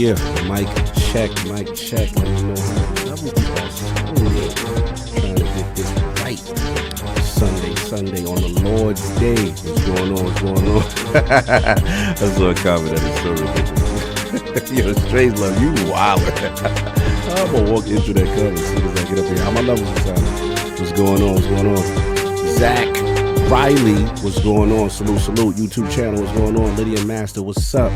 Yeah, mic check. Let me know how level we are. Trying to get this right. Sunday on the Lord's Day. What's going on? That's what I comment that is so ridiculous. Yo, Strange Love, you wildin'. I'm gonna walk into that cover as soon as I get up here. How my levels are sounding? What's going on? Zach Riley, what's going on? Salute. YouTube channel, what's going on? Lydia Master, what's up?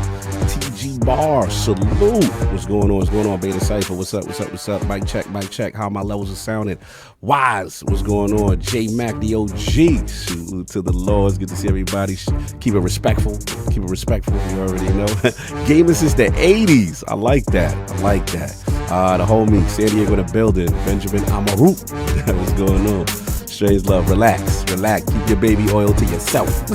TG Bar, salute. What's going on? Beta Cypher, what's up? Mic check. How my levels are sounding? Wise, what's going on? J Mac, the OG. Salute to the Lords. Good to see everybody. Keep it respectful. You already know. Gaming since the 80s. I like that. The homie, San Diego in the building. Benjamin Amaru. What's going on? Strange Love, relax. Keep your baby oil to yourself.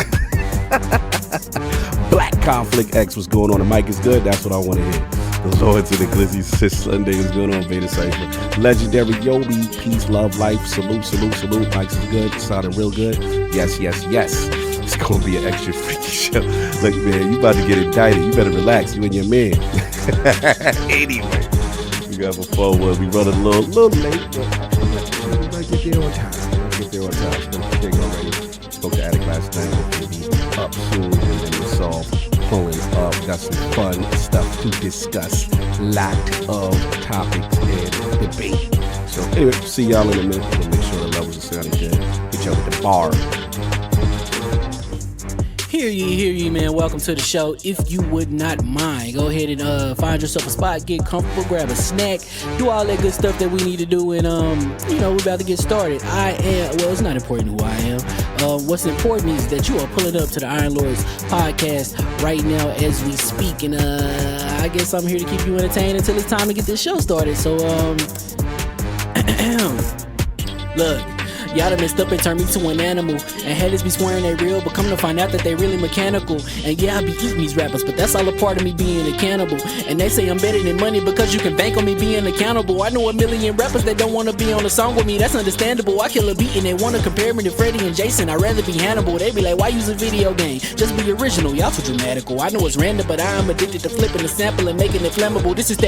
Black Conflict X, what's going on? The mic is good. That's what I want to hear. The Lord to the Glizzy Sis Sunday, what's going on? Beta Cypher. Legendary Yobi, peace, love, life. Salute. Mics is good. Sounding real good. Yes. It's gonna be an extra freaky show. Look, man, you about to get indicted. You better relax. You and your man. Anyway, we got a phone where we running a little late. We might get there on time. Spoke to Attic last night. Hopefully be up soon, and then it's all pulling up. Got some fun stuff to discuss. Lot of topics and debate. So anyway, see y'all in a minute. We'll make sure the levels are sounding good. Get y'all with the bar. Hear ye, man. Welcome to the show. If you would not mind, go ahead and find yourself a spot, get comfortable, grab a snack, do all that good stuff that we need to do, and we're about to get started. It's not important who I am. What's important is that you are pulling up to the Iron Lords podcast right now as we speak, and I guess I'm here to keep you entertained until it's time to get this show started. So look. Y'all done messed up and turned me to an animal, and haters be swearing they real, but come to find out that they really mechanical. And yeah, I be eating these rappers, but that's all a part of me being a cannibal. And they say I'm better than money because you can bank on me being accountable. I know a million rappers that don't wanna be on a song with me, that's understandable. I kill a beat and they wanna compare me to Freddie and Jason. I'd rather be Hannibal. They be like, why use a video game? Just be original, y'all too dramatical. I know it's random, but I am addicted to flipping the sample and making it flammable. This is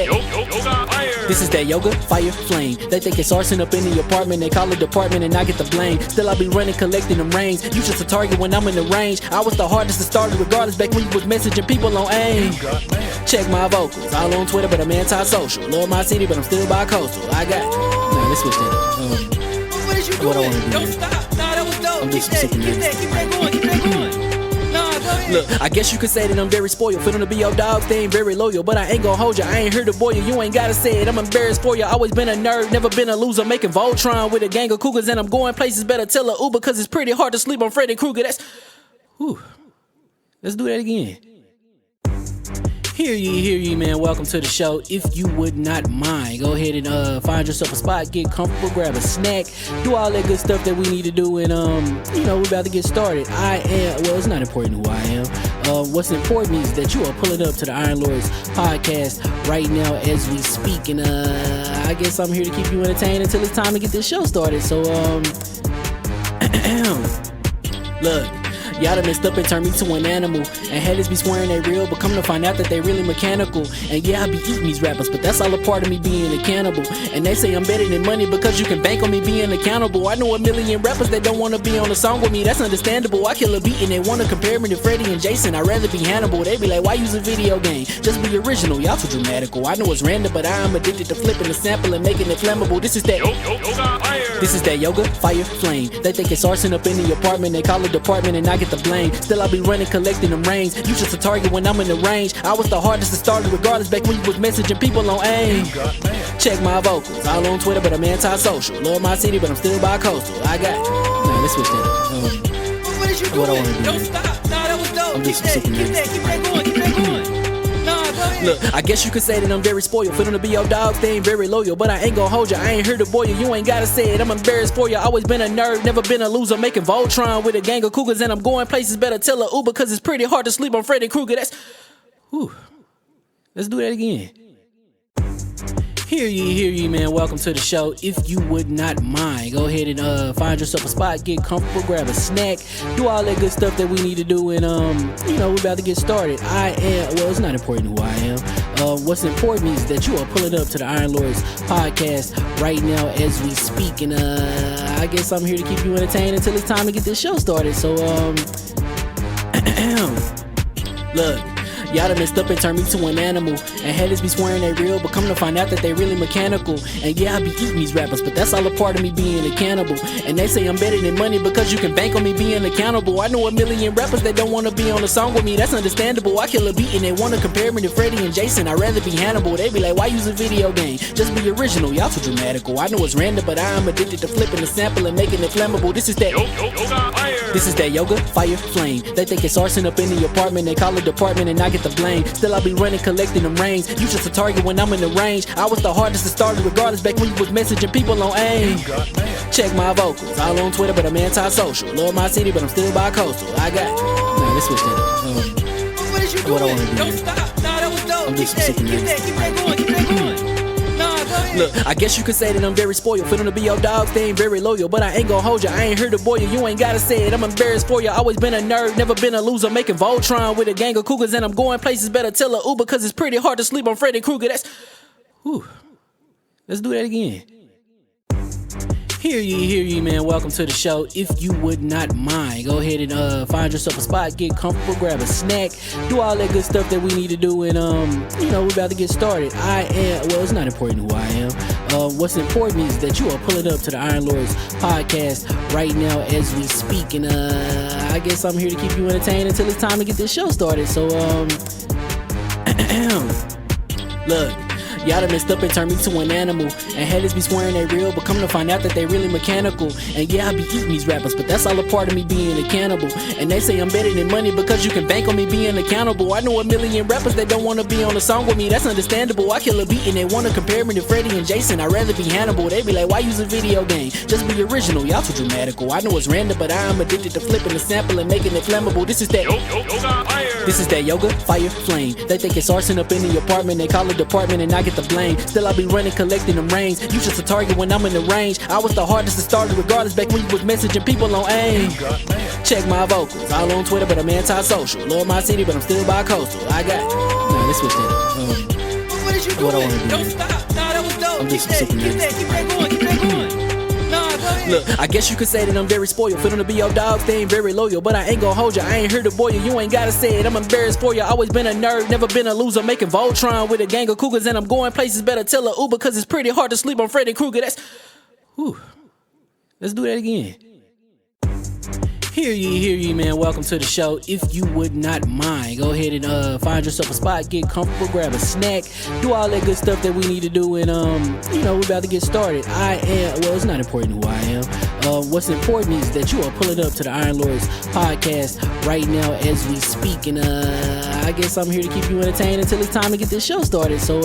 that yoga, fire, flame. They think it's arson up in the apartment, they call it department and I get the blame. Still I be running, collecting them rains. You just a target when I'm in the range. I was the hardest to start regardless back when you was messaging people on AIM. Check my vocals, all on Twitter but I'm anti-social. Love my city but I'm still bi-coastal. Let's switch that up. What is you doing? What I want to do. Don't stop. Nah, that was dope. I'm Keep that going. Look, I guess you could say that I'm very spoiled. For them to be your dogs, they ain't very loyal. But I ain't gon' hold ya, I ain't here to boil you. You ain't gotta say it, I'm embarrassed for ya. Always been a nerd, never been a loser. Making Voltron with a gang of cougars. And I'm going places, better tell a Uber. Cause it's pretty hard to sleep on Freddy Krueger. Let's do that again. Hear ye, man. Welcome to the show. If you would not mind, go ahead and find yourself a spot, get comfortable, grab a snack, do all that good stuff that we need to do, and we're about to get started. It's not important who I am. What's important is that you are pulling up to the Iron Lords podcast right now as we speak, and I guess I'm here to keep you entertained until it's time to get this show started. So look. Y'all done messed up and turned me to an animal, and haters be swearing they real, but come to find out that they really mechanical. And yeah, I be eating these rappers, but that's all a part of me being a cannibal. And they say I'm better than money because you can bank on me being accountable. I know a million rappers that don't wanna be on a song with me, that's understandable. I kill a beat and they wanna compare me to Freddie and Jason. I'd rather be Hannibal. They be like, why use a video game? Just be original, y'all too dramatical. I know it's random, but I am addicted to flipping the sample and making it flammable. This is that yoga, fire, flame. They think it's arson up in the apartment, they call it department and I get the blame. Still I be running, collecting them rains. You just a target when I'm in the range. I was the hardest to start regardless back when you was messaging people on AIM. Check my vocals, all on Twitter but I'm anti-social. Love my city but I'm still bi-coastal. Let's switch that up. What is you doing? What I want to do. Don't stop. Nah, that was dope. Keep that going. Look, I guess you could say that I'm very spoiled. For them to be your dogs, they ain't very loyal. But I ain't gon' hold ya, I ain't here to boil you. You ain't gotta say it, I'm embarrassed for ya. Always been a nerd, never been a loser. Making Voltron with a gang of cougars. And I'm going places, better tell a Uber. Cause it's pretty hard to sleep on Freddy Krueger. Let's do that again. Hear ye, man. Welcome to the show. If you would not mind, go ahead and find yourself a spot, get comfortable, grab a snack, do all that good stuff that we need to do, and we're about to get started. It's not important who I am. What's important is that you are pulling up to the Iron Lords podcast right now as we speak, and I guess I'm here to keep you entertained until it's time to get this show started. So look, y'all done messed up and turned me to an animal, and haters be swearing they real, but come to find out that they really mechanical. And yeah, I be eating these rappers, but that's all a part of me being a cannibal. And they say I'm better than money because you can bank on me being accountable. I know a million rappers that don't wanna be on a song with me, that's understandable. I kill a beat and they wanna compare me to Freddie and Jason. I'd rather be Hannibal. They be like, why use a video game? Just be original, y'all too dramatical. I know it's random, but I am addicted to flipping the sample and making it flammable. This is that This is that yoga, fire, flame. They think it's arson up in the apartment, they call it department and I get the blame. Still I be running, collecting them rings. You just a target when I'm in the range. I was the hardest to start regardless back when you was messaging people on AIM. Check my vocals, all on Twitter but I'm anti-social. Love my city but I'm still bi-coastal. I got, nah, let's switch that up. What is you doing? What I wanna do. Don't stop. Nah, that was dope. I'm Keep just that, sick of keep this. that, keep that going, keep that going. Nah, go ahead. Look, I guess you could say that I'm very spoiled. For them to be your dogs, they ain't very loyal. But I ain't gon' hold you, I ain't here to boil you. You ain't gotta say it, I'm embarrassed for you. Always been a nerd, never been a loser. Making Voltron with a gang of cougars. And I'm going places, better tell a Uber. Cause it's pretty hard to sleep on Freddy Krueger. That's, whew. Let's do that again. Hear ye, man. Welcome to the show. If you would not mind, go ahead and find yourself a spot, get comfortable, grab a snack, do all that good stuff that we need to do, and we're about to get started. It's not important who I am. What's important is that you are pulling up to the Iron Lords podcast right now as we speak, and I guess I'm here to keep you entertained until it's time to get this show started. So look, y'all done messed up and turned me to an animal, and haters be swearing they real, but come to find out that they really mechanical. And yeah, I be eating these rappers, but that's all a part of me being a cannibal. And they say I'm better than money because you can bank on me being accountable. I know a million rappers that don't wanna be on a song with me, that's understandable. I kill a beat and they wanna compare me to Freddie and Jason. I'd rather be Hannibal. They be like, why use a video game? Just be original, y'all too dramatical. I know it's random, but I am addicted to flipping the sample and making it flammable. This is that This is that yoga, fire, flame. They think it's arson up in the apartment, they call it department and I get the blame. Still I be running, collecting them rings. You just a target when I'm in the range. I was the hardest to start regardless back when you was messaging people on AIM. Check my vocals, all on Twitter but I'm anti-social. Love my city but I'm still bi-coastal. I got, nah, let's switch that up. What is you doing? What I wanna do. Don't stop. Nah, that was dope. I'm Keep just that, sick of keep this. that, keep that going, keep that going. Nah, go ahead. Look, I guess you could say that I'm very spoiled. For them to be your dogs, they ain't very loyal. But I ain't gon' hold you, I ain't here to boil you. You ain't gotta say it, I'm embarrassed for you. Always been a nerd, never been a loser. Making Voltron with a gang of cougars. And I'm going places, better tell a Uber. Cause it's pretty hard to sleep on Freddy Krueger. That's, whew. Let's do that again. Hear ye, man. Welcome to the show. If you would not mind, go ahead and find yourself a spot, get comfortable, grab a snack, do all that good stuff that we need to do, and we're about to get started. It's not important who I am. What's important is that you are pulling up to the Iron Lords podcast right now as we speak, and I guess I'm here to keep you entertained until it's time to get this show started. So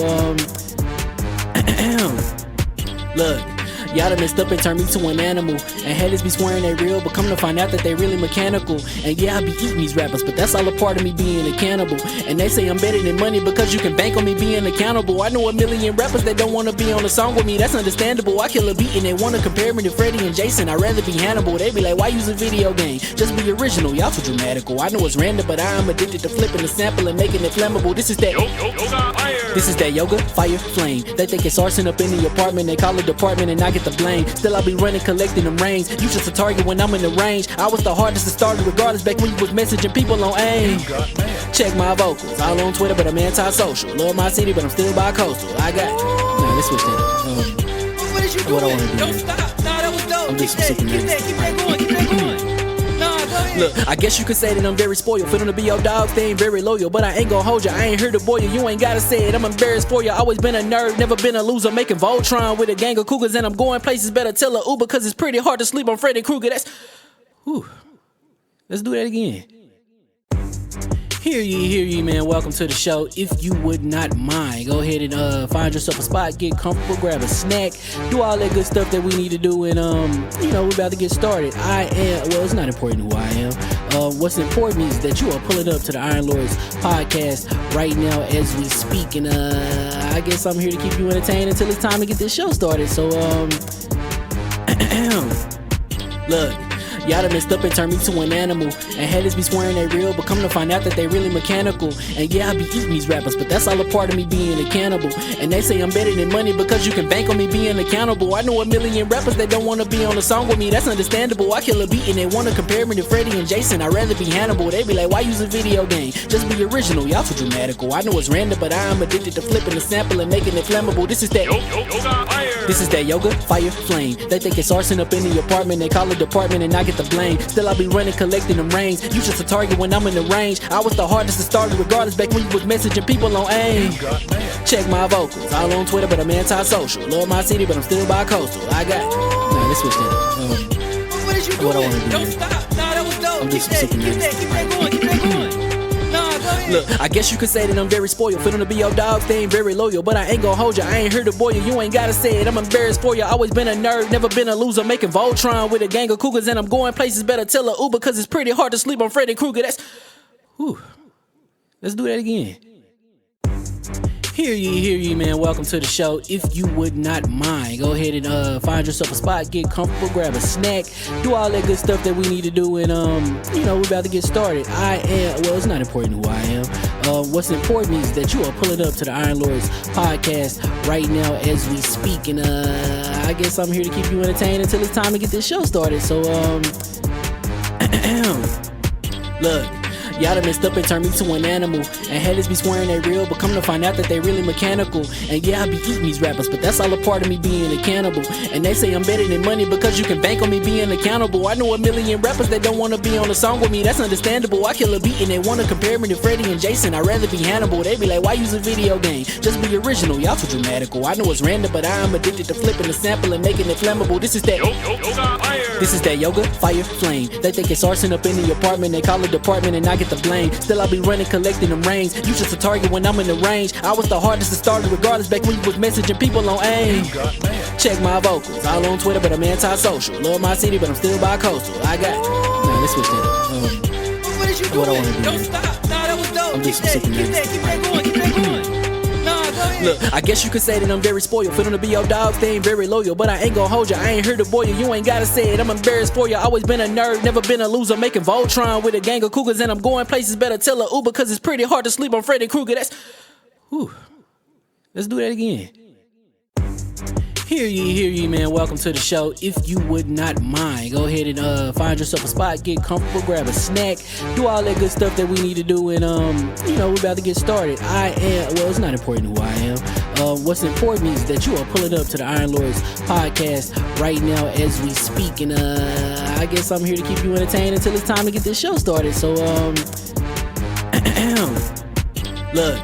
look, y'all done messed up and turned me to an animal, and haters be swearing they real, but come to find out that they really mechanical. And yeah, I be eating these rappers, but that's all a part of me being a cannibal. And they say I'm better than money because you can bank on me being accountable. I know a million rappers that don't wanna be on a song with me, that's understandable. I kill a beat and they wanna compare me to Freddie and Jason. I'd rather be Hannibal. They be like, why use a video game? Just be original, y'all too dramatical. I know it's random, but I am addicted to flipping the sample and making it flammable. This is that This is that yoga, fire, flame. They think it's arson up in the apartment, they call it department and I get the blame. Still I be running, collecting them rings. You just a target when I'm in the range. I was the hardest to start regardless back when you was messaging people on AIM. Check my vocals, all on Twitter but I'm anti-social. Love my city but I'm still bi-coastal. I got, nah, let's switch that up. What is you doing? What I wanna do. Don't stop. Nah, that was dope. I'm Keep just that, sick of keep this. that, keep that going, keep that going. Nah, go ahead. Look, I guess you could say that I'm very spoiled. For them to be your dogs, they ain't very loyal. But I ain't gon' hold you, I ain't here to boil you. You ain't gotta say it, I'm embarrassed for you. Always been a nerd, never been a loser. Making Voltron with a gang of cougars. And I'm going places, better tell a Uber. Cause it's pretty hard to sleep on Freddy Krueger. That's, whew. Let's do that again. Hear ye, man. Welcome to the show. If you would not mind, go ahead and find yourself a spot, get comfortable, grab a snack, do all that good stuff that we need to do, and we're about to get started. It's not important who I am. What's important is that you are pulling up to the Iron Lords podcast right now as we speak, and I guess I'm here to keep you entertained until it's time to get this show started. So look, Y'all done messed up and turned me to an animal. And haters be swearing they real, but come to find out that they really mechanical. And yeah, I be eating these rappers, but that's all a part of me being a cannibal. And they say I'm better than money because you can bank on me being accountable. I know a million rappers that don't wanna be on a song with me, that's understandable. I kill a beat and they wanna compare me to Freddie and Jason. I'd rather be Hannibal. They be like, why use a video game? Just be original, y'all too dramatical. I know it's random, but I am addicted to flipping the sample and making it flammable. This is that This is that yoga, fire, flame. They think it's arson up in the apartment. They call it department and I get the blame. Still I be running, collecting them rings. You just a target when I'm in the range. I was the hardest to start regardless back when you was messaging people on AIM. Check my vocals, all on Twitter but I'm anti-social. Love my city but I'm still bi-coastal. I got, nah, let's switch that. What is you doing? What I wanna do? Don't stop. Nah, that was dope. I'm Keep just that, sick of keep this. that, keep that going, keep that going. Nah, go ahead. Look, I guess you could say that I'm very spoiled. For them to be your dogs, they ain't very loyal. But I ain't gon' hold ya, I ain't here to boil you. You ain't gotta say it, I'm embarrassed for ya. Always been a nerd, never been a loser. Making Voltron with a gang of cougars. And I'm going places, better tell a Uber. Cause it's pretty hard to sleep on Freddy Krueger. That's, whew. Let's do that again. Hear ye, man. Welcome to the show. If you would not mind, go ahead and find yourself a spot, get comfortable, grab a snack, do all that good stuff that we need to do, and you know, we're about to get started. Well, it's not important who I am. What's important is that you are pulling up to the Iron Lords podcast right now as we speak, and I guess I'm here to keep you entertained until it's time to get this show started. So look, y'all done messed up and turned me to an animal. And haters be swearing they real, but come to find out that they really mechanical. And yeah, I be eating these rappers, but that's all a part of me being a cannibal. And they say I'm better than money because you can bank on me being accountable. I know a million rappers that don't wanna be on a song with me, that's understandable. I kill a beat and they wanna compare me to Freddie and Jason. I'd rather be Hannibal. They be like, why use a video game? Just be original, y'all too dramatical. I know it's random, but I am addicted to flipping the sample and making it flammable. This is that This is that yoga, fire, flame. They think it's arson up in the apartment. They call it department and I get the blame. Still I be running, collecting them rings. You just a target when I'm in the range. I was the hardest to start regardless back when you was messaging people on AIM. Check my vocals, all on Twitter but I'm anti-social. Love my city but I'm still bi-coastal. I got, nah, let's switch that. What is you doing? What I wanna do? Don't stop. Nah, that was dope. I'm Keep just that, sick keep of that, keep that going, keep that going. Nah, go ahead. Look, I guess you could say that I'm very spoiled. For them to be your dogs, they ain't very loyal. But I ain't gon' hold ya, I ain't here to boil you. You ain't gotta say it, I'm embarrassed for ya. Always been a nerd, never been a loser. Making Voltron with a gang of cougars. And I'm going places, better tell a Uber. Cause it's pretty hard to sleep on Freddy Krueger. That's, whew. Let's do that again. Hear ye, man. Welcome to the show. If you would not mind, go ahead and find yourself a spot, get comfortable, grab a snack, do all that good stuff that we need to do, and you know, we're about to get started. Well, it's not important who I am. What's important is that you are pulling up to the Iron Lords podcast right now as we speak, and I guess I'm here to keep you entertained until it's time to get this show started. So look,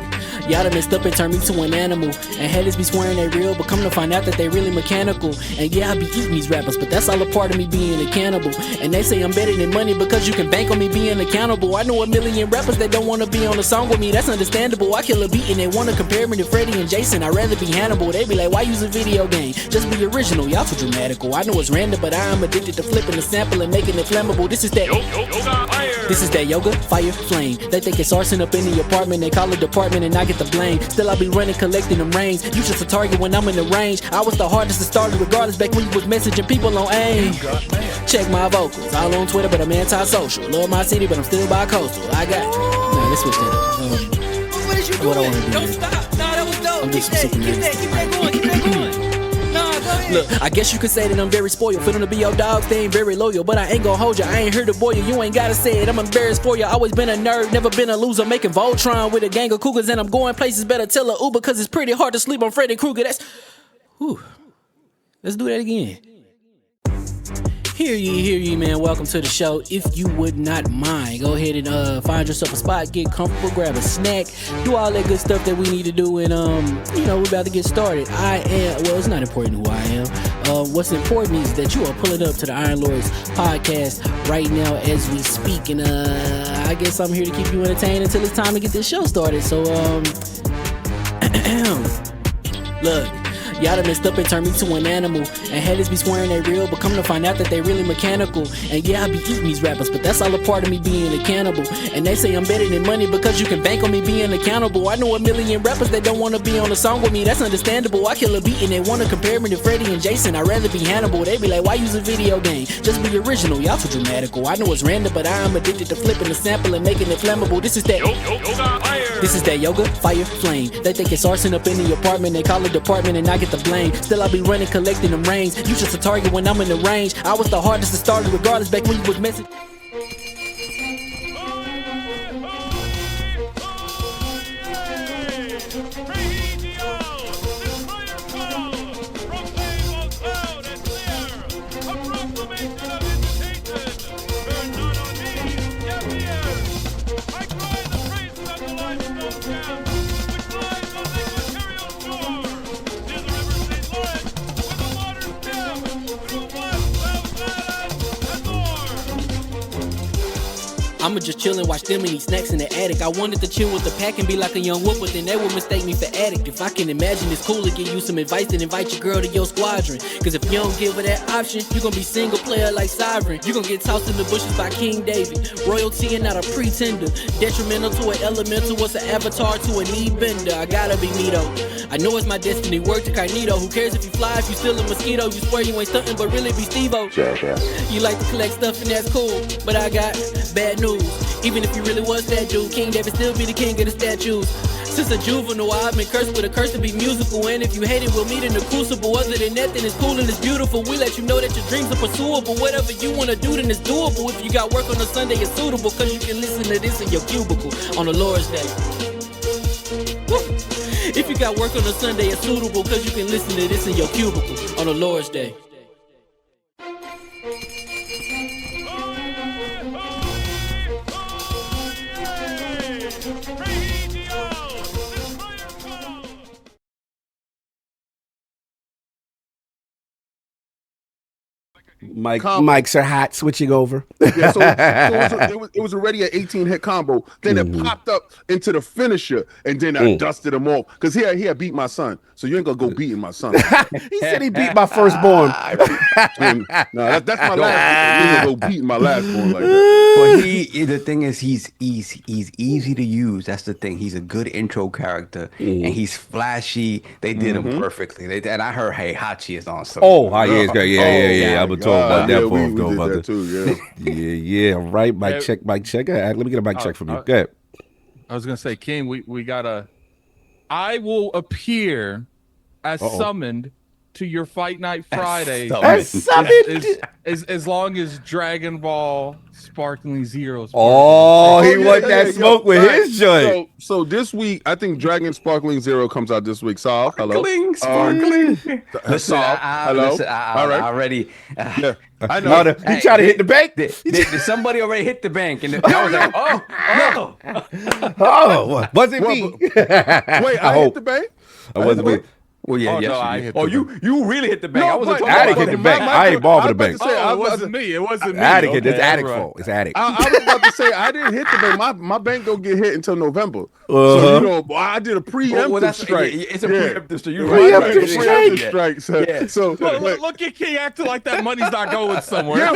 y'all done messed up and turned me to an animal. And haters be swearing they real, but come to find out that they really mechanical. And yeah, I be eating these rappers, but that's all a part of me being a cannibal. And they say I'm better than money because you can bank on me being accountable. I know a million rappers that don't wanna be on a song with me, that's understandable. I kill a beat and they wanna compare me to Freddie and Jason. I'd rather be Hannibal. They be like, why use a video game? Just be original, y'all too dramatical. I know it's random, but I am addicted to flipping the sample and making it flammable. This is that This is that yoga, fire, flame. They think it's arson up in the apartment. They call it department and I get the blame. Still I be running, collecting them rings. You just a target when I'm in the range. I was the hardest to start regardless back when you was messaging people on AIM. Check my vocals, all on Twitter but I'm anti-social. Love my city but I'm still bi-coastal. I got, nah, let's switch that. What is you doing? What I wanna do? Don't stop. Nah, that was dope. I'm Keep just that, sick keep of that, keep that going, keep that going. Nah, go ahead. Look, I guess you could say that I'm very spoiled. For them to be your dogs, they ain't very loyal. But I ain't gon' hold ya, I ain't here to boil you. You ain't gotta say it, I'm embarrassed for ya. Always been a nerd, never been a loser. Making Voltron with a gang of cougars. And I'm going places, better tell a Uber. Cause it's pretty hard to sleep on Freddy Krueger. That's, whew. Let's do that again. Hear ye, man. Welcome to the show. If you would not mind, go ahead and find yourself a spot, get comfortable, grab a snack, do all that good stuff that we need to do, and you know, we're about to get started. Well, it's not important who I am. What's important is that you are pulling up to the Iron Lords podcast right now as we speak, and I guess I'm here to keep you entertained until it's time to get this show started. So look, Y'all done messed up and turned me to an animal. And haters be swearing they real, but come to find out that they really mechanical. And yeah, I be eating these rappers, but that's all a part of me being a cannibal. And they say I'm better than money because you can bank on me being accountable. I know a million rappers that don't wanna be on a song with me, that's understandable. I kill a beat and they wanna compare me to Freddie and Jason. I'd rather be Hannibal. They be like, why use a video game? Just be original, y'all too dramatical. I know it's random, but I'm addicted to flipping the sample and making it flammable. This is that yoga, fire, flame. They think it's arson up in the apartment, they call it department and I get the blame. Still I be running, collecting them rains. You just a target when I'm in the range. I was the hardest to start regardless back when you was messing. I'ma just chill and watch them and eat snacks in the attic. I wanted to chill with the pack and be like a young whoop, but then they would mistake me for addict. If I can imagine it's cool to give you some advice, then invite your girl to your squadron. Cause if you don't give her that option, you gon' be single player like Sovereign. You gon' get tossed in the bushes by King David. Royalty and not a pretender. Detrimental to an elemental, what's an avatar to a knee bender? I gotta be me though. I know it's my destiny, word to Cognito. Who cares if you fly, if you still a mosquito? You swear you ain't stuntin', but really be Steve-O. You like to collect stuff and that's cool, but I got bad news. Even if you really was that dude, King David still be the king of the statues. Since a juvenile, I've been cursed with a curse to be musical. And if you hate it, we'll meet in the crucible. Other than that, then it's cool and it's beautiful. We let you know that your dreams are pursuable. Whatever you wanna do, then it's doable. If you got work on a Sunday, it's suitable. Cause you can listen to this in your cubicle on the Lord's Day. Woo. If you got work on a Sunday, it's suitable. Cause you can listen to this in your cubicle on the Lord's Day. Mics are hot, switching over. Yeah, so it was already an 18-hit combo. Then it popped up into the finisher, and then I dusted him off. Because he had beat my son. So you ain't going to go beating my son. He said he beat my firstborn. No, that's my last. You ain't going to go beating my lastborn like that. But the thing is, he's easy to use. That's the thing. He's a good intro character, and he's flashy. They did him perfectly. And I heard Heihachi is on something. Oh, yeah, yeah. I'm going to talk about that for him. We did that too, yeah. Right, mic check. Let me get a mic check from you. Go ahead. I was gonna say, King, we gotta. I will appear as summoned to your Fight Night Friday. As summoned, as long as Dragon Ball Sparkling Zero's. Oh, he want that smoke with his joint. So this week, I think Dragon Sparkling Zero comes out this week. Saul, hello. Sparkling. Listen, hello. All right. Already. I know. He tried to hit the bank. Somebody already hit the bank, and I was like, oh, no. Oh, was it me? Wait, I hit the bank? I wasn't me. Well, yeah, you really hit the bank. I wasn't talking Attic hit the bank. I ain't involved with the bank. It wasn't me. It wasn't me. Attic hit. It's Attic fault. It's Attic. I was about to say I didn't hit the bank. My bank don't get hit until November. So I did a preemptive strike. It's a preemptive strike. You're right. Preemptive strike. So look at King acting like that money's not going somewhere. Yeah,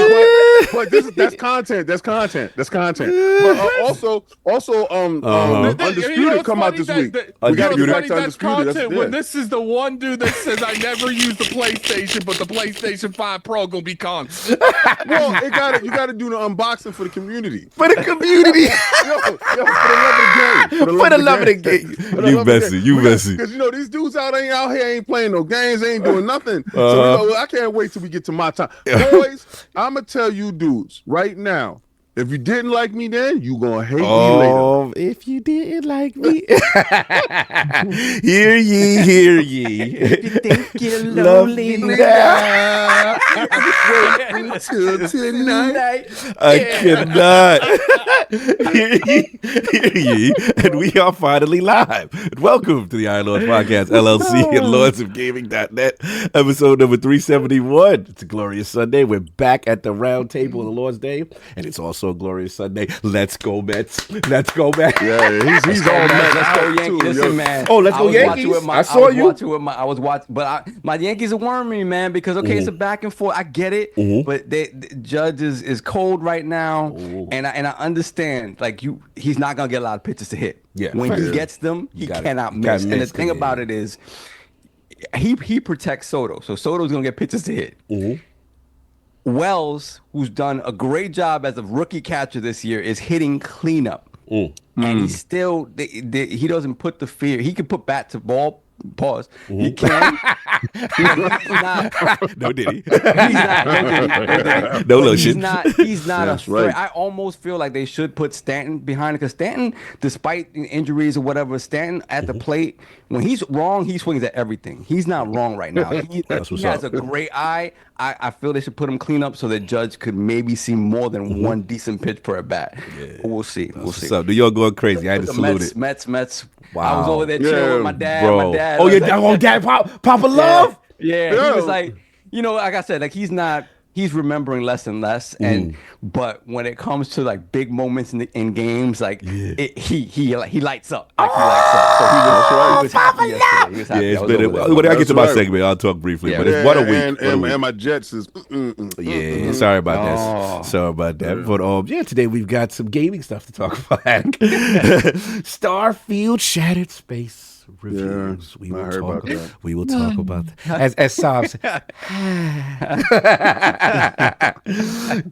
but that's content. That's content. But also, Undisputed come out this week. We got to get back to Undisputed. When this is the one dude that says I never used the PlayStation, but the PlayStation 5 Pro gonna be constant. Well, you got to do the unboxing for the community. For the community. For the love of the game. You messy. Because these dudes out here ain't playing no games, ain't doing nothing. So I can't wait till we get to my time. Boys, I'm gonna tell you dudes right now. If you didn't like me then, you gonna hate me later. If you didn't like me. Hear ye. If you think you're lonely now. Wait until tonight. I cannot. Hear ye. And we are finally live. And welcome to the ILP Podcast, LLC, and LordsofGaming.net, episode number 371. It's a glorious Sunday. We're back at the round table on the Lord's Day, and it's also on Glorious Sunday. Let's go Mets. Let's go Mets. Yeah, he's all Mets. Let's go out, Yankees. too, Listen, yo. man. Oh, let's go was watching Yankees. with my- I saw was you. watching with my. I was watching, but my Yankees are worrying me, man, because okay, it's a back and forth. I get it, but the Judge is cold right now, and I understand. Like he's not gonna get a lot of pitches to hit. Yeah, when fair. he gets them, he Got it. cannot Can't miss. And the miss, thing about it is, he protects Soto, so Soto's gonna get pitches to hit. Wells, who's done a great job as a rookie catcher this year, is hitting cleanup, and he still he doesn't put the fear. He can put bat to ball. Pause. He can. He's not. No, did he? He's not. No But lotion. He's not That's a threat. right. I almost feel like they should put Stanton behind it because Stanton, despite injuries or whatever, Stanton at the plate, when he's wrong, he swings at everything. He's not wrong right now. He That's what's has up. a great eye. I feel they should put him clean up so the Judge could maybe see more than one decent pitch per at bat. But we'll see. We'll see. What's up? New York going crazy. I had to The salute it. Mets. Wow. I was over there chilling with my dad. Bro. My dad. Oh, was your like- dad, Papa Love? Yeah, Yeah. he was like, like I said, like he's remembering less and less, but when it comes to like big moments in games, like he lights up, like he lights up. So he was happy yesterday. He was happy. Yeah, it's I was been. over there. When I get to my That's right. segment, I'll talk briefly. Yeah. But it's what a week. And, What a week. and my Jets is. Yeah, sorry about Oh. this. Sorry about that. But yeah, today we've got some gaming stuff to talk about. Starfield Shattered Space reviews. Yeah, I heard about that. We will talk about that. As Saab said,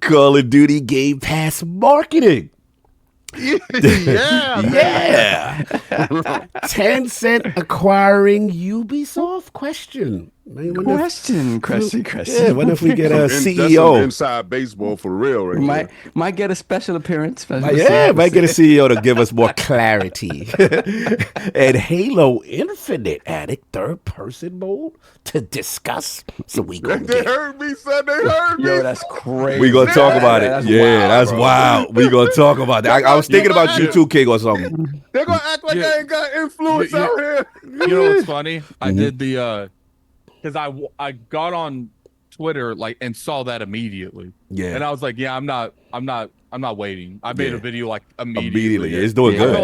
Call of Duty Game Pass marketing. Yeah. Yeah. Tencent acquiring Ubisoft? Question. Man, when if- Question. Yeah, what if we get a That's some CEO? inside baseball for real, right? Might get a special appearance. Yeah, might get a CEO to give us more clarity. And Halo Infinite added third-person mode to discuss. So we there. gonna They get. heard me, son. They heard me. Yo, that's crazy. We gonna talk about it. That's Yeah, wild, that's bro. wild. We gonna talk about that. I was thinking about you too, King, or something. They're gonna act like I ain't got influence Yeah. out here. You know what's funny? I did the because I got on Twitter and saw that immediately. Yeah. And I was like, yeah, I'm not waiting. I made Yeah. a video Immediately, immediately. it's doing I good. feel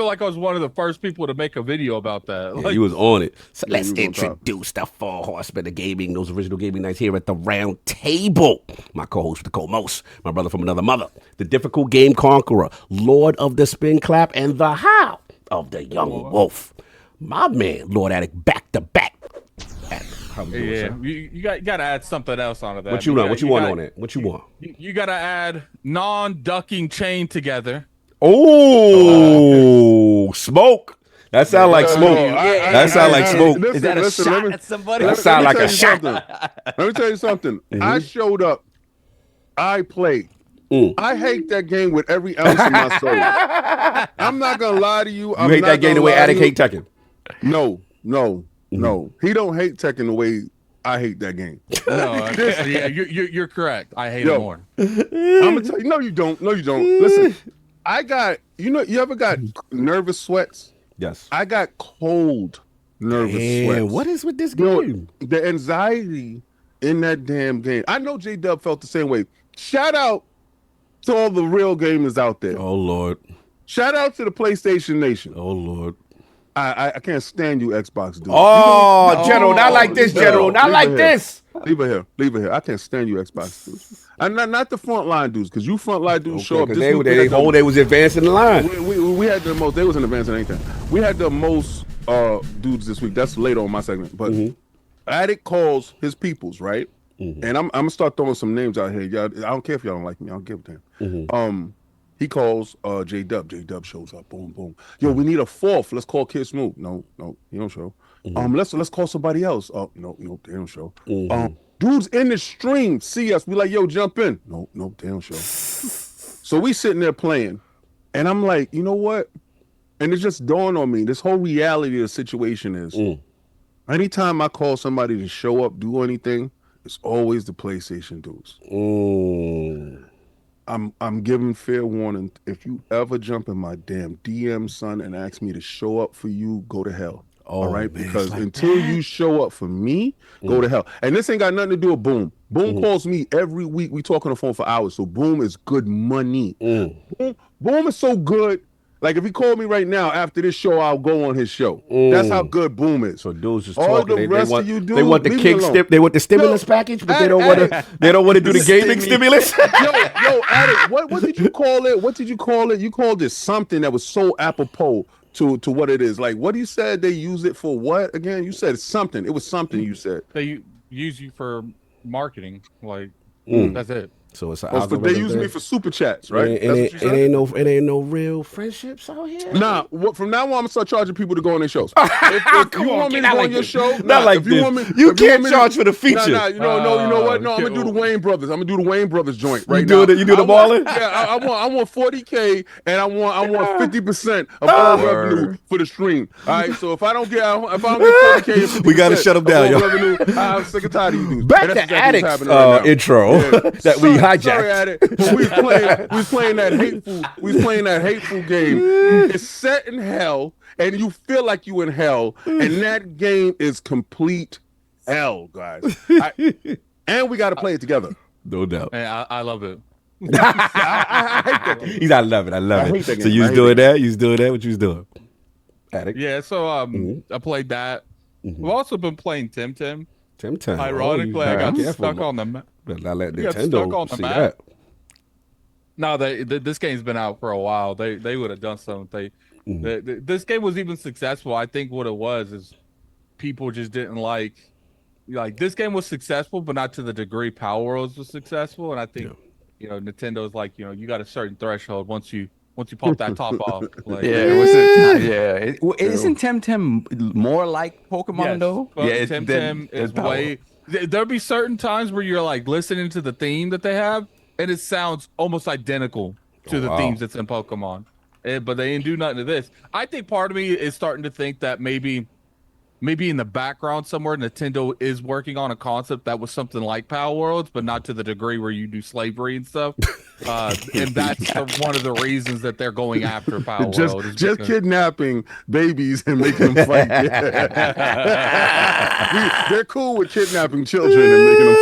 like I was one of the first people to make a video about that. Yeah, you was on it. So let's you was on top. introduce the four horsemen of gaming, those original gaming nights here at the round table. My co-host, the co-most, my brother from another mother, the difficult game conqueror, Lord of the Spin Clap, and the How of the Young Wolf. My man, Lord Addict, back to back. How we doing, Yeah, sir? you got to add something else onto that. What you want? What you want gotta- on it? What you want? You got to add non-ducking chain together. Oh, smoke. That sound like smoke. That sound like smoke. Is that a Listen, shot let me- at somebody? That sound like a shot. Let me tell you something. I showed up. I played. I hate that game with every ounce of my soul. I'm not gonna lie to you. You hate that game the way Addict hate Tekken. No. He don't hate Tekken the way I hate that game. No, yeah, you're correct. I hate Yo. it more. I'm gonna tell you. No, you don't. Listen, I got. You ever got nervous sweats? Yes. I got cold nervous Yeah, sweats. what is with this You know, game? the anxiety in that damn game. I know J Dub felt the same way. Shout out to all the real gamers out there. Oh Lord. Shout out to the PlayStation Nation. Oh Lord. I can't stand you, Xbox dude. Oh, General, not like this, No, General, not leave like it here. this. Leave it here. I can't stand you, Xbox dudes. And not the frontline dudes, because you frontline dudes show up. Because This week we had they was advancing the line. we had the most. They wasn't advancing anything. We had the most dudes this week. That's later on my segment. But Addict calls his peoples, right? And I'm gonna start throwing some names out here. Y'all, I don't care if y'all don't like me. I don't give a damn. He calls J Dub. J Dub shows up. Boom, boom. Yo, we need a fourth. Let's call Kid Smoot. No, he don't show. Let's call somebody else. Oh, no, they don't show. Dudes in the stream see us. We like, yo, jump in. No, they don't show. So we sitting there playing, and I'm like, you know what? And it just dawned on me. This whole reality of the situation is, anytime I call somebody to show up, do anything, it's always the PlayStation dudes. I'm giving fair warning. If you ever jump in my damn DM, son, and ask me to show up for you, go to hell. all right, man, because like until you show up for me, go to hell. And this ain't got nothing to do with Boom. Boom calls me every week. We talk on the phone for hours. So Boom is good money. Boom is so good. Like if he called me right now after this show, I'll go on his show. That's how good Boom is. So dudes just all talking. the rest of you dudes, they want the they want the stimulus package, but they don't want to. They don't want to do the gaming stimulus. yo, Addict, what did you call it? What did you call it? You called it something that was so apropos to what it is. Like what you said they use it for what again? You said something. It was something you said. They use you for marketing. Like that's it. So it's an they use me for super chats, right? It ain't no real friendships out here. Nah, from now on, I'm gonna start charging people to go on their shows. If you want me to go on your show, not like this. You can't charge for the feature. Nah, you know what? No, I'm gonna do the Wayne Brothers. I'm gonna do the Wayne Brothers joint right now. You do the balling? Yeah, I want 40K and I want 50% of all revenue for the stream. All right, so if I don't get 40K, we gotta shut them down, yo. Revenue, I'm sick and tired of you dudes. Back to Addict's intro that we hijacked. Sorry, Addict, but we was playing that hateful game. It's set in hell, and you feel like you in hell, and that game is complete hell, guys. And we got to play it together. No doubt. Man, I love it. I hate that game. He's I love it. So you was doing that? You was doing that? What you was doing? Addict. Yeah. So I played that. We've also been playing Temtem. Ironically, I got stuck on the map. Not let Nintendo see that. No, this game's been out for a while. They would have done something. This game was even successful. I think what it was is people just didn't like this game was successful, but not to the degree Power Worlds was successful. And I think Nintendo's like you got a certain threshold once you pop that top off. Like, Isn't Temtem more like Pokemon though? Temtem is way. There'll be certain times where you're like listening to the theme that they have, and it sounds almost identical to the themes that's in Pokemon. But they didn't do nothing to this. I think part of me is starting to think that maybe in the background somewhere, Nintendo is working on a concept that was something like Power Worlds, but not to the degree where you do slavery and stuff. And that's one of the reasons that they're going after Power Worlds. Just kidnapping babies and making them fight. They're cool with kidnapping children and making them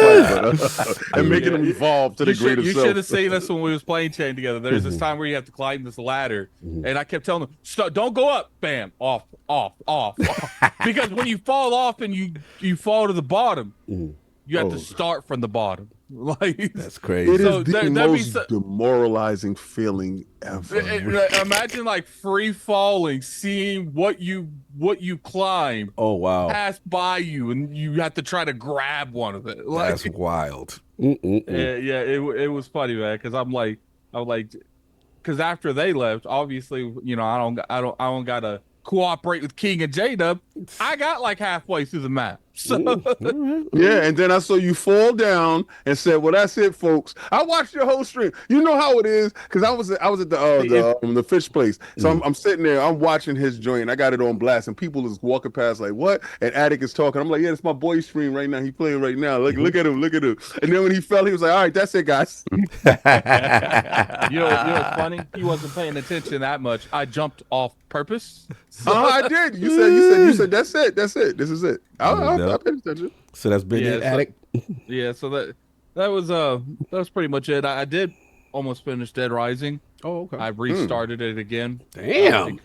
fight, and making them evolve to the greater self. You should have seen us when we was playing Chain together. There's this time where you have to climb this ladder, and I kept telling them, don't go up, bam, off. Because when you fall off and you fall to the bottom, you have to start from the bottom. Like that's crazy. It is the most demoralizing feeling ever. Imagine like free falling, seeing what you climb. Oh wow! Pass by you, and you have to try to grab one of it. Like, that's wild. Yeah, it was funny, man. Because because after they left, obviously, I don't gotta cooperate with King and J-Dub. I got like halfway through the map. So yeah, and then I saw you fall down and said, "Well, that's it, folks." I watched your whole stream. You know how it is because I was at the fish place. So I'm sitting there, I'm watching his joint. I got it on blast, and people is walking past like, "What?" And Attic is talking. I'm like, "Yeah, it's my boy's stream right now. He playing right now. Look at him. And then when he fell, he was like, "All right, that's it, guys." You know what's funny? He wasn't paying attention that much. I jumped off purpose. I did. You said that's it. That's it. This is it. I paid attention. So that's been it, Addict. Yeah, so that was pretty much it. I did almost finish Dead Rising. Oh, okay. I restarted it again. Damn.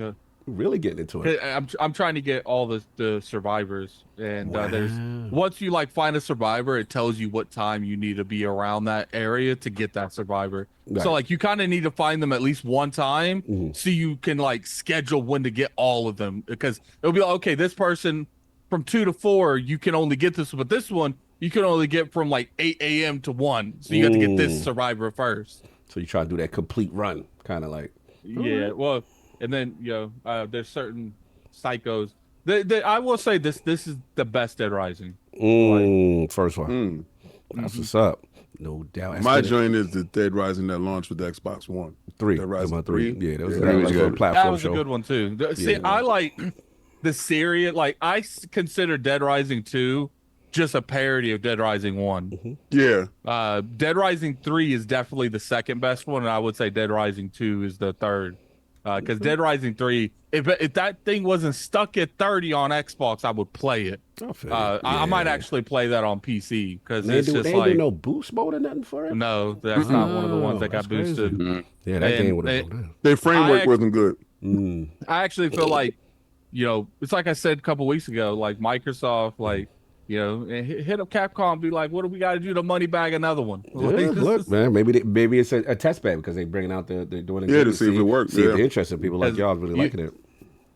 Really getting into it. I'm trying to get all the survivors, and there's once you find a survivor, it tells you what time you need to be around that area to get that survivor. Right. So you kind of need to find them at least one time, so you can schedule when to get all of them, because it'll be okay. This person from 2 to 4, you can only get this, but this one you can only get from 8 a.m. to 1. So you have to get this survivor first. So you try to do that complete run, kind of like. Yeah, well. And then there's certain psychos. I will say this is the best Dead Rising. First one. That's what's up. No doubt. My joint is the Dead Rising that launched with the Xbox One. 3. Dead Rising 3. Yeah, that was a good platform. That was a good one too. See, I like the series. I consider Dead Rising 2 just a parody of Dead Rising 1. Yeah. Dead Rising 3 is definitely the second best one, and I would say Dead Rising 2 is the third. Because Dead Rising 3, if that thing wasn't stuck at 30 on Xbox, I would play it. I might actually play that on PC because it's just they like do no boost mode or nothing for it. no, that's not one of the ones that got boosted. Yeah, that game would have. Their framework wasn't good. I actually feel like, it's like I said a couple weeks ago, like Microsoft, like, hit up Capcom and be like, what do we got to do to money bag another one? Yeah, look, man, maybe it's a test bed because they're bringing out they're doing it. Yeah, to see if it works. See if the interested people like y'all really liking it.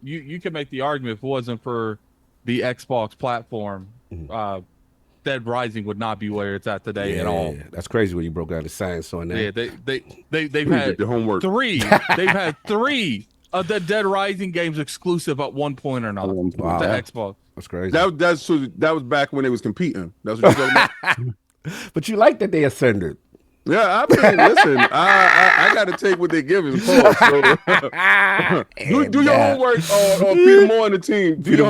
You can make the argument if it wasn't for the Xbox platform, Dead Rising would not be where it's at today at all. That's crazy when you broke down the science on that. Yeah, they've had the homework. They've had 3 of the Dead Rising games exclusive at one point or another to Xbox. That's crazy. That was back when they was competing. That's what you're talking about. But you like that they ascended. Yeah, I mean, listen, I got to take what they give us. So, do your homework on Peter Moore and the team. Do your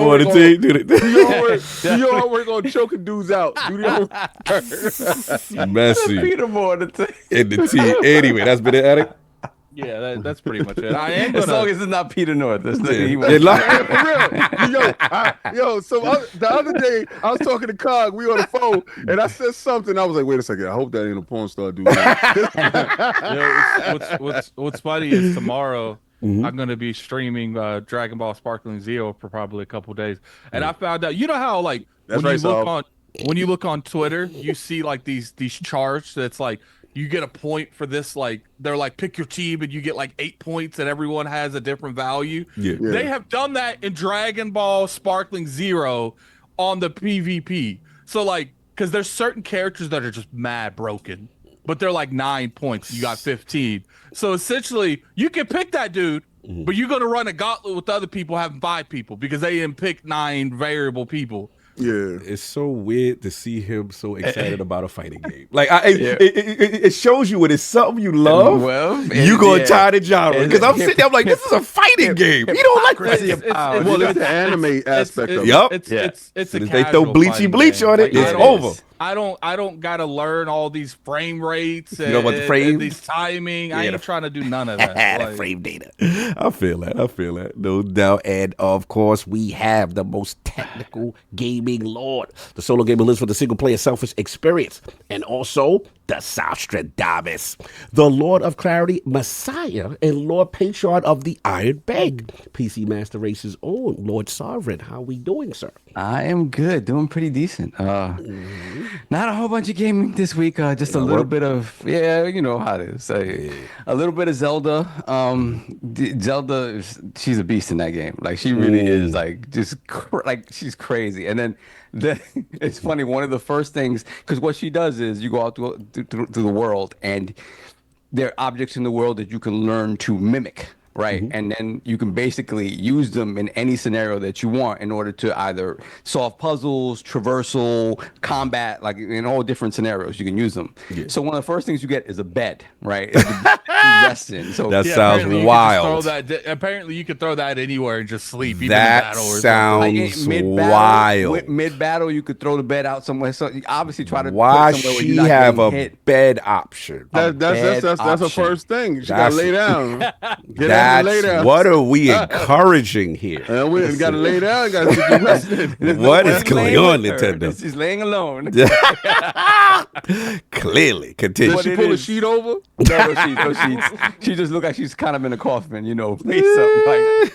homework on choking dudes out. Do your homework. Messy. Peter Moore and the team. And the team. Anyway, that's been it, Attic. Yeah, that's pretty much it. I am as long as it's not Peter North. That's For real. So the other day, I was talking to Cog. We on the phone, and I said something. I was like, wait a second. I hope that ain't a porn star dude. What's funny is tomorrow I'm going to be streaming Dragon Ball Sparkling Zero for probably a couple days. And I found out, how like when you look on Twitter, you see like these charts that's like, you get a point for this, like they're like pick your team and you get like 8 points and everyone has a different value. Yeah. They have done that in Dragon Ball Sparkling Zero on the PvP. So like, because there's certain characters that are just mad broken, but they're like 9 points. You got 15. So essentially, you can pick that dude, but you're gonna run a gauntlet with other people having 5 people because they didn't pick 9 variable people. Yeah, it's so weird to see him so excited about a fighting game. Like, it shows you when it's something you love. You gonna tie the genre because I'm sitting there, I'm like, this is a fighting game. You don't like this. Well, it's the anime aspect of it. Yup. It's a they throw bleach on it. It's over. I don't gotta learn all these frame rates and, and these timing. I ain't trying to do none of that. The frame data. I feel that. No doubt. And of course, we have the most technical gaming lord, the solo gamer lives for the single player selfish experience, and also the Nostradamus, the Lord of Clarity, Messiah, and Lord Patron of the Iron Bank, PC Master Race's own Lord Sovereign. How we doing, sir? I am good, doing pretty decent. Not a whole bunch of gaming this week. Just a little bit of you know how it is. A little bit of Zelda. Zelda, she's a beast in that game. Like she really is. Like just like she's crazy. And then it's funny. One of the first things, because what she does is you go out through the world, and there are objects in the world that you can learn to mimic. Right. And then you can basically use them in any scenario that you want in order to either solve puzzles, traversal, combat, like in all different scenarios, you can use them. Yeah. So one of the first things you get is a bed, right? Resting. So that sounds wild. Apparently you could throw that anywhere and just sleep. Even that sounds wild. Mid battle, you could throw the bed out somewhere. So you obviously try to. Why she have a bed option? That's her first thing. She got to lay down. What are we encouraging here? We got to lay down. What is going on, Nintendo? She's laying alone. Clearly, continue. Did she pull a sheet over? No sheets. She just looked like she's kind of in a coffin, something like.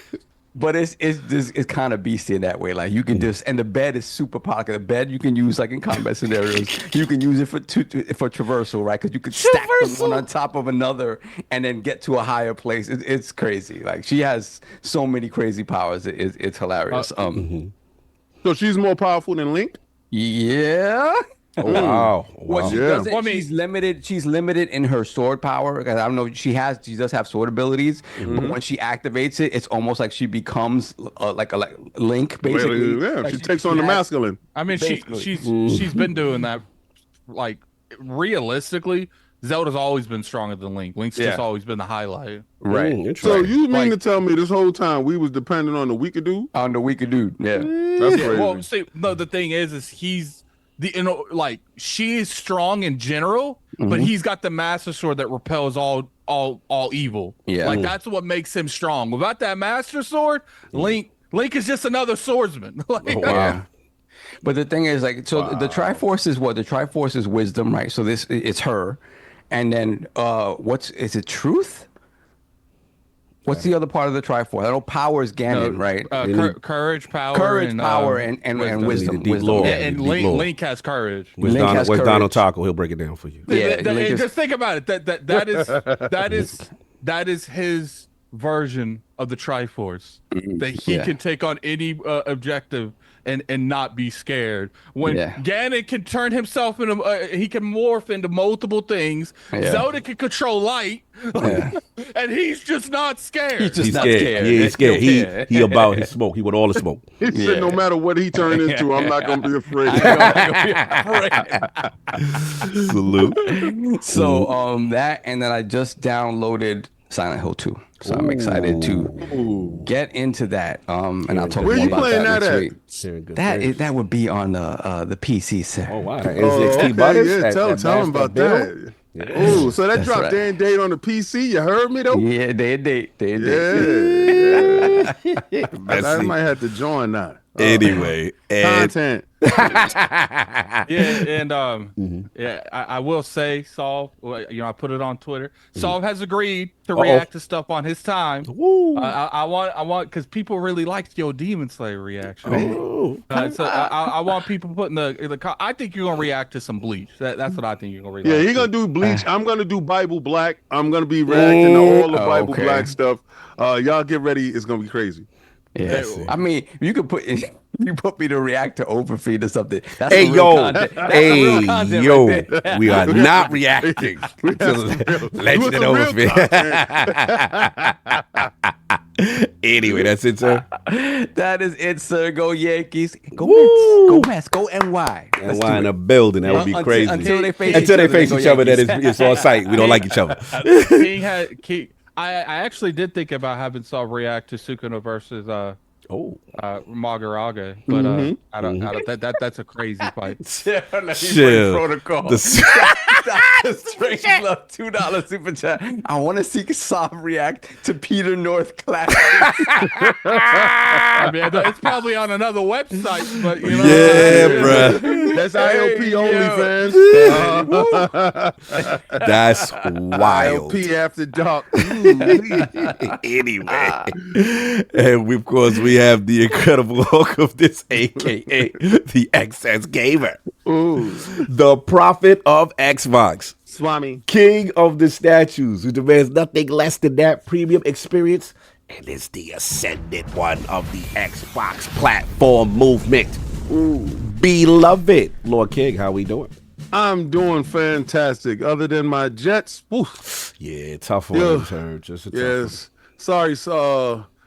But it's kind of beastie in that way. Like you can just, and the bed is super pocket. The bed you can use like in combat scenarios. You can use it for traversal, right? Because you could stack them one on top of another and then get to a higher place. It's crazy. Like she has so many crazy powers. It's hilarious. So she's more powerful than Link? Yeah. Oh, wow. What she does, she's limited. She's limited in her sword power. I don't know. She does have sword abilities, but when she activates it, it's almost like she becomes like Link, basically. Like she takes on the masculine. I mean, she's been doing that. Like realistically, Zelda's always been stronger than Link. Link's just always been the highlight. Right. So you mean to tell me this whole time we was dependent on the weaker dude? On the weaker dude. Yeah. That's crazy. Well, see, no. The thing is he's like she is strong in general, but he's got the Master Sword that repels all evil. Yeah. Like that's what makes him strong. Without that Master Sword, Link is just another swordsman. Like, Yeah. But the thing is, like, so the Triforce is what? The Triforce is wisdom, right? So it's her. And then is it truth? What's the other part of the Triforce? I know power is Ganon, right? Courage, power, and wisdom. Yeah, and Link has courage. Where's Donald Taco? He'll break it down for you. Yeah, just think about it. That is his version of the Triforce. That he can take on any objective and not be scared. When Ganon can turn himself into, he can morph into multiple things. Zelda can control light, and he's just not scared. He's not scared. Yeah, he's scared. He about his smoke. He want all the smoke. He said, no matter what he turned into, I'm not gonna be afraid. Salute. So that, and then I just downloaded Silent Hill 2. So I'm excited to get into that. And I'll talk more about that next week. That would be on the PC set. Oh wow! XT Butters. Yeah, tell him about that. Yeah. Oh, so that dropped day and date on the PC. You heard me though? Yeah, day and date. Yeah. I might have to join that. Anyway, content. I will say, Solve. I put it on Twitter. Solve has agreed to react to stuff on his time. I want because people really liked your Demon Slayer reaction. So I want people putting the. I think you're gonna react to some Bleach. That's what I think you're gonna react. Yeah, he's gonna do Bleach. I'm gonna do Bible Black. I'm gonna be reacting to all the Bible Black stuff. Y'all get ready. It's gonna be crazy. Yeah, I mean, you could put me to react to Overfeed or something. That's we are not reacting to Legend of Overfeed. Anyway, that's it, sir. That is it, sir. Go Yankees. Go Mets. Go Mets. Go NY. NY in a building. That would be crazy. Until they face each other, that is on site. We don't like each other. I actually did think about having Solve react to Sukuna versus Magaraga, but I don't that's a crazy fight. Chill. Protocol. Straight love $2 super chat. I want to see Solve react to Peter North Classic. I mean, it's probably on another website, but you know. Yeah, bro. That's ILP OnlyFans. That's wild. ILP After Dark. Anyway, and of course we have the incredible Hulk of this, aka the XS Gamer, the prophet of Xbox, Swami, king of the statues, who demands nothing less than that premium experience, and is the ascendant one of the Xbox platform movement. Beloved Lord King, how we doing? I'm doing fantastic. Other than my Jets, yeah, tough one. Just a tough one. Sorry,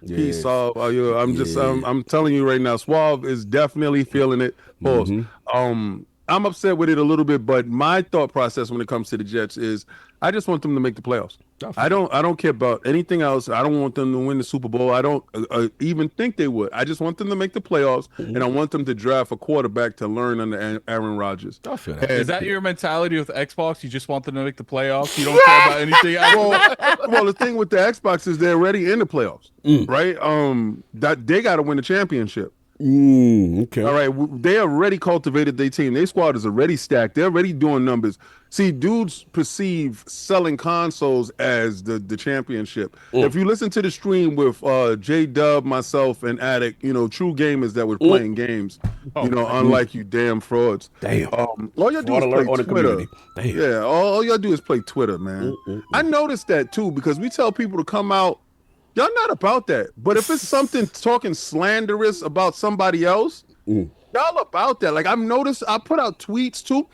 Peace, I'm telling you right now, Suave is definitely feeling it. I'm upset with it a little bit, but my thought process when it comes to the Jets is I just want them to make the playoffs. I don't care about anything else. I don't want them to win the Super Bowl. I don't even think they would. I just want them to make the playoffs, and I want them to draft a quarterback to learn under Aaron Rodgers. I feel that. Is that your mentality with Xbox? You just want them to make the playoffs? You don't care about anything else? Well, the thing with the Xbox is they're already in the playoffs, right? That they got to win the championship. Okay. All right. They already cultivated their team. Their squad is already stacked. They're already doing numbers. See, dudes perceive selling consoles as the championship. If you listen to the stream with J-Dub, myself, and Addict, true gamers that were playing games, unlike you damn frauds. Damn. All y'all do is play Twitter. Yeah, all y'all do is play Twitter, man. I noticed that too, because we tell people to come out. Y'all not about that. But if it's something talking slanderous about somebody else, y'all about that. Like I've noticed, I put out tweets too.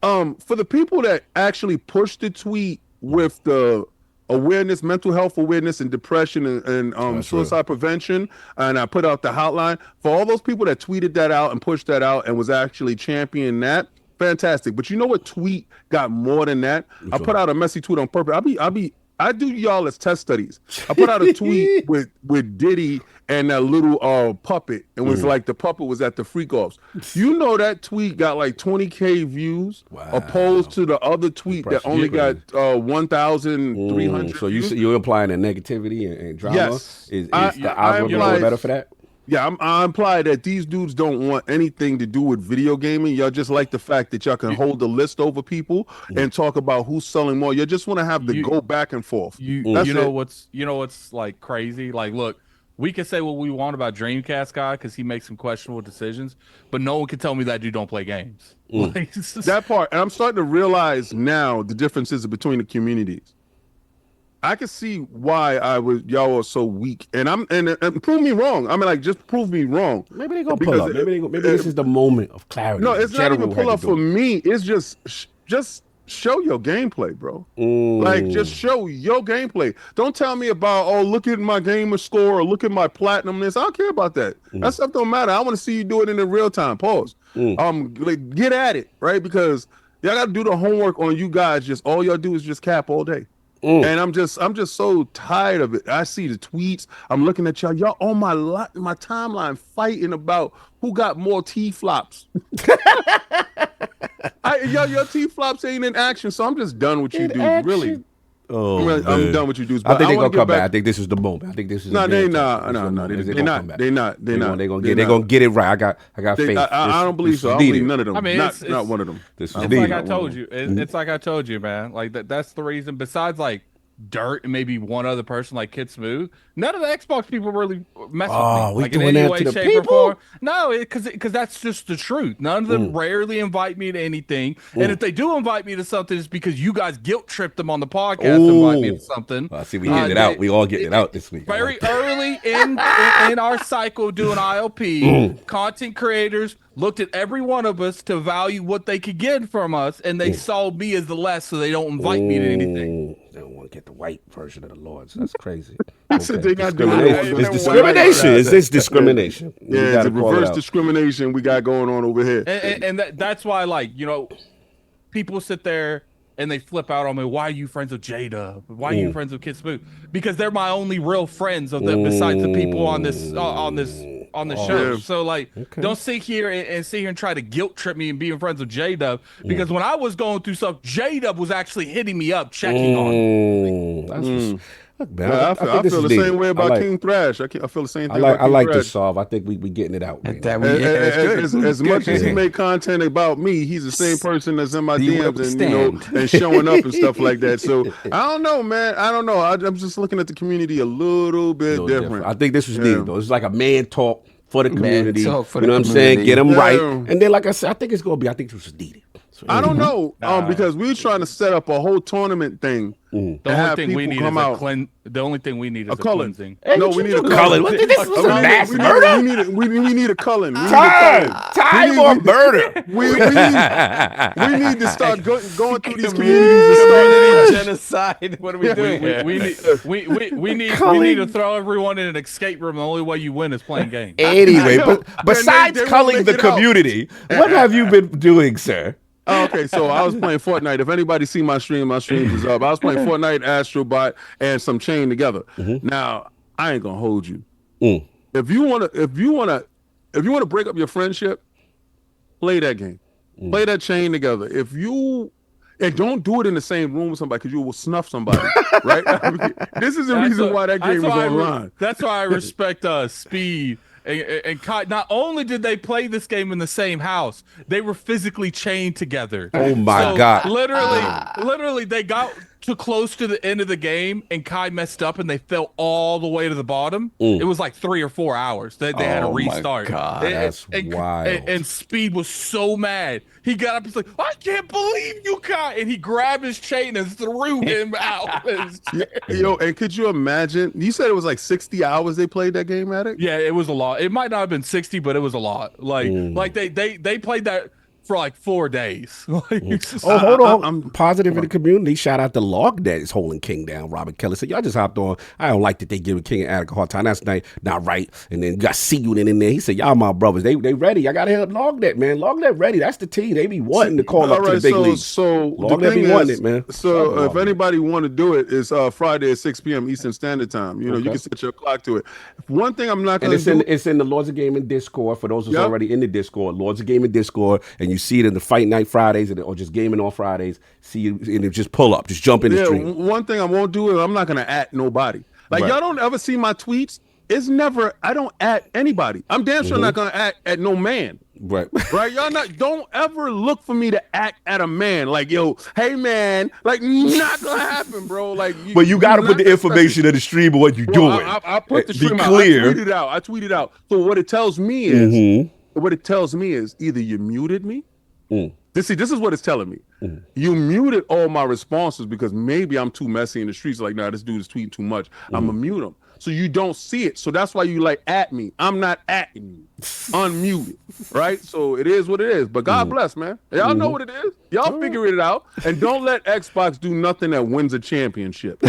For the people that actually push the tweet with the awareness, mental health awareness, and depression and suicide prevention, and I put out the hotline for all those people that tweeted that out and pushed that out and was actually championing that. Fantastic. But you know what tweet got more than that? I put out a messy tweet on purpose. I do y'all as test studies. I put out a tweet with Diddy and that little puppet, and was like the puppet was at the freak offs. You know that tweet got like 20K views, opposed to the other tweet that only got 1,300. So you're applying the negativity and drama. Yes, is the algorithm better for that? Yeah, I imply that these dudes don't want anything to do with video gaming. Y'all just like the fact that y'all can hold the list over people and talk about who's selling more. You just want to have the go back and forth. You know what's like crazy? Like, look, we can say what we want about Dreamcast guy because he makes some questionable decisions, but no one can tell me that dude don't play games. Like, that part, and I'm starting to realize now the differences between the communities. I can see why y'all are so weak, and prove me wrong. I mean, like, just prove me wrong. Maybe they gonna pull up. Maybe this is the moment of clarity. No, it's not even pull up for me. It's just show your gameplay, bro. Like, just show your gameplay. Don't tell me about, oh, look at my gamer score or look at my platinumness. I don't care about that. That stuff don't matter. I want to see you do it in the real time. Pause. Like, get at it, right? Because y'all got to do the homework on you guys. Just all y'all do is just cap all day. And I'm just so tired of it. I see the tweets. I'm looking at y'all on my timeline fighting about who got more T-flops. Your T-flops ain't in action, so I'm just done with you dudes. Really. I'm done with you dudes. I think they're gonna come back. I think this is the moment. I think this is they're not. They're gonna get it right. I got faith. I don't believe so. I don't believe none of them. I mean, not one of them. It's like I told you. It's like I told you, man. Like that's the reason. Besides, like, Dirt and maybe one other person like Kid Smooth, none of the Xbox people really mess with me. We like doing in any that way, to the shape, people? or form. No, because that's just the truth. None of them rarely invite me to anything, and if they do invite me to something, it's because you guys guilt tripped them on the podcast to invite me to something. I see we getting it out. We all getting it out this week. Very early in our cycle doing ILP, content creators looked at every one of us to value what they could get from us, and they saw me as the less, so they don't invite me to anything. They don't want to get the white version of the Lords. That's crazy. They're not doing It's discrimination. It's discrimination. Yeah, it's a reverse discrimination we got going on over here. And that's why, like, you know, people sit there and they flip out on me. Why are you friends with J-Dub? Why are you friends with Kid Smooth? Because they're my only real friends of them besides the people on this show. So, like, don't sit here and try to guilt trip me and being friends with J-Dub, because when I was going through stuff, J-Dub was actually hitting me up, checking on me. Look, man, I feel the same way about King Thrash. I feel the same thing. I like this solve. I think we getting it out. As much as he made content about me, he's the same person that's in my DMs and and showing up and stuff like that. So I don't know, man. I don't know. I'm just looking at the community a little bit different. I think this was needed though. It's like a man talk for the community. You know what I'm saying? Get them right. And then, like I said, I think it's gonna be. I think this was needed. I don't know, because we were trying to set up a whole tournament thing. The only thing we need is the only thing we need is a cleansing. No, we need a culling. This was a mass murder. We need a culling. Time or murder. We need to start going through these communities and start genocide. What are we doing? We need to throw everyone in an escape room. The only way you win is playing games. Anyway, but besides culling the community, what have you been doing, sir? Okay, so I was playing Fortnite. If anybody see my streams is up. I was playing Fortnite, Astrobot, and some Chain together. Now, I ain't gonna hold you. If you wanna break up your friendship, play that game. Play that Chain together. And don't do it in the same room with somebody, because you will snuff somebody, right? This is the reason why that game was online. That's why I respect Speed. And not only did they play this game in the same house, they were physically chained together. Oh my God. Literally, they got too close to the end of the game, and Kai messed up, and they fell all the way to the bottom. It was like 3 or 4 hours. They had to restart. My God, that's wild. And Speed was so mad. He got up. He's like, "I can't believe you, Kai!" And he grabbed his chain and threw him out. Yo, and could you imagine? You said it was like 60 hours they played that game at it. Yeah, it was a lot. It might not have been 60, but it was a lot. Like they played that. for like 4 days. Like, Oh, hold on. I'm positive in the community. Shout out to LogNet is holding King down. Robert Kelly said, y'all just hopped on. I don't like that they giving King and Attic a hard time. That's not right. And then you got C-Unit in there. He said, y'all my brothers. They ready. I got to help LogNet, man. LogNet ready. That's the team. They be wanting to call up to the big leagues. So LogNet be wanting it, man. So if anybody want to do it, it's Friday at 6 p.m. Eastern Standard Time. You know, you can set your clock to it. One thing I'm not going to do. It's in the Lords of Gaming Discord. For those who's already in the Discord, Lords of Gaming Discord, and you see it in the Fight Night Fridays or just gaming on Fridays. See you and just pull up, just jump in the stream. One thing I won't do is I'm not gonna at nobody. Like y'all don't ever see my tweets. It's never. I don't at anybody. I'm damn sure not gonna at no man. Right. Y'all don't ever look for me to act at a man. Like, yo, hey man, like not gonna happen, bro. Like, but you gotta put the information in the stream of what you're doing. I put the stream out. Clear. I tweeted out. So what it tells me is, either you muted me. This is what it's telling me. You muted all my responses because maybe I'm too messy in the streets. Like, nah, this dude is tweeting too much. I'm gonna mute him. So you don't see it. So that's why you like at me. I'm not atting you. Unmuted. Right? So it is what it is. But God bless, man. Y'all know what it is. Y'all figure it out. And don't let Xbox do nothing that wins a championship.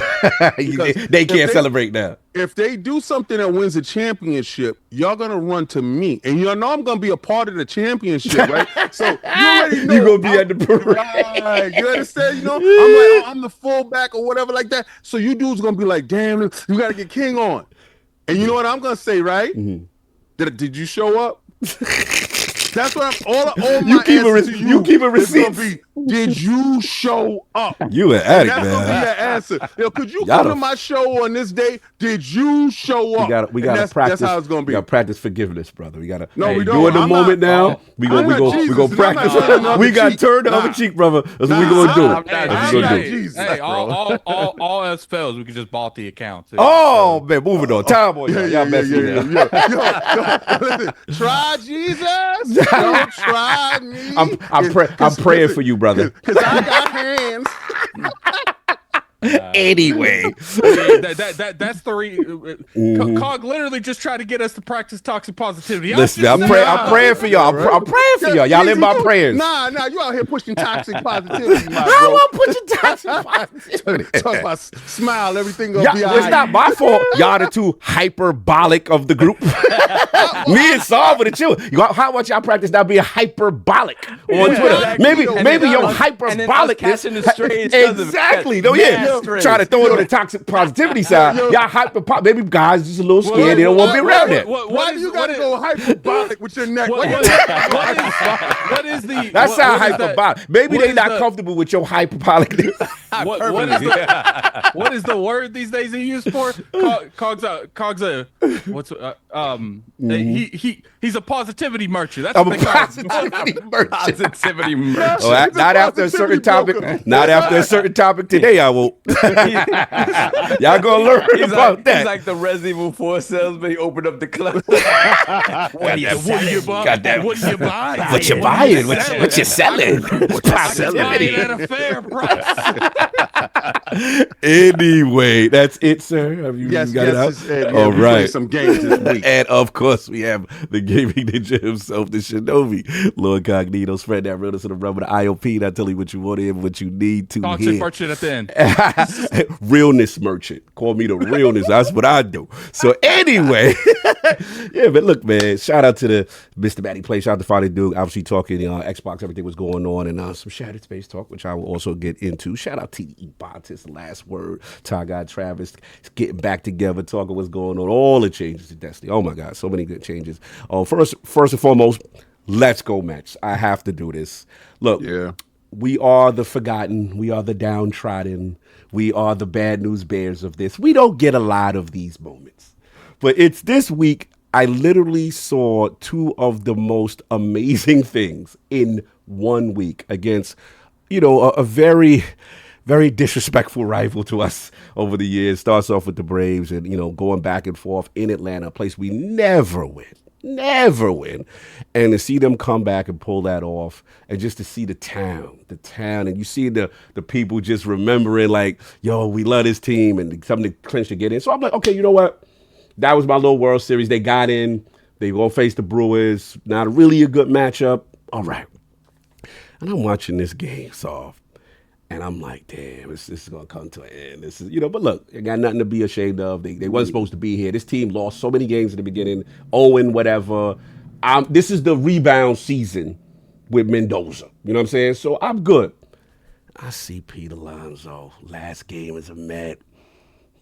They can't celebrate now. If they do something that wins a championship, y'all gonna run to me. And y'all know I'm gonna be a part of the championship, right? So you already know. You're gonna be at the parade. Right. You understand? You know, I'm the fullback or whatever like that. So you dudes gonna be like, damn, you gotta get King on. And you know what I'm gonna say, right? Did you show up? That's what I'm all my you keep a receipt. Did you show up? You an addict, that's man. Gonna be your answer. Yo, could you come to my show on this day? Did you show up? We gotta practice. That's how it's gonna be. We gotta practice forgiveness, brother. We gotta. No, we don't. Doing the moment now. We go practice. We got to turn the other cheek, brother. That's what we gonna do. That's what we gonna do. Hey, all else fails, we can just bought the account. Too. Oh man, moving on. Time boy, y'all messing Yo, listen, try Jesus. Don't try me. I'm praying for you, brother. Because I got hands. Anyway, that's the Cog literally just tried to get us to practice toxic positivity. Listen, I'm praying for y'all. I'm praying for y'all. Y'all in my prayers. Nah, you out here pushing toxic positivity. How am pushing toxic positivity? Talk about smile, everything gonna be all It's right. not my fault. Y'all the two hyperbolic of the group. Me and Saul with the chill. How much y'all practice now being hyperbolic on Twitter? Exactly. Maybe your hyperbolicness. Exactly. No, try to throw it on the toxic positivity side. Y'all hyperbolic. Maybe guys just a little scared. They don't want to be around that. Why do you gotta go hyperbolic with your neck? What is the? That sound hyperbolic. Maybe they not comfortable with your hyperbolicness. What is the word these days he used for? Cog's he's a positivity merchant. That's I'm what a they call positivity merchant. Positivity merchant. Oh, not after a certain topic. Not after a certain topic today. I won't. Y'all gonna learn about that. He's like the Resident Evil 4 salesman. He opened up the club. What are you buying? What you buying? What you buying? What you selling? Positivity at a fair price. Anyway, that's it, sir. Have you got it out? All right. Some games this week. And of course, we have the gaming ninja himself, the Shinobi, LordCognito. Spread that realness in the realm of the ILP. Not tell you what you want to hear, what you need to Toxic hear. merchant at the end. Realness merchant. Call me the realness. That's what I do. So anyway, yeah, but look, man, shout out to the Mr. Matty Play. Shout out to Father Duke. Obviously talking Xbox, everything was going on, and some ShatteredSpace talk, which I will also get into. Shout out TDE Bontis, last word. Saga, Travis, getting back together, talking what's going on, all the changes to Destiny. Oh my God, so many good changes. First and foremost, let's go match. I have to do this. Look, we are the forgotten. We are the downtrodden. We are the bad news bears of this. We don't get a lot of these moments. But it's this week, I literally saw two of the most amazing things in 1 week against, a very, very disrespectful rival to us over the years. Starts off with the Braves and, going back and forth in Atlanta, a place we never win. And to see them come back and pull that off, and just to see the town, and you see the people just remembering like, yo, we love this team, and something to clinch to get in. So I'm like, okay, you know what? That was my little World Series. They got in. They gonna face the Brewers. Not really a good matchup. All right. And I'm watching this game solve. And I'm like, damn, this is going to come to an end. This is, but look, it got nothing to be ashamed of. They wasn't supposed to be here. This team lost so many games in the beginning, Owen, whatever. This is the rebound season with Mendoza. You know what I'm saying? So I'm good. I see Pete Alonso, last game as a Met.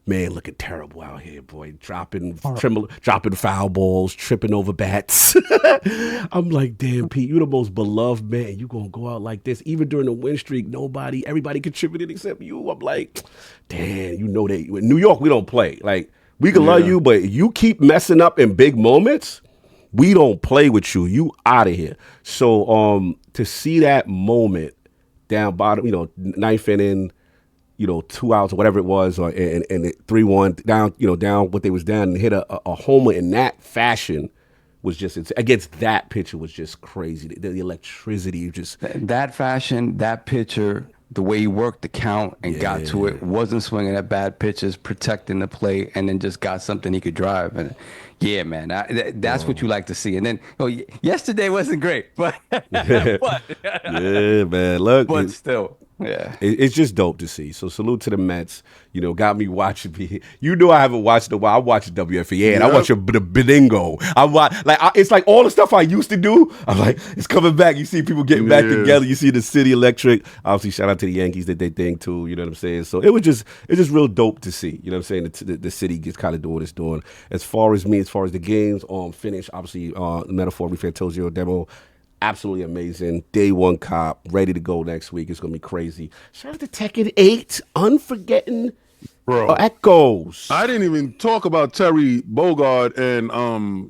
Man, looking terrible out here, boy. Dropping foul balls, tripping over bats. I'm like, damn, Pete, you the most beloved man. You gonna go out like this? Even during the win streak, everybody contributed except you. I'm like, damn, that in New York we don't play. Like, we can love you, but you keep messing up in big moments, we don't play with you. You out of here. So to see that moment down bottom, ninth inning, 2 outs or whatever it was, and 3-1 down, down what they was down and hit a homer in that fashion was just against that pitcher was just crazy. The electricity just that fashion, that pitcher, the way he worked the count and got to it, wasn't swinging at bad pitches, protecting the plate, and then just got something he could drive. And yeah, man, that's what you like to see. And then yesterday wasn't great, but yeah, man, look, but still. Yeah, it's just dope to see. So salute to the Mets. Got me watching. I haven't watched in a while. I watch WFA and I watch the Benigno. It's like all the stuff I used to do. I'm like, it's coming back. You see people getting back together. You see the city electric. Obviously, shout out to the Yankees that they thing too. You know what I'm saying? So it's just real dope to see. You know what I'm saying? The city gets kind of doing what it's doing. As far as the games finished, obviously, Metaphor Refantozio demo. Absolutely amazing. Day one cop, ready to go next week. It's going to be crazy. Shout out to Tekken 8, Unforgetting Echoes. I didn't even talk about Terry Bogard and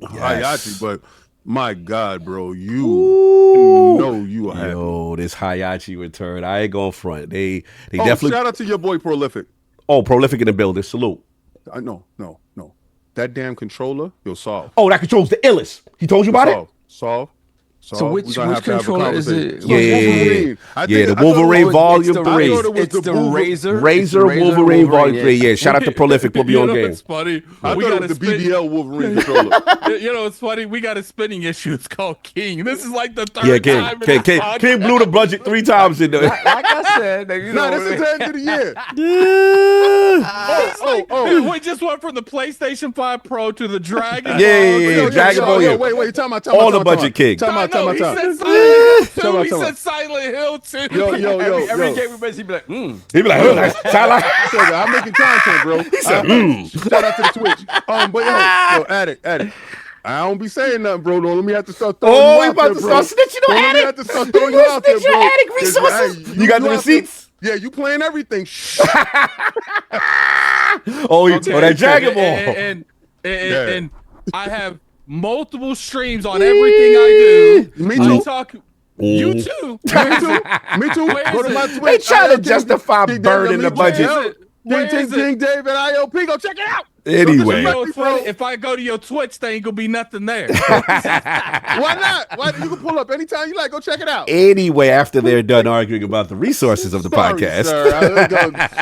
Hayashi, but my God, bro, you know you are happy. Yo, this Hayashi return, I ain't going front. They definitely. Shout out to your boy Prolific. Oh, Prolific in the building. Salute. No. That damn controller, you'll solve. Oh, that control's the illest. He told you about it? Solve. So which controller is it? Yeah, the Wolverine Volume 3. It's the Razor Wolverine Volume 3. Yeah, shout out to Prolific. Put me on game. It's funny. I thought it was the BBL Wolverine controller. It's funny. We got a spinning issue. It's called King. This is like the third time. King blew the budget 3 times in there. Like I said, this is the end of the year. We just went from the PlayStation 5 Pro to the Dragon. Yeah, Dragon Ball. Wait, time out. All the budget King. Time out. He said Silent Hill 2. Every game we play, he be like, He be like, I'm making content, bro. He said, Shout out to the Twitch. But Addict. I don't be saying nothing, bro. Don't let me have to start throwing you out there, bro. Start snitching on Addict. Let me have to start throwing you out there, bro. Addict resources. You got the receipts? Yeah, you playing everything. That Dragon Ball. And I have multiple streams on everything I do. Me too. You too. Me too. Go to my Twitch. They try to justify burning the budget. King David ILP. Go check it out. Anyway, it's funny. If I go to your Twitch, there ain't gonna be nothing there. Why not? You can pull up anytime you like. Go check it out. Anyway, after they're done arguing about the resources of the podcast.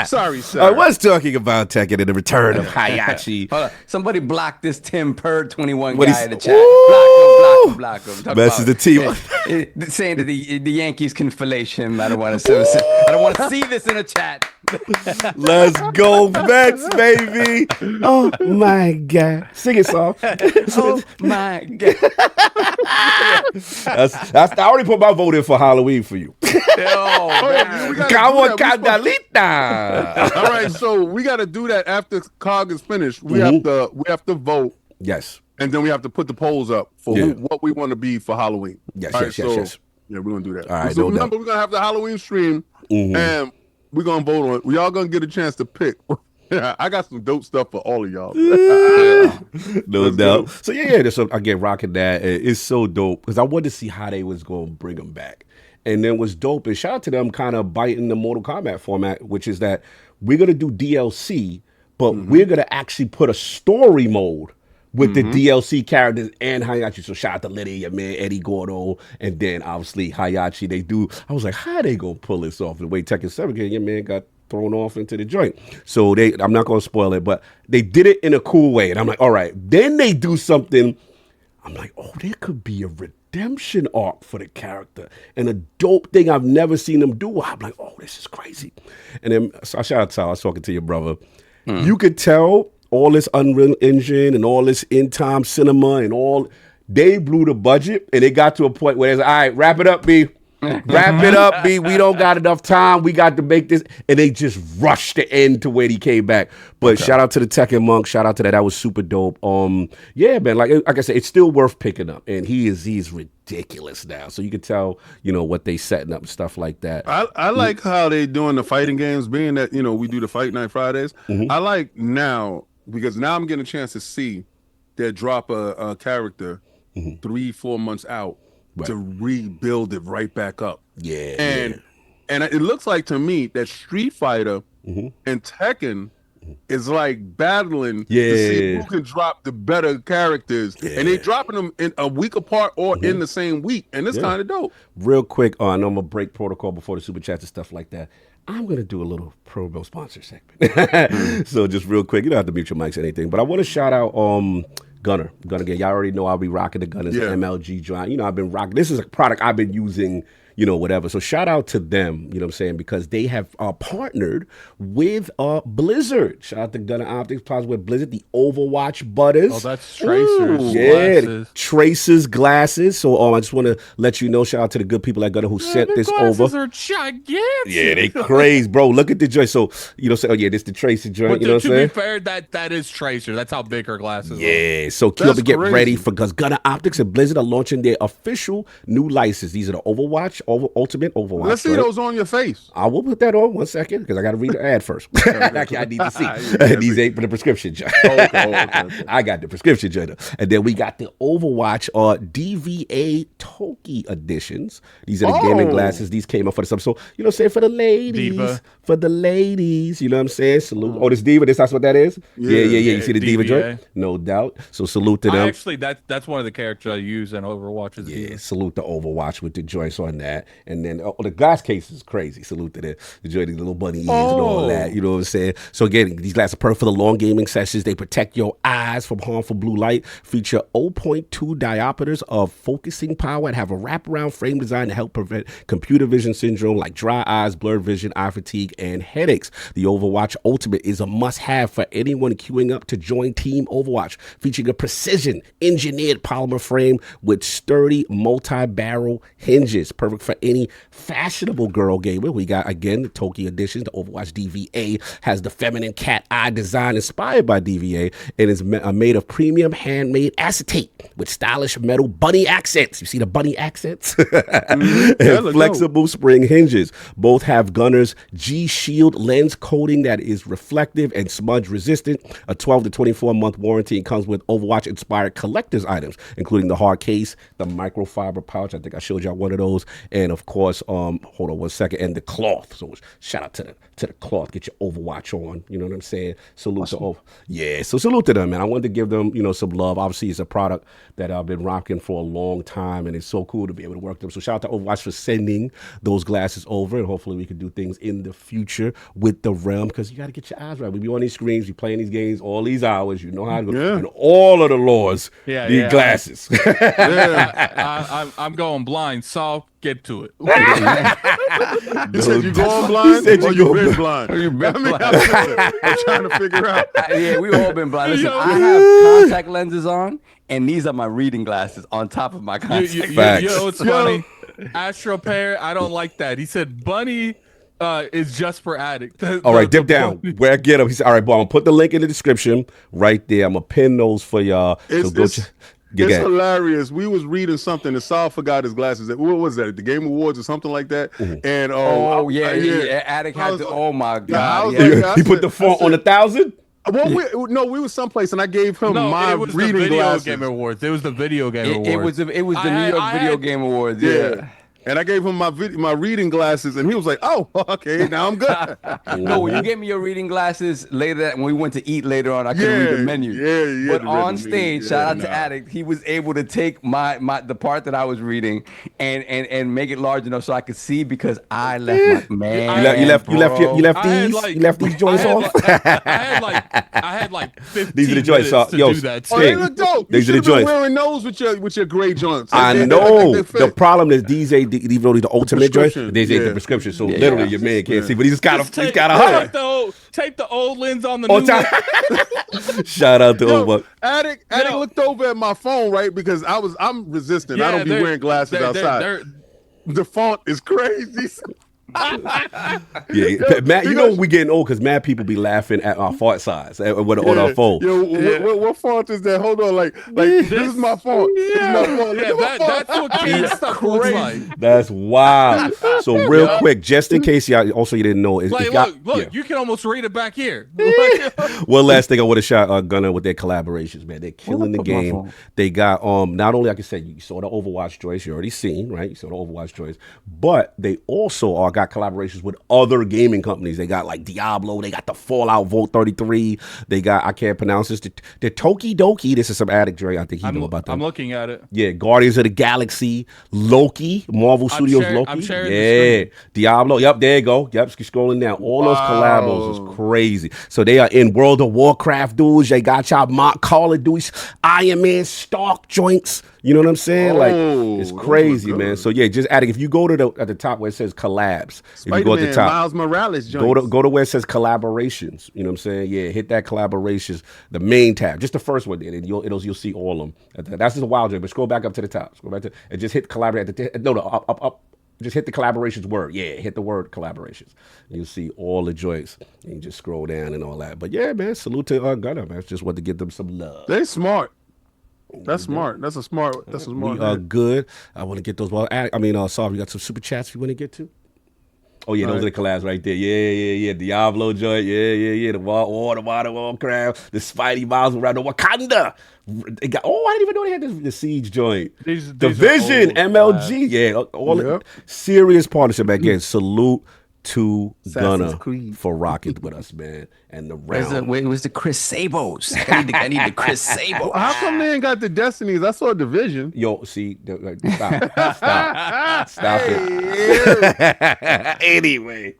Sorry, sir. I was talking about Tekken and the return of Hayashi. Hold on. Somebody block this Tim Purd 21 What guy in the chat. Block him. Messes the team. Saying that the Yankees can fellation him. I don't want to see this in a chat. Let's go Mets, baby. Oh my God. Sing it, Saul. Oh my God. I already put my vote in for Halloween for you. All right, so we got to do that after COG is finished. We have to vote. Yes. And then we have to put the polls up for what we want to be for Halloween. Yes. Yeah, we're going to do that. All right, so remember, we're going to have the Halloween stream, and we're going to vote on it. We all going to get a chance to pick. I got some dope stuff for all of y'all. No doubt. So so again, rocking that. It's so dope because I wanted to see how they was going to bring them back. And then what's dope is shout out to them kind of biting the Mortal Kombat format, which is that we're going to do DLC, but we're going to actually put a story mode with the DLC characters and Hayashi. So shout out to Liddy, your man Eddie Gordo, and then obviously Hayashi. I was like, how they going to pull this off? The way Tekken 7 came, your man got thrown off into the joint. So I'm not going to spoil it, but they did it in a cool way. And I'm like, all right. Then they do something I'm like, oh, there could be a redemption arc for the character and a dope thing I've never seen them do. I'm like, oh, this is crazy. And then so shout out to, I was talking to your brother. You could tell all this Unreal Engine and all this in-time cinema and all, they blew the budget and it got to a point where it's like, all right, wrap it up, B. Wrap it up, B. We don't got enough time. We got to make this. And they just rushed the end to when he came back. But shout out to the Tekken Monk. Shout out to that. That was super dope. Yeah, man. Like I said, it's still worth picking up. And he's ridiculous now. So you can tell, what they setting up and stuff like that. I like how they doing the fighting games, being that, we do the Fight Night Fridays. I like now, because now I'm getting a chance to see that drop a character 3-4 months out. Right. To rebuild it right back up. Yeah. And it looks like to me that Street Fighter and Tekken is like battling to see who can drop the better characters. Yeah. And they dropping them in a week apart or in the same week. And it's kind of dope. Real quick, I know I'm going to break protocol before the super chats and stuff like that. I'm going to do a little promo sponsor segment. So just real quick, you don't have to mute your mics or anything, but I want to shout out Gunnar again. Y'all already know I'll be rocking the Gunnar's MLG joint. I've been rocking. This is a product I've been using, whatever. So shout out to them, what I'm saying, because they have partnered with Blizzard. Shout out to GunnarOptics, partnered with Blizzard, the Overwatch Butters. Oh, that's Tracer's glasses. Tracer's glasses. So I just want to let you know, shout out to the good people at Gunnar who sent this over. Are gigantic. Yeah, they crazy, bro. Look at the joint. So, say, oh yeah, this the Tracer joint, what I'm saying? To be fair, that is Tracer. That's how big her glasses are. Yeah, so keep up and get ready for, because GunnarOptics and Blizzard are launching their official new license. These are the Overwatch, Ultimate Overwatch. Let's see those on your face. I will put that on 1 second because I got to read the ad first. I need to see. These ain't for the prescription. Okay. I got the prescription. And then we got the Overwatch DVA Toki editions. These are the gaming glasses. These came up for the summer. So, for the ladies. Diva. For the ladies. You know what I'm saying? Salute. Oh, this Diva. That's what that is? Yeah. You see the Diva joint? No doubt. So salute to them. Actually, that's one of the characters I use in Overwatch. Salute to Overwatch with the joints on that. And then the glass case is crazy. Salute to the joint, the little bunny ears and all that. You know what I'm saying? So again, these glasses are perfect for the long gaming sessions. They protect your eyes from harmful blue light. Feature 0.2 diopters of focusing power and have a wraparound frame design to help prevent computer vision syndrome like dry eyes, blurred vision, eye fatigue, and headaches. The Overwatch Ultimate is a must-have for anyone queuing up to join Team Overwatch, featuring a precision engineered polymer frame with sturdy multi-barrel hinges, perfect for any fashionable girl gamer. We got, again, the Toki editions. The Overwatch DVA has the feminine cat eye design inspired by DVA and is made of premium handmade acetate with stylish metal bunny accents. You see the bunny accents? And flexible spring hinges. Both have Gunnar's G-Shield lens coating that is reflective and smudge resistant. A 12 to 24-month warranty, and comes with Overwatch-inspired collector's items, including the hard case, the microfiber pouch. I think I showed y'all one of those. And of course, hold on 1 second, and the cloth. So shout out to the cloth. Get your Overwatch on. You know what I'm saying? Salute to so salute to them, man. I wanted to give them, some love. Obviously, it's a product that I've been rocking for a long time, and it's so cool to be able to work them. So shout out to Overwatch for sending those glasses over, and hopefully we can do things in the future with the realm, because you got to get your eyes right. We be on these screens, we playing these games all these hours. You know how to go. Yeah. And all of the lords need glasses. I'm going blind, so get to it. You said you going blind? Or you been blind? I'm trying to figure out. Yeah, we all been blind. Listen, I have contact lenses on, and these are my reading glasses on top of my contact. You know what's funny? Astro Pair, I don't like that. He said Bunny is just for addicts. All right, dip down. Where I get him? He said, all right, boy, I'm gonna put the link in the description right there. I'm gonna pin those for y'all. It's hilarious. We was reading something and Saul forgot his glasses. What was that? The Game Awards or something like that? Mm-hmm. And Addict had to. Oh my god! He put the font on 1,000. Well, we was someplace and I gave him my reading glasses. Game Awards. It was the Video Game Awards. It was the New York Video Game Awards. Yeah. and I gave him my reading glasses, and he was like, "Oh, okay, now I'm good." No, when you gave me your reading glasses later, when we went to eat later on, I couldn't read the menu. Yeah. But on stage, shout out to Addict, he was able to take the part that I was reading and make it large enough so I could see, because I left my man. You left these joints off. I had like 15 These are the joints. minutes to Yo, do that. Oh, they look dope. These you are the should have been joints. wearing those with your gray joints. I know. The problem is these ain't even though these the ultimate joints, Prescription, these ain't the yeah. prescription. So Yeah. literally, your man can't see, but he's got Take a high. tape the old lens on the Oh, new lens. Shout out to Yo, Oba. Addict looked over at my phone, right? Because I'm resistant. I don't be wearing glasses outside. The font is crazy. Yeah, Matt, you know we getting old because mad people be laughing at our font size on our phone. Yo, what font is that? Hold on, like this is my font. This is my font. Look at my font. That's what kids stuff looks like. That's wild. So real quick, just in case you didn't know, is Like, look, you can almost read it back here. One last thing I want to shout Gunnar with their collaborations, man. They're killing the game. They got not only, like I said, you saw the Overwatch joints, you already seen, right? You saw the Overwatch joints, but they also got collaborations with other gaming companies. They got like Diablo, they got the Fallout Vault 33, they got, I can't pronounce this, the Toki Doki. This is some Addict Dre. I think he know about that. I'm looking at it. Yeah, Guardians of the Galaxy, Loki, Marvel Studios Loki. I'm sharing yeah, Diablo. Yep, there you go. Yep, scrolling down. All those collabos is crazy. So they are in World of Warcraft, dudes. They got y'all mock Call of Duty, Iron Man, Stark joints. You know what I'm saying? Like, it's crazy, man. So yeah, just Addict. If you go to at the top where it says collabs, if you go at the top, Miles Morales joints. go to where it says collaborations. You know what I'm saying? Yeah, hit that collaborations, the main tab, just the first one, and you'll see all of them. That's just a wild joint. But scroll back up to the top. Scroll back to and just hit collaborate. Up. Just hit the collaborations word. Yeah, hit the word collaborations. You'll see all the joints. And you just scroll down and all that. But yeah, man, salute to Gunnar, man. Just want to give them some love. They smart. That's smart. That's a smart. We are good. I want to get those. Sorry, we got some super chats you want to get to. Oh yeah, those are the collabs right there. Yeah. Diablo joint. Yeah. The Warcraft. The Spidey Miles around the Wakanda. They got. Oh, I didn't even know they had the Siege joint. These Division MLG. Yeah, all serious partnership again. Salute to Gunnar for rocking with us, man. And the round. Where's the Chris Sabos? I need the Chris Sabos. How come they ain't got the Destinies? I saw Division. Yo, see, stop it. Anyway,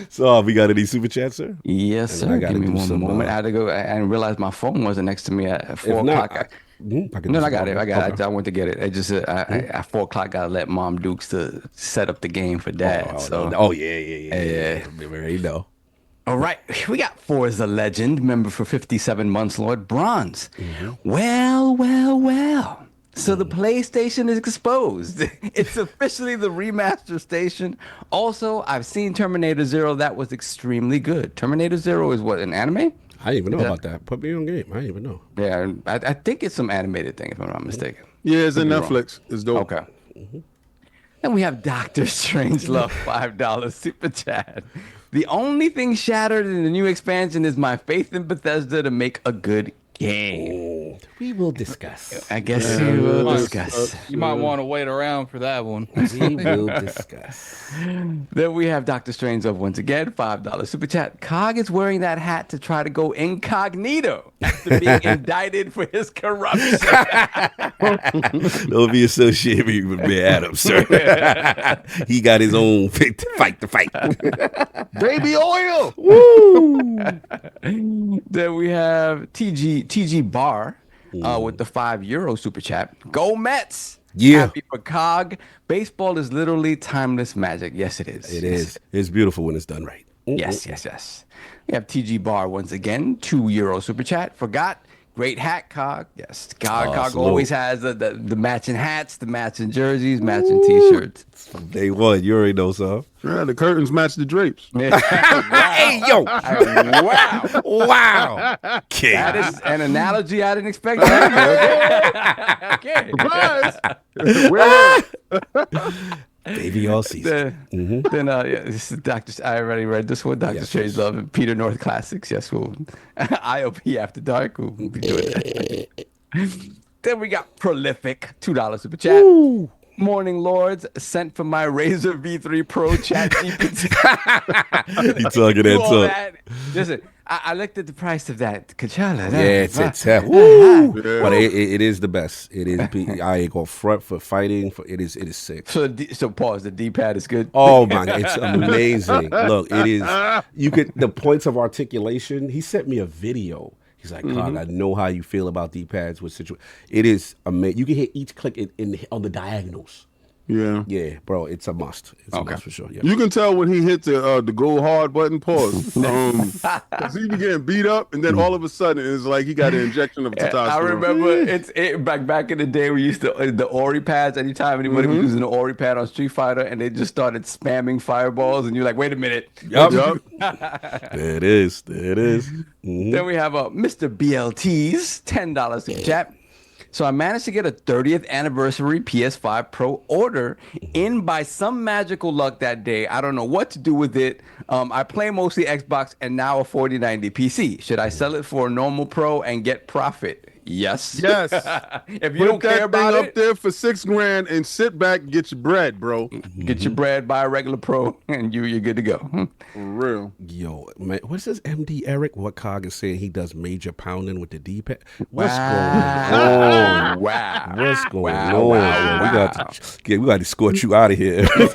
so we got any super chats, sir? Yes, sir. Give me one moment. I had to go and realize my phone wasn't next to me at 4 o'clock. I got it. I went to get it. I just at 4 o'clock gotta let Mom Dukes to set up the game for Dad. Yeah. You know. All right, we got Forza Legend, member for 57 months, Lord Bronze. Well. So the PlayStation is exposed. It's officially the remaster station. Also, I've seen Terminator Zero. That was extremely good. Terminator Zero is what, an anime? I didn't even know about that. Put me on game. I didn't even know. Yeah, I think it's some animated thing, if I'm not mistaken. Yeah, it's in Netflix. It's dope. Okay. Then we have Dr. Strangelove, $5 super chat. The only thing shattered in the new expansion is my faith in Bethesda to make a good game. We will discuss. I guess we will discuss. You might want to wait around for that one. We will discuss. Then we have Dr. Strangelove once again, $5 super chat. Cog is wearing that hat to try to go incognito after being indicted for his corruption. Don't be associated with me, Adam, sir. He got his own fight to fight. Baby oil. Woo! Then we have TG Bar with the €5 super chat. Go Mets! Yeah. Happy for Cog. Baseball is literally timeless magic. Yes, it is. It is. It's beautiful when it's done right. Yes. We have TG Bar once again, €2 super chat. Forgot. Great hat, Cog. Yes, Cog always has the matching hats, the matching jerseys, matching T-shirts. Day one, you already know, son. Yeah, the curtains match the drapes. Hey, yo. Wow. Okay. That is an analogy I didn't expect. Okay. Surprise. Baby all season. Then this is Dr. I already read this one. Dr. Strangelove and Peter North Classics. Yes, we'll IOP After Dark. We'll be doing that. Then we got Prolific, $2 super chat. Morning, Lords. Sent for my Razer V3 Pro Chat GPT. He talking that talk. Listen, I looked at the price of that controller. Yeah, it's woo. Yeah. But it is the best. It is. I ain't gonna front for fighting. It is sick. So pause. The D-pad is good. Oh my God, it's amazing. Look, it is. You could the points of articulation. He sent me a video. He's like, Cog, I know how you feel about D-pads with situation. It is amazing. You can hit each click on the diagonals. Yeah, bro, it's a must. It's a must for sure. Yeah. You can tell when he hit the go hard button. Pause. Cause he be getting beat up, and then all of a sudden it's like he got an injection of testosterone. I remember it back in the day we used to the Ori pads. Anytime anybody was using an Ori pad on Street Fighter, and they just started spamming fireballs, and you're like, wait a minute. Yep. There it is. Then we have Mr. BLT's $10 super chat. So I managed to get a 30th anniversary PS5 Pro order in by some magical luck that day. I don't know what to do with it. I play mostly Xbox and now a 4090 PC. Should I sell it for a normal Pro and get profit? Yes. If you don't care about up there for $6,000 and sit back and get your bread, bro. Get your bread, buy a regular Pro, and you're good to go. For real. Yo, man, what's this MD Eric? What Cog is saying he does major pounding with the D-pad? What's going on? Wow. What's going on? We got to escort you out of here. You're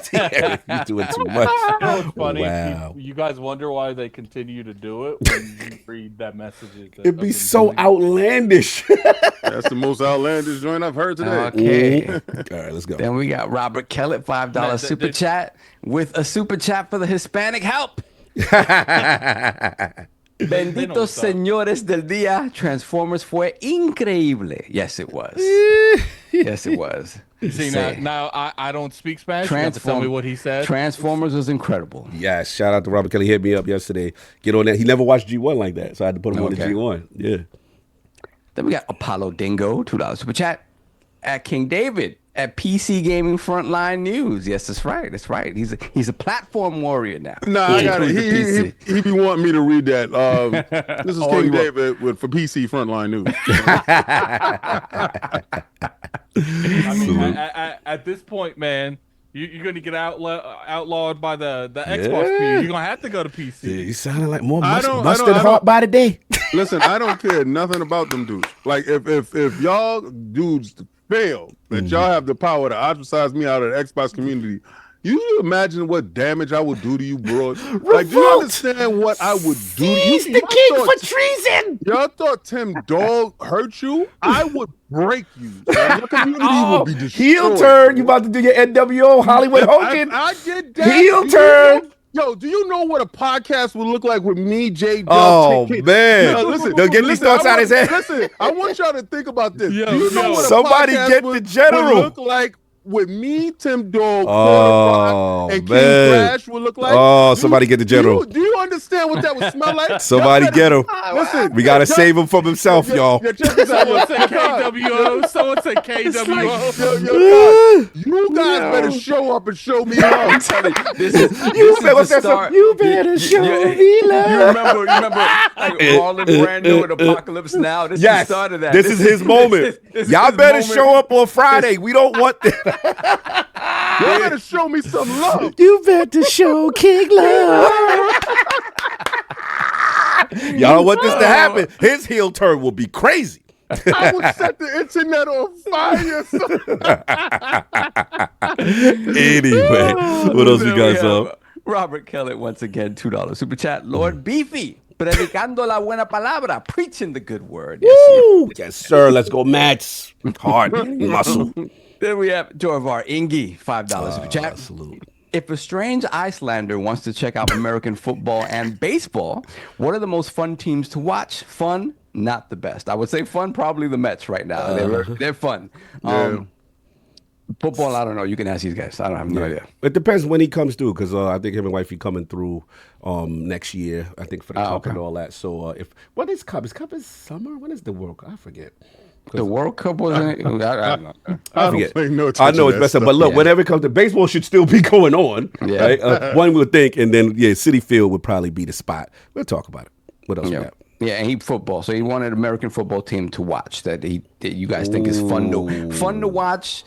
doing too much. It's funny. Wow. You guys wonder why they continue to do it when you read that message. It'd be so outlandish. That's the most outlandish joint I've heard today. Okay. All right, let's go. Then we got Robert Kellett, $5 super chat with a super chat for the Hispanic help. Benditos señores del día, Transformers fue increíble. Yes, it was. Yes, it was. See, now I don't speak Spanish. You have to tell me what he said. Transformers was incredible. Yes, shout out to Robert Kelly. He hit me up yesterday. Get on that. He never watched G1 like that, so I had to put him on the G1. Yeah. Then we got Apollo Dingo, $2 super chat. At King David at PC Gaming Frontline News. Yes, that's right. That's right. He's a platform warrior now. Nah, I got it. He be wanting me to read that. This is King David for PC Frontline News. I mean, at this point, man, you're going to get outlawed by the Xbox community. You're going to have to go to PC. Yeah, you sounding like more mustard heart by the day. Listen, I don't care nothing about them dudes. Like, if y'all dudes fail, that y'all have the power to ostracize me out of the Xbox community, you imagine what damage I would do to you, bro? Like, do you understand what I would do to you? He's the king for treason. Y'all thought Tim Dog hurt you? I would break you. Your community would be destroyed. Heel turn. You about to do your NWO Hollywood Hogan. I did that. Heel turn. Yo, do you know what a podcast would look like with me, J. Oh, man. They'll get these thoughts out of his head. Listen, I want y'all to think about this. Do you know what somebody get the general would look like with me, Tim Dog, and King Crash would look like? Oh, somebody get the general. Do you understand what that would smell like? Somebody get him. Listen, we got to save him from himself, y'all. Someone said KWO. Someone said KWO. You guys better show up and show me love. I'm telling you, this is the start. You better show me love. You remember like Marlon Brando and Apocalypse Now? This is the start of that. This is his moment. Y'all better show up on Friday. We don't want that. You better show me some love. You better show King love. Y'all want this to happen. His heel turn will be crazy. I would set the internet on fire. Anyway, what else we got, son? Robert Kellett, once again, $2 super chat. Lord Beefy, predicando la buena palabra, preaching the good word. Yes, sir. Let's go, Mats. Hard muscle. Then we have Jorvar Ingi, $5 super chat. Salute. If a strange Icelander wants to check out American football and baseball, what are the most fun teams to watch? Fun, not the best. I would say fun, probably the Mets right now. They're fun. Football, I don't know. You can ask these guys. I don't have no idea. It depends when he comes through, because I think him and wifey coming through next year. I think for the Cup and all that. So what is Cup? Is Cup is summer? When is the World Cup? I forget. The World Cup wasn't. I don't know. I forget. I know it's messed up, but look, whenever it comes to baseball, should still be going on. Yeah. Right? One would think, and then Citi Field would probably be the spot. We'll talk about it. What else we got? Yeah, and he football, so he wanted an American football team to watch that you guys think is fun to watch.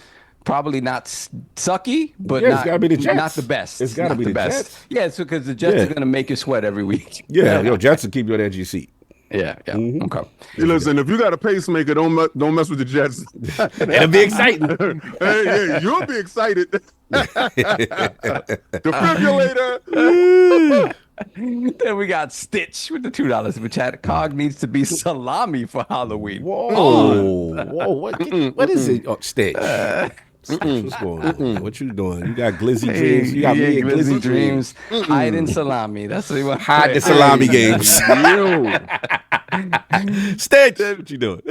probably not sucky, but Yeah, it's gotta be the Jets. not the best. It's gotta Not be the best. Jets. Yeah, it's because the Jets Yeah. are gonna make you sweat every week. Yeah, yo, Jets will keep you on the edge of your seat. Yeah. Okay. Hey, listen, if you got a pacemaker, don't mess with the Jets. It'll be exciting. Hey, you'll be excited. Defibrillator. Then we got Stitch with the $2 super chat. COG needs to be salami for Halloween. Whoa, what is it? Oh, Stitch. What's going on? What you doing? You got glizzy dreams. You got me and glizzy dreams. Hide in salami. That's what you want. Hide the salami games. Stitch. What you doing?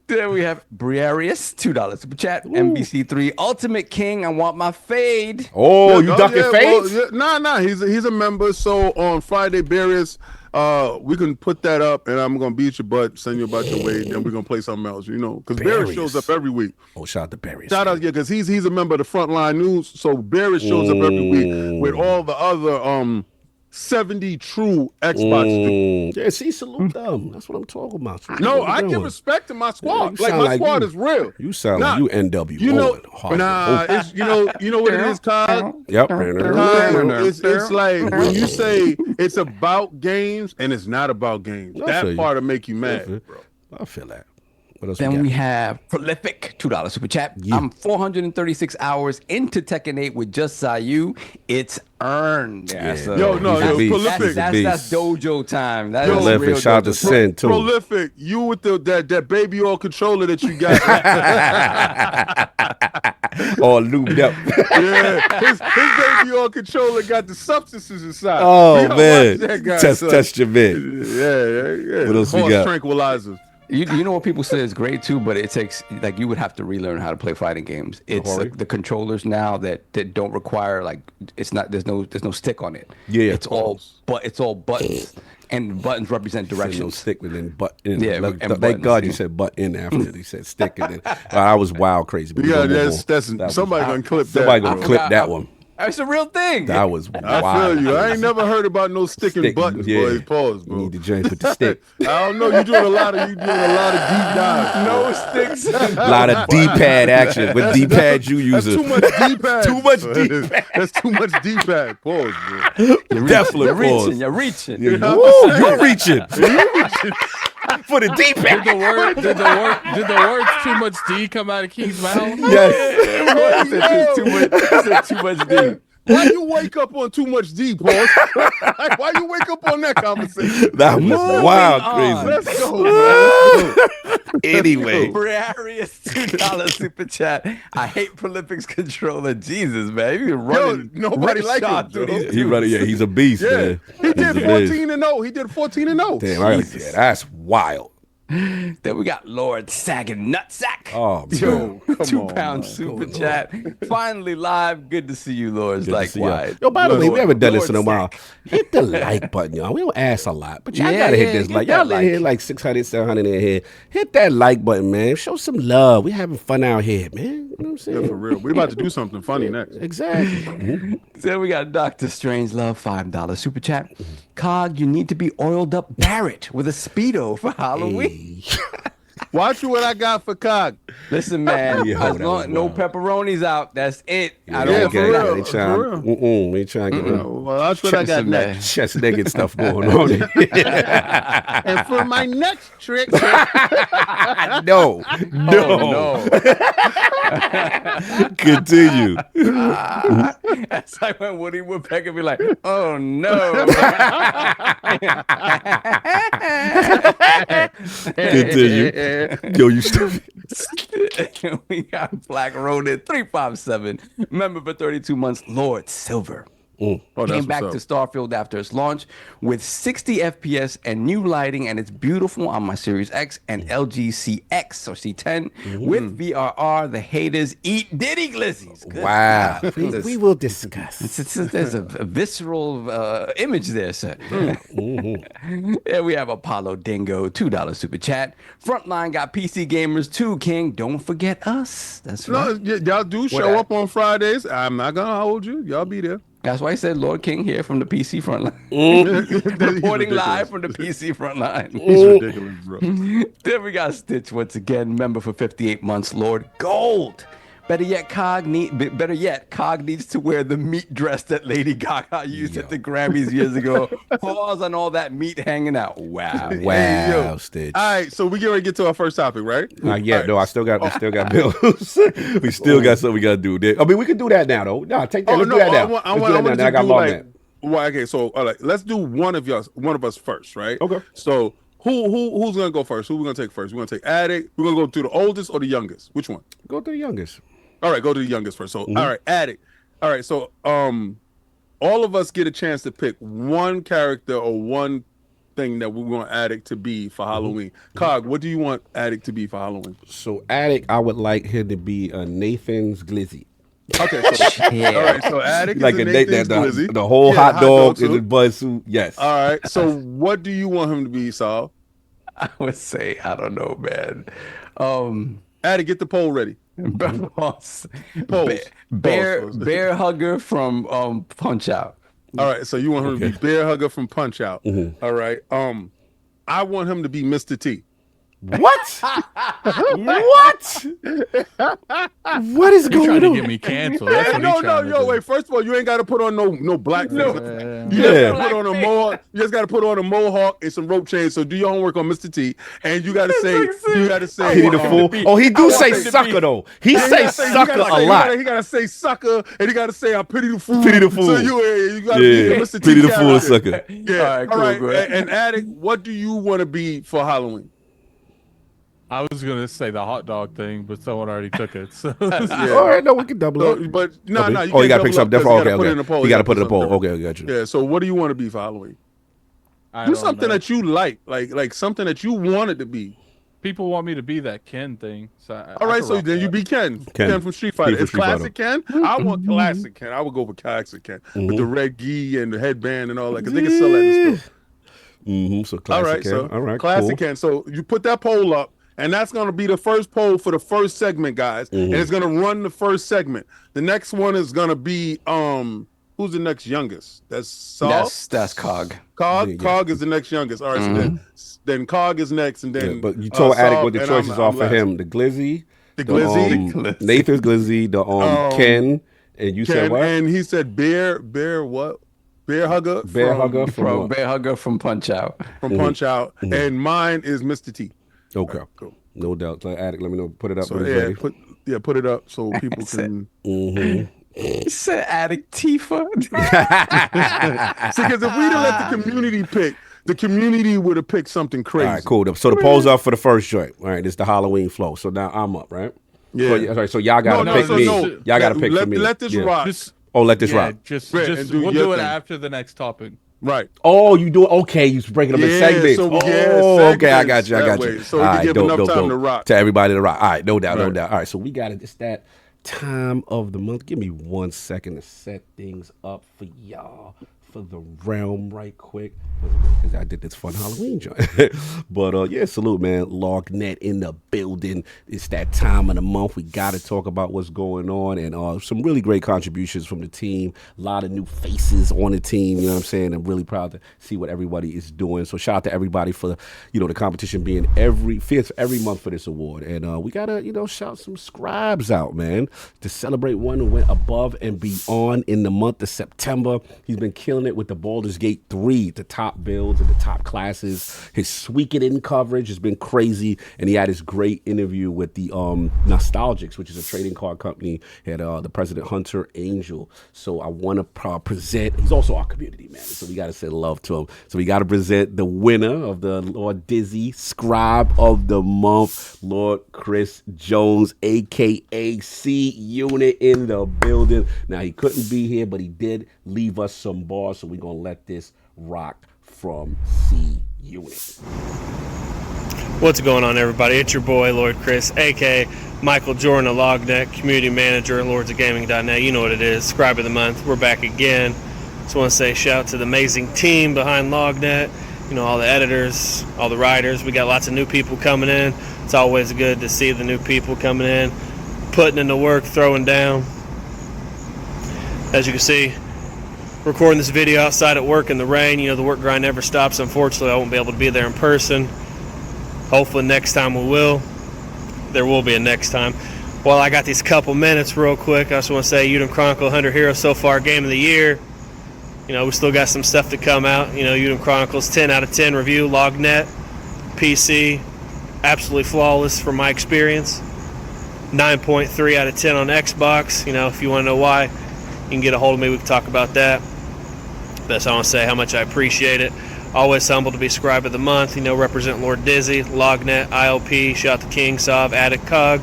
Then we have Briarius, $2 super chat. MBC3 Ultimate King. I want my fade. Oh, you ducking fades? Well, nah. He's a member. So on Friday, Barrius, we can put that up, and I'm gonna beat your butt, send you about your way, then we're gonna play something else. You know, because Barrius shows up every week. Oh, shout out to Barrius. Shout out, yeah, because he's a member of the Frontline News. So Barrius shows up every week with all the other 70 true Xbox. Yeah, see, salute them. That's what I'm talking about. No, I give respect to my squad. Yeah, like my squad is real. You sound like you NW. You know, it's, you know what it is, Kyle? Yep. It's like when you say it's about games and it's not about games. That part will make you mad, bro. I feel that. What else Then we have Prolific, $2 super chat. Yeah. I'm 436 hours into Tekken 8 with just Sayu. It's earned. Prolific. That's dojo time. That's Prolific, real shout out to dojo. Sin too. Prolific, you with that baby oil controller that you got. All lubed up. Yeah, his baby oil controller got the substances inside. Oh man, Test your man. Yeah. What else we Horse got? tranquilizers. You know what people say is great too, but it takes like you would have to relearn how to play fighting games. It's the controllers now that don't require there's no stick on it. Yeah, it's all buttons, and buttons represent directions. No stick within button. Yeah, and thank buttons, God yeah. you said button after he said stick. And then I was wild crazy. But Yeah, that's somebody gonna clip that. Somebody gonna clip that one. It's a real thing. That was wild. I feel you. I ain't never heard about no sticking buttons, boys. Pause, bro. You need to join with the stick. I don't know. You're doing a lot of deep dives. No sticks. A lot of D-pad action. What D-pad you That's using? too much D-pad. Too much D-pad. That's too much D-pad. Pause, bro. Definitely pause. You're reaching. You're reaching. For the D-pad. Did the words "too much D" come out of King's mouth? Yes. Too much D. Why you wake up on too much D, pause? Like, why you wake up on that conversation? That was wild crazy. Let's go, man. Anyway. Briarius, $2 super chat. I hate Prolific's controller. Jesus, man. You running. Nobody like him, through bro. these He running, yeah, he's a beast, Yeah, man. he did He's a beast. 14-0. He did 14-0. Damn, that's wild. Then we got Lord Saga Nutsack. Oh, man. Yo, come £2 on, super chat. Finally live. Good to see you, Lords. Good to see y'all. Likewise. Yo, by the way, we haven't done this in a Lord while. Hit the like button, y'all. We don't ask a lot, but y'all Yeah, gotta hit yeah, this hit like. that Y'all in like. here like 600, 700 in here. Hit that like button, man. Show some love. We having fun out here, man. You know what I'm saying? Yeah, for real. We about to do something funny next. Exactly. Then we got Dr. Strangelove, $5 super chat. COG, you need to be oiled up Barrett with a Speedo for Halloween. Watch what I got for COG. Listen, man, Yo, as that long was no wild. pepperonis out, that's it. I Yeah, don't for real. They trying, we ain't trying to get Well, watch what I got Listen, man. next. chest naked stuff going on. And for my next trick, No. Continue. That's like when Woody Woodpecker be like, oh no. Continue. Yo, you stupid. We got Black Rodent 357, member for 32 months, Lord Silver. Oh, that's Came back what's to Starfield after its launch with 60 FPS and new lighting, and it's beautiful on my Series X and LG CX or C10 with VRR. The haters eat Diddy Glizzies. Good Wow. God. We will discuss. There's a visceral image there, sir. There we have Apollo Dingo, $2 super chat. Frontline got PC Gamers too, King. Don't forget us. That's right. No, y'all do show up on Fridays. I'm not gonna hold you. Y'all be there. That's why I said Lord King here from the PC Frontline. Reporting live from the PC Frontline. He's ridiculous, bro. Then we got Stitch once again, member for 58 months, Lord Gold. Better yet, Cog needs to wear the meat dress that Lady Gaga used at the Grammys years ago. Pause on all that meat hanging out. Wow. Wow, Stitch. All right, so we get ready to get to our first topic, right? Yeah, right. no, I still got bills. We still got something we got to do. I mean, we can do that now, though. No, take that. Let's do that now. I got LogNet. Well, okay, so all right, let's do one of us first, right? Okay. So who's gonna go first? Who we gonna take first? We're gonna take Addict. We're gonna go to the oldest or the youngest? Which one? Go to the youngest. All right, go to the youngest first. So all right, Addict. All right, so all of us get a chance to pick one character or one thing that we want Addict to be for Halloween. Cog, what do you want Addict to be for Halloween? So Addict, I would like him to be Nathan's Glizzy. Okay, so all right, so Addict like is a Nathan's Glizzy. The whole hot dog in the buzzsuit. Yes. All right, so what do you want him to be, Saul? I would say, I don't know, man. Addict, get the poll ready. Bear hugger from Punch Out. All right, so you want him to be Bear Hugger from Punch Out. All right. I want him to be Mr. T. What? What? What is going on? Trying to get me canceled. That's what No. Wait. First of all, you ain't got to put on no black face. You just put on a mohawk. You just got to put on a mohawk and some rope chains. So do your homework on Mr. T, and you got to say, Pity the fool. Oh, he do say sucker though. He say sucker a lot. He got to say sucker, and he got to say I pity the fool. Pity the fool. So you got to be Mr. T. Pity the fool and sucker. Yeah. All right. And Addict, what do you want to be for Halloween? I was gonna say the hot dog thing, but someone already took it. So. All right, no, we can double it. But no. You gotta pick something different. Okay. You gotta put it in the poll. Okay, I got you. Yeah. So what do you want to be for Halloween? Do something that you like something that you wanted to be. People want me to be that Ken thing. So all right, so then you be Ken from Street Fighter. It's classic Ken. I want classic Ken. I would go for classic Ken with the red gi and the headband and all that because they can sell that in the store. So classic Ken. All right, classic Ken. So you put that poll up. And that's going to be the first poll for the first segment, guys. And it's going to run the first segment. The next one is going to be, who's the next youngest? That's Saul? That's Cog. Cog is the next youngest. All right, so then Cog is next. And then but you told Addict what the choices are for him. The Glizzy. Nathan's Glizzy. The Ken. And you said what? And he said Bear what? Bear Hugger from Punch Out. From Punch Out. And mine is Mr. T. Okay, cool. No doubt. So Addict, let me know. Put it up. So, put it up so people can. He said Addict Tifa. See, because if we'd have let the community pick, the community would have picked something crazy. All right, cool. So the polls up for the first joint. All right, it's the Halloween flow. So now I'm up, right? Yeah. So y'all got to pick me. Y'all got to pick for me. Let this rock. Let this rock. We'll do it after the next topic. Right. Oh, you do it. Okay, you breaking them in segments. Okay, I got you. So we give enough time to rock. To everybody to rock. All right, no doubt. All right, so we got it. It's that time of the month. Give me 1 second to set things up for y'all. For the realm right quick. Because I did this fun Halloween joint. But salute, man. LogNet in the building. It's that time of the month. We got to talk about what's going on. And some really great contributions from the team. A lot of new faces on the team. You know what I'm saying? I'm really proud to see what everybody is doing. So shout out to everybody for, the competition being every month for this award. And we got to, shout some scribes out, man. To celebrate one who went above and beyond in the month of September. He's been killing it with the Baldur's Gate 3, the top builds and the top classes. His Suikoden coverage has been crazy, and he had his great interview with the Nostalgics, which is a trading card company. He had the president, Hunter Angel. So I want to present. He's also our community man, so we got to say love to him. So we got to present the winner of the Lord Dizzy Scribe of the Month, Lord Chris Jones, aka C Unit, in the building. Now he couldn't be here, but he did leave us some bars, so we're gonna let this rock from C Unit. What's going on, everybody? It's your boy, Lord Chris, aka Michael Jordan of LogNet, community manager at lordsofgaming.net. You know what it is, Scribe of the Month. We're back again. Just want to say shout out to the amazing team behind LogNet. All the editors, all the writers. We got lots of new people coming in. It's always good to see the new people coming in, putting in the work, throwing down. As you can see, recording this video outside at work in the rain. The work grind never stops. Unfortunately, I won't be able to be there in person. Hopefully next time we will. There will be a next time. Well, I got these couple minutes real quick. I just want to say Udon Chronicle 100 Heroes so far, game of the year. You know, we still got some stuff to come out. You know, Udon Chronicles 10 out of 10 review, LogNet, PC, absolutely flawless from my experience. 9.3 out of 10 on Xbox. You know, if you want to know why, you can get a hold of me. We can talk about that. But I want to say how much I appreciate it. Always humble to be Scribe of the Month. You know, represent Lord Dizzy, LogNet, ILP, Shout the King, Sov, Addict, Cog.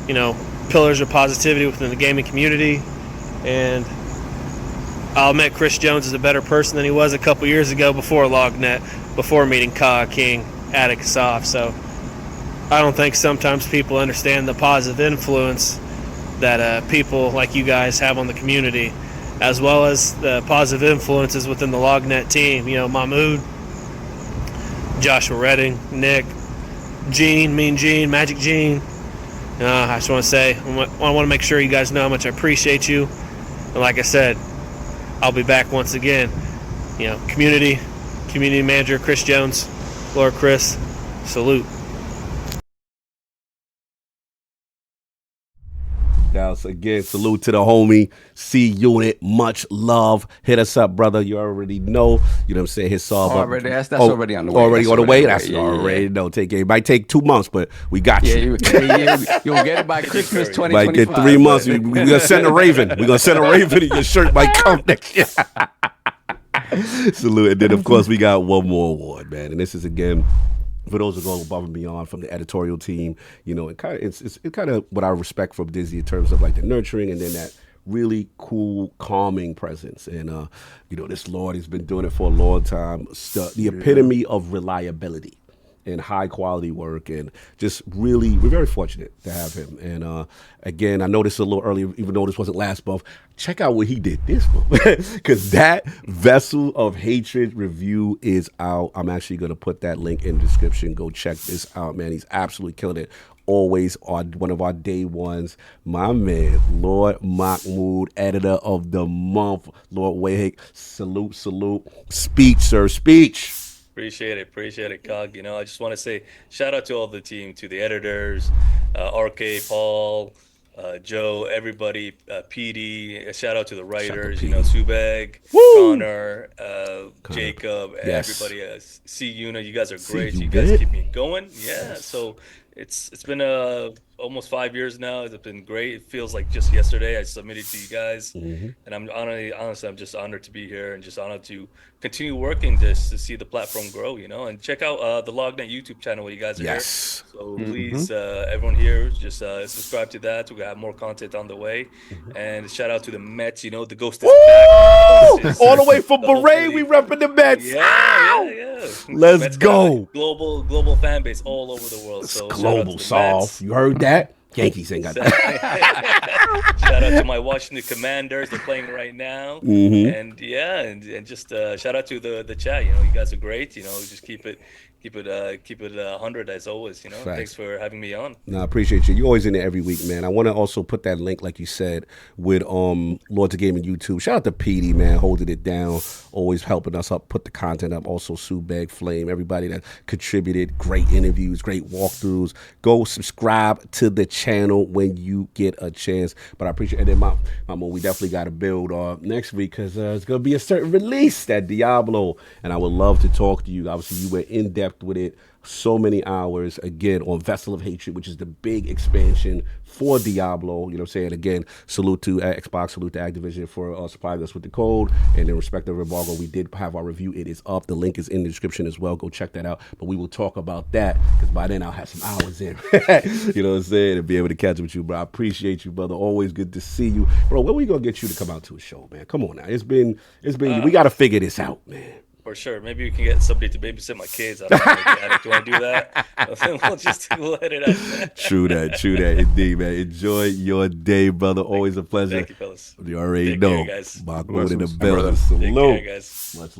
You know, pillars of positivity within the gaming community. And I'll admit Chris Jones is a better person than he was a couple years ago before LogNet, before meeting Cog, King, Addict, Sov. So I don't think sometimes people understand the positive influence that people like you guys have on the community, as well as the positive influences within the LogNet team. You know, Mahmood, Joshua Redding, Nick, Gene, Mean Gene, Magic Gene. I just want to say, I want to make sure you guys know how much I appreciate you. And like I said, I'll be back once again. You know, community manager Chris Jones, Lord Chris, salute. Again, salute to the homie C Unit. Much love. Hit us up, brother. You already know. You know what I'm saying? Hit Saw already. That's already on the way. Already that's on the way. That's already know. It might take 2 months, but we got you. You'll get it by Christmas 2025. Might get 3 months. We're gonna send a raven. We're gonna send a raven, and your shirt might come next year. Salute. And then of course we got one more award, man. And this is again for those who go above and beyond from the editorial team. You know, it's kind of what I respect from Disney in terms of like the nurturing and then that really cool, calming presence. And you know, this Lord has been doing it for a long time. The epitome of reliability and high quality work, and just really, we're very fortunate to have him. And again, I know this a little earlier, even though this wasn't last month. Check out what he did this month, because that Vessel of Hatred review is out. I'm actually going to put that link in the description. Go check this out, man. He's absolutely killing it. Always on one of our day ones, my man, Lord Mahmoud, editor of the month. Lord Wahik, salute. Speech, sir, speech. Appreciate it, Cog. You know, I just want to say shout out to all the team, to the editors, RK, Paul, Joe, everybody, PD. Shout out to the writers, you know, Subeg, Connor, Jacob, everybody. C Una, you guys are great. You guys keep me going. Yeah, so it's been almost 5 years now. It's been great. It feels like just yesterday I submitted to you guys, and I'm honestly, I'm just honored to be here and just honored to continue working this to see the platform grow, you know. And check out the LogNet YouTube channel when you guys are here. So please, everyone here, just subscribe to that. We got more content on the way. And shout out to the Mets, you know, the Ghost is back. All the way from Bahrain, we repping the Mets. Yeah. Let's Mets go. Global fan base all over the world. So global, Solve. You heard that? Yankees ain't got that. Shout out to my Washington Commanders. They're playing right now. And yeah, and just shout out to the chat. You know, you guys are great. You know, just keep it 100 as always. You know, thanks for having me on. No, I appreciate you. You're always in there every week, man. I want to also put that link, like you said, with Lords of Gaming YouTube. Shout out to PD, man, holding it down, always helping us up, put the content up. Also, Subeg, Flame, everybody that contributed. Great interviews, great walkthroughs. Go subscribe to the channel when you get a chance. But I appreciate it. And then, Mama, we definitely got to build next week, because it's going to be a certain release, that Diablo. And I would love to talk to you. Obviously, you were in depth with it, so many hours, again, on Vessel of Hatred, which is the big expansion for Diablo. You know what I'm saying? Again, salute to Xbox, salute to Activision for supplying us with the code. And in respect of embargo, we did have our review. It is up. The link is in the description as well. Go check that out. But we will talk about that, because by then I'll have some hours in. You know what I'm saying? And be able to catch up with you, bro. I appreciate you, brother. Always good to see you. Bro, when we going to get you to come out to a show, man? Come on now. It's been we got to figure this out, man. For sure. Maybe we can get somebody to babysit my kids. I don't know. Do you want to do that? We'll just let it out. True that. Indeed, man. Enjoy your day, brother. Always a pleasure. Thank you, fellas. You already Take know. care, guys. Mahmoud in the building. Salute. Take care, guys. Much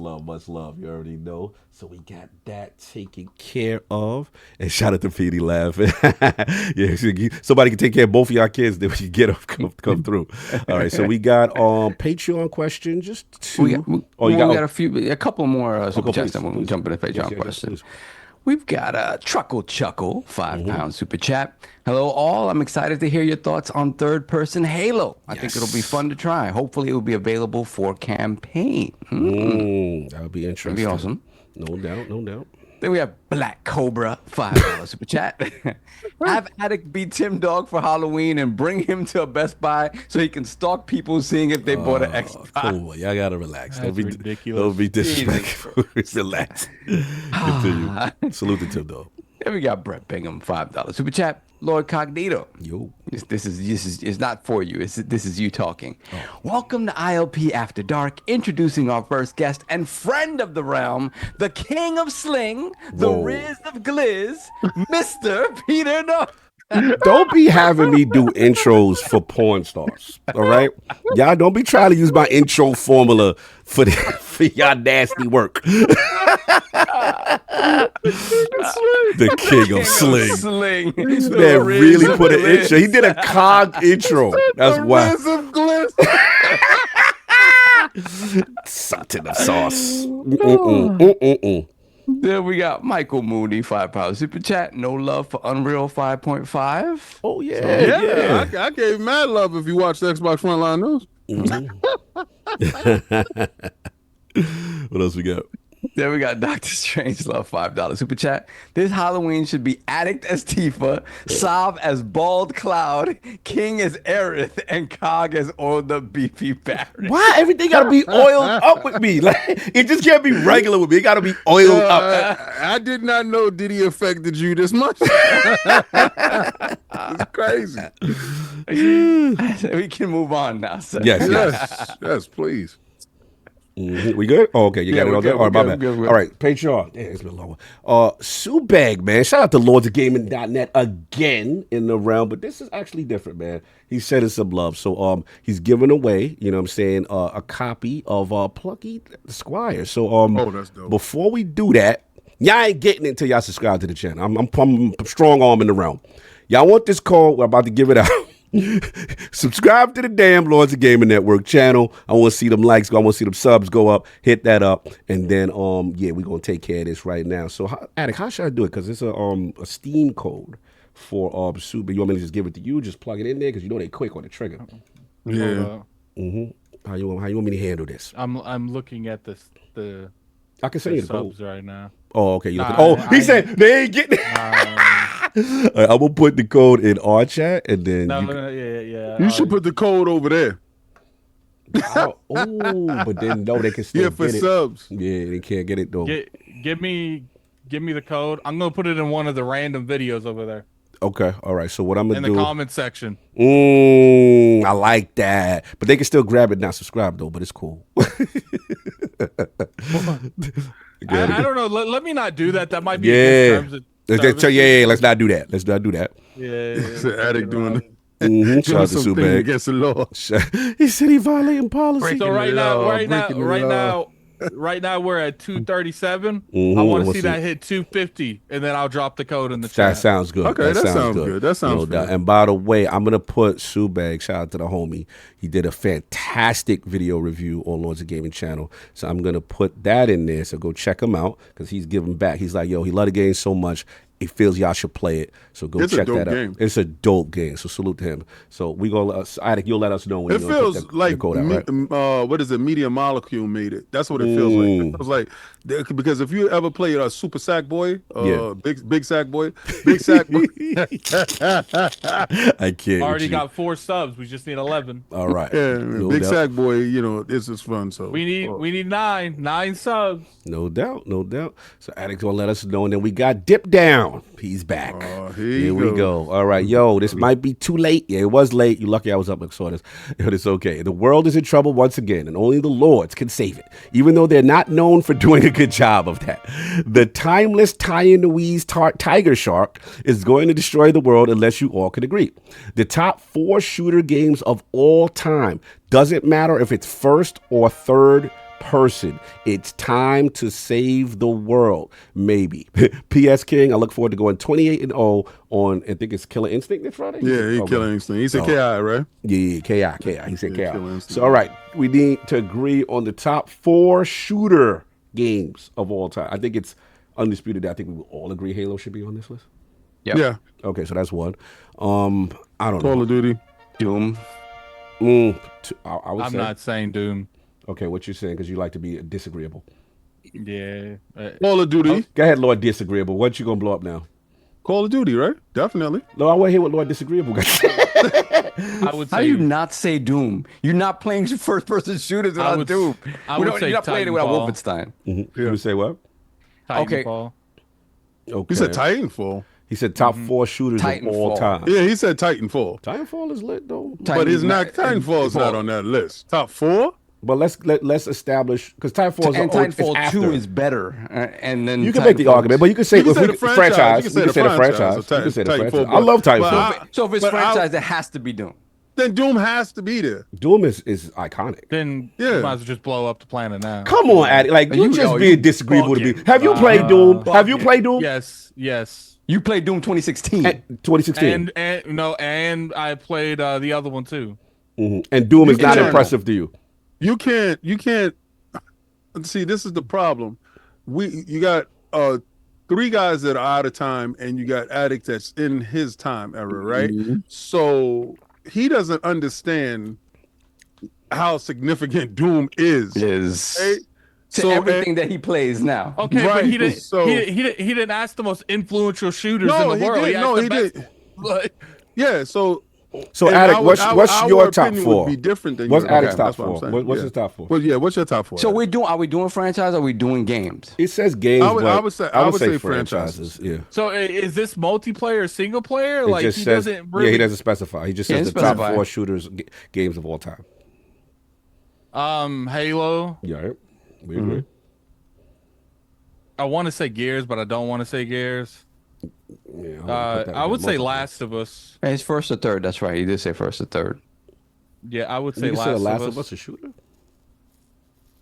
love. You already know. So we got that taken care of. And shout out to PD laughing. Yeah, somebody can take care of both of y'all kids, then we can get them come through. All right, so we got Patreon question, just two. We got a couple more super chats, and we'll jump into Patreon questions. We've got a Truckle Chuckle, £5 super chat. Hello, all. I'm excited to hear your thoughts on third-person Halo. I think it'll be fun to try. Hopefully, it will be available for campaign. That would be interesting. That'd be awesome. No doubt, no doubt. Then we have Black Cobra, $5 super chat. Have Attic beat Tim Dog for Halloween and bring him to a Best Buy so he can stalk people seeing if they bought an Xbox. Cool. Y'all gotta relax. That's ridiculous. Don't be disrespectful. Relax. Continue. Salute to Tim Dog. Then we got Brett Bingham, $5 super chat. LordCognito. Yo. This is not for you. This is you talking. Welcome to ILP After Dark. Introducing our first guest and friend of the realm, the king of sling, the Riz of Gliz, Mr. Peter No. Don't be having me do intros for porn stars. All right, y'all don't be trying to use my intro formula for y'all nasty work. The king of sling. This man really put an intro. He did a COD intro. That's why. Something of sauce. Then we got Michael Mooney, £5 super chat. No love for Unreal 5.5. Oh yeah. I gave mad love if you watch the Xbox Frontline News. What else we got? Then we got Dr. Strangelove, $5 super chat. This Halloween should be Addict as Tifa, Sav as Bald Cloud, King as Aerith, and Cog as Oiled Up Beefy Barrett. Why everything gotta be oiled up with me? Like it just can't be regular with me. It gotta be oiled up. I did not know Diddy affected you this much. It's crazy. We can move on now, sir. Yes, please. We good? Oh, okay, you got it all there? All right, my bad. Good. All right, Patreon. Damn, it's been a long one. Subag, man. Shout out to LordsOfGaming.net again in the realm, but this is actually different, man. He's sending some love. So he's giving away, you know what I'm saying, a copy of Plucky Squire. So that's dope. Before we do that, y'all ain't getting it until y'all subscribe to the channel. I'm strong arm in the realm. Y'all want this code? We're about to give it out. Subscribe to the damn Lords of Gaming Network channel. I want to see them likes. I want to see them subs go up. Hit that up, and then we're gonna take care of this right now. So, Attic, how should I do it? Because it's a Steam code for Super. You want me to just give it to you? Just plug it in there because you know they quick on the trigger. Yeah. How you want me to handle this? I'm looking at the I can send you the subs code right now. Oh, okay. He said they ain't getting it. I'm gonna put the code in our chat, and then You should put the code over there. But then no, they can still for get it. subs. Yeah, they can't get it though. Give me the code. I'm gonna put it in one of the random videos over there. Okay, all right. So what I'm gonna do in the comment section. I like that, but they can still grab it, not subscribe though. But it's cool. I don't know. Let me not do that. That might be Let's not do that. Let's not do that. It's an addict doing Shout out to Subag against the law. He said he violating policy. So right now we're at 237. I want to see that hit 250, and then I'll drop the code in the chat. That sounds good. Okay, that sounds good. That sounds good. And by the way, I'm gonna put Subag. Shout out to the homie. He did a fantastic video review on Lords of Gaming channel. So I'm gonna put that in there. So go check him out because he's giving back. He's like, yo, he loved the game so much. He feels y'all should play it, so go check that out. It's a dope game, so salute to him. So we go, Attic, you'll let us know when it feels like code out, right? What is it? Media Molecule made it. That's what it feels like. It feels like because if you ever played a Super Sackboy, Big Sackboy, Big Sackboy, I can't. Already got 4 subs. We just need 11. All right, Big Sackboy. You know this is fun. So we need 9 subs. No doubt. So Attic's gonna let us know, and then we got Dip Down. He's back. Here we go. All right, yo, this might be too late. Yeah, it was late. You're lucky I was up and saw this. But it's okay. The world is in trouble once again, and only the Lords can save it, even though they're not known for doing a good job of that. The timeless Taiwanese tiger shark is going to destroy the world unless you all can agree. The top 4 shooter games of all time. Doesn't matter if it's first or third person. It's time to save the world. Maybe. P.S. King, I look forward to going 28-0 on, I think it's Killer Instinct this Friday? Yeah, Killer Instinct. He said KI, right? Yeah, KI. He said KI. So, all right. We need to agree on the top 4 shooter games of all time. I think it's undisputed that I think we will all agree Halo should be on this list. Yep. Yeah. Okay, so that's one. I don't Call know. of Duty. Doom. I would I'm say. not saying Doom. Okay, what you saying? Because you like to be disagreeable. Yeah. Call of Duty. Go ahead, Lord Disagreeable. What you gonna blow up now? Call of Duty, right? Definitely. No, I want to hear what Lord Disagreeable got. I would How say do you not say Doom? You're not playing first-person shooters without Doom. I would say you're not playing it without Titanfall. Wolfenstein. You would say what? Okay. Titanfall. Okay. He said Titanfall. He said top 4 shooters of all Titanfall. time. Yeah, he said Titanfall. Titanfall is lit though. But it's not Titanfall's not on that list. Top 4? But let's establish because Titanfall And is Titanfall 2 after. is better. And then You can make the argument, but you can say You can if say we the franchise. franchise. You can say the franchise. You can say the Titanfall, franchise. I but- love but Titanfall. So if it's But franchise, it has to be Doom. Then Doom has to be there. Doom is iconic. Then Yeah. you might as well just blow up the planet now. Come on, Addy. Like you just being disagreeable to me. Have you played Doom? Have you played Doom? Yes. You played Doom 2016. 2016. And I played the other one too. And Doom is not Eternal. impressive to you. You can't see, this is the problem. You got 3 guys that are out of time, and you got Addict that's in his time era, right? So he doesn't understand how significant Doom is. Right? To everything that he plays now. Okay, Right, but he didn't. so- he didn't ask the most influential shooters No, in the he world. didn't. No, asked he the best- didn't. Like, Yeah, so So and Addict, what's our your top opinion 4? Would be different than What's yours. Addict's top That's what I'm 4? saying. What's Yeah. his top 4? Well, yeah, what's your top 4? So are we doing franchise or are we doing games? It says games. I would but say- I I would would say say franchises. Yeah. so is this multiplayer or single player? It Like just he says, doesn't really. yeah, he doesn't specify. He just Yeah, says he the top specify. 4 shooters games of all time. Halo. Yeah, right? We agree. I want to say Gears, but I don't want to say Gears. Yeah, I would say Last of Us. It's first or third. That's right. He did say first or third. Yeah, I would say You consider Last of Us. a shooter?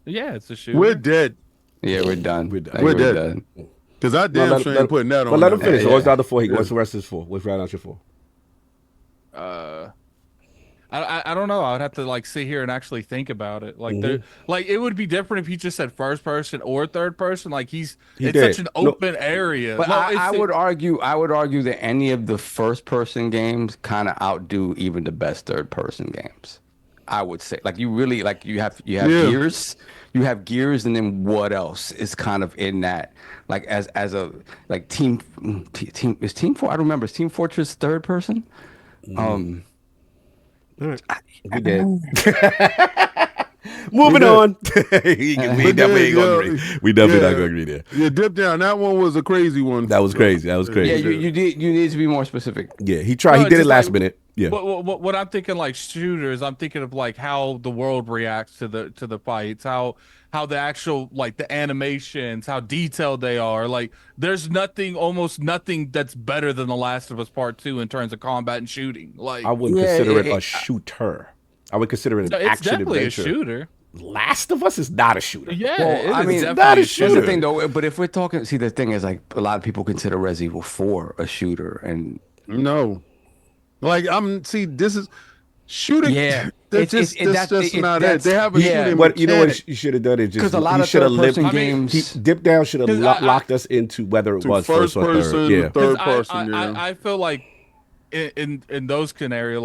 Yeah, it's a shooter. We're dead. Yeah, we're done. We're done. Like, We're dead. Because I damn sure ain't putting that on. But let him there. finish. Yeah, What's the yeah. other 4? What's the rest of his 4? What's right out your 4? I don't know. I would have to like sit here and actually think about it. Like like it would be different if he just said first person or third person. Like it's did. such an No. open area. But No, I would argue that any of the first person games kind of outdo even the best third person games. I would say, like, you really, like, you have Gears, and then what else is kind of in that, like, as a like team is Team I don't remember, is Team Fortress third person? All right. We did. Moving on. we definitely ain't gonna agree. We definitely not gonna agree there. Yeah, dip down. That one was a crazy one. That was crazy. That was Yeah, crazy. you need to be more specific. Yeah, he tried. No, He did it just last like- minute. Yeah. What I'm thinking, like shooters, I'm thinking of like how the world reacts to the fights, how the actual like the animations, how detailed they are. Like there's almost nothing that's better than The Last of Us Part 2 in terms of combat and shooting. Like I wouldn't consider it a shooter. I would consider it an it's action definitely adventure. a shooter. Last of Us is not a shooter. Yeah, Well, I mean, definitely that a is shooter. Here's the thing, though. But if we're talking, see, the thing is, like, a lot of people consider Resident Evil 4 a shooter, and No, like this is shooting. Yeah. that's just not it. They have a yeah. shooting. But you know what mechanic. you should have done? Is just because a lot he of should have third-person lived. games. Dip Down should have 'Cause locked us into whether it To was first first or person, third. Yeah. third 'Cause person. Yeah. I feel like in those scenarios,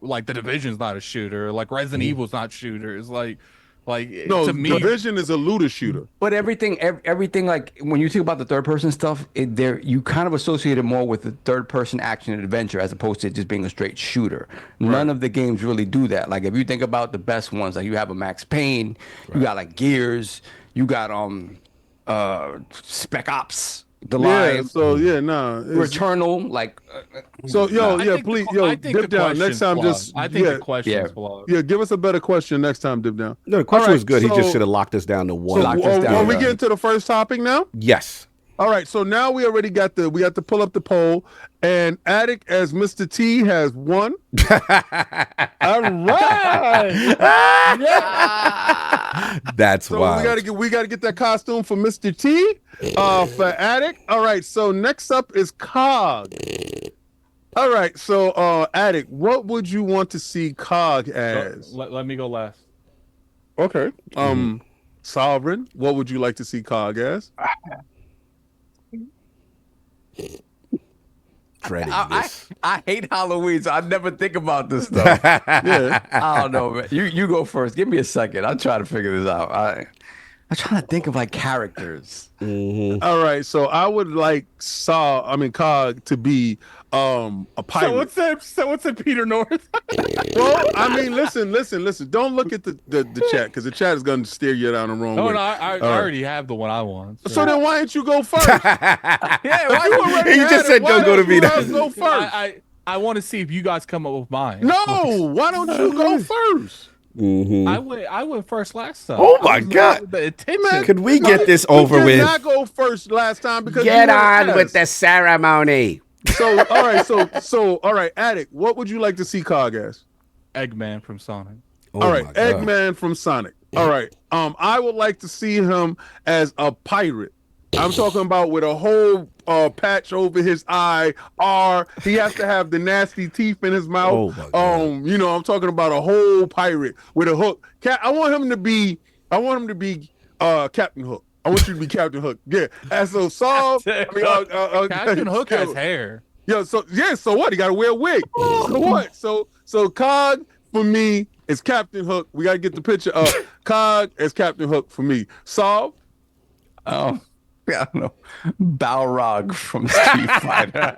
like the Division's not a shooter, like Resident Evil's not shooters, like no, to me, Division is a looter shooter. But everything, like when you think about the third-person stuff, you kind of associate it more with the third-person action and adventure as opposed to just being a straight shooter. None of the games really do that. Like if you think about the best ones, like you have a Max Payne, you got like Gears, you got Spec Ops, The Yeah. Live, So yeah, nah. Returnal, like. So yo, I yeah, think please, I think dip the down next question's time. flawed. Just I think yeah, the question's Yeah. flawed. yeah. Give us a better question next time. Dip down. No, the question All was good. He right, just so- should have locked us down to one. Locked us down, Are we yeah. getting to the first topic now? Yes. All right, so now we already got we got to pull up the poll, and Attic as Mr. T has won. All right. That's So wild. we gotta get that costume for Mr. T, for Attic. All right, so next up is Cog. All right, so Attic, what would you want to see Cog as? Let me go last. Okay. Sovereign, what would you like to see Cog as? Dreading this. I hate Halloween, so I never think about this stuff. Yeah. I don't know, man. You go first. Give me a second. I'm trying to figure this out. I'm trying to think of like characters. All right, so I would like Cog to be a pirate. So what's that Peter North? Well, I mean, listen. Don't look at the chat because the chat is going to steer you down the wrong way. No, I already have the one I want. So then why didn't you go first? Yeah, why You just said don't go to me. Go first. I want to see if you guys come up with mine. No, why don't you go first? I went first last time. Oh my God! The attention. Could we get this over You with? did not go first last time because Get you were on last. with the ceremony. So all right, Attic, what would you like to see Cog as? Eggman from Sonic. Oh All right, my God. Eggman from Sonic. All right, I would like to see him as a pirate. I'm talking about with a whole patch over his eye. He has to have the nasty teeth in his mouth. Oh my God. I'm talking about a whole pirate with a hook. I want him to be Captain Hook. I want you to be Captain Hook. Yeah. And so Saul, Captain Hook has hair. So what? He got to wear a wig. So what? So Cog for me is Captain Hook. We got to get the picture up. Cog as Captain Hook for me. Saul. I don't know. Balrog from Street Fighter.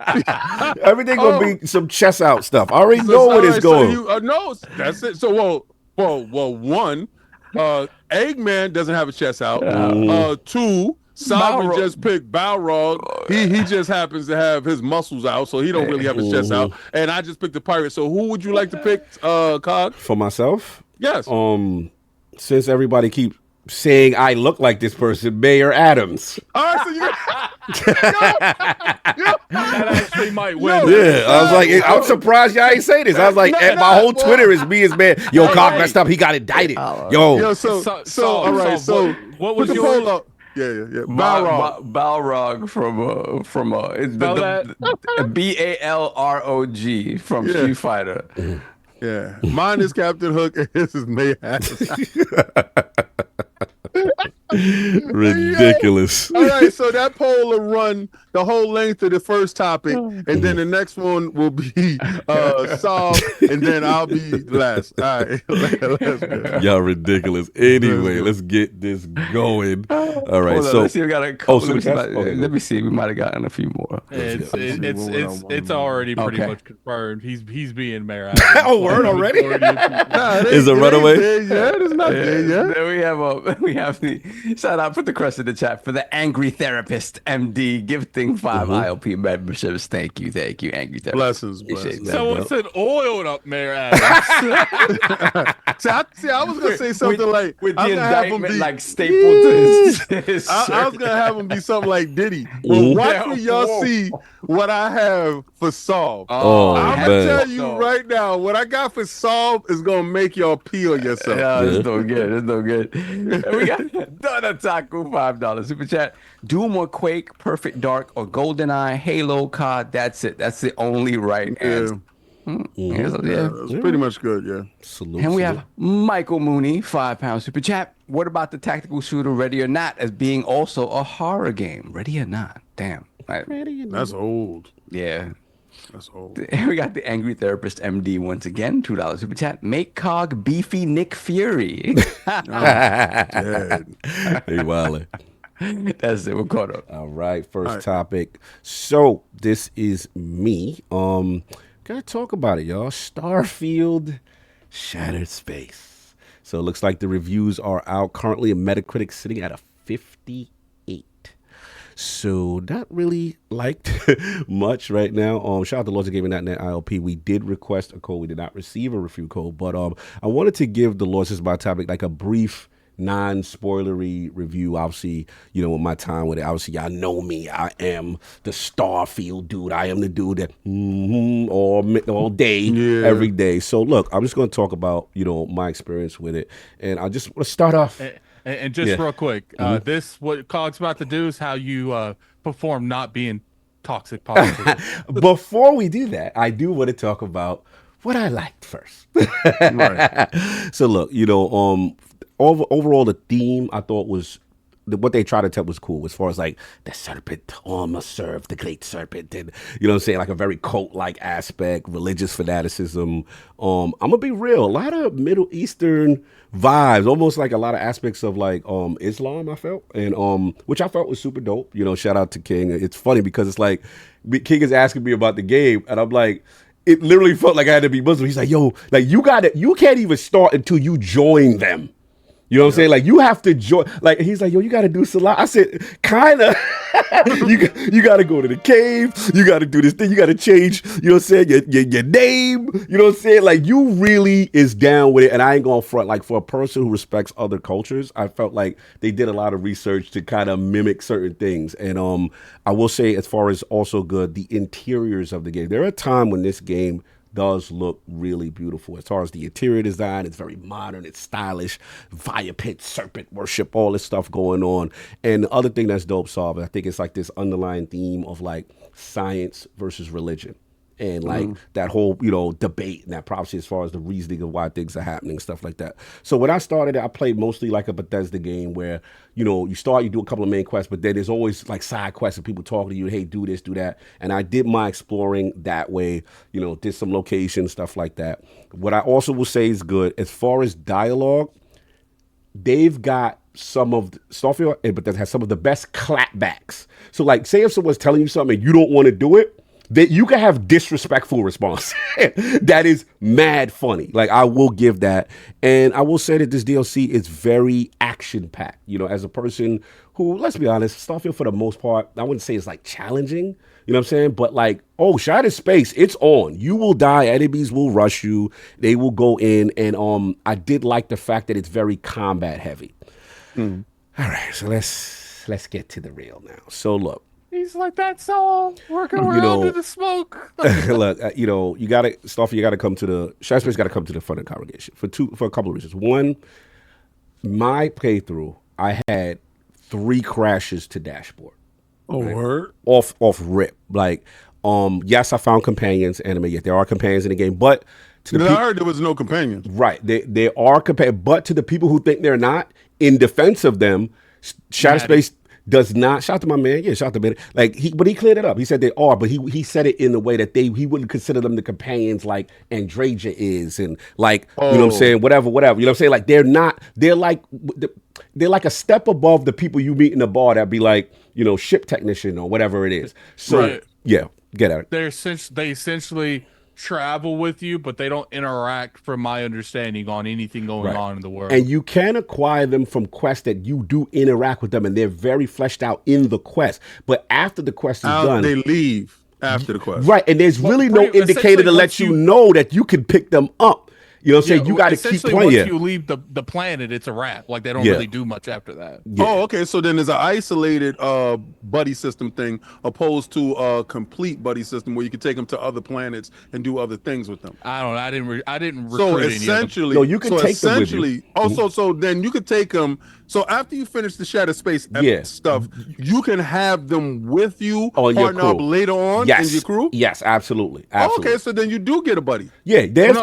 Everything gonna be some chest out stuff. I already know where it's going. No, that's it. So one, Eggman doesn't have a chest out. Two, Saga just picked Balrog. He just happens to have his muscles out, so he don't really have his chest out. And I just picked the pirate. So who would you like to pick, Cog? For myself? Yes. Since everybody keeps saying I look like this person, Mayor Adams. All right, so you That actually might win. Yeah, I was like, I'm surprised y'all ain't say this. I was like, my whole Twitter is me as man. Yo, Cog messed up. He got indicted. Yo, so all right. So what was put the yours? poll up. Yeah. Balrog from it's the BALROG from Street Fighter. Yeah, mine is Captain Hook, and his is Mayor Adams. ridiculous. All right, so that poll will run the whole length of the first topic, and then the next one will be solved, and then I'll be last. All right, let's go. Y'all ridiculous. Anyway, let's get this going. All right, Hold on, so let's see. We got a couple. okay. Let me see. We might have gotten a few more. It's already pretty much confirmed. He's being Mayor. Oh, word already? Is it runaway? Yeah, it's not there yet. Then we have the shout out. Put the crest in the chat for the Angry Therapist MD gifting 5 ILP memberships. Thank you, Angry Therapist. Blessings. Someone said oiled up Mayor Adams. See, I was gonna say something with the indictment like stapled to his I was gonna have him be something like Diddy. Well, watch when y'all see what I have for Solve. I'm gonna tell you right now, what I got for Solve is gonna make y'all peel yourself. Yeah, it's no good. It's no good. And we got Donataku, $5 super chat. Doom or Quake, Perfect Dark or GoldenEye, Halo, COD. That's it. That's the only right answer. It's pretty much good. Yeah. Salute, And we have Michael Mooney, £5 super chat. What about the tactical shooter Ready or Not as being also a horror game? Ready or Not? Damn. That's old. Yeah. That's old. And we got the Angry Therapist MD once again, $2 super chat. Make Cog beefy Nick Fury. Dead. Hey, Wiley. That's it. We're caught up. All right, first topic. So this is me. Gotta talk about it, y'all. Starfield, ShatteredSpace. So it looks like the reviews are out. Currently, a Metacritic sitting at a 58. So not really liked much right now. Shout out to LordCognito ILP. We did request a code. We did not receive a review code, but I wanted to give the Lords Is My Topic like a brief non-spoilery review. Obviously, with my time with it, obviously y'all know me. I am the Starfield dude. I am the dude that all day, every day. So look, I'm just going to talk about my experience with it, and I just want to start off. And just real quick, this what Cog's about to do is how you perform not being toxic positive. Before we do that, I do want to talk about what I liked first. Right. So look, overall the theme I thought was what they tried to tell was cool as far as like the serpent must serve the great serpent, and you know what I'm saying, like a very cult like aspect, religious fanaticism. I'm gonna be real, a lot of Middle Eastern vibes, almost like a lot of aspects of like Islam, I felt, and which I felt was super dope. You know, shout out to King. It's funny because it's like King is asking me about the game, and I'm like, it literally felt like I had to be Muslim. He's like, yo, like you can't even start until you join them. You know what I'm saying? Like you have to join. Like he's like, yo, you got to do salat. I said, kinda. you got to go to the cave. You got to do this thing. You got to change. You know what I'm saying? Your name. You know what I'm saying? Like you really is down with it. And I ain't going front. Like for a person who respects other cultures, I felt like they did a lot of research to kind of mimic certain things. And I will say, as far as also good, the interiors of the game. There are times when this game does look really beautiful. As far as the interior design, it's very modern, it's stylish, fire pit, serpent worship, all this stuff going on. And the other thing that's dope, Sav, I think it's like this underlying theme of like science versus religion. And like that whole, you know, debate and that prophecy as far as the reasoning of why things are happening, stuff like that. So when I started, I played mostly like a Bethesda game where, you know, you do a couple of main quests, but then there's always like side quests and people talking to you, hey, do this, do that. And I did my exploring that way, you know, did some locations, stuff like that. What I also will say is good, as far as dialogue, they've got some of Starfield, but that has some of the best clapbacks. So like, say if someone's telling you something and you don't want to do it, that you can have disrespectful response that is mad funny. Like I will give that. And I will say that this DLC is very action packed. You know, as a person who, let's be honest, Starfield for the most part, I wouldn't say it's like challenging, you know what I'm saying? But like, ShatteredSpace, it's on. You will die, enemies will rush you, they will go in. And I did like the fact that it's very combat heavy. All right, so let's get to the real now. So look. He's like, that's all. Working around in the smoke. Look, you know, you got to, Starfield, you got to come to the, ShatteredSpace got to come to the front of the congregation for a couple of reasons. One, my playthrough, I had 3 crashes to dashboard. Oh, right? Word? Off rip. Like, yes, I found companions, anime, yet there are companions in the game, but to the I heard there was no companions. Right. There are companions, but to the people who think they're not, in defense of them, ShatteredSpace does not, shout to my man, yeah, shout to man. Like but he cleared it up. He said they are, but he said it in the way that he wouldn't consider them the companions like Andraja is, and like you know what I'm saying, whatever. You know what I'm saying? Like they're like a step above the people you meet in the bar that be like, you know, ship technician or whatever it is. So yeah, get at it. They essentially travel with you, but they don't interact, from my understanding, on anything going on in the world. And you can acquire them from quests that you do interact with them, and they're very fleshed out in the quest. But after the quest is done, they leave after the quest. Right, and there's really no indicator to let you know that you can pick them up. You know what I'm saying? You got to keep playing. Once you leave the planet, it's a wrap. Like they don't really do much after that. Yeah. Oh, okay. So then there's an isolated buddy system thing, opposed to a complete buddy system where you can take them to other planets and do other things with them. I don't know. I didn't. So essentially, no, you can take them with you. So then you could take them. So after you finish the ShatteredSpace stuff, you can have them with you, partner up later on in your crew. Yes, absolutely. Oh, okay, so then you do get a buddy. Yeah, there's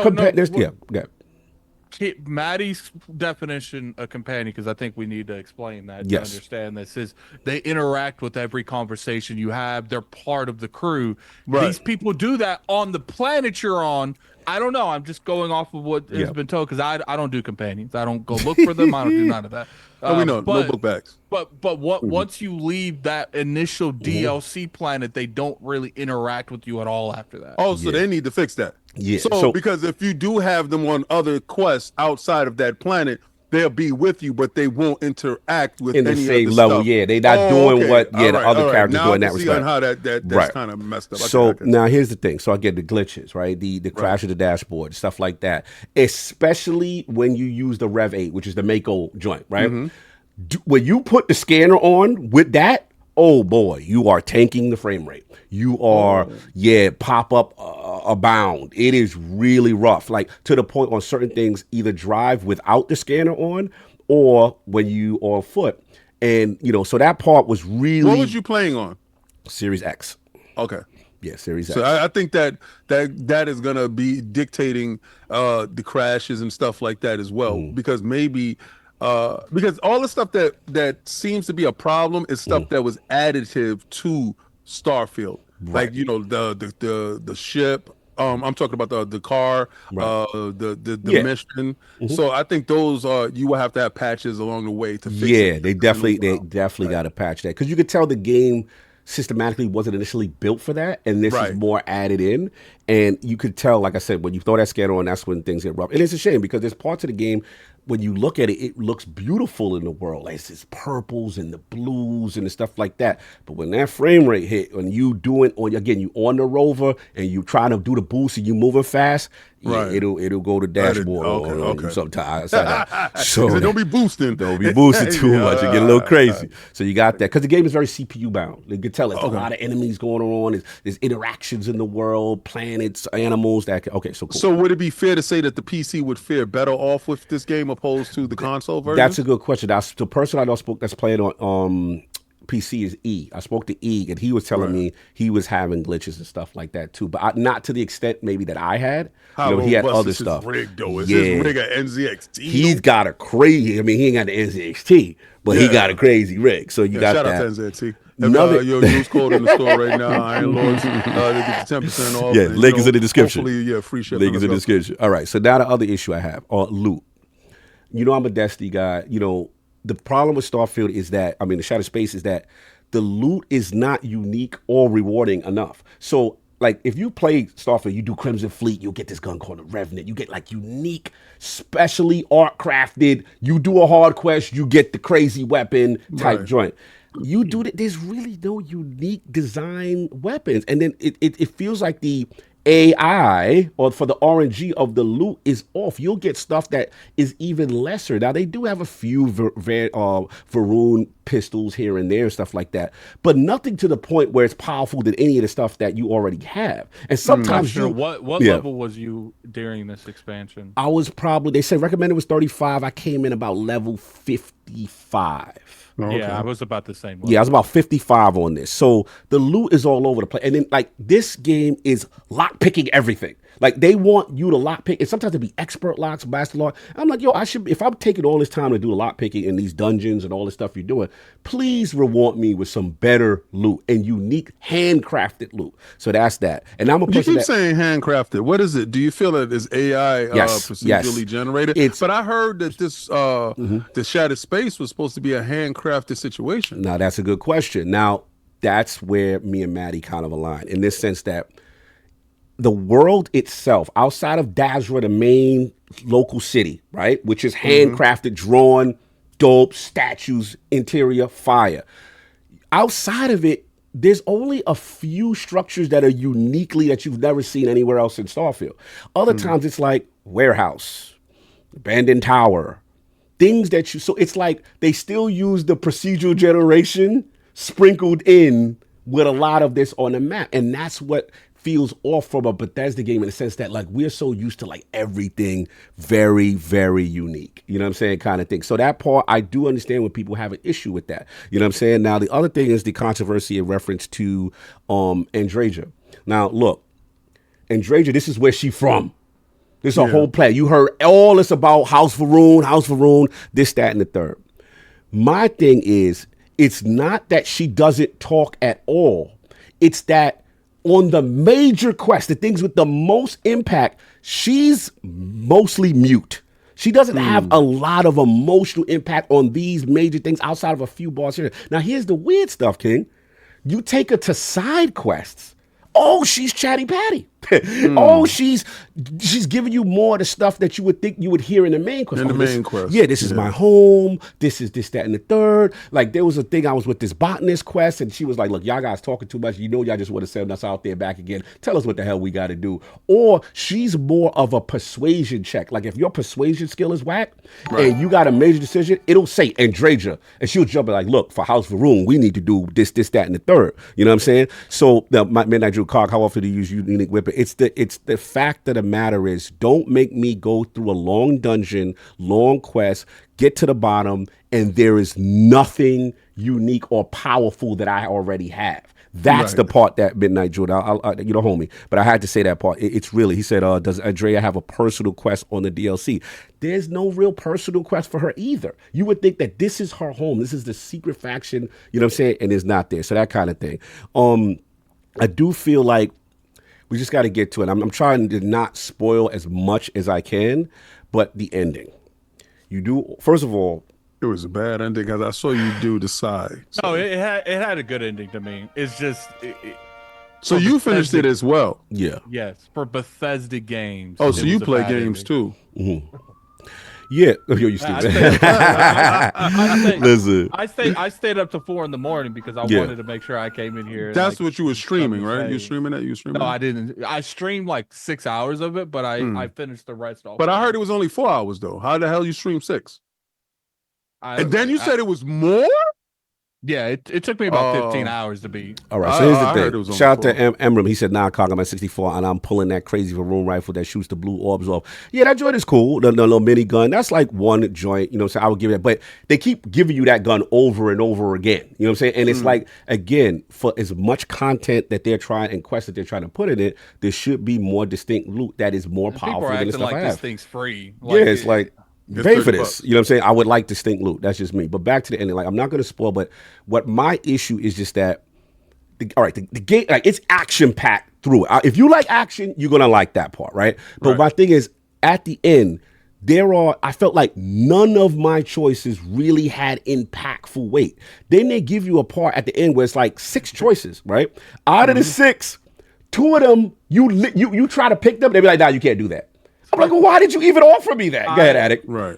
Maddie's definition of companion, because I think we need to explain that to understand this, is they interact with every conversation you have. They're part of the crew. Right. These people do that on the planet you're on. I don't know. I'm just going off of what has been told, because I don't do companions. I don't go look for them. I don't do none of that. We know, no book bags. But once you leave that initial DLC planet, they don't really interact with you at all after that. Oh, so they need to fix that. Yeah. So because if you do have them on other quests outside of that planet, they'll be with you, but they won't interact with in the any same of the level. stuff. Yeah, they're not doing what the other characters now do in that respect. Now I see how that's kind of messed up. So now here's the thing. So I get the glitches, right? The crash of the dashboard, stuff like that. Especially when you use the Rev 8, which is the Mako joint, right? When you put the scanner on with that, oh boy, you are tanking the frame rate. You are, pop up abound. It is really rough. Like to the point on certain things, either drive without the scanner on, or when you are on foot. And, you know, so that part was really... What was you playing on? Series X. Okay. Yeah, Series X. So I think that is going to be dictating the crashes and stuff like that as well, because maybe because all the stuff that seems to be a problem is stuff that was additive to Starfield, like the ship. I'm talking about the car, the mission. So I think those you will have to have patches along the way to fix it. Yeah, they definitely got to patch that, because you could tell the game systematically wasn't initially built for that, and this is more added in. And you could tell, like I said, when you throw that scanner on, that's when things get rough. And it's a shame, because there's parts of the game, when you look at it, it looks beautiful in the world. Like, it's this purples and the blues and the stuff like that. But when that frame rate hit, when you doing you on the rover and you trying to do the boost and you moving fast, it'll go to dashboard on you sometimes. So don't be boosting. Don't be boosting too much. You get a little crazy. So you got that, because the game is very CPU bound. You can tell it's a lot of enemies going on. There's interactions in the world, planets, animals. So cool. So would it be fair to say that the PC would fare better off with this game opposed to the console version? That's a good question. The person I know that's playing on PC is E. I spoke to E, and he was telling me he was having glitches and stuff like that too, but not to the extent maybe that I had. He had other stuff. Rig, though? Is his rig a NZXT? He's got a crazy. I mean, he ain't got the NZXT, but he got a crazy rig. So you got shout that. Shout out to NZXT. Use code in the store right now. Iron Lords, they get the 10% off. Yeah, link is in the description. Hopefully, free shipping. Link is in the description. All right, so now the other issue I have, loot. I'm a Destiny guy. The problem with Starfield is that, the ShatteredSpace is that the loot is not unique or rewarding enough. So, like, if you play Starfield, you do Crimson Fleet, you'll get this gun called a Revenant. You get, like, unique, specially art-crafted. You do a hard quest, you get the crazy weapon type joint. You do that. There's really no unique design weapons. And then it feels like the AI or for the RNG of the loot is off. You'll get stuff that is even lesser. Now, they do have a few Varun pistols here and there and stuff like that, but nothing to the point where it's powerful than any of the stuff that you already have. And sometimes what level was you during this expansion? I was probably, they said recommended was 35. I came in about level 55. Okay. Yeah, I was about the same level. Yeah, I was about 55 on this. So the loot is all over the place. And then, like, this game is lock-picking everything. Like, they want you to lock-pick. And sometimes it'd be expert locks, master lock. I'm like, if I'm taking all this time to do the lock-picking in these dungeons and all this stuff you're doing, please reward me with some better loot and unique handcrafted loot. So that's that. And I'm a person You keep saying handcrafted. What is it? Do you feel that it's AI procedurally generated? But I heard that this the ShatteredSpace was supposed to be a handcrafted situation. Now, that's a good question. Now, that's where me and Maddie kind of align, in this sense that the world itself, outside of Dazra, the main local city, right, which is handcrafted, drawn, dope, statues, interior, fire. Outside of it, there's only a few structures that are uniquely that you've never seen anywhere else in Starfield. Other times it's like warehouse, abandoned tower, things that so it's like they still use the procedural generation sprinkled in with a lot of this on the map. And that's what feels off from a Bethesda game, in the sense that, like, we're so used to, like, everything very, very unique. You know what I'm saying? Kind of thing. So that part, I do understand when people have an issue with that. You know what I'm saying? Now, the other thing is the controversy in reference to Andraja. Now, look, Andraja, this is where she from. This is a whole play. You heard all this about House Varun, this, that, and the third. My thing is, it's not that she doesn't talk at all. It's that on the major quests, the things with the most impact, she's mostly mute. She doesn't have a lot of emotional impact on these major things outside of a few bars here. Now, here's the weird stuff, King. You take her to side quests. Oh, she's chatty patty. Oh, she's giving you more of the stuff that you would think you would hear in the main quest. Yeah, this is my home. This is this, that, and the third. Like, there was a thing, I was with this botanist quest, and she was like, look, y'all guys talking too much. Y'all just want to send us out there back again. Tell us what the hell we got to do. Or she's more of a persuasion check. Like, if your persuasion skill is whack and you got a major decision, it'll say Andraja, and she'll jump in like, look, for House Varun, we need to do this, that, and the third. You know what I'm saying? So, my Midnight Drew Cog, how often do you use unique weapon? It's the fact of the matter is, don't make me go through a long dungeon, long quest, get to the bottom, and there is nothing unique or powerful that I already have. That's Right. the part that Midnight Jordan, you know, homie. But I had to say that part. It's really, he said, does Andrea have a personal quest on the DLC? There's no real personal quest for her either. You would think that this is her home. This is the secret faction, you know what I'm saying? And it's not there. So that kind of thing. I do feel like we just got to get to it. I'm trying to not spoil as much as I can, but the ending. You do, first of all, It was a bad ending because I saw you do the side. So, No, it had a good ending to me. It's just so you finished it as well. yeah. yes, for Bethesda games. Oh, it so you was a play bad games ending. too. Yeah. Yo, you stupid. Listen. I stayed up to 4 a.m. because I Yeah. wanted to make sure I came in here. and, That's like, what you were streaming, something to right? You say. streaming that? You streaming? No, that? I didn't. I streamed like 6 hours of it, but I finished the rest off. But I heard it was only 4 hours though. How the hell you stream 6? And then you said it was more? yeah, it took me about Oh. 15 hours to beat. All right, so here's I the heard it thing. was on Shout out the to Emram. He said, nah, Cog, I'm at 64, and I'm pulling that crazy Varun rifle that shoots the blue orbs off. Yeah, that joint is cool, the little mini gun. That's like one joint, you know what I'm saying? I would give it that. But they keep giving you that gun over and over again, you know what I'm saying? And it's like, again, for as much content that they're trying and quests that they're trying to put in it, there should be more distinct loot that is more People powerful are than the acting stuff like I this have. thing's free. Yeah, it's like, It's pay for $30. this. You know what I'm saying? I would like distinct loot. That's just me. But back to the ending. Like, I'm not going to spoil, but what my issue is just that, the game, like, it's action packed through it. If you like action, you're going to like that part, right? But my thing is, at the end, I felt like none of my choices really had impactful weight. Then they give you a part at the end where it's like 6 choices, right? Out of the 6, 2 of them, you try to pick them, they be like, nah, you can't do that. I'm like, well, why did you even offer me that? Go ahead, Addict. Right.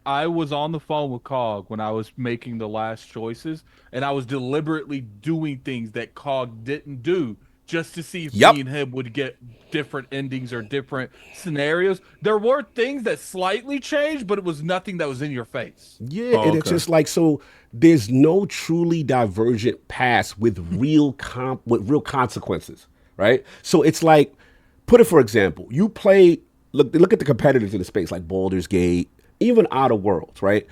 I was on the phone with Cog when I was making the last choices, and I was deliberately doing things that Cog didn't do just to see if me and him would get different endings or different scenarios. There were things that slightly changed, but it was nothing that was in your face. Yeah, and it's just like, so there's no truly divergent paths with real consequences, right? So it's like, put it for example, you play, look at the competitors in the space like Baldur's Gate, even Outer Worlds, right?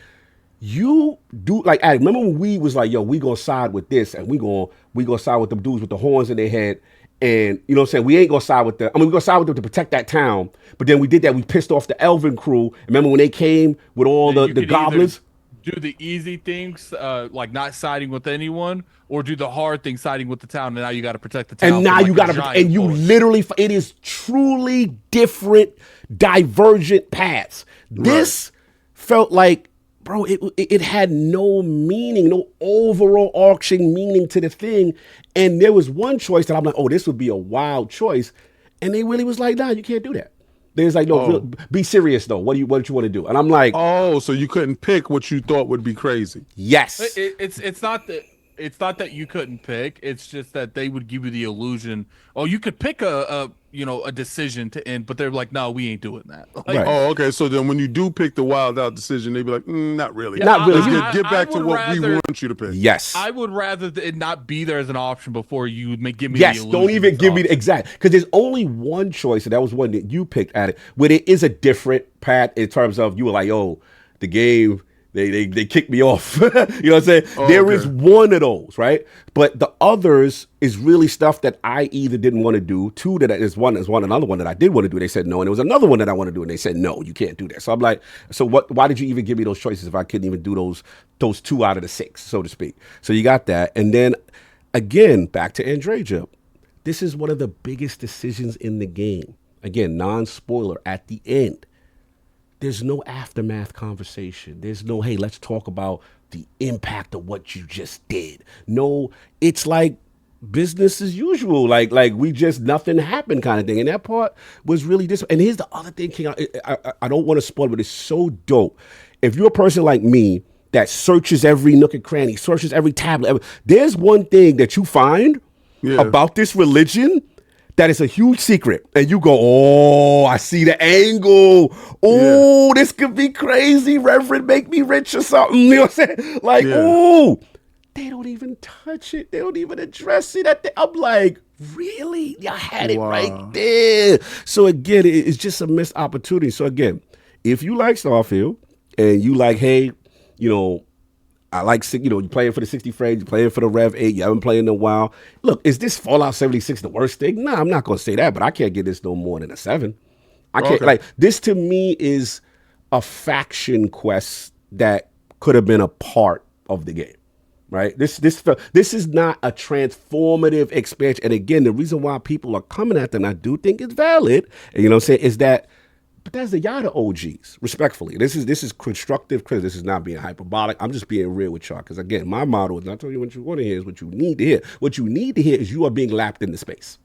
You do like, remember when we was like, yo, we gonna side with this, and we gonna side with them dudes with the horns in their head, and you know what I'm saying? We ain't gonna side with them. I mean, we gonna side with them to protect that town, but then we did that. We pissed off the Elven crew. Remember when they came with all You the could goblins? either do the easy things, like not siding with anyone, or do the hard thing, siding with the town. And now you got to protect the town. And now from, like, you a gotta, giant and you force. literally, it is truly different, divergent paths. This felt like, bro, it had no meaning, no overall arching meaning to the thing. And there was one choice that I'm like, oh, this would be a wild choice. And they really was like, nah, you can't do that. There's like, no, be serious though. What do you want to do? And I'm like, oh, so you couldn't pick what you thought would be crazy. yes. It's not that you couldn't pick. It's just that they would give you the illusion. Oh, you could pick a decision to end, but they're like, no, we ain't doing that. Like, Right. Oh, okay. So then when you do pick the wild out decision, they be like, not really. Yeah, Not really. Get back I to would what we rather- want you to pick. Yes. I would rather it not be there as an option before you give me. Yes, the illusion don't even it's give me the option. exact, because there's only one choice, and that was one that you picked at it, where there is a different path in terms of you were like, oh, the game, they kicked me off. You know what I'm saying? There is one of those, right? But the others is really stuff that I either didn't want to do. Two, that is another one that I did want to do. They said no, and there was another one that I want to do, and they said no, you can't do that. So I'm like, so what? Why did you even give me those choices if I couldn't even do those 2 out of the 6, so to speak? So you got that, and then again, back to Andreja. This is one of the biggest decisions in the game. Again, non-spoiler at the end. There's no aftermath conversation. There's no, hey, let's talk about the impact of what you just did. No, it's like business as usual. Like we just, nothing happened kind of thing. And that part was really and here's the other thing, King, I don't want to spoil, but it's so dope. If you're a person like me that searches every nook and cranny, searches every tablet, there's one thing that you find about this religion that is a huge secret, and you go, oh, I see the angle. Oh, this could be crazy, Reverend, make me rich or something. You know what I'm saying? Like, oh, they don't even touch it. They don't even address it. I'm like, really? Y'all had it right there. So again, it's just a missed opportunity. So again, if you like Starfield and you like, hey, I like, you playing for the 60 frames, you're playing for the Rev 8, you haven't played in a while. Look, is this Fallout 76 the worst thing? Nah, I'm not going to say that, but I can't get this no more than a 7. I can't, like, this to me is a faction quest that could have been a part of the game. Right. This is not a transformative expansion. And again, the reason why people are coming at them, I do think it's valid. And what I'm saying is that, but that's the Yada OGs, respectfully. This is constructive criticism. This is not being hyperbolic. I'm just being real with y'all. Because again, my motto is not telling you what you want to hear, is what you need to hear. What you need to hear is you are being lapped into space.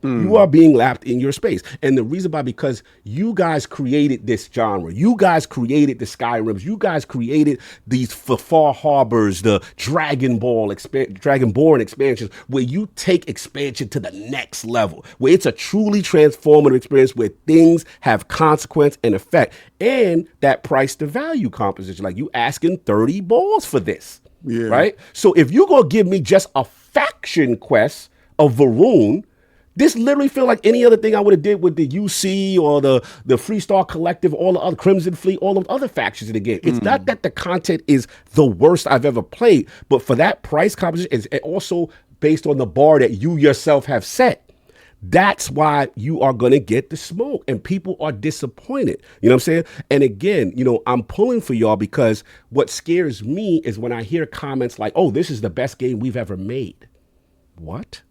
You are being lapped in your space. And the reason why, because you guys created this genre. You guys created the Skyrims. You guys created these Far Harbors, the Dragonborn expansions, where you take expansion to the next level, where it's a truly transformative experience, where things have consequence and effect, and that price to value composition. Like, you asking 30 balls for this, right? So if you're going to give me just a faction quest of Varun, this literally feel like any other thing I would have did with the UC or the Freestar Collective, all the other Crimson Fleet, all the other factions in the game. It's not that the content is the worst I've ever played, but for that price composition, it's also based on the bar that you yourself have set. That's why you are going to get the smoke, and people are disappointed. You know what I'm saying? And again, I'm pulling for y'all, because what scares me is when I hear comments like, oh, this is the best game we've ever made. What?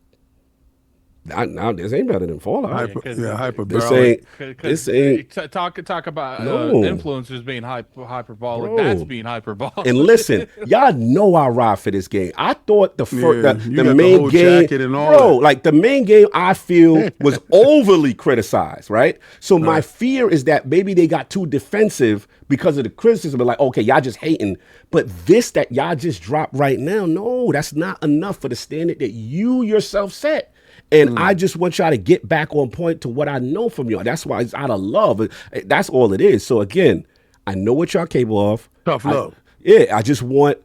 Now this ain't better than Fallout. This ain't. Talk about influencers being hyperbolic. Bro. That's being hyperbolic. And listen, y'all know I ride for this game. I thought the main game, the main game I feel was overly criticized, right? So my fear is that maybe they got too defensive because of the criticism. Like, okay, y'all just hating, but this that y'all just dropped right now, no, that's not enough for the standard that you yourself set. And I just want y'all to get back on point to what I know from y'all. That's why it's out of love. That's all it is. So again, I know what y'all capable of. Tough love. I just want,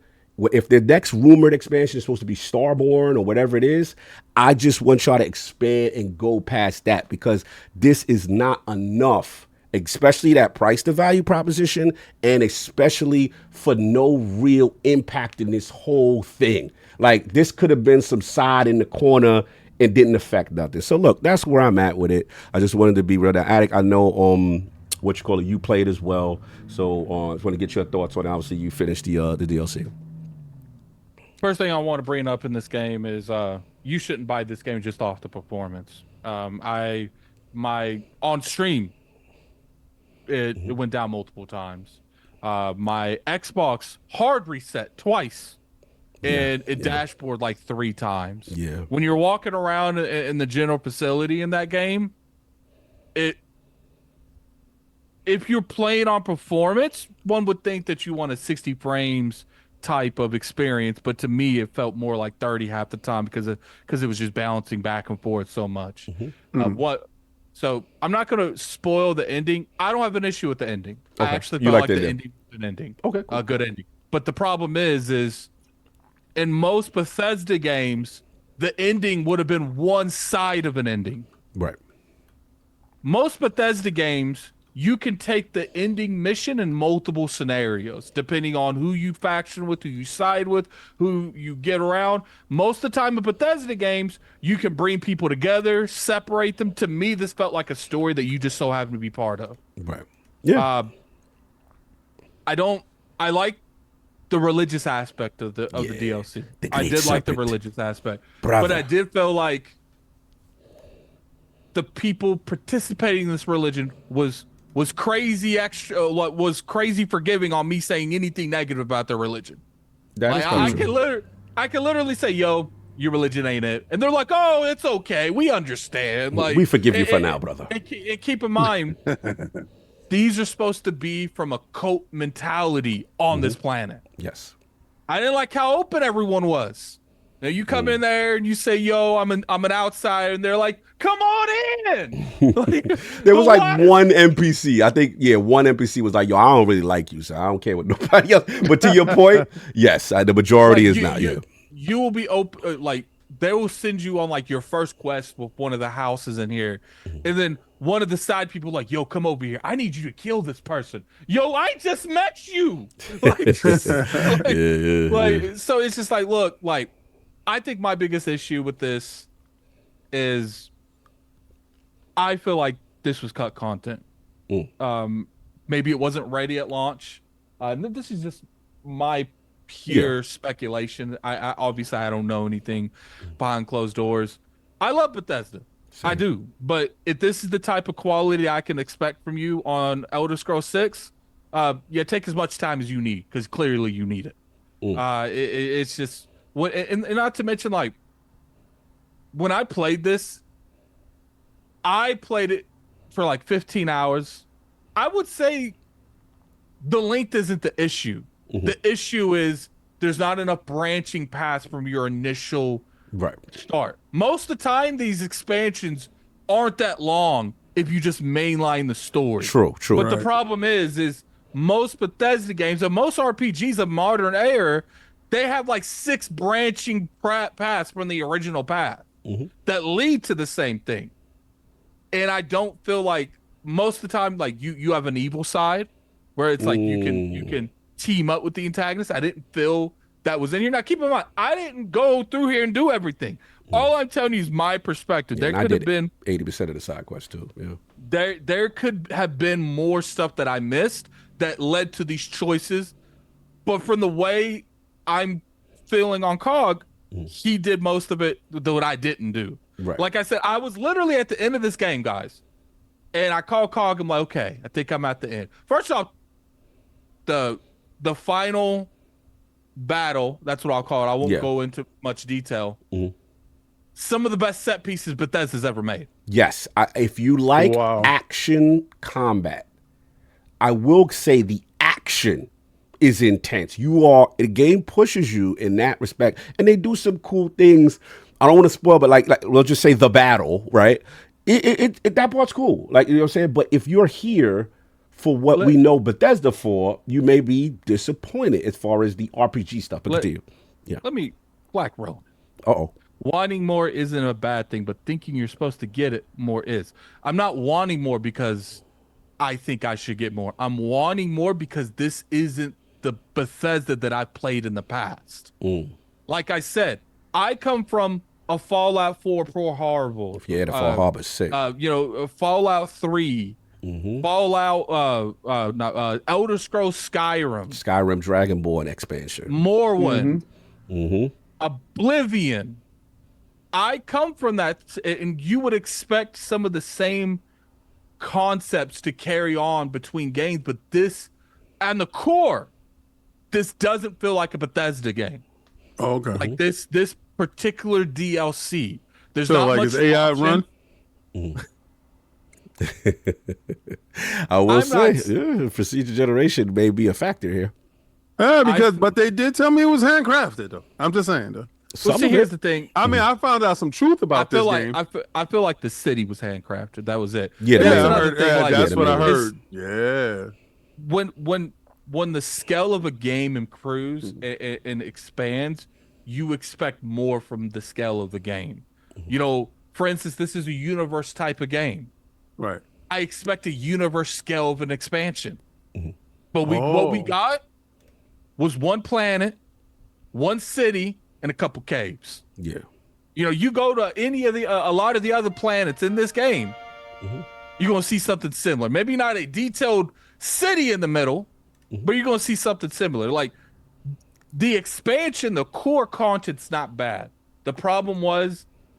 if the next rumored expansion is supposed to be Starborn or whatever it is, I just want y'all to expand and go past that, because this is not enough, especially that price to value proposition, and especially for no real impact in this whole thing. Like, this could have been some side in the corner. It didn't affect nothing. So look, that's where I'm at with it. I just wanted to be real. Attic, I know you played as well. So I just want to get your thoughts on it. Obviously, you finished the DLC. First thing I want to bring up in this game is you shouldn't buy this game just off the performance. On stream, it went down multiple times. My Xbox hard reset twice. And it dashboard like 3 times. Yeah. When you're walking around in the general facility in that game, if you're playing on performance, one would think that you want a 60 frames type of experience, but to me it felt more like 30 half the time because it was just bouncing back and forth so much. So I'm not going to spoil the ending. I don't have an issue with the ending. Okay. I actually felt like the ending was an ending. Okay. Cool. A good ending. But the problem is in most Bethesda games, the ending would have been one side of an ending. Right. Most Bethesda games, you can take the ending mission in multiple scenarios, depending on who you faction with, who you side with, who you get around. Most of the time in Bethesda games, you can bring people together, separate them. To me, this felt like a story that you just so happen to be part of. Right. Yeah. I like the religious aspect of the DLC. I did like the religious aspect. Bravo. But I did feel like the people participating in this religion was crazy crazy forgiving on me saying anything negative about their religion. I can literally say, yo, your religion ain't it. And they're like, oh, it's okay. We understand. Like, we forgive you for now, brother. And keep in mind, these are supposed to be from a cult mentality on this planet. Yes. I didn't like how open everyone was. Now you come in there and you say, yo, I'm an outsider, and they're like, come on in. There was like one NPC. I think, one NPC was like, yo, I don't really like you, so I don't care what nobody else. But to your point, yes, the majority is not. You will be open, they will send you on like your first quest with one of the houses in here, and then one of the side people like, yo, come over here. I need you to kill this person. Yo, I just met you. Like, so it's just like, look, like, I think my biggest issue with this is I feel like this was cut content. Maybe it wasn't ready at launch. This is just my pure speculation. I obviously I don't know anything behind closed doors. I love Bethesda. I do. But if this is the type of quality I can expect from you on Elder Scrolls 6, take as much time as you need, because clearly you need it. It's just what, and not to mention, like, when I played this, I played it for like 15 hours. I would say the length isn't the issue. The issue is there's not enough branching paths from your initial start. Most of the time, these expansions aren't that long if you just mainline the story. True. But the problem is most Bethesda games and most RPGs of modern era, they have like 6 branching paths from the original path that lead to the same thing. And I don't feel like most of the time, like you have an evil side where it's like you can team up with the antagonist. I didn't feel that was in here. Now, keep in mind, I didn't go through here and do everything. All I'm telling you is my perspective. There could have been 80% of the side quests too. Yeah. There could have been more stuff that I missed that led to these choices. But from the way I'm feeling on COG, he did most of it that I didn't do. Right. Like I said, I was literally at the end of this game, guys. And I called COG. I'm like, okay, I think I'm at the end. First off, the final battle, that's what I'll call it. I won't go into much detail. Some of the best set pieces Bethesda's ever made. Yes. If you like action combat, I will say the action is intense. The game pushes you in that respect. And they do some cool things. I don't want to spoil, but like we'll just say the battle, right? That part's cool. Like, you know what I'm saying? But if you're here for what we know Bethesda for, you may be disappointed as far as the RPG stuff. But continue. Yeah. Let me Black Rowan. Uh-oh. Wanting more isn't a bad thing, but thinking you're supposed to get it more is. I'm not wanting more because I think I should get more. I'm wanting more because this isn't the Bethesda that I've played in the past. Like I said, I come from a Fallout 4 Pearl Harbor. Yeah, the Fall Harbor's sick. Fallout 3. Fallout, Elder Scrolls Skyrim. Skyrim Dragonborn expansion. Morrowind. Oblivion. I come from that, and you would expect some of the same concepts to carry on between games, but this, and the core, this doesn't feel like a Bethesda game. Oh, okay. Like this particular DLC. There's so not like much is AI run? I will say, procedure generation may be a factor here. But they did tell me it was handcrafted, though. I'm just saying, though. Well, see, here's the thing. I mean, I found out some truth about this game. I feel like the city was handcrafted. That was it. Yeah, that's what I heard. Yeah. When the scale of a game improves and expands, you expect more from the scale of the game. You know, for instance, this is a universe type of game. Right. I expect a universe scale of an expansion. But what we got was one planet, one city, and a couple caves. Yeah. You know, you go to any of a lot of the other planets in this game, you're going to see something similar. Maybe not a detailed city in the middle, but you're going to see something similar. Like, the expansion, the core content's not bad. The problem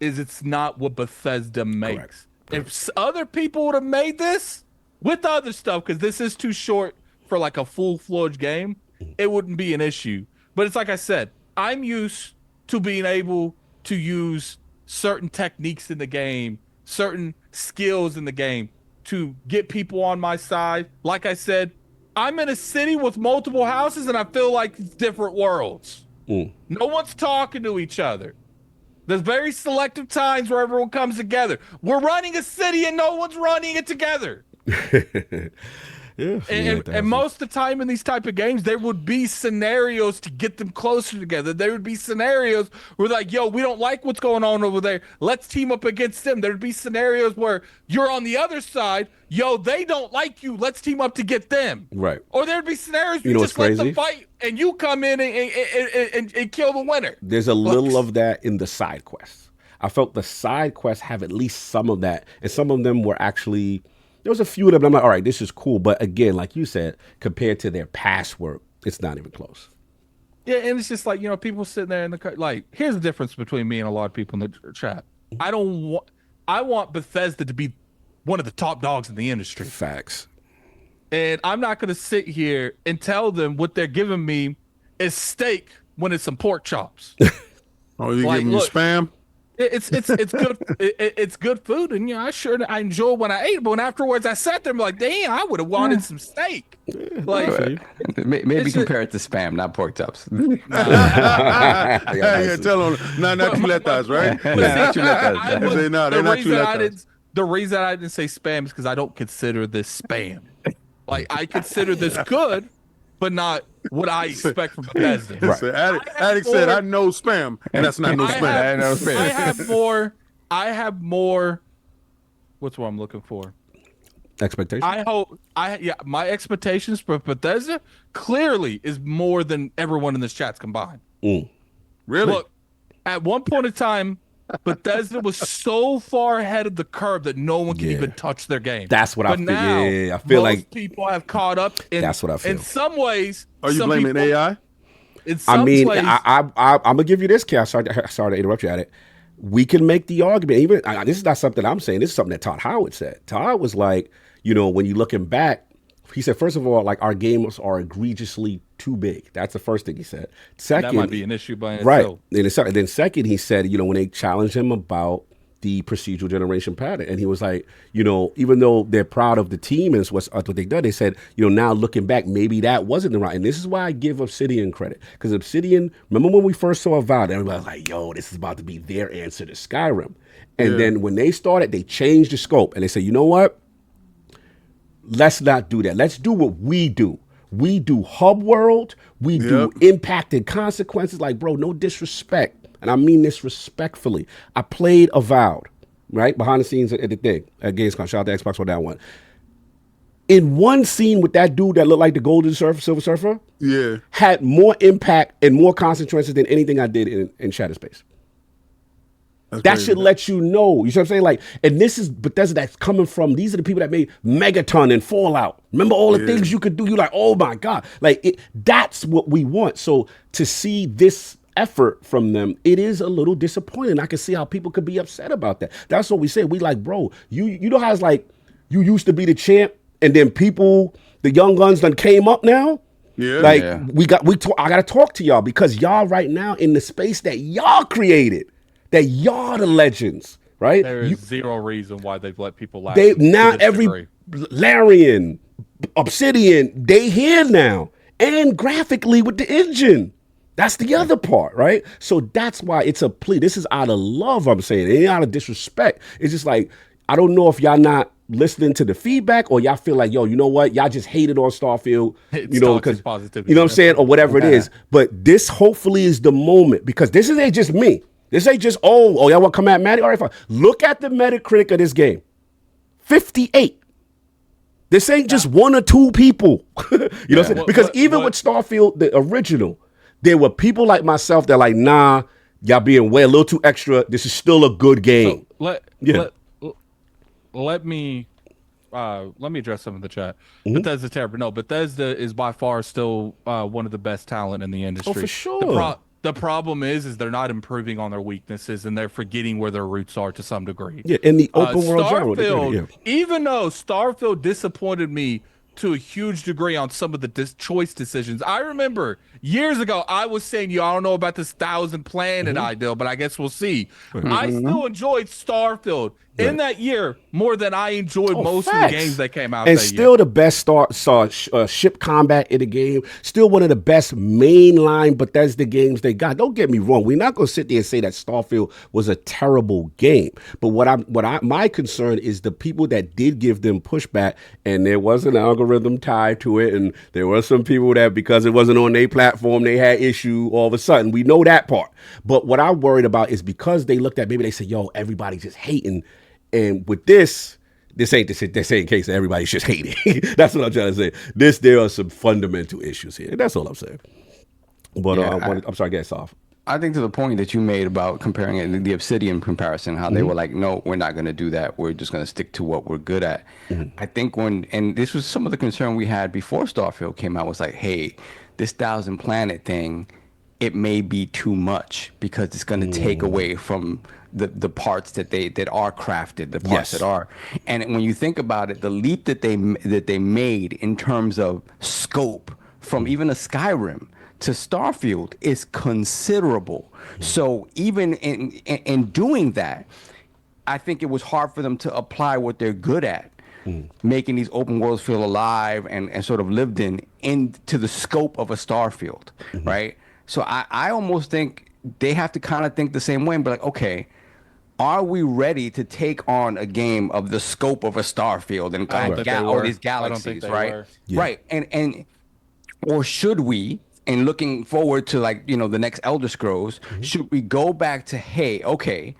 is it's not what Bethesda makes. Correct. If other people would have made this with other stuff, because this is too short for like a full-fledged game, it wouldn't be an issue. But it's like I said, I'm used to being able to use certain techniques in the game, certain skills in the game to get people on my side. Like I said, I'm in a city with multiple houses and I feel like it's different worlds. No one's talking to each other. There's very selective times where everyone comes together. We're running a city and no one's running it together. Yeah, and most of the time in these type of games, there would be scenarios to get them closer together. There would be scenarios where like, yo, we don't like what's going on over there. Let's team up against them. There'd be scenarios where you're on the other side. Yo, they don't like you. Let's team up to get them. Right. Or there'd be scenarios You know you what's just let crazy? them fight and you come in and kill the winner. There's a little of that in the side quests. I felt the side quests have at least some of that, and some of them were actually, there was a few of them I'm like, all right, this is cool. But again, like you said, compared to their past work, it's not even close. Yeah, and it's just like, you know, people sitting there in the like, here's the difference between me and a lot of people in the chat. I want Bethesda to be one of the top dogs in the industry. Facts. And I'm not going to sit here and tell them what they're giving me is steak when it's some pork chops. Oh, you Like, giving me look, spam? It's good. It's good food, and you know, I enjoy when I ate it. But when afterwards I sat there and be like, damn, I would have wanted some steak. Like Maybe compare it to spam, not pork chops. Yeah, tell them. Not chuletas, right? They're not chuletas. The reason I didn't say spam is because I don't consider this spam. Like I consider this good, but not what I expect from Bethesda. Right. So Addict said, "I know spam," and that's not no spam. I have more. What's what I'm looking for? Expectations. My expectations for Bethesda clearly is more than everyone in this chat's combined. Mm. Really? Look, at one point in time, Bethesda was so far ahead of the curve that no one can even touch their game. That's what I feel. Now, I feel most like people have caught up. That's what I feel. In some ways, are you blaming AI? In some I mean, ways, I'm gonna give you this, Cal. Sorry to interrupt you at it. We can make the argument. Even this is not something I'm saying. This is something that Todd Howard said. Todd was like, you know, when you're looking back, he said, first of all, like our games are egregiously too big. That's the first thing he said. Second, that might be an issue by itself. Right. And then second, he said, you know, when they challenged him about the procedural generation pattern, and he was like, you know, even though they're proud of the team and what they've done, they said, you know, now looking back, maybe that wasn't the right. And this is why I give Obsidian credit, because Obsidian, remember when we first saw Avowed, everybody was like, yo, this is about to be their answer to Skyrim. And then when they started, they changed the scope, and they said, you know what? Let's not do that. Let's do what we do. We do hub world. We do impact and consequences. Like, bro, no disrespect. And I mean this respectfully. I played Avowed, right? Behind the scenes at the thing, at Gamescom. Shout out to Xbox for that one. In one scene with that dude that looked like the Golden Silver Surfer, had more impact and more consequences than anything I did in ShatteredSpace. That should let you know. You see what I'm saying? Like, and this is Bethesda that's coming from, these are the people that made Megaton and Fallout. Remember all the things you could do? You're like, oh my God. Like, that's what we want. So to see this effort from them, it is a little disappointing. I can see how people could be upset about that. That's what we say. We like, bro, you know how it's like, you used to be the champ, and then people, the young guns done came up now? I gotta talk to y'all, because y'all right now in the space that y'all created, that y'all the legends, right? There is zero reason why they've let people laugh. They now every Larian, Obsidian, they here now, and graphically with the engine. That's the other part, right? So that's why it's a plea. This is out of love, I'm saying. It ain't out of disrespect. It's just like, I don't know if y'all not listening to the feedback, or y'all feel like, yo, you know what? Y'all just hated on Starfield, you know, because you know what I'm saying, or whatever it is. But this hopefully is the moment, because this ain't just me. This ain't just, oh, y'all want to come at Maddie? All right, fine. Look at the Metacritic of this game. 58. This ain't just one or two people. You know what I'm saying? Because even with Starfield, the original, there were people like myself that like, nah, y'all being way a little too extra. This is still a good game. So let me address some of the chat. Bethesda's terrible. No, Bethesda is by far still one of the best talent in the industry. Oh, for sure. The problem is they're not improving on their weaknesses, and they're forgetting where their roots are to some degree. Yeah, in the open world Starfield, even though Starfield disappointed me to a huge degree on some of the choice decisions. I remember years ago, I was saying, I don't know about this 1,000 planet ideal, but I guess we'll see. I still enjoyed Starfield in that year more than I enjoyed most of the games that came out. And that still year. The best ship combat in the game. Still one of the best mainline Bethesda games they got. Don't get me wrong. We're not going to sit there and say that Starfield was a terrible game. But my concern is the people that did give them pushback, and there was an algorithm algorithm tied to it, and there were some people that because it wasn't on their platform, they had issue all of a sudden. We know that part. But what I'm worried about is because they looked at, maybe they said, yo, everybody's just hating. And with this ain't the same case that everybody's just hating. That's what I'm trying to say. There are some fundamental issues here. That's all I'm saying. But I'm sorry, get off. I think to the point that you made about comparing it, the Obsidian comparison, how they were like, no, we're not going to do that. We're just going to stick to what we're good at. I think and this was some of the concern we had before Starfield came out, was like, hey, this 1,000 planet thing, it may be too much because it's going to take away from the parts that are crafted, the parts that are. And when you think about it, the leap that they made in terms of scope from even a Skyrim to Starfield is considerable. So even in doing that, I think it was hard for them to apply what they're good at, making these open worlds feel alive and sort of lived into the scope of a Starfield, right? So I almost think they have to kind of think the same way and be like, okay, are we ready to take on a game of the scope of a Starfield and all these galaxies, right? Yeah. Right. And or should we, and looking forward to the next Elder Scrolls, should we go back to, hey, okay,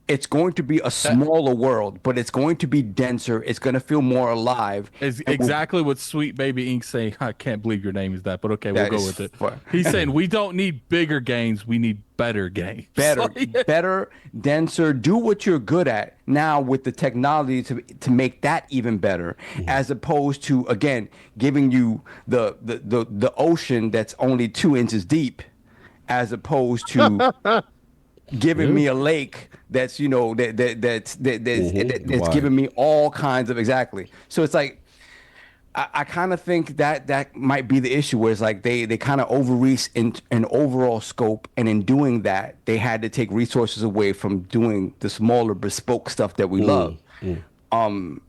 it's going to be a smaller world, but it's going to be denser. It's going to feel more alive. Is exactly what Sweet Baby Ink's saying. I can't believe your name is that, but okay, we'll go with it. He's saying we don't need bigger games. We need better games. Better, denser. Do what you're good at now with the technology to make that even better, as opposed to, again, giving you the ocean that's only 2 inches deep, as opposed to giving me a lake that's that's giving me all kinds of So it's like I kind of think that might be the issue, where it's like they kind of overreach in an overall scope, and in doing that they had to take resources away from doing the smaller bespoke stuff that we love. And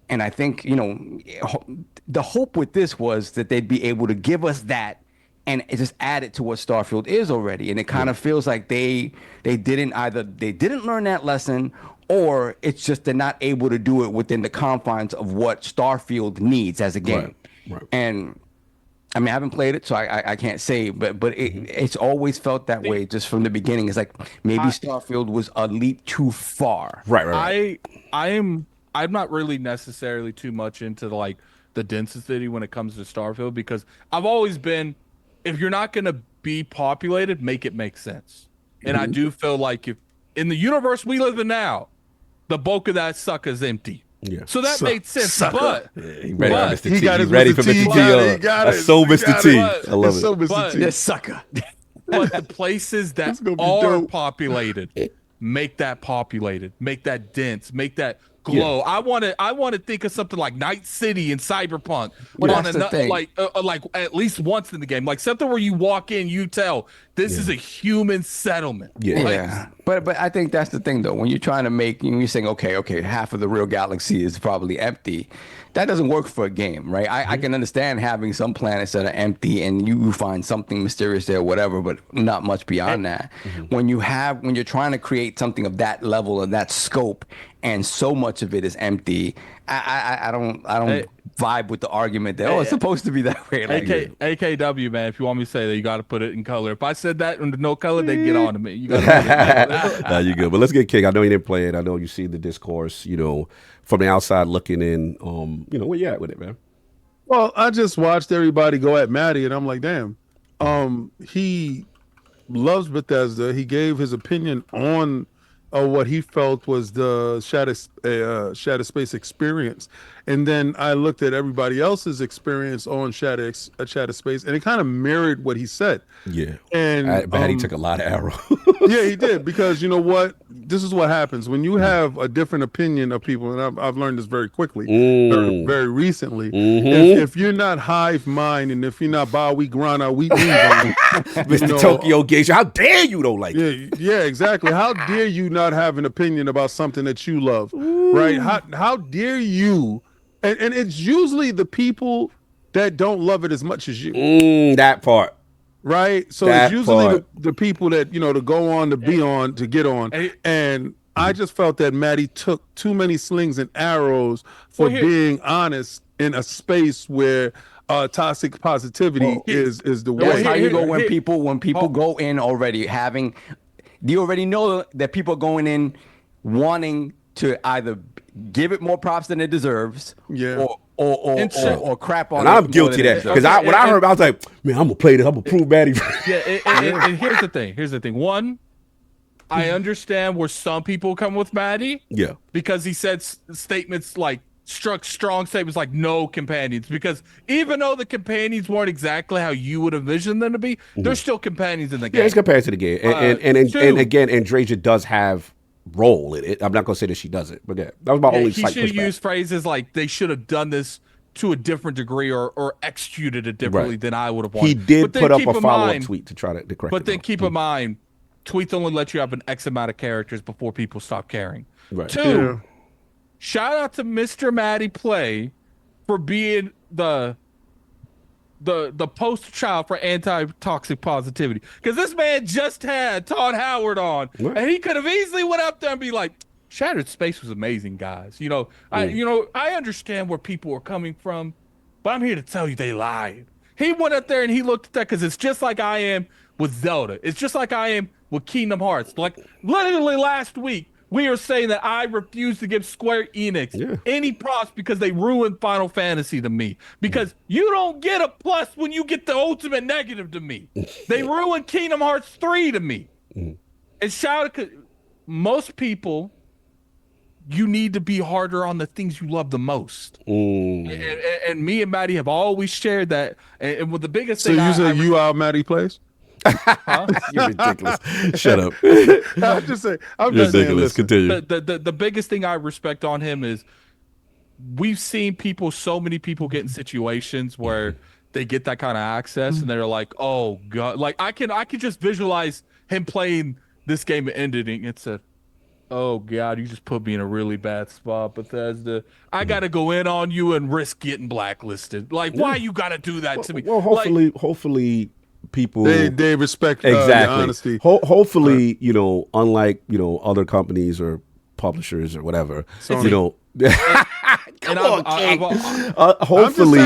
I think the hope with this was that they'd be able to give us that and it just add it to what Starfield is already. And it kind of feels like they didn't learn that lesson, or it's just they're not able to do it within the confines of what Starfield needs as a game. Right. And I mean, I haven't played it, so I can't say, but it's always felt that way just from the beginning. It's like maybe Starfield was a leap too far. Right. I'm not really necessarily too much into the density when it comes to Starfield, because I've always been, if you're not going to be populated, make it make sense. And I do feel like if in the universe we live in now, the bulk of that sucker is empty. Yeah. So that made sense. Sucker. But he ready for Mr. T. That's so Mr. T. I love it. So Mr. T. Yes, sucker. But the places that are populated, make that populated, make that dense, make that glow. Yeah. I want to think of something like Night City in Cyberpunk, like at least once in the game, like something where you walk in, you tell this is a human settlement. But I think that's the thing though. When you're trying to you're saying okay, half of the real galaxy is probably empty. That doesn't work for a game, right? I can understand having some planets that are empty and you find something mysterious there, whatever, but not much beyond that. When you're trying to create something of that level, of that scope, and so much of it is empty, I don't vibe with the argument that it's supposed to be that way. AKW, man, if you want me to say that, you got to put it in color. If I said that in no color, they get on to me. You got Nah, you good. But let's get King. I know you didn't play it. I know you see the discourse, from the outside looking in. Where you at with it, man? Well, I just watched everybody go at Matty, and I'm like, damn. He loves Bethesda. He gave his opinion on what he felt was the ShatteredSpace experience, and then I looked at everybody else's experience on ShatteredSpace, and it kind of mirrored what he said. Yeah, and he took a lot of arrow. Yeah, he did, because you know what? This is what happens when you have a different opinion of people, and I've learned this very quickly, very recently. If you're not hive mind, and if you're not Bawi Grana, we Mr. Tokyo Geisha, how dare you don't like it? Yeah, exactly. How dare you not have an opinion about something that you love, right? How dare you? And it's usually the people that don't love it as much as you. That part. Right? So it's usually the people that, to go on, to be on, to get on. And I just felt that Matty took too many slings and arrows for being honest in a space where toxic positivity is the way. That's how you go when people go in already having. You already know that people are going in wanting to either give it more props than it deserves, or crap on and it. I'm guilty of that because when I heard, I was like, man, I'm gonna play this. I'm gonna prove Maddie. And here's the thing. Here's the thing. One, I understand where some people come with Maddie. Yeah, because he said statements like strong statements like no companions. Because even though the companions weren't exactly how you would envision them to be, they're still companions in the game. Yeah, it's compared to the game. And again, Andreja does have role in it. I'm not gonna say that she doesn't, but yeah, that was my only slight pushback. He should use phrases like they should have done this to a different degree or executed it differently than I would have wanted. He did put up a follow-up tweet to try to correct it. But then keep in mind, tweets only let you have an X amount of characters before people stop caring. Right. Two, shout out to Mr. Maddie Play for being the poster child for anti-toxic positivity. Because this man just had Todd Howard on, and he could have easily went up there and be like, ShatteredSpace was amazing, guys. I understand where people are coming from, but I'm here to tell you they lied. He went up there and he looked at that because it's just like I am with Zelda. It's just like I am with Kingdom Hearts. Like literally last week, we were saying that I refuse to give Square Enix any props because they ruined Final Fantasy to me. Because you don't get a plus when you get the ultimate negative to me. They ruined Kingdom Hearts 3 to me. And shout out, most people, you need to be harder on the things you love the most. And me and Maddie have always shared that. And with the biggest thing, you said you are Maddie Plays? Huh? You're ridiculous. Shut up. I'm just saying. I'm just ridiculous. Saying, continue. The biggest thing I respect on him is we've seen so many people get in situations where they get that kind of access and they're like, oh God, like I can just visualize him playing this game and ending. It's oh God, you just put me in a really bad spot, Bethesda. I gotta go in on you and risk getting blacklisted. Like, why you gotta do that to me? Well, hopefully people they respect exactly honesty. Hopefully, unlike other companies or publishers or whatever, Come on, King. Hopefully,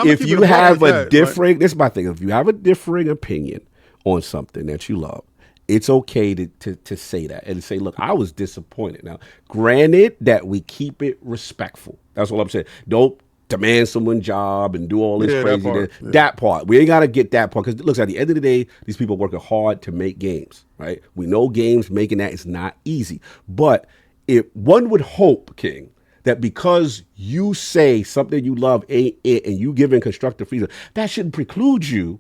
if you have a differing, this is my thing. If you have a differing opinion on something that you love, it's okay to say that and say, look, I was disappointed. Now, granted that we keep it respectful. That's what I'm saying. Don't demand someone's job and do all this craziness. That part. We ain't got to get that part because, look, at the end of the day, these people are working hard to make games, right? We know games, making that is not easy. But if one would hope, King, that because you say something you love ain't it and you giving constructive freedom, that shouldn't preclude you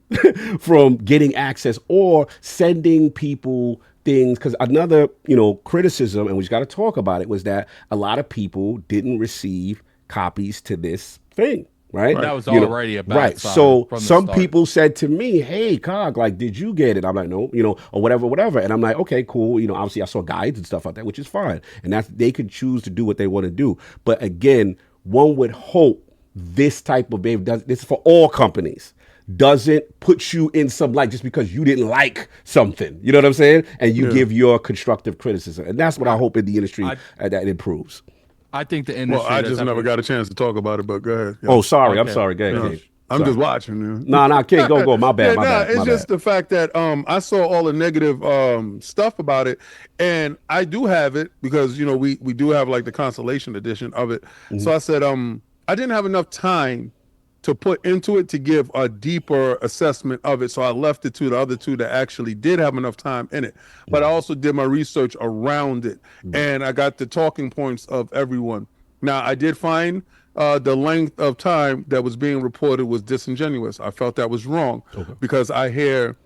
from getting access or sending people things. Because another, criticism, and we just got to talk about it, was that a lot of people didn't receive copies to this thing, right? That was already a bad sign. So some people said to me, hey, Cog, like, did you get it? I'm like, no, or whatever. And I'm like, okay, cool. Obviously I saw guides and stuff like that, which is fine. And they could choose to do what they want to do. But again, one would hope this type of behavior this is for all companies. Doesn't put you in some light just because you didn't like something. You know what I'm saying? And you give your constructive criticism. And that's what I hope in the industry that improves. I think the industry. Well, I just never got a chance to talk about it, but go ahead. Oh, sorry. Okay. I'm sorry. Go ahead. I'm just watching. No, King, go. My bad. It's just the fact that I saw all the negative stuff about it, and I do have it because we do have like the consolation edition of it. So I said I didn't have enough time to put into it to give a deeper assessment of it. So I left it to the other two that actually did have enough time in it. But I also did my research around it, and I got the talking points of everyone. Now, I did find the length of time that was being reported was disingenuous. I felt that was wrong because I hear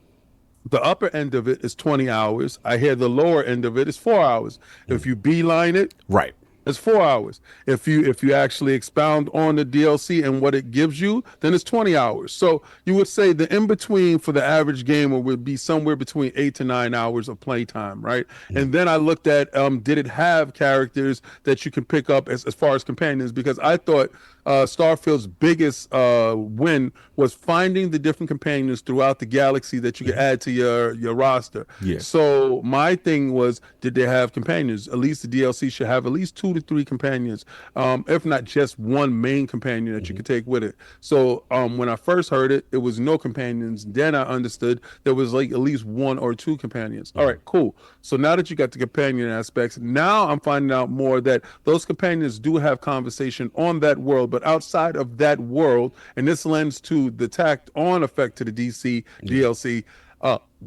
the upper end of it is 20 hours. I hear the lower end of it is 4 hours. If you beeline it, right, it's 4 hours. If you actually expound on the DLC and what it gives you, then it's 20 hours. So you would say the in-between for the average gamer would be somewhere between 8 to 9 hours of playtime, right? And then I looked at, did it have characters that you can pick up as far as companions? Because I thought Starfield's biggest win was finding the different companions throughout the galaxy that you could add to your roster. Yeah. So my thing was, did they have companions? At least the DLC should have at least 2 to 3 companions, if not just one main companion that you could take with it. So when I first heard it, it was no companions. Then I understood there was like at least 1 or 2 companions. All right, cool. So now that you got the companion aspects, now I'm finding out more that those companions do have conversation on that world, but outside of that world, and this lends to the tacked on effect to the DC DLC.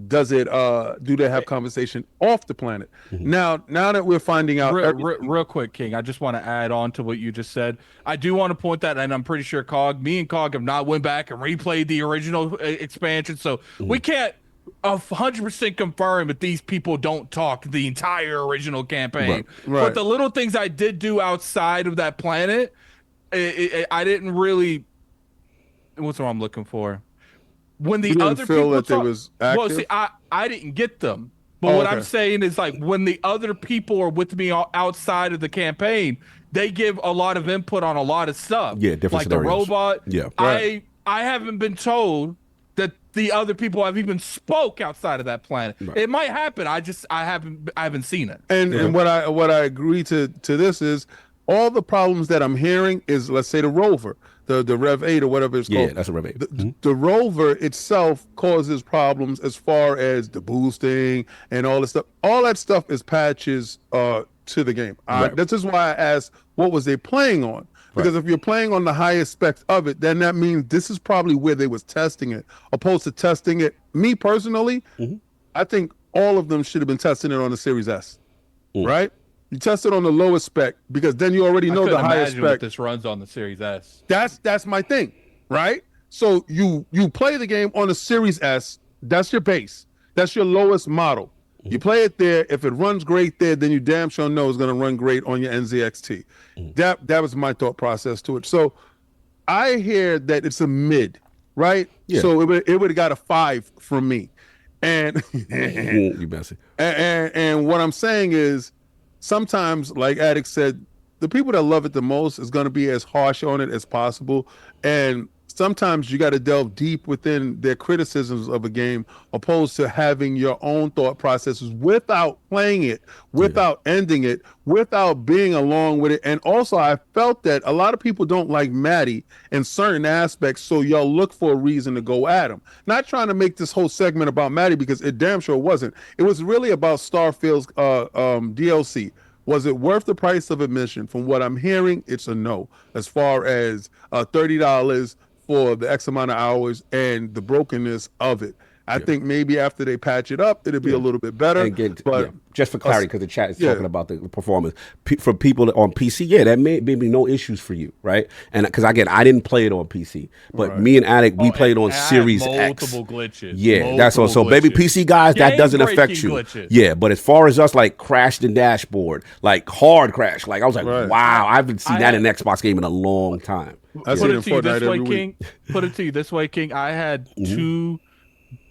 Does it? Do they have conversation off the planet? Now that we're finding out, real quick, King, I just want to add on to what you just said. I do want to point that, and I'm pretty sure me and Cog have not went back and replayed the original expansion, so we can't 100% confirm if these people don't talk the entire original campaign. Right. But the little things I did do outside of that planet, I didn't really. What's what I'm looking for? When the other feel people that talk, they was active? well, see, I didn't get them. But what I'm saying is, like, when the other people are with me outside of the campaign, they give a lot of input on a lot of stuff. Yeah, different like scenarios. the robot. Yeah. I haven't been told that the other people have even spoke outside of that planet. Right. It might happen. I haven't seen it. and what I agree to this is all the problems that I'm hearing is, let's say, the rover, the Rev 8 or whatever it's called. Yeah, that's a Rev 8. The rover itself causes problems as far as the boosting and all this stuff. All that stuff is patches to the game. This is why I asked, what was they playing on? Because if you're playing on the highest specs of it, then that means this is probably where they was testing it, opposed to testing it. Me personally, I think all of them should have been testing it on the Series S, right? You test it on the lowest spec because then you already know the highest spec. What this runs on the Series S. That's my thing, right? So you play the game on the Series S. That's your base. That's your lowest model. You play it there. If it runs great there, then you damn sure know it's going to run great on your NZXT. That was my thought process to it. So I hear that it's a mid, right? Yeah. So it would have got a 5 from me. And You messy. and what I'm saying is, sometimes, like Addict said, the people that love it the most is going to be as harsh on it as possible. And sometimes you got to delve deep within their criticisms of a game, opposed to having your own thought processes without playing it, without ending it, without being along with it. And also, I felt that a lot of people don't like Maddie in certain aspects, so y'all look for a reason to go at him. Not trying to make this whole segment about Maddie, because it damn sure wasn't. It was really about Starfield's DLC. Was it worth the price of admission? From what I'm hearing, it's a no. As far as $30 for the X amount of hours and the brokenness of it. I think maybe after they patch it up, it'll be a little bit better. And just for clarity, because the chat is talking about the performance. For people on PC, that may be no issues for you, right? And because, again, I didn't play it on PC. But me and Addict, we played on Series X. Multiple glitches. Yeah, that's all. So, baby PC guys, that doesn't affect you. Glitches. Yeah, but as far as us, like, crashed in dashboard, like, hard crash. Like, I was like, wow, I haven't seen that in an Xbox game in a long time. Put it to you this way, King. Put it to you this way, King. I had 2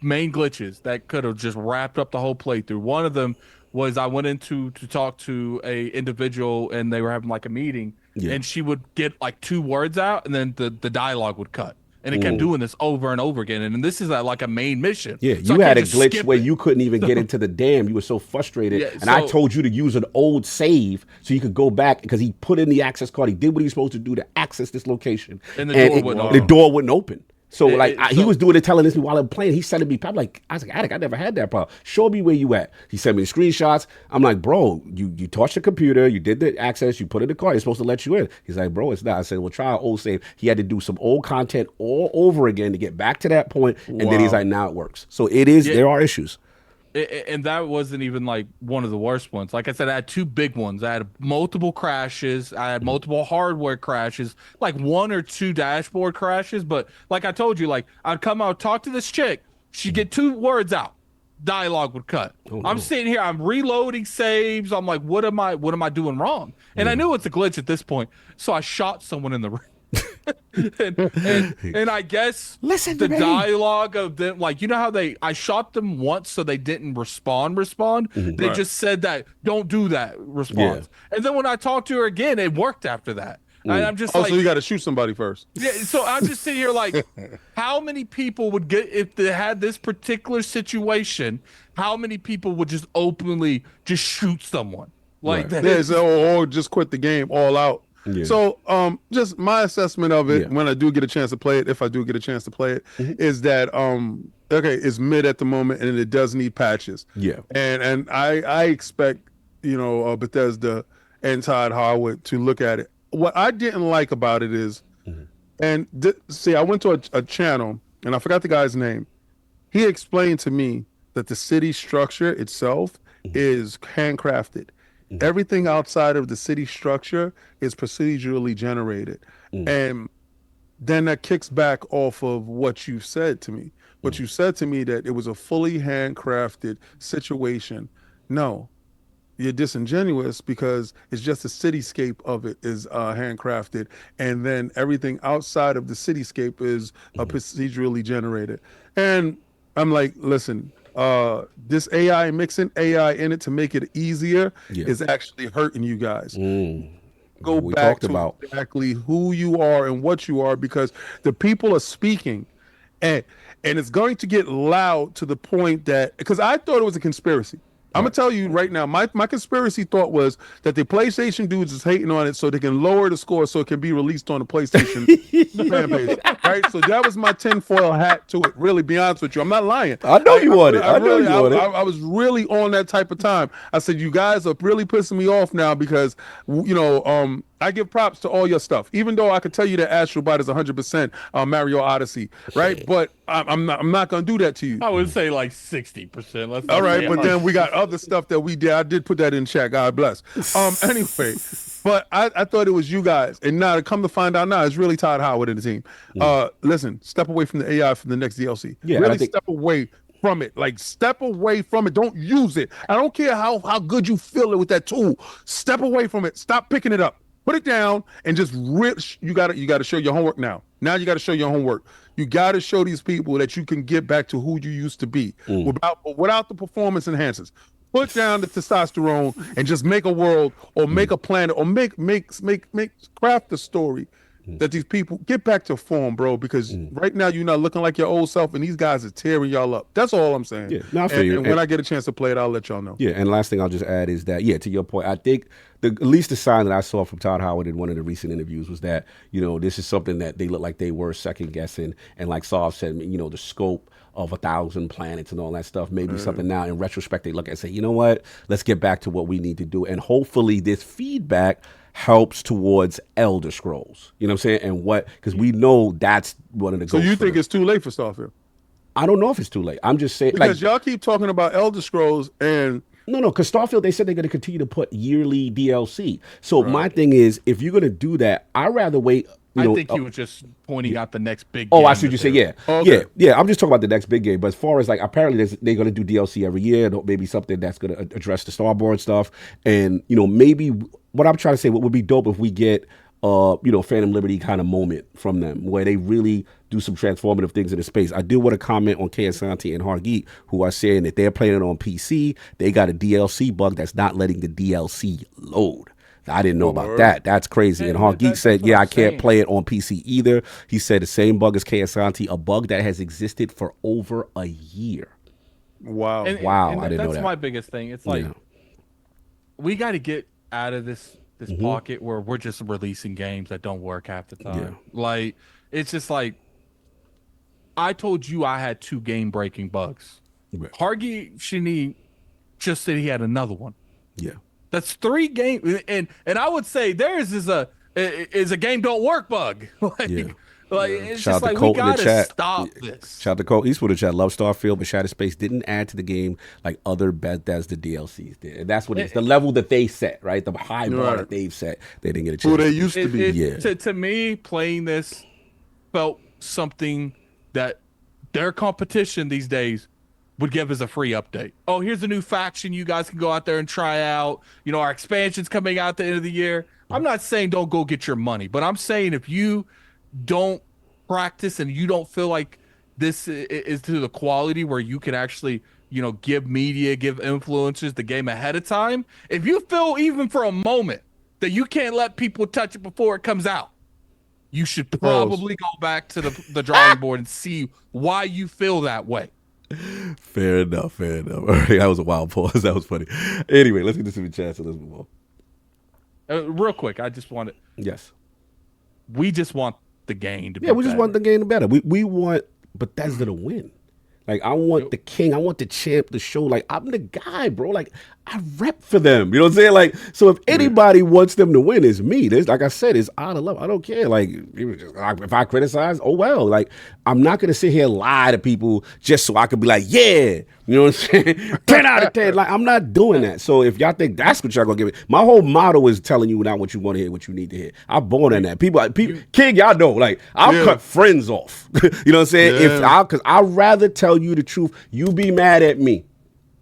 main glitches that could have just wrapped up the whole playthrough. One of them was I went into to talk to a individual, and they were having like a meeting, and she would get like 2 words out, and then the dialogue would cut. And it kept doing this over and over again. And this is like a main mission. Yeah, so you had a glitch where you couldn't even get into the dam. You were so frustrated. Yeah, and I told you to use an old save so you could go back, because he put in the access card. He did what he was supposed to do to access this location. And the door wouldn't open. So he was doing it, telling this while I'm playing. He sending me. I was like, Addict, I never had that problem. Show me where you at. He sent me the screenshots. I'm like, bro, you touched the computer, you did the access, you put in the card. It's supposed to let you in. He's like, bro, it's not. I said, well, try an old save. He had to do some old content all over again to get back to that point. And then he's like, now it works. So it is. There are issues. And that wasn't even like one of the worst ones. Like I said, I had 2 big ones. I had multiple crashes. I had multiple hardware crashes, like 1 or 2 dashboard crashes. But like I told you, like I'd come out, talk to this chick. She'd get 2 words out. Dialogue would cut. Oh, no. I'm sitting here, I'm reloading saves. I'm like, what am I doing wrong? And I knew it's a glitch at this point. So I shot someone in the ring. and I guess the dialogue of them, like, you know how I shot them once so they didn't respond. They just said that don't do that response. And then when I talked to her again, it worked after that. I'm just so you got to shoot somebody first. Yeah, so I'm just sitting here like, how many people would get if they had this particular situation? How many people would just openly just shoot someone like that? Yeah, or just quit the game all out. Yeah. So, just my assessment of it when I do get a chance to play it, if I do get a chance to play it, is that okay, it's mid at the moment and it does need patches. Yeah, and I expect Bethesda and Todd Howard to look at it. What I didn't like about it is, and see, I went to a channel and I forgot the guy's name. He explained to me that the city structure itself is handcrafted. Everything outside of the city structure is procedurally generated. And then that kicks back off of what you said to me. What you said to me that it was a fully handcrafted situation. No, you're disingenuous because it's just the cityscape of it is handcrafted. And then everything outside of the cityscape is procedurally generated. And I'm like, listen, this AI, mixing AI in it to make it easier is actually hurting you guys. Go back to exactly who you are and what you are, because the people are speaking and it's going to get loud to the point that, because I thought it was a conspiracy. I'm gonna tell you right now, my conspiracy thought was that the PlayStation dudes is hating on it so they can lower the score so it can be released on the PlayStation fan page. Right? So that was my tinfoil hat to it, really, be honest with you. I'm not lying. I know you want it. I know you want it. I was really on that type of time. I said, you guys are really pissing me off now because, I give props to all your stuff, even though I could tell you that Astrobot is 100% Mario Odyssey, right? But I'm not gonna do that to you. I would say like 60%. All right, but then we got other stuff that we did. I did put that in chat. God bless. Anyway, but I thought it was you guys, and now to come to find out now, it's really Todd Howard and the team. Listen, step away from the AI for the next DLC. Yeah, really step away from it. Like, step away from it. Don't use it. I don't care how good you feel it with that tool. Step away from it. Stop picking it up. Put it down and just you gotta show your homework now. Now you gotta show your homework. You gotta show these people that you can get back to who you used to be without the performance enhancers. Put down the testosterone and just make a world or make a planet or make craft a story that these people get back to form, bro, because right now you're not looking like your old self and these guys are tearing y'all up. That's all I'm saying. Yeah, no, I feel you. And when I get a chance to play it, I'll let y'all know. Yeah, and last thing I'll just add is that, to your point, I think at least the sign that I saw from Todd Howard in one of the recent interviews was that, this is something that they look like they were second guessing. And like Saul said, the scope of 1,000 planets and all that stuff, maybe something now in retrospect they look at and say, you know what, let's get back to what we need to do. And hopefully this feedback helps towards Elder Scrolls. You know what I'm saying? And because we know that's one of the goals. So you think it's too late for Starfield? I don't know if it's too late. I'm just saying. Because y'all keep talking about Elder Scrolls and... No, because Starfield, they said they're going to continue to put yearly DLC. So my thing is, if you're going to do that, I'd rather wait... I think he was just pointing out the next big game. Oh, I see what you say. Yeah. Okay. Yeah. I'm just talking about the next big game. But as far as apparently they're going to do DLC every year, maybe something that's going to address the Starborn stuff. And, maybe what I'm trying to say, what would be dope if we get, Phantom Liberty kind of moment from them where they really do some transformative things in the space. I do want to comment on Santi and Hargeet, who are saying that they're playing it on PC. They got a DLC bug that's not letting the DLC load. I didn't know about that. That's crazy. And Hargeet said, I can't play it on PC either. He said the same bug as Santi, a bug that has existed for over a year. Wow. And I didn't know that. That's my biggest thing. It's like, we got to get out of this pocket where we're just releasing games that don't work half the time. Yeah. Like, it's just like, I told you I had 2 game-breaking bugs. Right. Hargeet Shini just said he had another one. Yeah. That's 3 games, and I would say theirs is a game don't work bug. It's Shout just like we gotta stop this. Shout out to Cole Eastwood in chat. Love Starfield, but ShatteredSpace didn't add to the game like other Bethesda DLCs did. And that's what it's the level that they set, right? The high bar that they've set. They didn't get a chance. Who they used to be. To me, playing this felt something that their competition these days would give us a free update. Oh, here's a new faction you guys can go out there and try out. Our expansion's coming out at the end of the year. I'm not saying don't go get your money, but I'm saying if you don't practice and you don't feel like this is to the quality where you can actually, give media, give influencers the game ahead of time, if you feel even for a moment that you can't let people touch it before it comes out, you should probably go back to the drawing board and see why you feel that way. Fair enough. All right, that was a wild pause. That was funny. Anyway, let's get this in the chat, so let's move on. Real quick, I just want it. Yes. We just want the game to be we just better. want the game to be better. We want Bethesda to win. Like, I want the king, I want the champ to show, like, I'm the guy, bro. Like, I rep for them. You know what I'm saying? Like, so if anybody wants them to win, it's me. There's, like I said, it's out of love. I don't care. Like, if I criticize, oh well. Like, I'm not going to sit here and lie to people just so I could be like, yeah. You know what I'm saying? 10 out of 10. Like, I'm not doing that. So if y'all think that's what y'all going to give me, my whole motto is telling you not what you want to hear, what you need to hear. I'm born in that. People, King, y'all know, like, I'll cut friends off. You know what I'm saying? Because I'd rather tell you the truth. You be mad at me.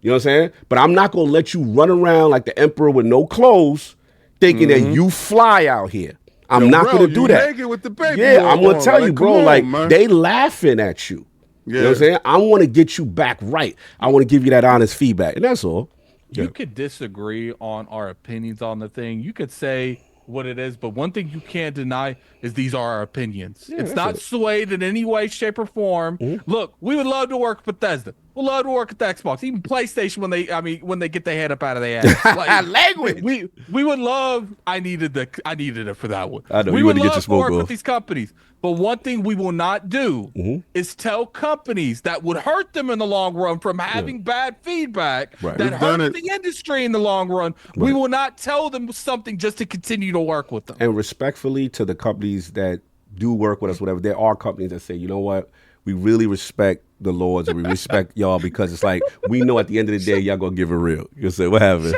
You know what I'm saying? But I'm not going to let you run around like the emperor with no clothes thinking that you fly out here. I'm not going to do that. With the baby I'm going to tell you, bro, like, man. they laughing at you. You know what I'm saying? I want to get you back right. I want to give you that honest feedback. And that's all. You could disagree on our opinions on the thing. You could say what it is, but one thing you can't deny is these are our opinions. It's not swayed in any way, shape, or form. Look, we would love to work with Bethesda. We'd love to work at the Xbox, even PlayStation when they get their head up out of their ass. Like, language. We would love. I needed it for that one. I know, we you would wanted to get love your to smoke work off. with these companies. But one thing we will not do is tell companies that would hurt them in the long run from having bad feedback that hurt the industry in the long run. We will not tell them something just to continue to work with them. And respectfully to the companies that do work with us, whatever, there are companies that say, you know what, we really respect the Lords and we respect y'all because it's like, we know at the end of the day, y'all gonna give it real. You say, what happened?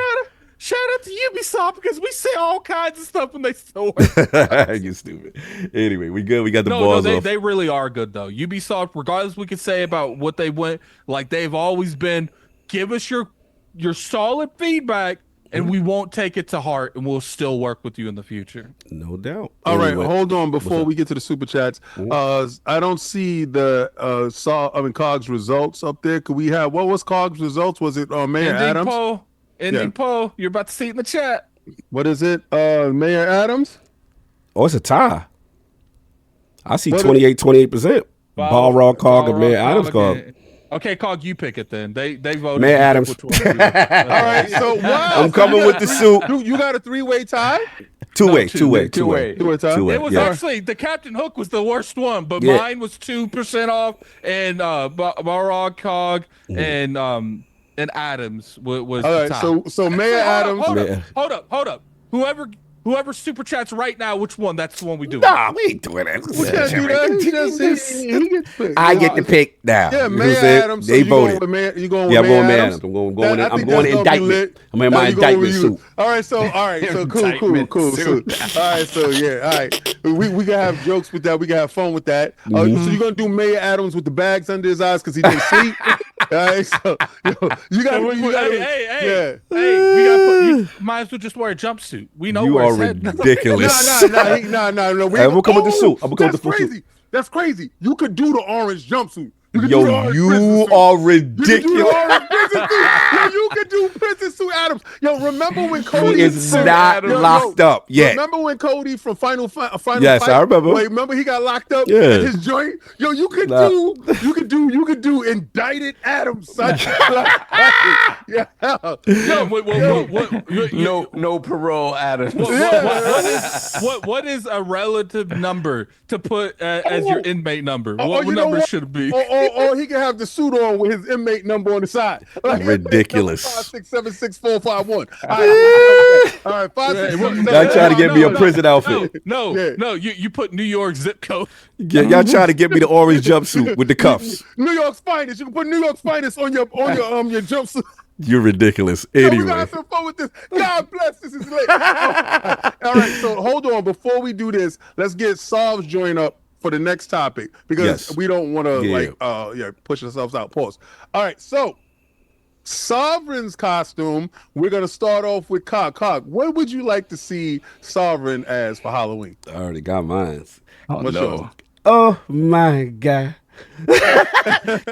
Shout out to Ubisoft because we say all kinds of stuff when they still work. You stupid. Anyway, we good. We got the balls off. They really are good though. Ubisoft, regardless we could say about what they went, like they've always been, give us your solid feedback and we won't take it to heart and we'll still work with you in the future. No doubt. All right, hold on before we get to the super chats. I don't see the COG's results up there. Could we have what was COG's results? Was it Mayor Adams? Ending poll. You're about to see it in the chat. What is it? Mayor Adams? Oh, it's a tie. I see 28%. Balrog COG and Mayor Adams COG. Okay, COG, you pick it then. They voted. Mayor Adams. All right, so wow. I'm coming with the suit. You got a three-way tie? Two-way tie? It was actually the Captain Hook was the worst one, but mine was 2% off, and Balrog COG and Adams was the top. So Mayor Adams. Hold up. Whoever super chats right now, which one? That's the one we do. Nah, we ain't doing that. We can't do that. He gets picked. I get to pick now. Yeah, Mayor Adams. They voted. You going with I'm going Mayor Adams. I'm going to indictment. I'm in Now my you going with indictment you. suit. All right, so cool. So, all right, so yeah, all right. We can have jokes with that. We can have fun with that. So you're gonna do Mayor Adams with the bags under his eyes because he didn't sleep. All right, so you got hey, we got might as well just wear a jumpsuit. We know you where are it's ridiculous. No. Hey, we'll come with the suit. I'm gonna come with the crazy. suit. That's crazy. You could do the orange jumpsuit. You are ridiculous. You could do Princess Sue Adams. Yo, remember when Cody He is not locked up yet. Remember when Cody from Final Yes, Fight? I remember. Wait, remember he got locked up Yeah. at his joint? Yo, you could do indicted Adams, son. Yeah. No parole, Adams. What is a relative number to put as your inmate number? What number should it be? Or he can have the suit on with his inmate number on the side. Like, ridiculous. 5676451. All right, 5 6 7 Y'all trying to get me a prison outfit. No, you put New York zip code. Y'all trying to get me the orange jumpsuit with the cuffs. New York's finest. You can put New York's finest on your jumpsuit. You're ridiculous. Yo, Anyway. we gotta have some fun with this. God bless. This is lit. All right, so hold on. Before we do this, let's get Solve's join up for the next topic because we don't want to push ourselves out. Pause. All right, so Sovereign's costume. We're gonna start off with Cog. What would you like to see Sovereign as for Halloween? I already got mine. What's yours? Oh my God.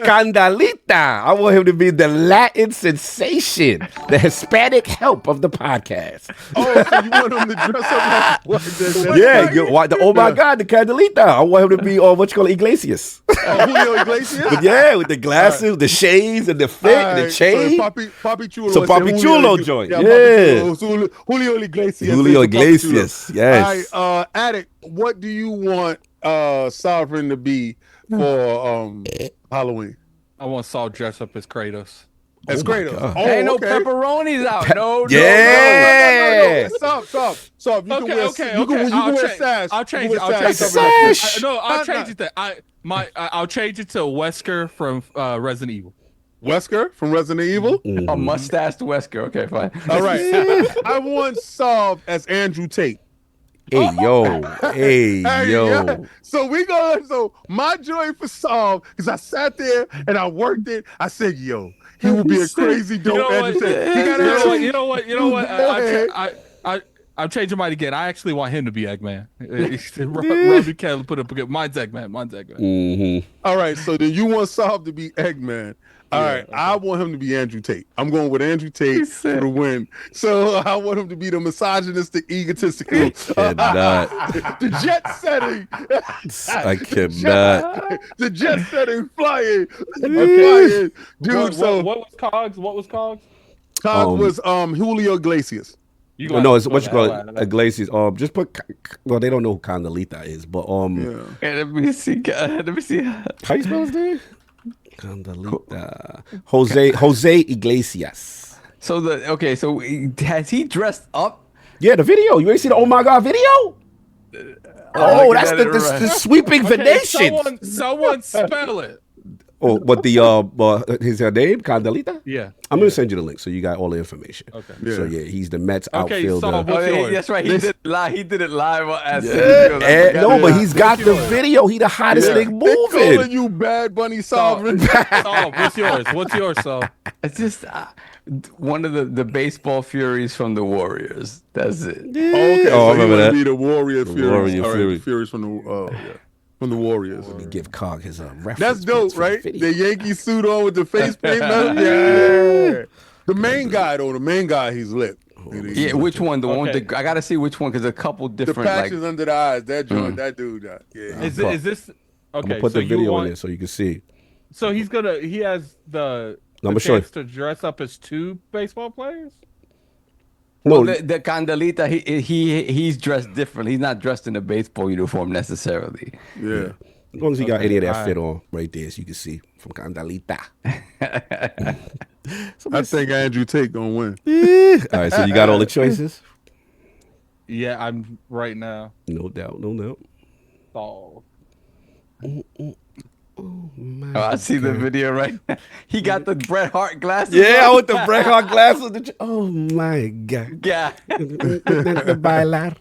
Candalita. I want him to be the Latin sensation, the Hispanic help of the podcast. Oh, so you want him to dress up like what? Oh my God, the Candalita. I want him to be what you call Iglesias. Julio Iglesias? But yeah, with the glasses, the shades, and the fit, and the chain. So Papi Chulo. So Papi Chulo joint. Yeah. Julio Iglesias. Julio Iglesias. Yes. All right, Attic, what do you want Sovereign to be for Halloween? I want Saul dressed up as Kratos. As Kratos. Oh, ain't no pepperonis out. No. Stop. You can wear sash. I'll change it. I'll change it to Wesker from Resident Evil. Wesker from Resident Evil? A mustached Wesker. Okay, fine. All right. I want Saul as Andrew Tate. Hey yo. Yeah. So my joy for Saul, because I sat there and I worked it. I said, yo, he would be a crazy dope Andrew Tate. You know what? I'm changing mine again. I actually want him to be Eggman. Robbie Kelly put up a good. Mine's Eggman. Mm-hmm. All right, so then you want Saul to be Eggman. All right, okay. I want him to be Andrew Tate. I'm going with Andrew Tate for the win. So I want him to be the misogynistic, egotistical, the jet setting. I cannot. The jet setting flying. Okay. Dude, what was Cogs? Cogs was Julio Iglesias. No, it's what you call it, Iglesias. Just put. Well, they don't know who Candalita is, but Let me see. How you spell his name? Candalita. Jose Iglesias. So has he dressed up? Yeah, the video. You ain't see the Oh My God video? That's the sweeping Venetian. Someone spell it. Oh, but his name Candalita? Yeah. I'm gonna send you the link so you got all the information. Okay. Yeah. So he's the Mets Okay, outfielder. That's right. He did it live as no, but he's got the video. He the hottest thing moving. They're calling you Bad Bunny Sovereign. What's yours? It's just one of the baseball furies from the Warriors. That's it. Yeah. Okay. I remember that. Be the Warrior Furies. Fury. Furies from the from the Warriors. Let me give Cog his reference. That's dope, right? The Yankee suit on with the face paint. The main guy, though. The main guy, he's lit. Yeah, which one? The one. I gotta see which one because a couple different. The patches under the eyes. That joint. That dude. Yeah. Is this? Okay. I'm gonna put the video in there so you can see. So he has the chance to dress up as two baseball players. No, the Candalita, he's dressed different. He's not dressed in a baseball uniform necessarily. Yeah. As long as he got any of that fit on right there, so you can see from Candalita. I think Andrew Tate gonna win. All right, so you got all the choices? Yeah, I'm right now. No doubt. Oh. I see the video right now. He got the Bret Hart glasses. Yeah, with the Bret Hart glasses. Oh my God. Yeah. Bailar.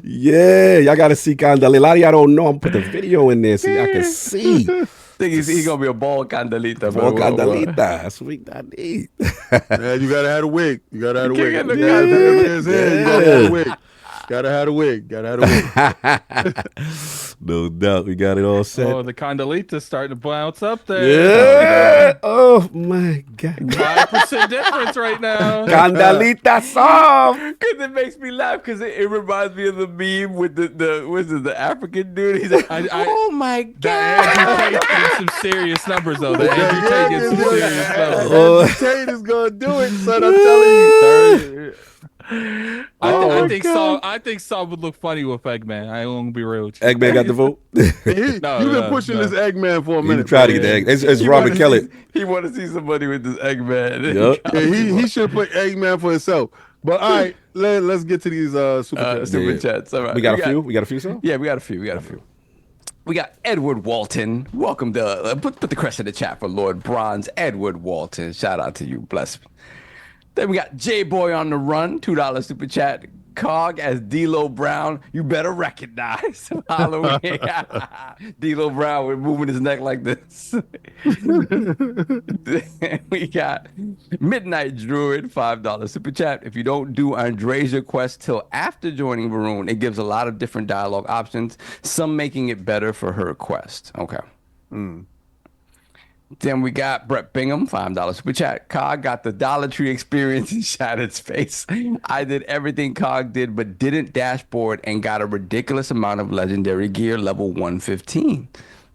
Yeah, y'all gotta see Candalita. A lot of y'all don't know. I'm put the video in there so y'all can see. Think he's gonna be a ball Candalita. Ball Candalita. That's what I need. Yeah, you gotta have a wig. You gotta have a wig. Gotta have a wig. No doubt. We got it all set. Oh, the Candalita's starting to bounce up there. Yeah. Oh my God. 5% difference right now. Candalita soft. Because it makes me laugh because it reminds me of the meme with the African dude. He's like, oh my God. Andrew Tate gets some serious numbers though. Andrew Tate gets some serious numbers. Andrew Tate is gonna do it, son. I'm telling you. I think Saul would look funny with Eggman. I won't be real with you. Eggman got the vote. You've been pushing this Eggman for a minute. You try to get the egg. It's Robert Kelly. He want to see somebody with this Eggman. Yep. Yeah, he should put Eggman for himself. But all right, let's get to these super chats. All right. We got a few. We got a few. So yeah, we got a few. We got Edward Walton. Welcome to put the crest in the chat for Lord Bronze. Edward Walton. Shout out to you. Bless me. Then we got J-Boy on the Run, $2 super chat. Cog as D-Lo Brown. You better recognize Halloween. D-Lo Brown, we're moving his neck like this. We got Midnight Druid, $5 super chat. If you don't do Andresia quest till after joining Varun, it gives a lot of different dialogue options, some making it better for her quest. Okay. Then we got Brett Bingham, $5 super chat. Cog got the Dollar Tree experience in ShatteredSpace. I did everything Cog did, but didn't dashboard and got a ridiculous amount of legendary gear, level 115.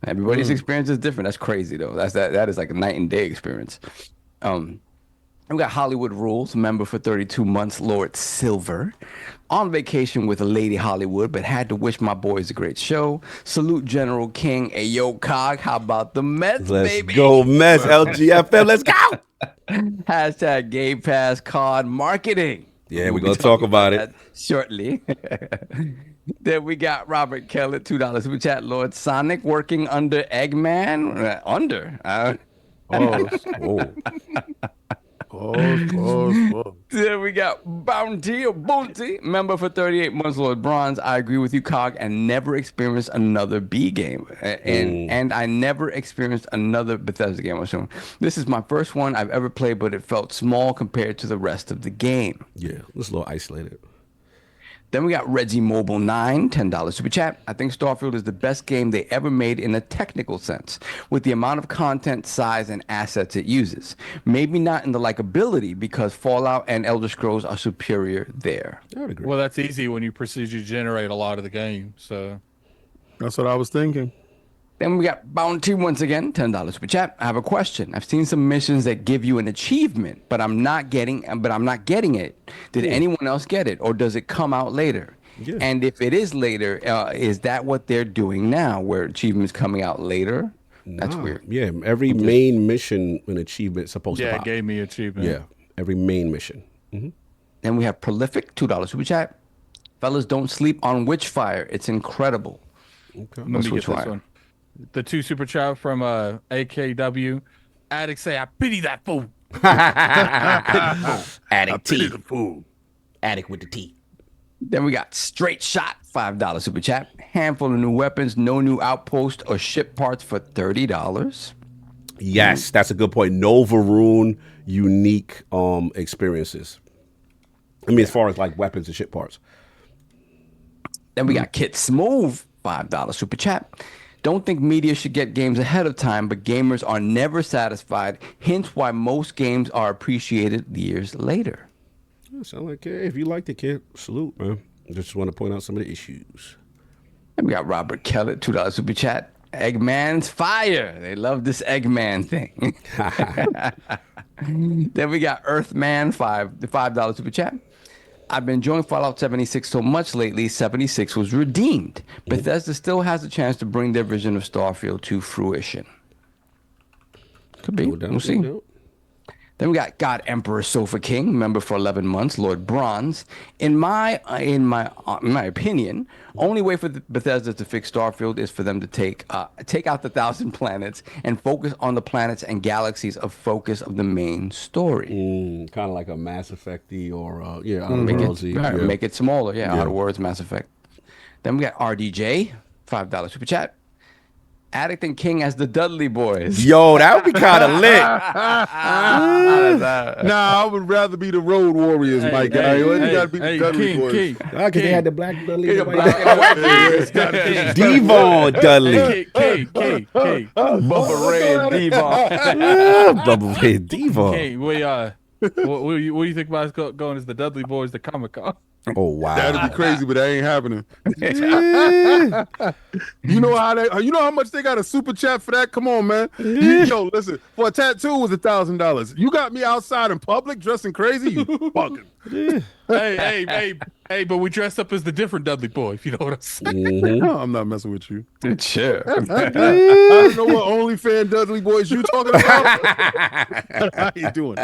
Everybody's experience is different. That's crazy though. That is like a night and day experience. We got Hollywood Rules, member for 32 months, Lord Silver. On vacation with a Lady Hollywood, but had to wish my boys a great show. Salute General King. Hey, yo, Cog, how about the Mets, baby? Let's go, Mets, LGFM, let's go. Hashtag Gamepass COD marketing. Yeah, we're going to talk about it shortly. Then we got Robert Keller, $2 super chat. Lord Sonic working under Eggman. Then we got Bounty, member for 38 months, Lord Bronze. I agree with you, Cog, and never experienced another B game. And I never experienced another Bethesda game, I'm assuming. This is my first one I've ever played, but it felt small compared to the rest of the game. Yeah, it's a little isolated. Then we got Reggie Mobile 9, $10 super chat. I think Starfield is the best game they ever made in a technical sense, with the amount of content, size, and assets it uses. Maybe not in the likability, because Fallout and Elder Scrolls are superior there. I would agree. Well, that's easy when you procedure generate a lot of the game. So that's what I was thinking. Then we got Bounty once again, $10 super chat. I have a question. I've seen some missions that give you an achievement, but I'm not getting it. Did anyone else get it, or does it come out later? Yeah. And if it is later, is that what they're doing now, where achievements coming out later? That's weird. Yeah, every main mission an achievement is supposed to pop. Yeah, it gave me achievement. Yeah, every main mission. Then we have Prolific, $2 super chat. Fellas, don't sleep on Witchfire. It's incredible. Okay. Let me get this one. The 2 super chat from AKW. Addict say, I pity that fool. Addict T. The fool. Addict with the T. Then we got Straight Shot, $5 super chat. Handful of new weapons, no new outpost or ship parts for $30. Yes, that's a good point. No Varun unique experiences. I mean, as far as like weapons and ship parts. Then we got Kit Smooth, $5 super chat. Don't think media should get games ahead of time, but gamers are never satisfied, hence why most games are appreciated years later. Sound like, hey, if you like the kid, salute, man. I just want to point out some of the issues. And we got Robert Kellett, $2 super chat. Eggman's fire. They love this Eggman thing. Then we got Earthman, the $5 super chat. I've been enjoying Fallout 76 so much lately, 76 was redeemed. Bethesda still has a chance to bring their vision of Starfield to fruition. Could be. We'll see. Then we got God Emperor Sofa King, member for 11 months, Lord Bronze. In my opinion, only way for Bethesda to fix Starfield is for them to take out the 1,000 planets and focus on the planets and galaxies of focus of the main story. Kind of like a Mass Effect-y or make it smaller. Outer Worlds, Mass Effect. Then we got RDJ, $5 super chat. Addict and King as the Dudley Boys. Yo, that would be kind of lit. Nah, I would rather be the Road Warriors, my guy. You gotta be the Dudley Boys. Because they had the black Dudley. Devon Dudley. Bubba Ray and Devon. Bubba Ray and Devon. Hey, what do you think about us going as the Dudley Boys to Comic-Con? Oh wow, that'd be crazy, but that ain't happening. You know how much they got a super chat for that? Come on, man. Yo, listen, for a tattoo was $1,000. You got me outside in public dressing crazy, you fucking. Hey, but we dressed up as the different Dudley Boy, if you know what I'm saying. No, I'm not messing with you. Sure. I don't know what OnlyFans Dudley Boys you talking about. How you doing?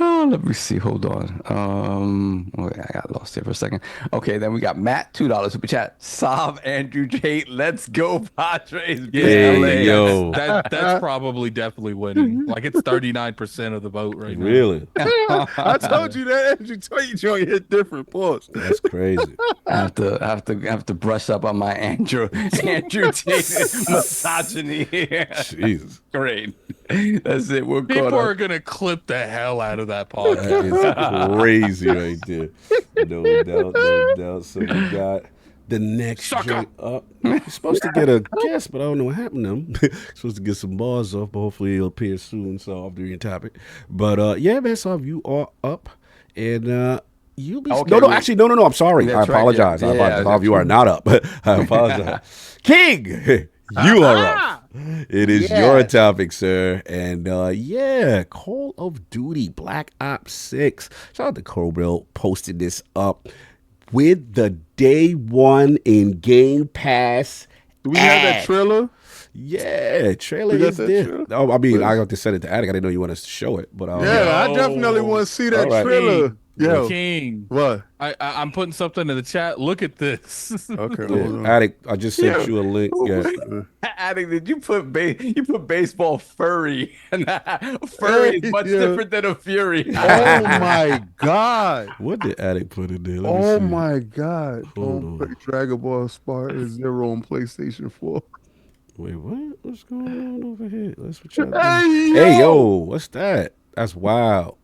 Oh, let me see. Hold on. Wait, I got lost here for a second. Okay, then we got Matt, $2 super chat. Sav, Andrew J, let's go Padres. Yeah, Yeah, yo. that's probably definitely winning. Like it's 39% of the vote right now. Really? I told you that. Andrew told you you hit different. Pause. That's crazy. I have to brush up on my Andrew Tate misogyny here. Jesus. Great. That's it. We're People caught are up. gonna clip the hell out of that That podcast. is crazy right there. No doubt, no doubt. So we got the next joint up. You're supposed to get a guest, but I don't know what happened to him. Supposed to get some bars off, but hopefully he'll appear soon. So I'll do your topic. But yeah, man, so you are up. And you be Okay, no, actually, no. I'm sorry. I That's right, apologize. yeah. I apologize. Yeah, All of you are not up. I apologize. King, you are up. It is your topic, sir. And yeah, Call of Duty Black Ops 6. Shout out to Cobra posted this up with the day one in Game Pass. Do we have that trailer? Yeah, trailer We got is that there. trailer? Oh, I mean, I got to send it to Attic. I didn't know you wanted us to show it, but Yeah, I definitely want to see that All right. trailer. Yo, King, what? I'm putting something in the chat. Look at this. Okay, Yeah, hold on. Attic, I just sent you a link. Yeah. Attic, did you put baseball furry? Furry is much different than a fury. Oh my God! What did Attic put in there? Let me Oh see. my God! Hold Don't play Dragon Ball Spartan Zero on PlayStation 4. Wait, what? What's going on over here? Let's check. Hey, Hey, yo, what's that? That's wild.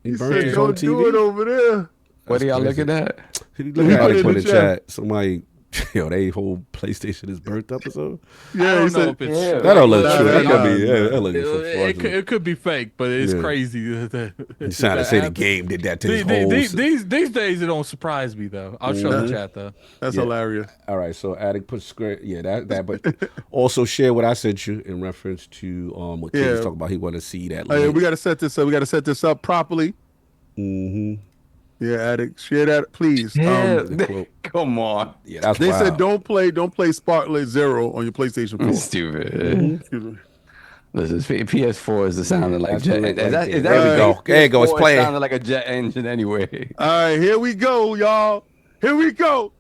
He He burnt said, his own "Don't do it TV. over there." What are y'all crazy. looking at? Look He at put it Attic in put the in the chat. Somebody, yo, they whole PlayStation is burnt up or something. I Yeah, he don't know said, if it's Yeah. That don't look Nah, true. That nah, could be. nah. Yeah, that looking for it fraudulent. could be fake, but it's Yeah. crazy. You trying to say the game did that to his whole. These days it don't surprise me though. I'll show the chat though. "That's Yeah. hilarious." All right, so Attic put script. Yeah, that. But also share what I sent you in reference to what King was Yeah. talking about. He wanted to see that. Hey, link. we got to set this up. We got to set this up properly. Mm-hmm. Yeah, Addict, share that, please. the quote. Come on. Yeah, that's They wild. said don't play Sparklet Zero on your PlayStation 4. Stupid. Excuse me. Listen, PS4 is the sounding like That's jet. the link Is right that, there. is There that we go. There you go. It's PS4 playing. sounding like a jet engine anyway. All right, here we go, y'all. Here we go.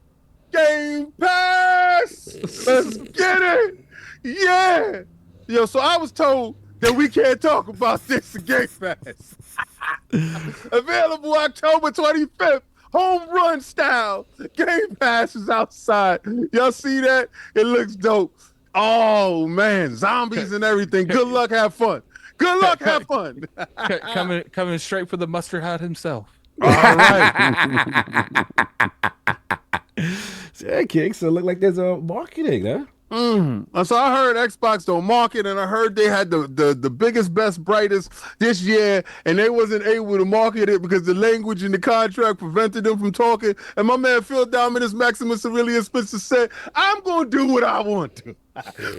Game Pass. Let's get it. Yeah. Yo, so I was told that we can't talk about this in Game Pass. Available October 25th. Home run style. Game Pass is outside. Y'all see that? It looks dope. Oh, man. Zombies and everything. Good luck. Have fun. Good luck. Have fun. Coming straight for the mustard hat himself. All right. Yeah, King. So it look like there's a marketing, huh? So I heard Xbox don't market, and I heard they had the biggest, best, brightest this year, and they wasn't able to market it because the language in the contract prevented them from talking. And my man Phil Dominus Maximus Aurelius Spencer said, "I'm gonna do what I want to.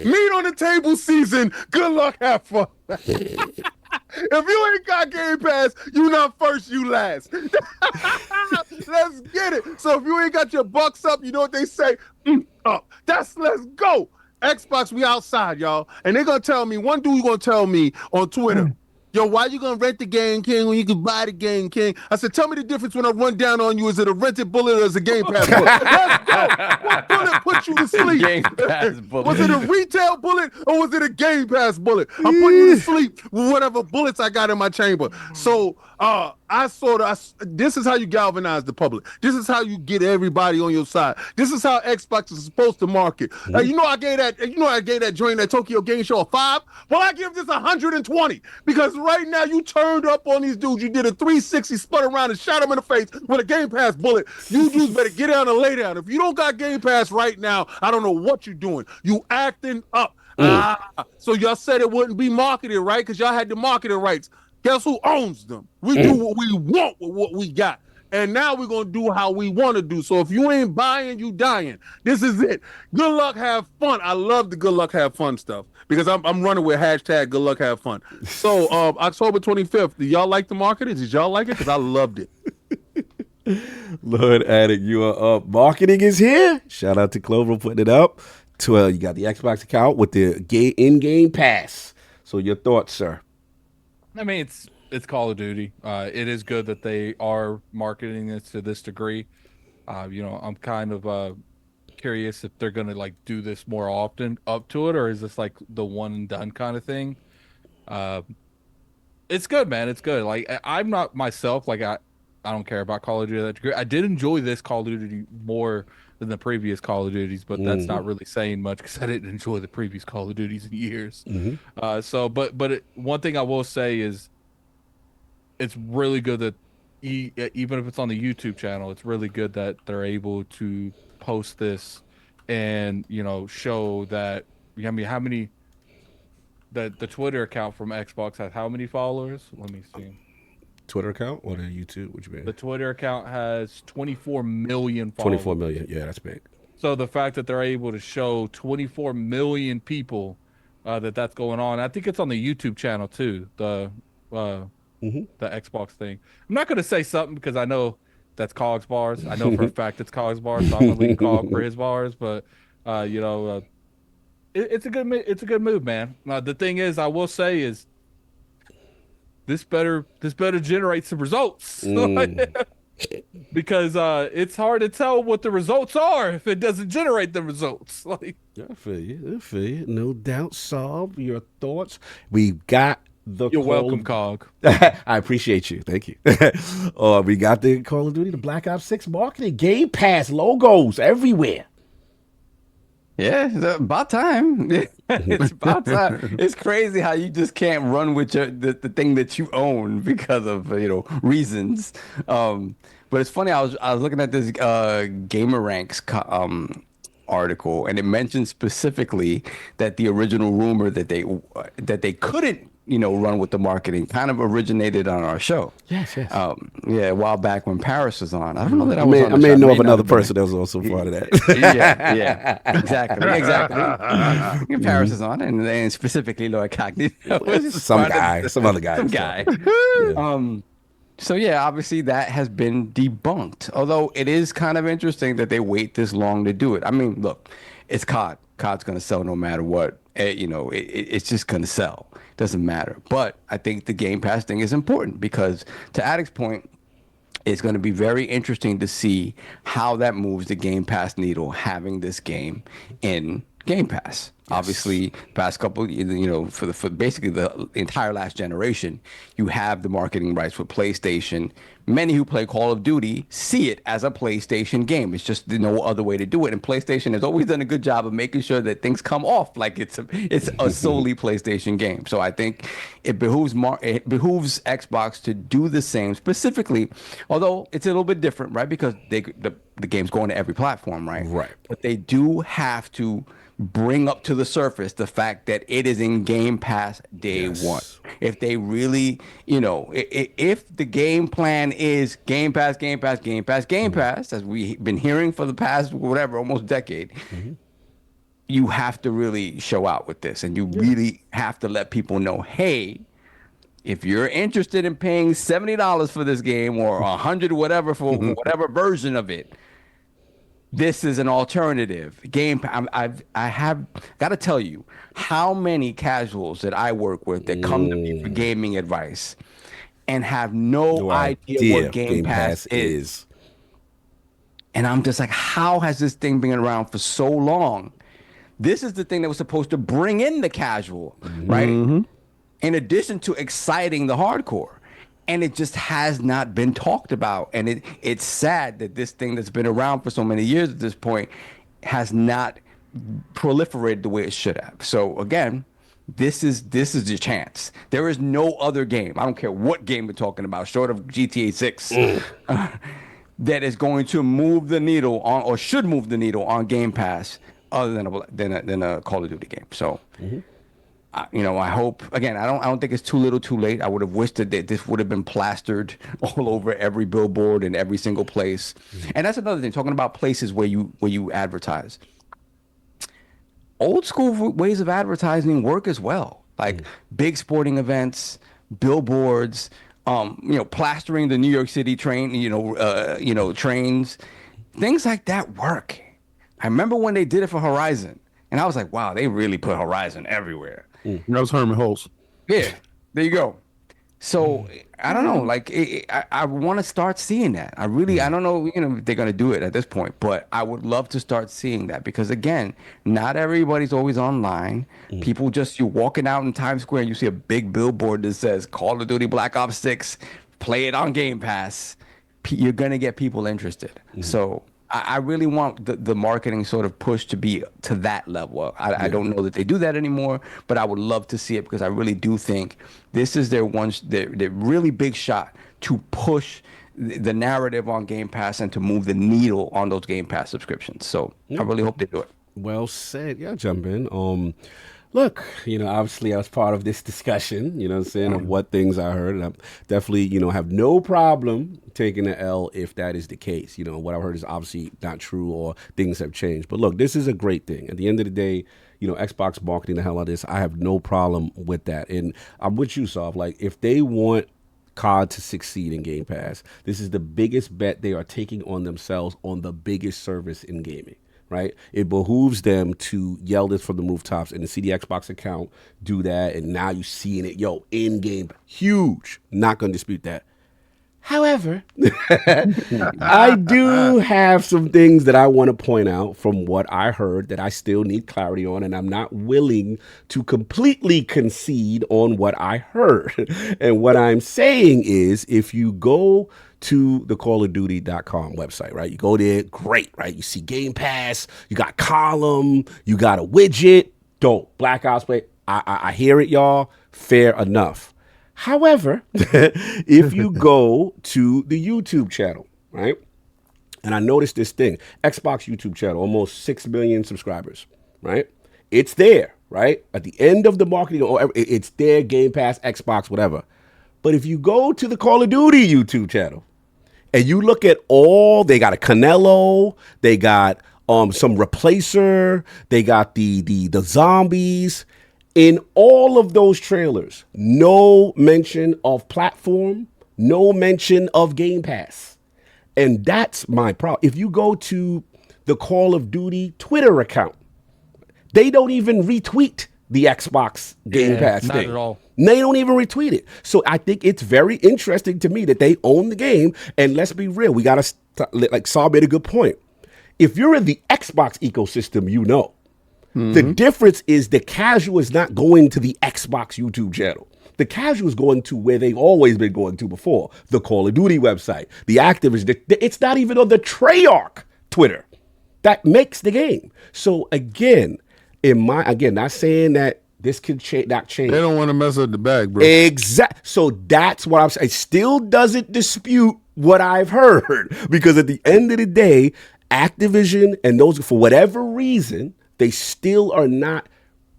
Meat on the table season. Good luck, have fun." If you ain't got Game Pass, you not first, you last. Let's get it. So if you ain't got your bucks up, you know what they say? Up. Let's go. Xbox, we outside, y'all. And they're gonna tell me, one dude gonna tell me on Twitter, "Yo, why you gonna rent the Game King when you can buy the Game King?" I said, "Tell me the difference when I run down on you. Is it a rented bullet or is it a Game Pass bullet?" Let's go. What bullet put you to sleep? Game Pass bullet. Was it a retail bullet or was it a Game Pass bullet? I'm putting you to sleep with whatever bullets I got in my chamber. So this is how you galvanize the public. This is how you get everybody on your side. This is how Xbox is supposed to market. I gave that joint that Tokyo Game Show a 5. Well, I give this 120 because right now you turned up on these dudes. You did a 360, spun around and shot them in the face with a Game Pass bullet. You dudes better get down and lay down. If you don't got Game Pass right now, I don't know what you're doing. You acting up. So y'all said it wouldn't be marketed, right? Because y'all had the marketing rights. Guess who owns them? We do what we want with what we got. And now we're going to do how we want to do. So if you ain't buying, you dying. This is it. Good luck, have fun. I love the good luck, have fun stuff because I'm running with hashtag good luck, have fun. So October 25th, do y'all like the marketing? Did y'all like it? Because I loved it. Lord Attic, you are up. Marketing is here. Shout out to Clover putting it up. You got the Xbox account with the in-game pass. So your thoughts, sir? I mean, It's Call of Duty. It is good that they are marketing this to this degree. I'm kind of curious if they're gonna like do this more often up to it, or is this like the one and done kind of thing? Uh, it's good, man. It's good. Like I'm not myself. Like I don't care about Call of Duty that degree. I did enjoy this Call of Duty more than the previous Call of Duties, but that's not really saying much because I didn't enjoy the previous Call of Duties in years. One thing I will say is it's really good that even if it's on the YouTube channel, it's really good that they're able to post this and show that. I mean, how many the Twitter account from Xbox has how many followers? Let me see. Twitter account or the YouTube? What you mean? The Twitter account has 24 million followers. 24 million. Yeah, that's big. So the fact that they're able to show 24 million people that's going on, I think it's on the YouTube channel too. The Xbox thing. I'm not going to say something because I know that's Cog's bars. I know for a fact it's Cog's bars, so I'm going to leave Cog for his bars. But it's a good move, man. The thing is, I will say is this better generate some results. Because it's hard to tell what the results are if it doesn't generate the results. Like, I feel you. No doubt, Saab, your thoughts. We've got the You're welcome, Cog. I appreciate you. Thank you. We got the Call of Duty, the Black Ops 6 marketing, Game Pass logos everywhere. Yeah, it's about time. It's about time. It's crazy how you just can't run with the thing that you own because of reasons. But it's funny. I was looking at this GamerRanks article, and it mentioned specifically that the original rumor that they couldn't run with the marketing kind of originated on our show. Yes. Yeah, a while back when Paris was on. I don't know that I was on I may know of another person that was also part of that. yeah, exactly. Paris is on, and specifically LordCognito. Some other guy. So yeah, obviously that has been debunked. Although it is kind of interesting that they wait this long to do it. I mean, look, it's COD. COD's going to sell no matter what. It's just going to sell. Doesn't matter. But I think the Game Pass thing is important because, to Addict's point, it's going to be very interesting to see how that moves the Game Pass needle, having this game in Game Pass. Yes. Obviously, past couple, for basically the entire last generation, you have the marketing rights with PlayStation. Many who play Call of Duty see it as a PlayStation game. It's just no other way to do it. And PlayStation has always done a good job of making sure that things come off like it's a solely PlayStation game. So I think it behooves Xbox to do the same specifically, although it's a little bit different, right? Because the game's going to every platform, right? Right. But they do have to bring up to the surface the fact that it is in Game Pass day one. If they really, if the game plan is Game Pass, as we've been hearing for the past, almost decade, you have to really show out with this. And you really have to let people know, hey, if you're interested in paying $70 for this game or $100 whatever for whatever version of it, this is an alternative game. I have got to tell you how many casuals that I work with that come to me for gaming advice and have no idea what Game Pass is. And I'm just like, how has this thing been around for so long? This is the thing that was supposed to bring in the casual, right? In addition to exciting the hardcore. And it just has not been talked about. And it's sad that this thing that's been around for so many years at this point has not proliferated the way it should have. So again, this is your chance. There is no other game, I don't care what game we're talking about, short of GTA 6, that is going to move the needle on, or should move the needle on Game Pass, other than a Call of Duty game. So. I hope, again, I don't think it's too little too late. I would have wished that this would have been plastered all over every billboard in every single place. And that's another thing, talking about places where you advertise. Old school ways of advertising work as well. Like big sporting events, billboards, plastering the New York City trains, things like that work. I remember when they did it for Horizon, and I was like, wow, they really put Horizon everywhere. That was Herman Hulse. Yeah, there you go. So I don't know. Like I want to start seeing that. I don't know. If they're gonna do it at this point, but I would love to start seeing that because again, not everybody's always online. People you're walking out in Times Square and you see a big billboard that says Call of Duty Black Ops 6, play it on Game Pass. You're gonna get people interested. So I really want the marketing sort of push to be to that level. I don't know that they do that anymore, but I would love to see it because I really do think this is their really big shot to push the narrative on Game Pass and to move the needle on those Game Pass subscriptions. So I really hope they do it. Well said. Yeah, jump in. Look, obviously I was part of this discussion, what I'm saying, of what things I heard. And I definitely, have no problem taking the L if that is the case. What I've heard is obviously not true or things have changed. But look, this is a great thing. At the end of the day, Xbox marketing the hell out of this. I have no problem with that. And I'm with you, Sov. Like, if they want COD to succeed in Game Pass, this is the biggest bet they are taking on themselves on the biggest service in gaming. Right, it behooves them to yell this from the rooftops and to see the Xbox account do that, and now you seeing it, in game, huge. Not gonna dispute that. However, I do have some things that I want to point out from what I heard that I still need clarity on, and I'm not willing to completely concede on what I heard. And what I'm saying is, if you go to the CallOfDuty.com website, right? You go there, great, right? You see Game Pass, you got column, you got a widget, dope. Black Ops Play, I hear it, y'all. Fair enough. However, if you go to the YouTube channel, right? And I noticed this thing, Xbox YouTube channel, almost 6 million subscribers, right? It's there, right? At the end of the marketing, it's there, Game Pass, Xbox, whatever. But if you go to the Call of Duty YouTube channel and you look at they got a Canelo, they got some replacer, they got the zombies. In all of those trailers, no mention of platform, no mention of Game Pass. And that's my problem. If you go to the Call of Duty Twitter account, they don't even retweet the Xbox Game Pass not thing. At all. They don't even retweet it. So I think it's very interesting to me that they own the game. And let's be real, we got to, like Saul made a good point. If you're in the Xbox ecosystem, the difference is the casual is not going to the Xbox YouTube channel. The casual is going to where they've always been going to before, the Call of Duty website, the Activision. It's not even on the Treyarch Twitter. That makes the game. So again, not saying that this could not change. They don't want to mess up the bag, bro. Exactly. So that's what I'm saying. It still doesn't dispute what I've heard, because at the end of the day, Activision and those, for whatever reason, they still are not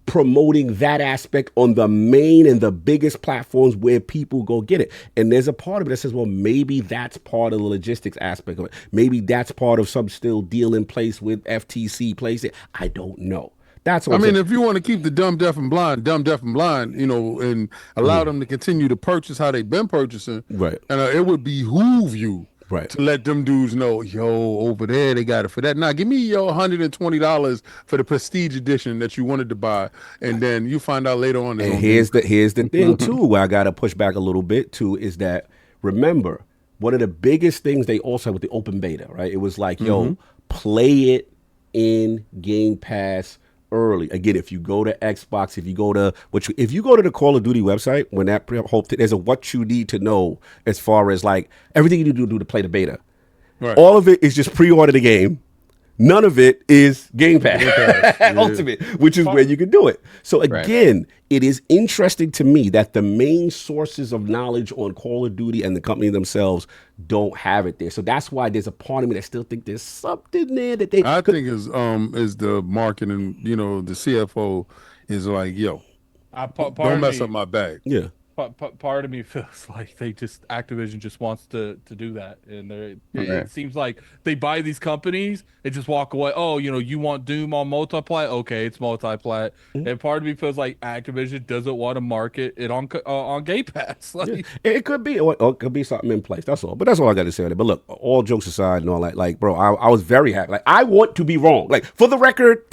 promoting that aspect on the main and the biggest platforms where people go get it. And there's a part of it that says, well, maybe that's part of the logistics aspect of it. Maybe that's part of some still deal in place with FTC place. I don't know. That's what if you want to keep the dumb, deaf, and blind, and allow them to continue to purchase how they've been purchasing, right? And it would behoove you, right, to let them dudes know, over there they got it for that. Now give me your $120 for the Prestige edition that you wanted to buy, and then you find out later on. And here's the thing too, where I got to push back a little bit too, is that, remember, one of the biggest things they also had with the open beta, right? It was like, play it in Game Pass early. Again, if you go to Xbox, if you go to the Call of Duty website, when there's a what you need to know as far as like everything you need to do to play the beta. Right. All of it is just pre-order the game. None of it is Game Pass, Ultimate, which is where you can do it. So again, it is interesting to me that the main sources of knowledge on Call of Duty and the company themselves don't have it there. So that's why there's a part of me that still think there's something there that they. I think is the marketing. The CFO is like, don't mess up my bag. Yeah. Part of me feels like Activision just wants to do that, and it seems like they buy these companies and just walk away. Oh, you want Doom on multiplayer? Okay, it's multiplayer. And part of me feels like Activision doesn't want to market it on Game Pass. It could be, or it could be something in place. That's all. But that's all I got to say on it. But look, all jokes aside and all that, like, bro, I was very happy. Like, I want to be wrong. Like, for the record,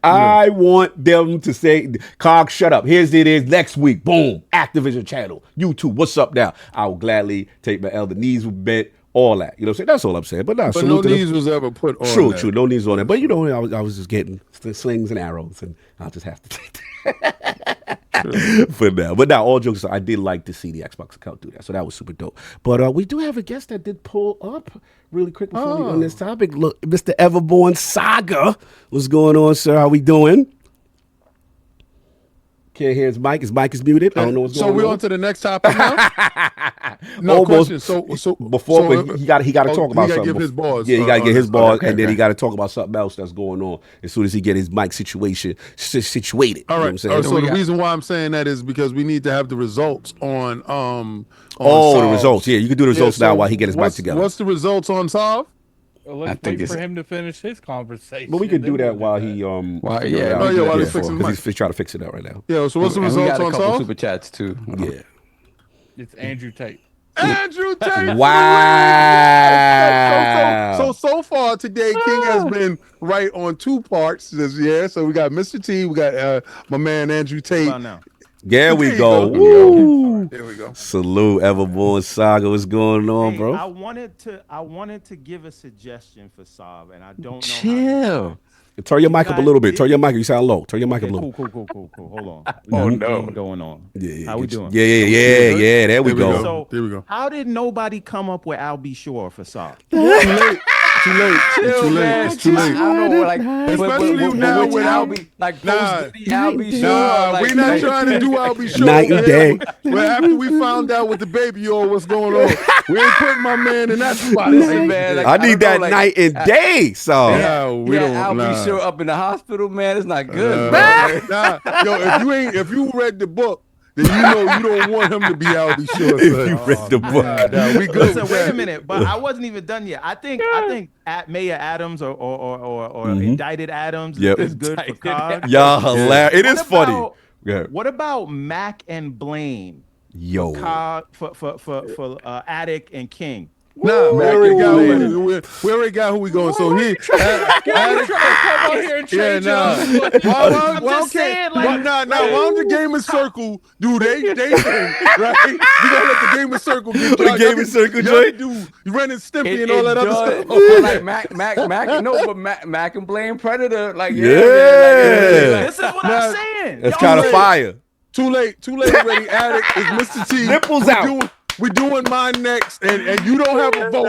I want them to say, "Cog, shut up. Here's it is next week. Boom. Activision channel, YouTube. What's up now? I will gladly take my L. The knees were bent. All that, you know what I'm saying? That's all I'm saying. But nah, but no knees was ever put on. True. No knees on it. But you know, I was just getting slings and arrows, and I'll just have to take that for now. But now, all jokes aside, I did like to see the Xbox account do that, so that was super dope. But we do have a guest that did pull up really quick before we on this topic. Look, Mr. EverbornSaga, what's going on, sir? How we doing? Can't hear his mic. His mic is muted. I don't know what's going on. So we're on to the next topic now? No Almost. question. So before he got to talk about something. He got to give his bars. Yeah, he got to get his bars, and then he got to talk about something else that's going on as soon as he get his mic situated. All right. You know what I'm saying? So the reason why I'm saying that is because we need to have the results on the Solve. results. Yeah, you can do the results now while he get his mic together. What's the results on Solve? Well, let's wait for him to finish his conversation. But we could do that while he while he's fixing the mic. He's trying to fix it out right now. Yeah. So what's the results on Solve? Super chats too. Yeah. It's Andrew Tate. Andrew Tate. Wow. So far today, King has been right on 2 parts this year. So we got Mr. T, we got my man Andrew Tate. There we go. Woo. There we go. Salute, EverbornSaga. What's going on, bro? I wanted to give a suggestion for Saab, and I don't know. Chill. Turn your mic up a little bit. Turn your mic. You sound low. Turn your mic up a little. Cool. Hold on. Oh no. Going on? Yeah. How we doing? Yeah. There we go. So There we go. how did nobody come up with I'll Be Sure for Saab? Too late. It's too late. I don't know, like, Especially now with with I'll be like Nah. I'll be sure. Nah, we not trying to do I'll Be Sure. Night and day. Well, after we found out with the baby or what's going on, we ain't putting my man in that spot. Man, I need that night and day song. Yeah, we don't. I'll Nah. be sure up in the hospital, man. It's not good, Nah, yo, if you read the book, then you know you don't want him to be I'll Be Sure. If you read the book. Nah, we good. Listen, wait a minute, but I wasn't even done yet. I think Mayor Adams or indicted Adams is good for COD. Y'all hilarious. It is funny. What about Mac and Blaine? Yo. COD for Attic and King. Nah, we already got who we going. So he, Come out here and change it up. why don't the Gaming Circle do they thing, right? We gonna let the Gaming Circle get The Gaming Circle joint? do Ren and Stimpy and all that other stuff. But like Mac and Blame Predator, like Yeah. This is what I'm saying. That's kind of fire. Too late already. Attic is Mr. T. Nipples out. We're doing mine next, and you don't have a vote.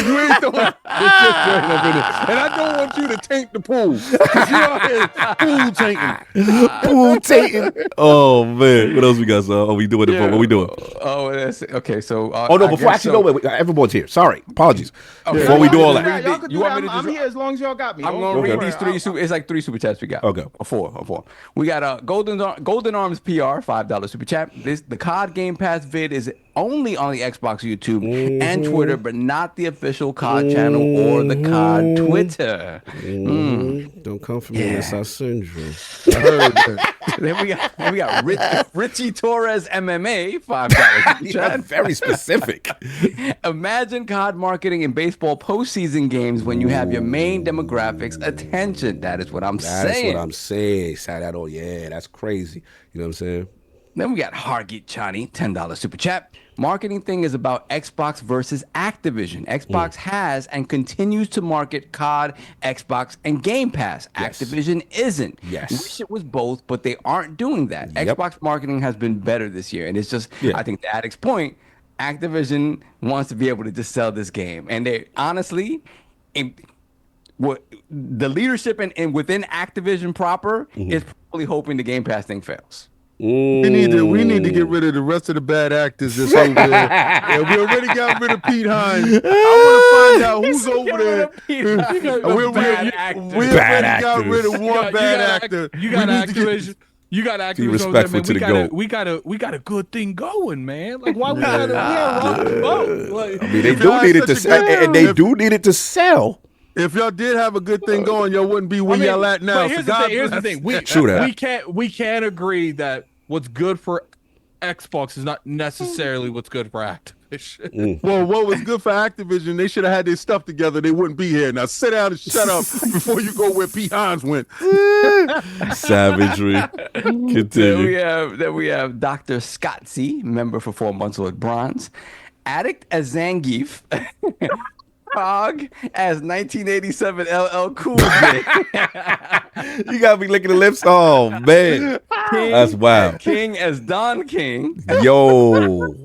You ain't doing it. And I don't want you to taint the pool. Because you're out here pool tainting. Pool tainting. Oh, man. What else we got, son? We doing it for? What we doing? Oh, that's okay. So, Before wait. Everyone's here. Sorry. Apologies. Okay. Before we do all that. Y'all can do that. I'm here as long as y'all got me. I'm gonna read these 3 it's like 3 super chats we got. Okay. Or four. We got Golden Arms PR, $5 super chat. The COD Gamepass vid is only on the Xbox YouTube and Twitter, but not the official COD channel or the COD Twitter. Don't come for me unless I send you. I heard that. Then we got Richie Torres MMA, $5 super chat. Very specific. Imagine COD marketing in baseball postseason games when you have your main demographics attention. That is what I'm saying. That's what I'm saying. Yeah, that's crazy. You know what I'm saying? Then we got Hargeet Chani, $10 super chat. Marketing thing is about Xbox versus Activision. Xbox has and continues to market COD, Xbox, and Game Pass. Yes. Activision isn't. Yes. Wish it was both, but they aren't doing that. Yep. Xbox marketing has been better this year, and it's just, Yeah. I think to Addict's point, Activision wants to be able to just sell this game, and they honestly, the leadership and within Activision proper is probably hoping the Game Pass thing fails. We need to get rid of the rest of the bad actors that's over there. Yeah, we already got rid of Pete Hines. I want to find out who's over there. We already got rid of one bad actor. You got Activision. You got Activision. respectful to the GOAT. We got a good thing going, man. Like why we gotta rock the boat? Like, I mean, they do need it to sell, and they do need it to sell. If y'all did have a good thing going, y'all wouldn't be where y'all at now. But here's the thing. We can't agree that what's good for Xbox is not necessarily what's good for Activision. this shit. Well, what was good for Activision, they should have had their stuff together. They wouldn't be here. Now sit down and shut up before you go where P. Hans went. Savagery. Continue. Then we have Dr. Scott C, member for 4 months with bronze. Addict as Zangief. Cog as 1987 LL Cool J. You gotta be licking the lips. Oh man, that's wild. King as Don King. Yo,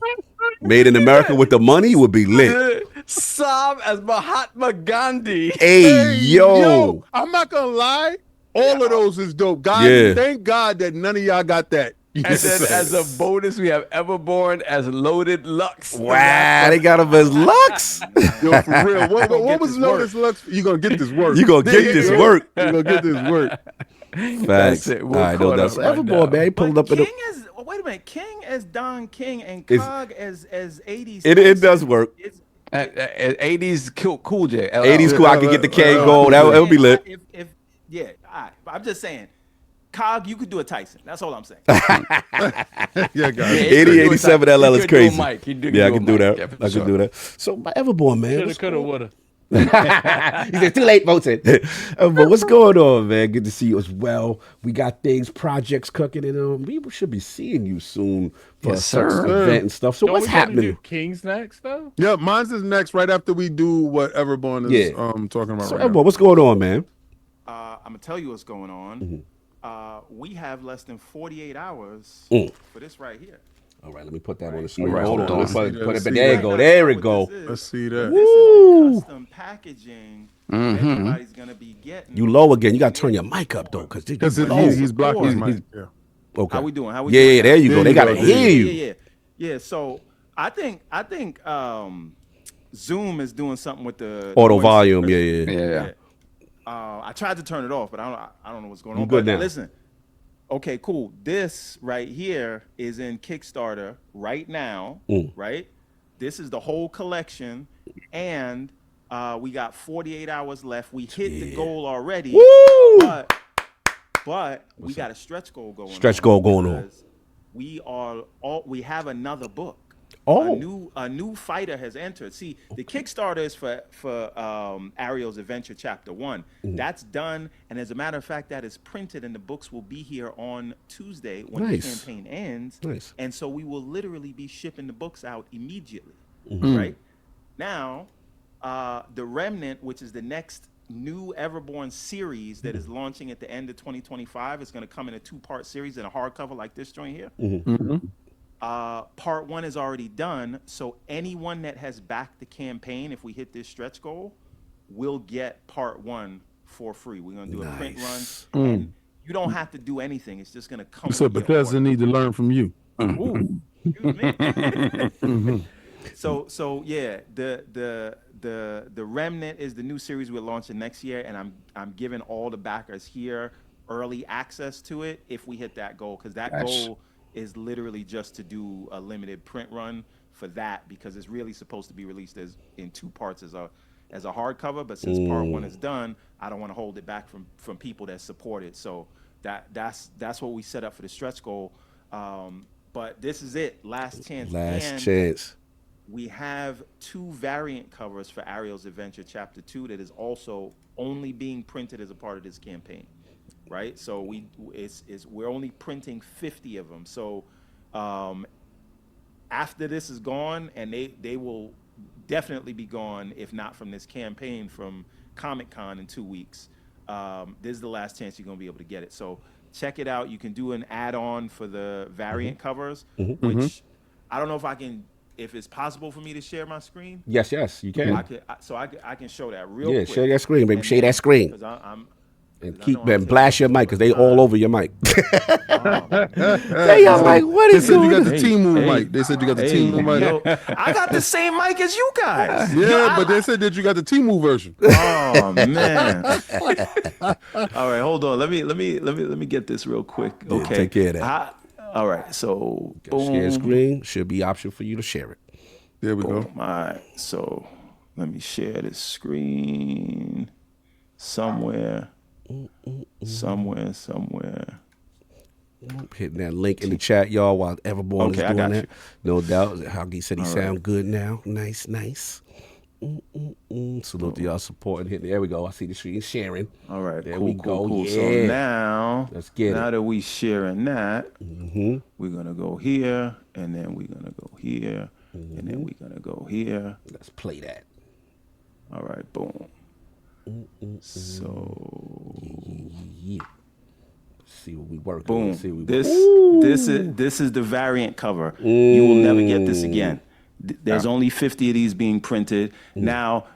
made in America with the money would be lit. Saab as Mahatma Gandhi. Hey, yo. I'm not gonna lie. All of those is dope. God, thank God that none of y'all got that. And then as a bonus, we have Everborn as Loaded Lux. Wow, they got him as Lux. Yo, for real. What was Loaded Lux? You gonna get this work. You gonna get this work. You gonna get this work. Facts. All right, no, that's Everborn, man. He pulled up in King as wait a minute, King as Don King and Cog as 80s. It does work. 80s cool J. 80s cool. I can get the K gold. That would be lit. Yeah, all right. I'm just saying. Cog, you could do a Tyson. That's all I'm saying. Yeah, guys. 8087 LL is crazy. Yeah, I can do that. I can do that. So my Everborn, man. Shoulda, coulda, woulda. He said, too late, voted. But what's going on, man? Good to see you as well. We got things, projects cooking, and we should be seeing you soon for some event and stuff. So what's happening? Do King's next, though? Yeah, mine's is next right after we do what Everborn is talking about. So right Everborn, now. what's going on, man? I'm gonna tell you what's going on. We have less than 48 hours for this right here. All right, let me put that on the screen. Right, Hold on. Let's Put it, see there you that. go. There we go. Let's see that. This is the custom packaging everybody's gonna be getting. You low again. You got to turn your mic up, though, because He's blocking his mic. Yeah. Okay. How we doing? Yeah, there you go. They got to hear you. Yeah. So I think Zoom is doing something with the Auto noise volume. suppression. Yeah. I tried to turn it off, but I don't know what's going on. good But now. listen, okay, cool. This right here is in Kickstarter right now, right? This is the whole collection, and we got 48 hours left. We hit the goal already, but we got a stretch goal going. Stretch goal going on. We have another book. Oh. A new fighter has entered. See, the Kickstarter is for Ariel's Adventure Chapter 1. That's done, and as a matter of fact, that is printed, and the books will be here on Tuesday when the campaign ends. Nice. And so we will literally be shipping the books out immediately. Right now, the Remnant, which is the next new Everborn series that is launching at the end of 2025, is going to come in a 2-part series in a hardcover like this joint here. Part 1 is already done, so anyone that has backed the campaign, if we hit this stretch goal, will get part 1 for free. We're gonna do a print run, and you don't have to do anything. It's just gonna come. So Bethesda need to learn from you. Ooh, excuse me. So yeah, the Remnant is the new series we're launching next year, and I'm giving all the backers here early access to it if we hit that goal, because that goal is literally just to do a limited print run for that, because it's really supposed to be released as in 2 parts as a hardcover. But since part 1 is done, I don't want to hold it back from people that support it. So that's what we set up for the stretch goal. But this is it, last chance. Last chance. We have 2 variant covers for Ariel's Adventure Chapter 2 that is also only being printed as a part of this campaign. Right, so we're only printing 50 of them. So after this is gone, and they will definitely be gone if not from this campaign, from Comic-Con in 2 weeks. This is the last chance you're gonna be able to get it. So check it out. You can do an add-on for the variant covers, which I don't know if it's possible for me to share my screen. Yes, you can. I can show that real quick. Yeah, share that screen, baby. Share that screen. And blast your mic, because they all over your mic. They are like, what is going on? They said you got the team move mic. They said you got the team move mic. I got the same mic as you guys. Yeah, but they said that you got the team move version. Oh man. All right, hold on. Let me get this real quick. Okay. Yeah, take care of that. All right, so share screen should be option for you to share it. There we go. All right, so let me share this screen somewhere. Hitting that link in the chat, y'all, while Everborn is doing that. No doubt. Hoggy said he sound good now. Nice. Salute to y'all supporting. Hitting. There we go. I see the screen sharing. All right. There cool, we go. Cool. Yeah. So now, let's get it. Now that we sharing that, we're gonna go here, and then we're gonna go here, and then we're gonna go here. Let's play that. All right. Boom. So. Yeah. See what we working. Boom. See what This is the variant cover. You will never get this again. There's only 50 of these being printed. Now,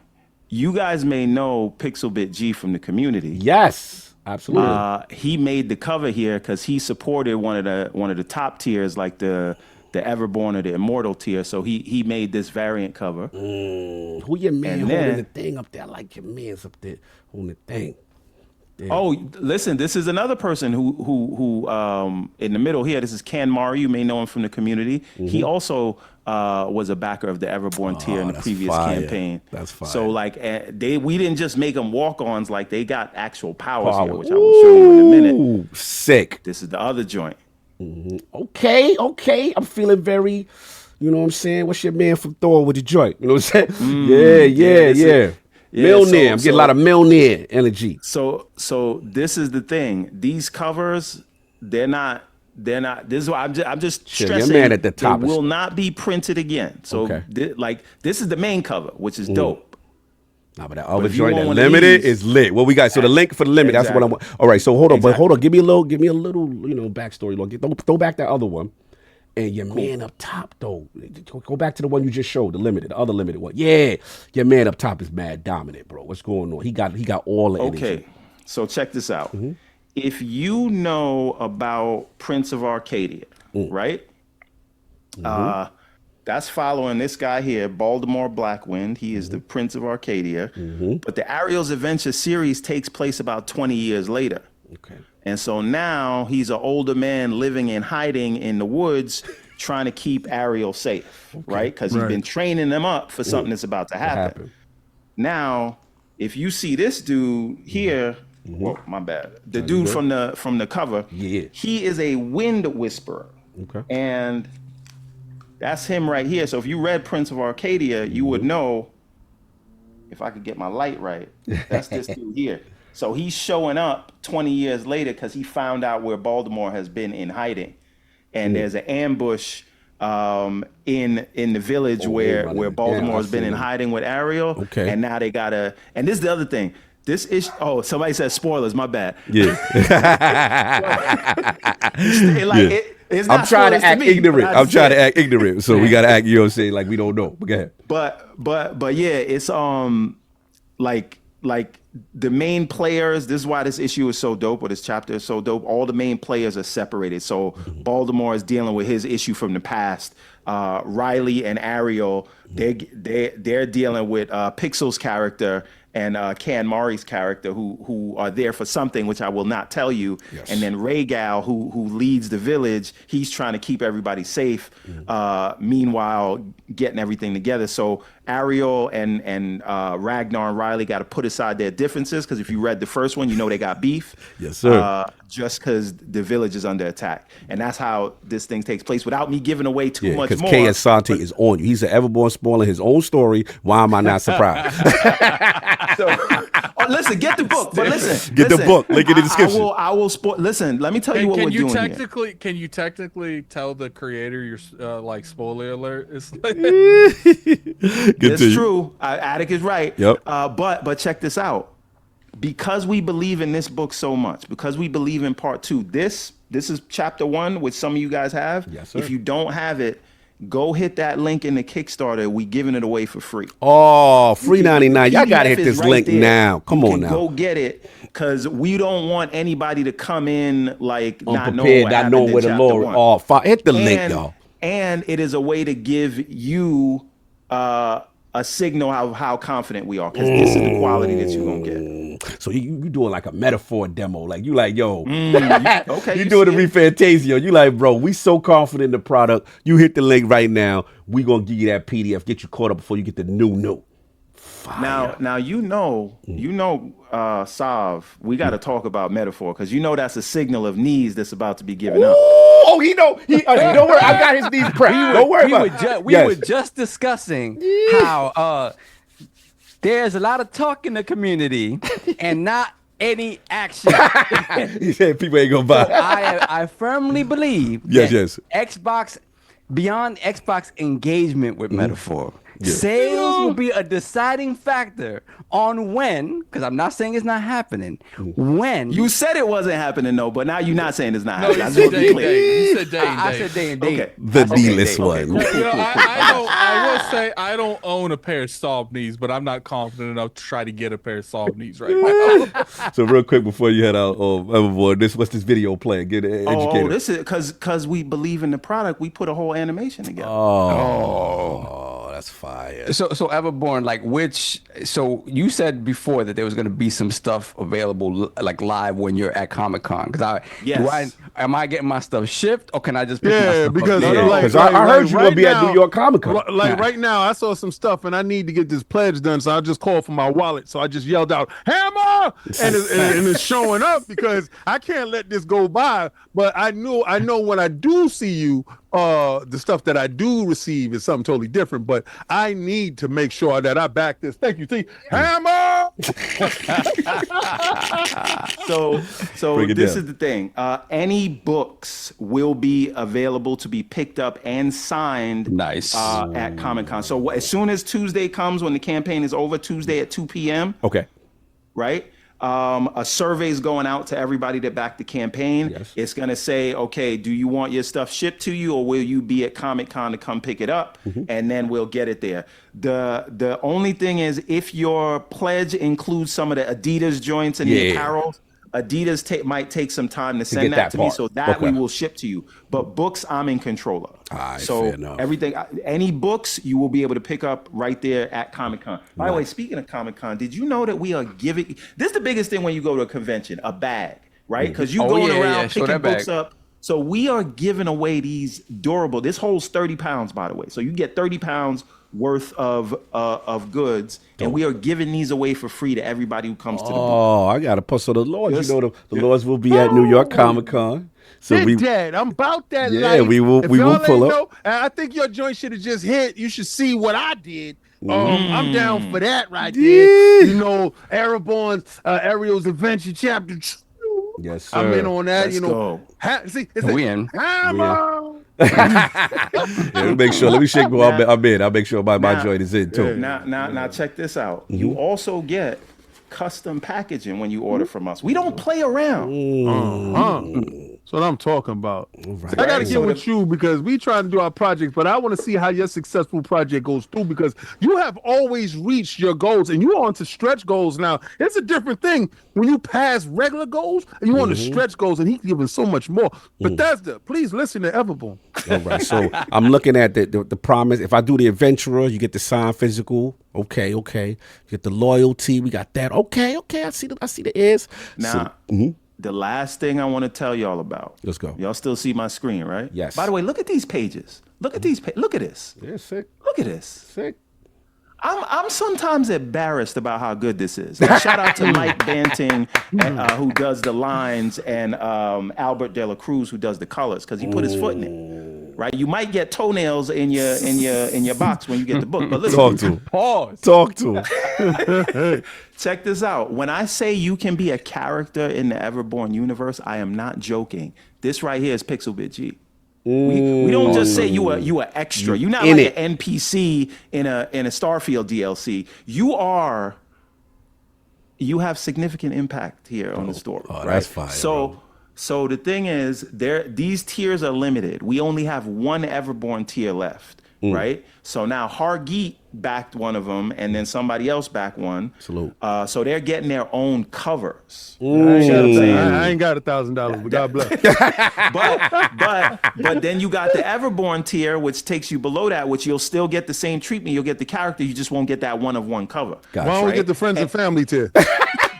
you guys may know Pixelbit G from the community. Yes, absolutely. He made the cover here because he supported one of the top tiers, like the Everborn or the Immortal tier. So he made this variant cover. Who your man holding the thing up there? Like your man's up there holding the thing. Yeah. Oh, listen, this is another person who in the middle here, this is Can Mari. You may know him from the community. He also was a backer of the Everborn tier in the previous campaign. That's fine. So like we didn't just make them walk-ons, like they got actual powers here, which I will show you in a minute. Sick. This is the other joint. Okay. I'm feeling very, you know what I'm saying? What's your man from Thor with the joint? You know what I'm saying? Yeah. Milner. I'm getting a lot of Milner energy. So this is the thing. These covers, they're not. This is why I'm just stressing. Your man at the top they will not be printed again. So this is the main cover, which is dope. Nah, but that other joint, that limited is lit. What we got? So the link for the limit. That's what I want. All right. So hold on, but hold on. Give me a little, backstory. Throw back that other one. And your man up top, though, go back to the one you just showed, the other limited one. Yeah, your man up top is mad dominant, bro. What's going on? He got all the energy. Okay, so check this out. If you know about Prince of Arcadia, right? That's following this guy here, Baltimore Blackwind. He is the Prince of Arcadia. But the Ariel's Adventure series takes place about 20 years later. Okay. And so now he's an older man living in hiding in the woods, trying to keep Ariel safe, right? Because he's been training them up for something that's about to happen. Now, if you see this dude here, whoa, my bad. The dude from the cover, he is a wind whisperer. Okay. And that's him right here. So if you read Prince of Arcadia, you would know, if I could get my light right, that's this dude here. So he's showing up 20 years later because he found out where Baltimore has been in hiding. And there's an ambush in the village where Baltimore has been in hiding with Ariel. Okay. And now they gotta, and this is the other thing. This is, somebody said spoilers, my bad. Yeah. It's not I'm trying to act ignorant. I'm trying to act ignorant. So we gotta act, like we don't know. But go ahead. But yeah, it's like the main players, this is why this issue is so dope, or this chapter is so dope. All the main players are separated. So Baltimore is dealing with his issue from the past. Riley and Ariel, they're dealing with Pixel's character and Can Mari's character, who are there for something which I will not tell you. Yes. And then Rhaegal, who leads the village, he's trying to keep everybody safe. Meanwhile, getting everything together. So Ariel and Ragnar and Riley got to put aside their differences, because if you read the first one, you know they got beef. Yes, sir. Just because the village is under attack, and that's how this thing takes place. Without me giving away too much more. Because K. Asante is on you. He's an Everborn spoiling his own story. Why am I not surprised? Listen, get the book. But listen, the book. Link in the description. I will spoil. Listen, let me tell you what we're doing here. Can you technically tell the creator your spoiler alert? It's true. Attic is right. Yep. But check this out. Because we believe in this book so much, because we believe in part 2, this is chapter 1, which some of you guys have. Yes, sir. If you don't have it, go hit that link in the Kickstarter. We giving it away for free. Oh, free 99. Y'all gotta hit this link now. Come on now. Go get it, because we don't want anybody to come in like unprepared, not knowing where the Lord. Hit the link, y'all. And it is a way to give you a signal of how confident we are, because this is the quality that you're gonna get. So you doing like a metaphor demo, like you like, yo, okay, you doing a refantasia. You like, bro, we so confident in the product. You hit the link right now. We gonna give you that PDF, get you caught up before you get the new. Now you know, Sav, we got to talk about metaphor because you know that's a signal of knees that's about to be given up. Oh, don't worry, I got his knees prepped. Don't worry about it. We were just discussing how there's a lot of talk in the community and not any action. He said people ain't gonna buy. So I firmly believe Xbox, beyond Xbox engagement with metaphor, sales will be a deciding factor on when, because I'm not saying it's not happening, when. You said it wasn't happening, though, but now you're not saying it's not happening. You said day and day. You said day and day. I said day and day. Okay. The D-list one. I will say I don't own a pair of soft knees, but I'm not confident enough to try to get a pair of soft knees right now. So real quick before you head out, Everborn, what's this video playing? Get educated. Oh, this is because we believe in the product. We put a whole animation together. Oh, that's fire. So Everborn, so you said before that there was going to be some stuff available like live when you're at Comic-Con. Am I getting my stuff shipped or can I just pick my stuff because up? I heard you going to be at New York Comic-Con. Right now, I saw some stuff and I need to get this pledge done, so I just called for my wallet. So I just yelled out, "Hammer!" and it's showing up because I can't let this go by. But I know when I do see you, the stuff that I do receive is something totally different. But I need to make sure that I back this. Thank you, T. Hammer. So this is the thing. Any books will be available to be picked up and signed. Nice. At Comic-Con. So as soon as Tuesday comes, when the campaign is over, Tuesday at 2 p.m. Okay. Right. A survey is going out to everybody that backed the campaign. Yes. It's going to say, okay, do you want your stuff shipped to you or will you be at Comic-Con to come pick it up? And then we'll get it there. The only thing is if your pledge includes some of the Adidas joints and the apparel, Adidas might take some time to send that to me so that we will ship to you. But books, I'm in control of. So everything, any books you will be able to pick up right there at Comic-Con. By the way, speaking of Comic-Con, did you know that we are giving, this is the biggest thing when you go to a convention, a bag, right? Because you going around picking books up. So we are giving away these durable, this holds 30 pounds, by the way. So you get 30 pounds worth of goods, and we are giving these away for free to everybody who comes to the booth. Oh, I got to post on the Lords. The Lords will be at New York Comic-Con. So I'm about that life. we will pull up. I think your joint should have just hit. You should see what I did. I'm down for that right there. You know, Everborn's Ariel's Adventure Chapter 2. Yes, sir. I'm in on that. Let's go. We in. Make sure. Let me shake. I'm in. I'll make sure my joint is in too. Now check this out. You also get custom packaging when you order from us. We don't play around. That's what I'm talking about. Right. I got to get with you because we trying to do our projects, but I want to see how your successful project goes through because you have always reached your goals and you're on to stretch goals now. It's a different thing when you pass regular goals and you on to stretch goals and he's giving so much more. Bethesda, please listen to Everborn. All right. So I'm looking at the promise. If I do the Adventurer, you get the signed physical. Okay. You get the loyalty. We got that. Okay. I see the ears. Now, the last thing I want to tell y'all about. Let's go. Y'all still see my screen, right? Yes. By the way, look at these pages. Look at these. Look at this. Yeah, sick. Look at this. Sick. I'm sometimes embarrassed about how good this is. Like, shout out to Mike Banting, who does the lines, and Albert De La Cruz, who does the colors, because he put his foot in it. Right? You might get toenails in your box when you get the book. But listen, Talk to him. Check this out. When I say you can be a character in the Everborn universe, I am not joking. This right here is Pixelbit G. We don't just say you are extra. You're not like an NPC in a Starfield DLC. You have significant impact here on the story. Oh, right? That's fine. So the thing is, these tiers are limited. We only have one Everborn tier left, right? So now Hargeet backed one of them, and then somebody else backed one. Salute. So they're getting their own covers. I ain't got $1,000, but God bless. but then you got the Everborn tier, which takes you below that, which you'll still get the same treatment. You'll get the character, you just won't get that one-of-one cover. Gotcha. Why don't we get the friends and family tier?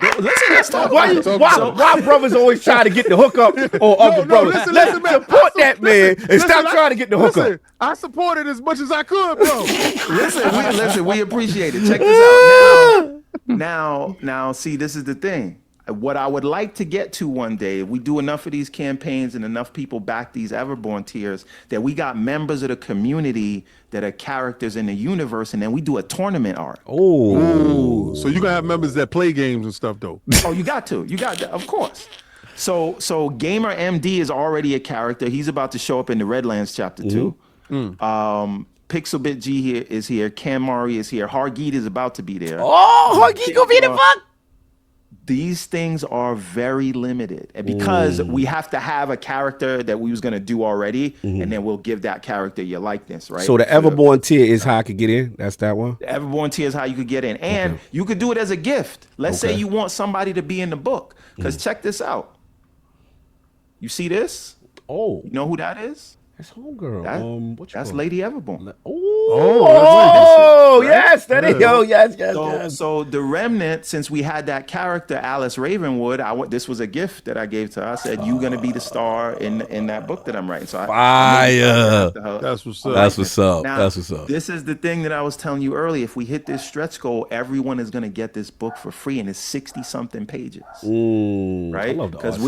Listen, let's talk Why, about it. why brothers always try to get the hookup or other brothers? Listen, Let's man. support that man and stop trying to get the hookup. Listen, I supported as much as I could, bro. Listen, we appreciate it. Check this out. Now, see, this is the thing. What I would like to get to one day, if we do enough of these campaigns and enough people back these Everborn tiers, that we got members of the community that are characters in the universe, and then we do a tournament arc. Oh, so you gonna have members that play games and stuff, though? Oh, you got to, of course. So Gamer MD is already a character. He's about to show up in the Redlands chapter 2. Pixelbit G here is here. Cam Mari is here. Hargeet is about to be there. Oh, Hargeet gonna be the fuck. These things are very limited, and because we have to have a character that we was gonna do already, and then we'll give that character your likeness, right? So the Everborn tier is how I could get in. That's that one. The Everborn tier is how you could get in, and you could do it as a gift. Let's say you want somebody to be in the book, because check this out. You see this? Oh, you know who that is? That's homegirl. That's Lady Everborn. Oh, yes, that is. Oh, yes. So the remnant, since we had that character, Alice Ravenwood, this was a gift that I gave to her. I said, "You're gonna be the star in that book that I'm writing." So fire. That's what's up. That's what's up. Now, that's what's up. This is the thing that I was telling you earlier. If we hit this stretch goal, everyone is gonna get this book for free, and it's 60-something pages. Right? Because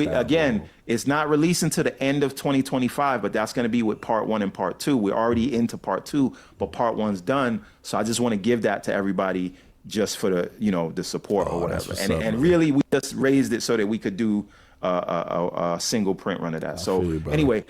it's not releasing to the end of 2025, but that's gonna be with part 1 and part 2. We're already into part 2, but part 1's done. So I just want to give that to everybody just for the support or whatever. And really, we just raised it so that we could do a single print run of that. So anyway,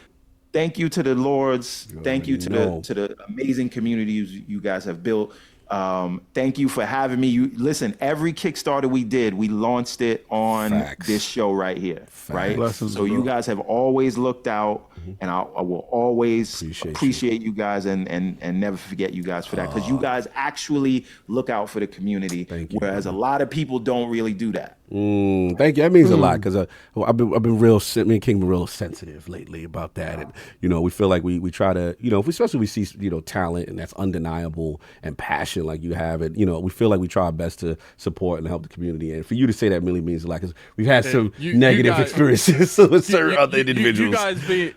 thank you to the Lords. Thank you to the amazing communities you guys have built. Thank you for having me. Listen, every Kickstarter we did, we launched it on this show right here, right? Blessings, so you guys have always looked out, and I will always appreciate you guys and never forget you guys for that, because you guys actually look out for the community, whereas a lot of people don't really do that. Thank you. That means a lot, because I've been real. Me and King been real sensitive lately about that, and we feel like we try to especially we see talent, and that's undeniable, and passion like you have it. We feel like we try our best to support and help the community, and for you to say that really means a lot, because we've had some negative experiences with certain other individuals.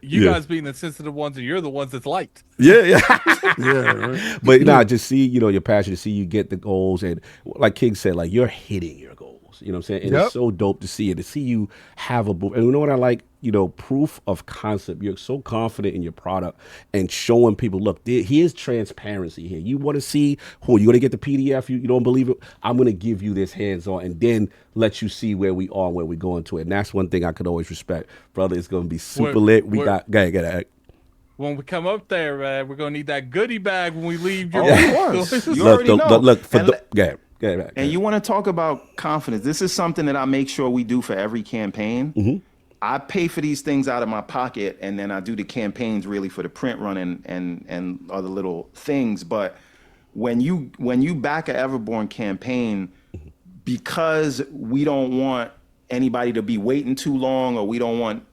You guys being the sensitive ones, and you're the ones that's liked. Yeah. Right. But just see your passion, to see you get the goals, and like King said, like you're hitting your goals. You know what I'm saying? And it's so dope to see it, to see you have a book. And you know what I like? Proof of concept. You're so confident in your product and showing people, look, here's transparency here. You want to see you're going to get the PDF. You don't believe it? I'm going to give you this hands-on and then let you see where we are, where we're going to. And that's one thing I could always respect. Brother, it's going to be super lit. Go ahead. When we come up there, we're going to need that goodie bag when we leave. Your Of course. You already know. Go ahead. And you want to talk about confidence. This is something that I make sure we do for every campaign. I pay for these things out of my pocket, and then I do the campaigns really for the print run and other little things. But when you back a Everborn campaign, because we don't want anybody to be waiting too long, or we don't want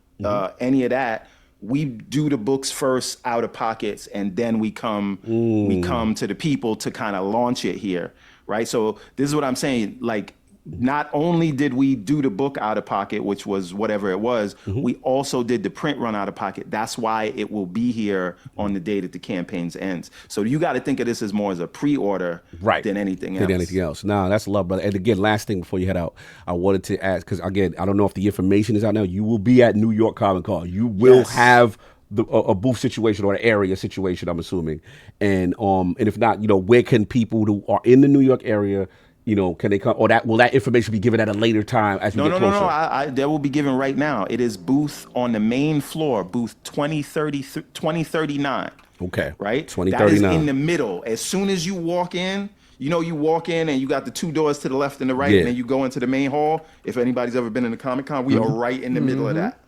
any of that, we do the books first out of pockets, and then we come to the people to kind of launch it here. Right. So this is what I'm saying. Like, not only did we do the book out of pocket, which was whatever it was, we also did the print run out of pocket. That's why it will be here on the day that the campaigns ends. So you got to think of this as more as a pre-order than anything else. Nah, that's love, brother. And again, last thing before you head out, I wanted to ask, because again, I don't know if the information is out now. You will be at New York Comic Con. You will have a booth situation or an area situation, I'm assuming, and if not, where can people who are in the New York area, can they come, or will that information be given at a later time as we get closer? No. That will be given right now. It is booth on the main floor, booth 2039. Okay. Right. 2039. That is in the middle. As soon as you walk in. You walk in and you got the two doors to the left and the right, and then you go into the main hall. If anybody's ever been in the Comic Con, we are right in the middle of that.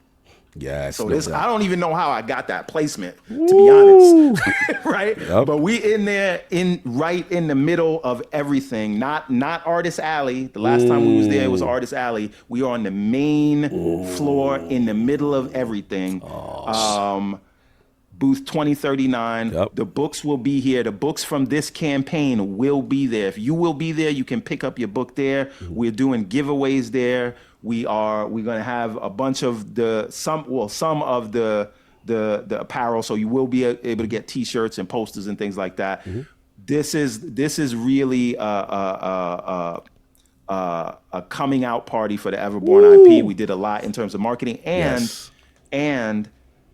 Yeah. So I don't even know how I got that placement, to be honest. Right? Yep. But we in there right in the middle of everything. Not Artist Alley. The last time we was there, it was Artist Alley. We are on the main floor in the middle of everything. booth 2039. Yep. The books will be here. The books from this campaign will be there. If you will be there, you can pick up your book there. We're doing giveaways there. We're gonna have a bunch of some of the apparel, so you will be able to get T-shirts and posters and things like that. This is really a coming out party for the Everborn IP. We did a lot in terms of marketing, and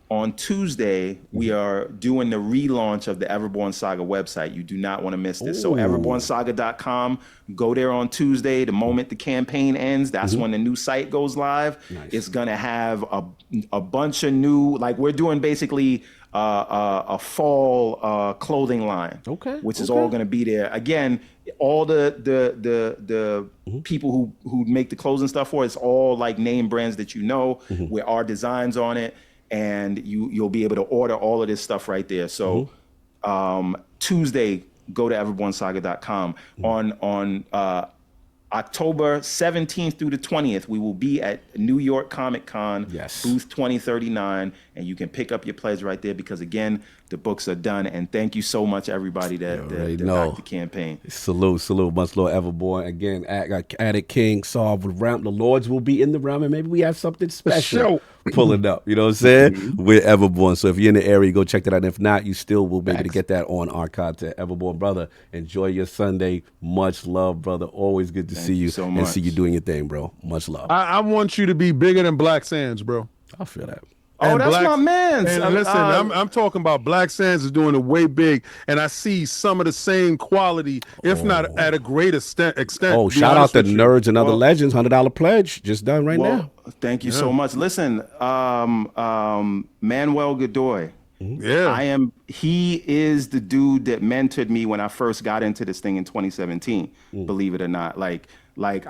on Tuesday we are doing the relaunch of the Saga website. You do not want to miss this. So EverbornSaga.com. Go there on Tuesday. The moment the campaign ends, that's when the new site goes live. Nice. It's gonna have a bunch of new, like we're doing basically a fall clothing line, which is all going to be there. Again, all the people who make the clothes and stuff for it's all like name brands that you know, with our designs on it, and you'll be able to order all of this stuff right there. So Tuesday, go to everbornsaga.com. On October 17th through the 20th, we will be at New York Comic Con, booth 2039, and you can pick up your pledge right there because, again, the books are done. And thank you so much, everybody that backed the campaign. Salute. Much love, Everborn. Again, Addict King, Solve with Ramp. The Lords will be in the realm, and maybe we have something special pulling up. You know what I'm saying? We're Everborn. So if you're in the area, go check that out. And if not, you still will be able to get that on our content. Everborn, brother, enjoy your Sunday. Much love, brother. Always good to see you so and much. see you doing your thing, bro. Much love. I want you to be bigger than Black Sands, bro. I feel that. Oh, that's my man. And listen, I'm talking about Black Sands is doing it way big, and I see some of the same quality, if not at a greater extent. Oh, shout out to Nerds and Other Legends, $100 pledge just done right now. Thank you so much. Listen, Manuel Godoy. He is the dude that mentored me when I first got into this thing in 2017, believe it or not. Like we've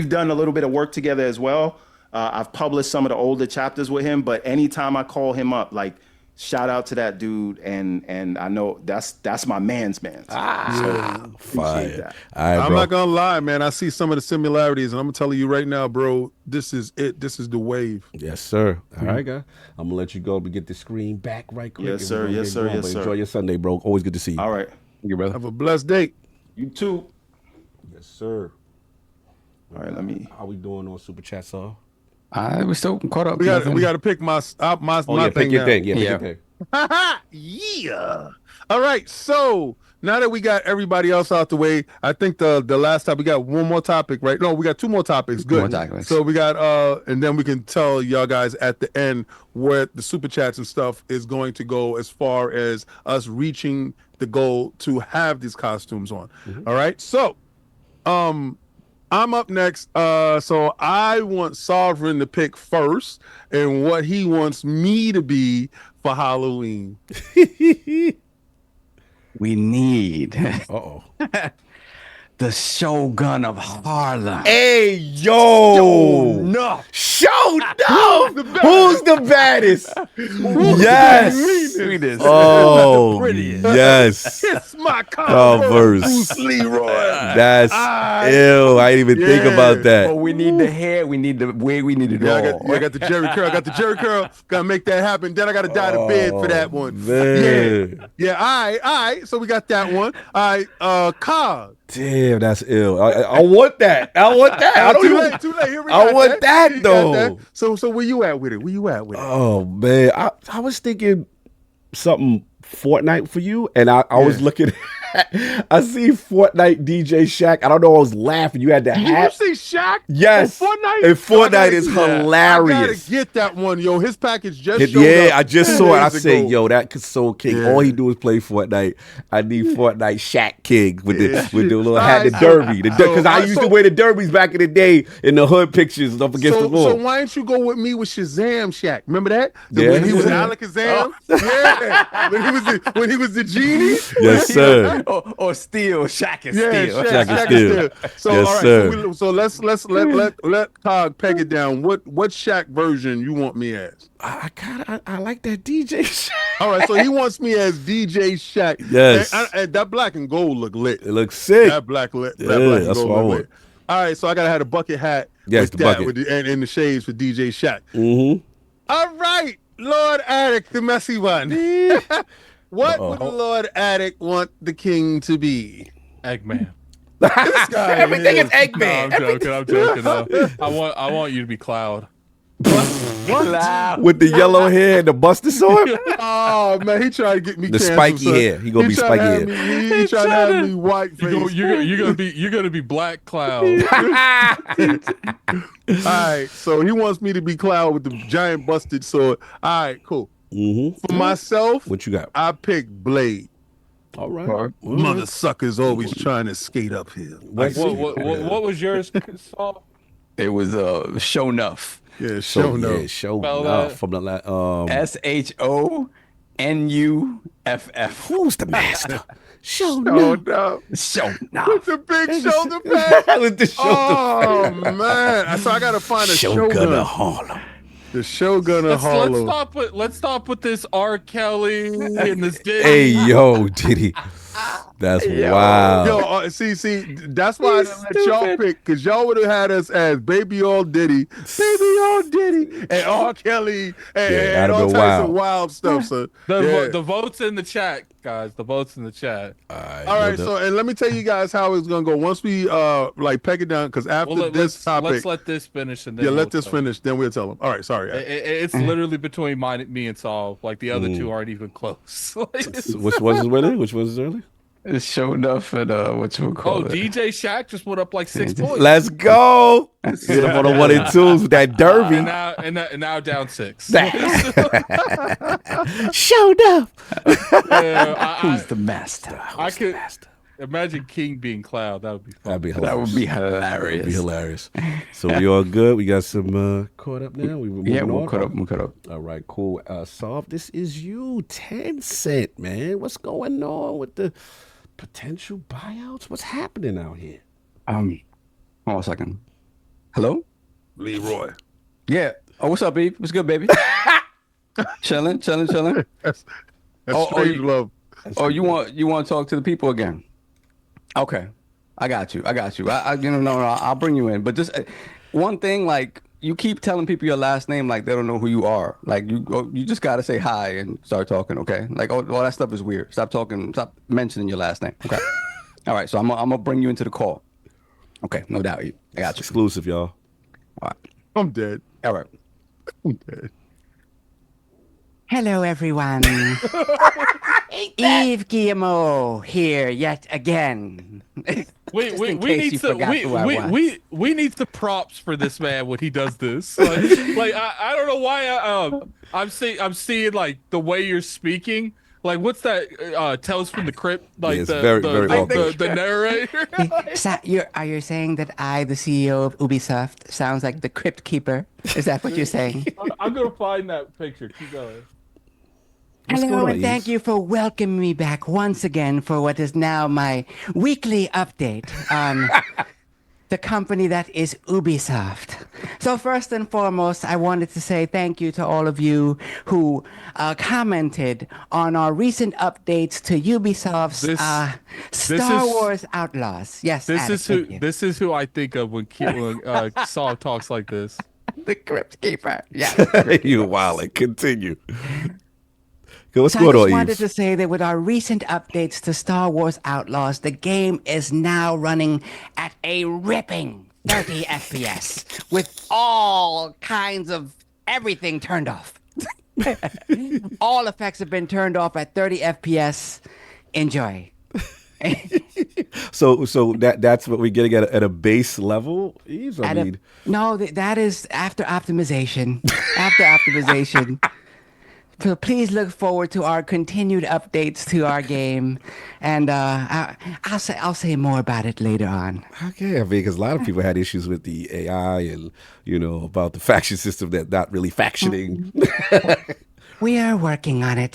done a little bit of work together as well. I've published some of the older chapters with him, but anytime I call him up, like, shout out to that dude, and I know that's my man's man. So appreciate that. All right, I'm bro. not gonna lie, man. I see some of the similarities, and I'm gonna tell you right now, bro. This is it. This is the wave. Yes, sir. All right, guy. I'm gonna let you go to get the screen back right quick. Yes, sir. Yes, sir. Yes, sir. Enjoy your Sunday, bro. Always good to see you. All right. Thank you, brother. Have a blessed day. You too. Yes, sir. All right, How we doing on Super Chat, Saul? We're still caught up. We got to pick my thing. Pick your now. thing. Yeah, pick your thing. Yeah. All right. So now that we got everybody else out the way, I think the last time we got one more topic, right? No, we got two more topics. Good. More topics. So we got and then we can tell y'all guys at the end where the super chats and stuff is going to go as far as us reaching the goal to have these costumes on. All right. So I'm up next. So I want Sovereign to pick first and what he wants me to be for Halloween. We need Uh-oh. the Shogun of Harlem. Hey, yo. Show enough. Who's the baddest? Yes. Sweetest. Oh, prettiest. yes. It's my Converse. Bruce Leroy. That's ill. I didn't even think about that. Oh, we need the hair. We need the wig. We need it all. I got the Jerry curl. Gotta make that happen. Then I gotta dye the bed for that one. Man. Yeah. All right. So we got that one. All right. COD. Damn, that's ill. I want that. I want that. I don't Too even. late. Here we I got want that You got though. that. So where you at with it? Oh man, I was thinking something Fortnite for you, and I was looking. I see Fortnite DJ Shaq. I don't know. I was laughing. You had the hat. Did you see Shaq? Yes. On Fortnite? And Fortnite is hilarious. I gotta get that one, yo. His package just showed up. I just saw it. I 2 days said, ago. yo, that so king. Yeah. All he do is play Fortnite. I need Fortnite Shaq King with the little hat, Alright, the derby. Because I used to wear the derbies back in the day in the hood pictures up against the wall. So why don't you go with me with Shazam Shaq? Remember that? Yeah. When he was Alakazam? Yeah. When he was the genie? Yes, sir. Or Steel. Shaq is Yeah, Steel. Shaq is Steel. So Yes, all right, sir. so let's let Cog peg it down. What Shaq version you want me as? I like that DJ Shaq. All right, so he wants me as DJ Shaq. Yes. And that black and gold look lit. It looks sick. That black and Yeah, gold that's what I look want. lit. All right, so I gotta have a bucket hat. Yes, with the that, bucket. and the shades for DJ Shaq. Mm-hmm. All right, Lord Attic, the messy one. What would Lord Attic want the king to be? Eggman. This guy Everything is No, Eggman. I'm joking. No. I want you to be Cloud. Cloud. With the yellow hair and the busted sword. Oh man, he tried to get me The canceled, spiky son. hair. He gonna be tried to spiky have hair. me- He tried to have me white face. You're gonna be Black Cloud. All right, so he wants me to be Cloud with the giant busted sword. All right, cool. For myself, What you got? I pick Blade. All right. Mother suckers always trying to skate uphill. What was yours, Saul? It was show enough. Yeah, show no. Yeah, show Spell enough that. from the SHONUFF. Who's the master? Show No, enough. no. Show enough. With the big shoulder pad. With the Oh man! So I gotta find a Shogun of Shogun. Harlem. The Shogun of Let's Harlem. stop with this R. Kelly and this Diddy. Hey, yo, Diddy. That's wild. Yo, see, that's why I didn't let y'all pick, because y'all would have had us as Baby All Diddy, and R. Kelly, and all types of wild stuff. So, The votes in the chat, guys. The votes in the chat. all right. So, and let me tell you guys how it's gonna go. Once we like peg it down, because after this topic, let's let this finish and then let we'll this tell. finish, then we'll tell them. All right, sorry. It's literally between me and Saul. Like the other two aren't even close. Which was early? Which was early? It's show enough and what you call it. DJ Shaq just put up like 6 points. Let's go. Get up on the 1 and 2s with that derby. and now down 6. Showed up. Who's the master? I could imagine King being Cloud. That would be fun. That'd be That would hilarious. be hilarious. So we all good. We got some caught up now. We Yeah, moving we'll on? cut up. We'll cut up. All right, cool. Solve. This is you, Tencent, man. What's going on with the potential buyouts? What's happening out here? Hold on a second. Hello? Leroy. Yeah. Oh, what's up, babe? What's good, baby? chilling. That's strange love. Oh, you want to talk to the people again? Okay, I got you. I'll bring you in. But just one thing, like you keep telling people your last name like they don't know who you are. Like you just gotta say hi and start talking. Okay, like all that stuff is weird. Stop mentioning your last name. Okay. All right, so I'm gonna bring you into the call. Okay, no doubt. I got you. Exclusive, y'all. All right. I'm dead. All right. I'm dead. Hello, everyone. Yves Guillemot here yet again. We need the props for this man when he does this. Like I don't know why I'm seeing like the way you're speaking. Like what's that? Tales from the Crypt. Like it's very awkward. the narrator. Are you saying that I, the CEO of Ubisoft, sounds like the Crypt Keeper? Is that what you're saying? I'm gonna find that picture. Keep going. Hello, and thank you for welcoming me back once again for what is now my weekly update on the company that is Ubisoft. So first and foremost, I wanted to say thank you to all of you who commented on our recent updates to Ubisoft's Star Wars Outlaws. Yes, this Alex, is who I think of when Saul talks like this. The Crypt Keeper. Yeah. You wildin'. Continue. What's So going I on, just wanted Yves? to say that with our recent updates to Star Wars Outlaws, the game is now running at a ripping 30 FPS with all kinds of everything turned off. All effects have been turned off at 30 FPS. Enjoy. So that's what we're getting at a base level, Yves? No, that is after optimization. After optimization. So please look forward to our continued updates to our game, and I'll say more about it later on. Okay, because a lot of people had issues with the AI and about the faction system that not really factioning. We are working on it.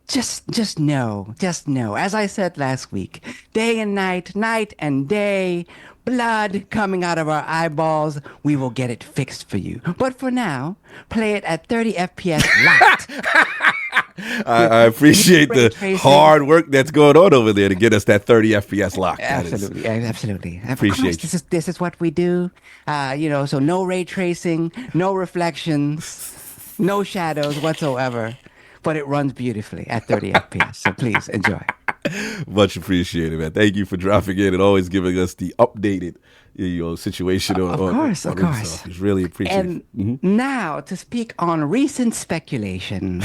Just know. As I said last week, day and night, night and day, blood coming out of our eyeballs. We will get it fixed for you. But for now, play it at 30 FPS locked. I appreciate the hard work that's going on over there to get us that 30 FPS lock. Absolutely. Appreciate you. This is what we do. So no ray tracing, no reflections. no shadows whatsoever, but it runs beautifully at 30 FPS. So please enjoy. Much appreciated, man. Thank you for dropping in and always giving us the updated situation. Of course. Ubisoft. It's really appreciated. And now to speak on recent speculation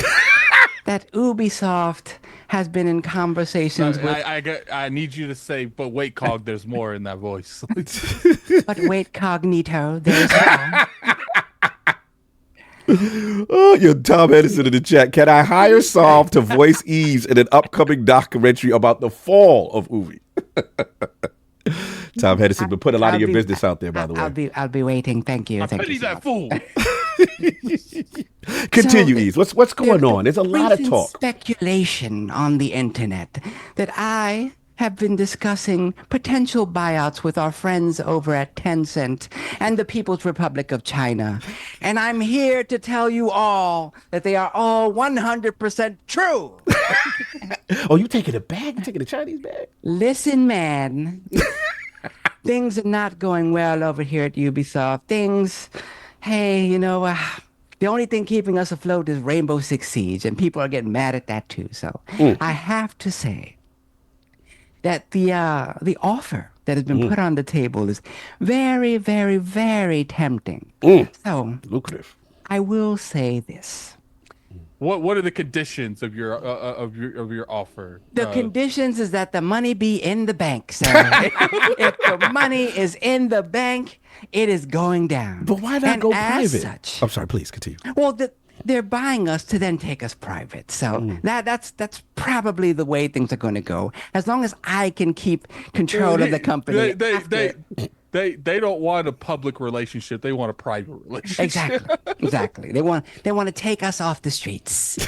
that Ubisoft has been in conversations with. I need you to say, but wait, Cog, there's more in that voice. But wait, Cognito, there's more. Oh, your Tom Edison in the chat. Can I hire Solve to voice Eves in an upcoming documentary about the fall of Ubi? Tom Edison, but put a lot of your business out there, by the way. I'll be waiting. Thank you. I pity that fool. Continue, Eves. What's going on? There's a lot of talk. Speculation on the internet that I have been discussing potential buyouts with our friends over at Tencent and the People's Republic of China. And I'm here to tell you all that they are all 100% true. Oh, you taking a bag? You taking a Chinese bag? Listen, man. Things are not going well over here at Ubisoft. The only thing keeping us afloat is Rainbow Six Siege, and people are getting mad at that too. So I have to say that the offer that has been put on the table is very, very, very tempting. So lucrative. I will say this. What are the conditions of your offer? The conditions is that the money be in the bank, sir. If the money is in the bank, it is going down. But why not go private? Such, I'm sorry, please continue. Well, they're buying us to then take us private. So that's probably the way things are going to go. As long as I can keep control of the company. They don't want a public relationship. They want a private relationship. Exactly. They want to take us off the streets.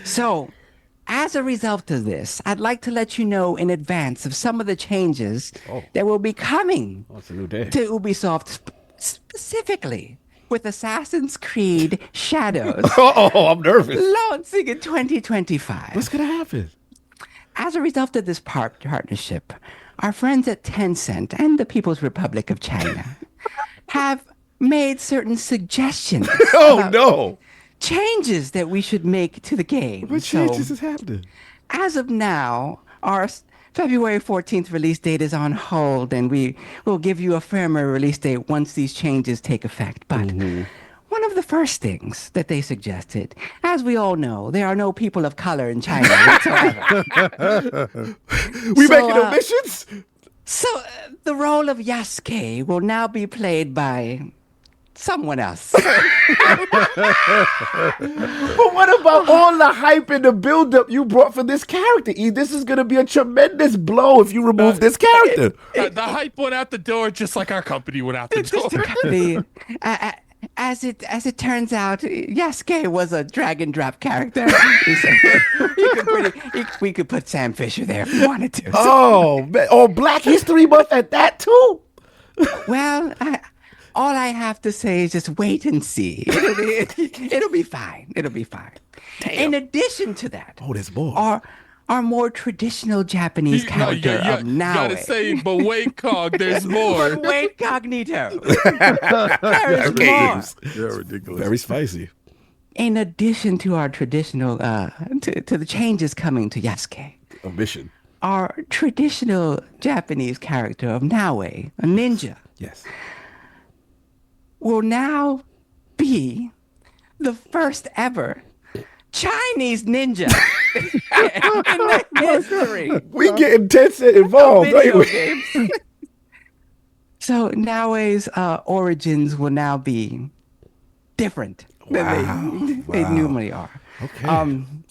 So, as a result of this, I'd like to let you know in advance of some of the changes that will be coming it's a new day. to Ubisoft, specifically with Assassin's Creed Shadows. I'm nervous. Launching in 2025. What's going to happen? As a result of this partnership, our friends at Tencent and the People's Republic of China have made certain suggestions. Changes that we should make to the game. What changes is happening? As of now, our February 14th release date is on hold, and we will give you a firmer release date once these changes take effect. But one of the first things that they suggested, as we all know, there are no people of color in China whatsoever. We making omissions? So the role of Yasuke will now be played by someone else. But what about all the hype and the build-up you brought for this character, E? This is going to be a tremendous blow if you remove this character. The hype went out the door just like our company went out the door. As it turns out, Yasuke was a drag and drop character. We could put Sam Fisher there if we wanted to. Oh, man. Oh, Black History Month at that too? Well, all I have to say is just wait and see. It'll be fine. It'll be fine. Damn. In addition to that, there's more. Our more traditional Japanese character of now. Gotta say, but wait, Cog, there's more. But wait, Cognito. There's more. Yeah, ridiculous. Very spicy. In addition to our traditional, to the changes coming to Yasuke. Omission. Our traditional Japanese character of Naue, a ninja. Yes. Will now be the first ever Chinese ninja in the history. We getting Tencent involved, right? Games. So Naue's origins will now be different than they normally are. Okay. I'm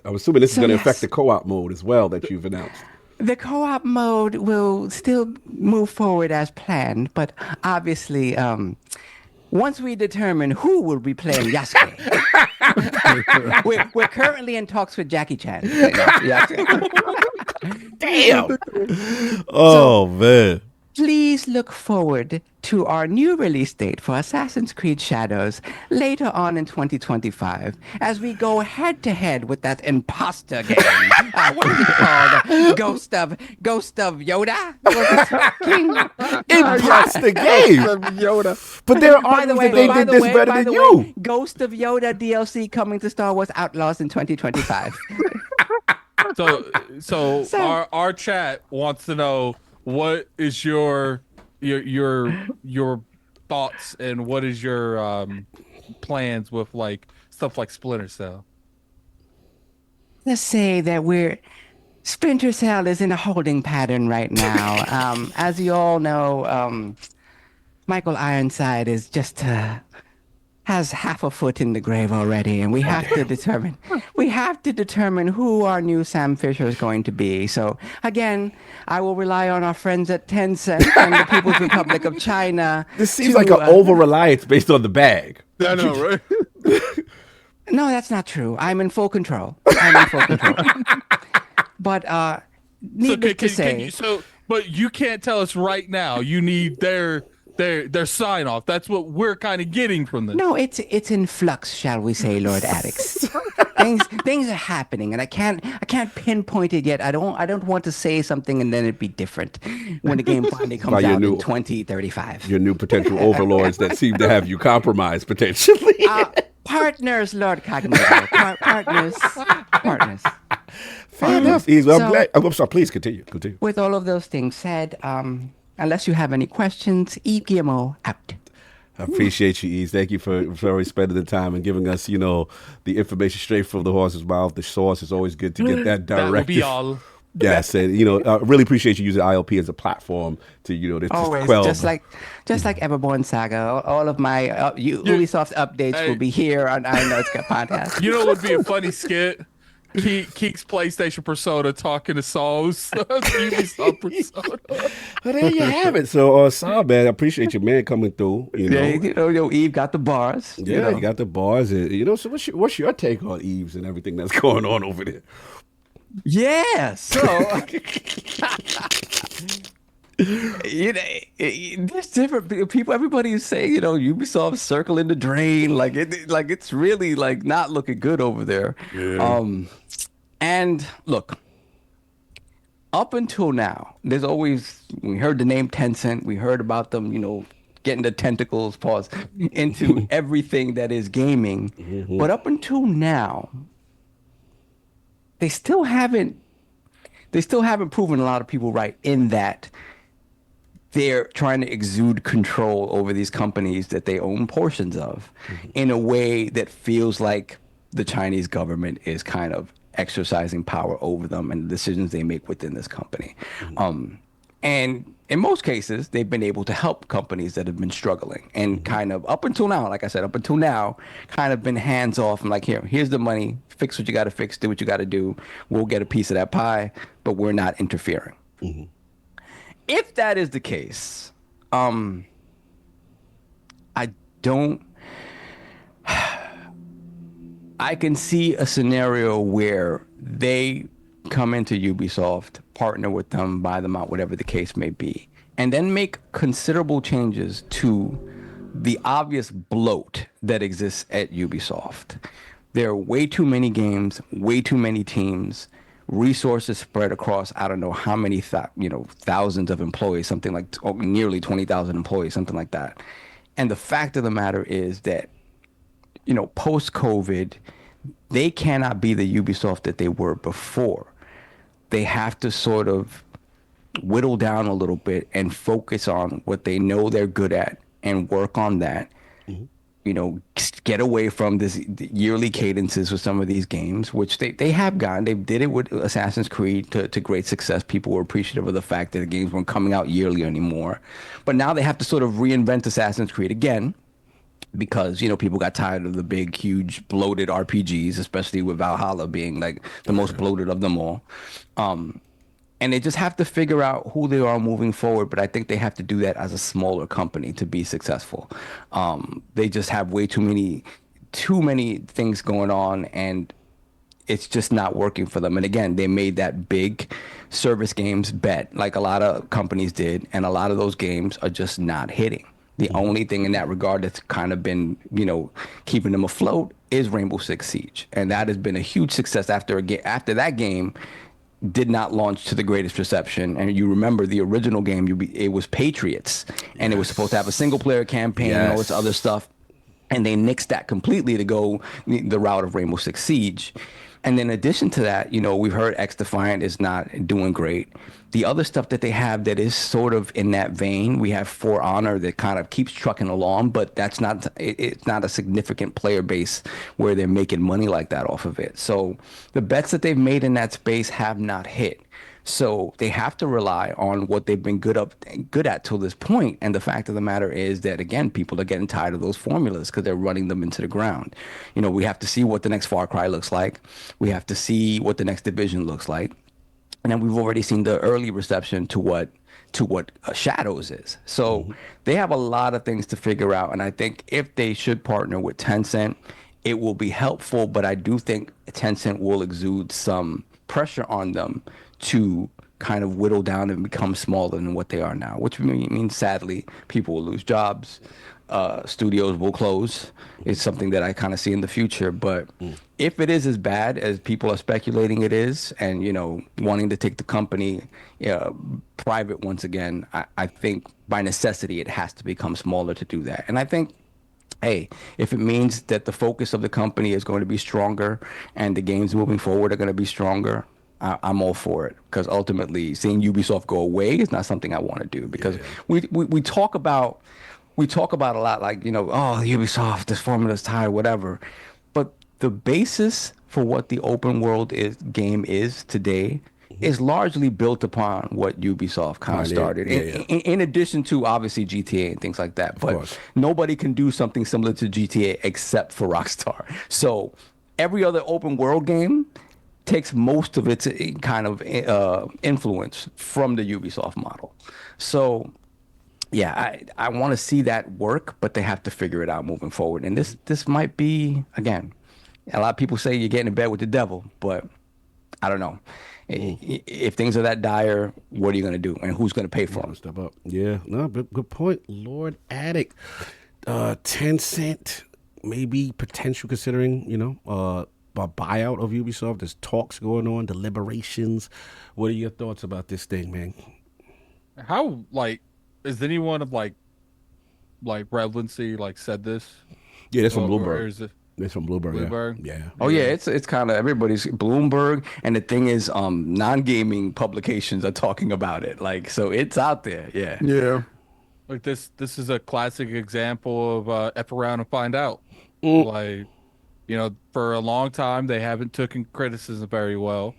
assuming this is going to affect the co-op mode as well that you've announced. The co-op mode will still move forward as planned, but obviously, once we determine who will be playing Yasuke, we're currently in talks with Jackie Chan. Damn. Man. Please look forward to our new release date for Assassin's Creed Shadows later on in 2025 as we go head to head with that imposter game. What is it called? Ghost of Yoda? Imposter game. Yoda. But there are arguments that they did this better than you. Ghost of Yoda DLC coming to Star Wars Outlaws in 2025. So our chat wants to know, what is your thoughts and what is your plans with like stuff like Splinter Cell? Let's say that Splinter Cell is in a holding pattern right now. As you all know, Michael Ironside is just has half a foot in the grave already, and we have to determine who our new Sam Fisher is going to be. So again, I will rely on our friends at Tencent and the People's Republic of China. This seems like an over-reliance based on the bag. I know, right? No, that's not true. I'm in full control. But needless to say, but you can't tell us right now. You need their sign off. That's what we're kind of getting from this. No, it's in flux, shall we say, Lord Addicts. things are happening, and I can't pinpoint it yet. I don't want to say something and then it be different when the game finally comes out in 2035. Your new potential overlords that seem to have you compromised potentially. Partners, LordCognito. Partners. Fair enough. I'm sorry. Please continue. With all of those things said, unless you have any questions, EGMO out. I appreciate you, Ease. Thank you for always spending the time and giving us, the information straight from the horse's mouth. The source is always good to get that directive. That would be all. Yeah, I said, I really appreciate you using ILP as a platform to, always, quell. just like EverbornSaga. All of my Ubisoft updates will be here on I Know It's Got podcast. You know what would be a funny skit? Keek's PlayStation persona talking to Saul's Ubisoft persona. Well, there you have it. So, Saul, man, I appreciate your man coming through. Yeah, Eve got the bars. Yeah, you got the bars. And, so what's your take on Eves and everything that's going on over there? Yeah, so there's different people. Everybody is saying, Ubisoft circling the drain, like it's really like not looking good over there. Yeah. And look, up until now, we heard the name Tencent, we heard about them, getting the tentacles into everything that is gaming. Mm-hmm. But up until now, they still haven't proven a lot of people right in that they're trying to exude control over these companies that they own portions of in a way that feels like the Chinese government is kind of exercising power over them and the decisions they make within this company. And in most cases, they've been able to help companies that have been struggling and kind of up until now, like I said, kind of been hands off and like, here's the money, fix what you got to fix, do what you got to do. We'll get a piece of that pie, but we're not interfering. Mm-hmm. If that is the case, I can see a scenario where they come into Ubisoft, partner with them, buy them out, whatever the case may be, and then make considerable changes to the obvious bloat that exists at Ubisoft. There are way too many games, way too many teams, resources spread across I don't know how many thousands of employees, something like nearly 20,000 employees, something like that. And the fact of the matter is that post-COVID, they cannot be the Ubisoft that they were before. They have to sort of whittle down a little bit and focus on what they know they're good at and work on that. Mm-hmm. Get away from this yearly cadences with some of these games, which they have gotten. They did it with Assassin's Creed to great success. People were appreciative of the fact that the games weren't coming out yearly anymore. But now they have to sort of reinvent Assassin's Creed again because, people got tired of the big, huge, bloated RPGs, especially with Valhalla being like the most bloated of them all. And they just have to figure out who they are moving forward. But I think they have to do that as a smaller company to be successful. They just have way too many things going on. And, it's just not working for them. And again, they made that big service games bet like a lot of companies did, and a lot of those games are just not hitting. The only thing in that regard that's kind of been, keeping them afloat is Rainbow Six Siege, and that has been a huge success after that game did not launch to the greatest reception. And you remember the original game, it was Patriots, and it was supposed to have a single player campaign and all this other stuff, and they nixed that completely to go the route of Rainbow Six Siege. And in addition to that, we've heard X Defiant is not doing great. The other stuff that they have that is sort of in that vein, we have For Honor that kind of keeps trucking along, but it's not a significant player base where they're making money like that off of it. So the bets that they've made in that space have not hit. So they have to rely on what they've been good at till this point. And the fact of the matter is that, again, people are getting tired of those formulas because they're running them into the ground. We have to see what the next Far Cry looks like. We have to see what the next Division looks like. And then we've already seen the early reception to what Shadows is. So they have a lot of things to figure out. And I think if they should partner with Tencent, it will be helpful. But I do think Tencent will exude some pressure on them to kind of whittle down and become smaller than what they are now, which means sadly people will lose jobs, studios will close. It's something that I kind of see in the future. But if it is as bad as people are speculating it is, and wanting to take the company private once again, I think by necessity it has to become smaller to do that. And I think, hey, if it means that the focus of the company is going to be stronger and the games moving forward are going to be stronger, I'm all for it, because ultimately seeing Ubisoft go away is not something I want to do, because we talk about a lot, like, Ubisoft, this formula's tired, whatever. But the basis for what the open world game is today is largely built upon what Ubisoft kind of started. In addition to obviously GTA and things like that. But nobody can do something similar to GTA except for Rockstar. So every other open world game takes most of its kind of influence from the Ubisoft model. So yeah, I want to see that work, but they have to figure it out moving forward. And this might be, again, a lot of people say you're getting in bed with the devil, but I don't know. If things are that dire, what are you going to do? And who's going to pay for them? Step up. Yeah, no, good point. Lord Addict. Tencent, maybe potential considering, a buyout of Ubisoft. There's talks going on, deliberations. What are your thoughts about this thing, man? How, is anyone of relevancy said this? Yeah, that's from Bloomberg. It's from Bloomberg. Yeah. Oh yeah, it's kind of everybody's Bloomberg, and the thing is, non-gaming publications are talking about it. So it's out there. Yeah. Yeah. This is a classic example of F around and find out. For a long time they haven't taken criticism very well,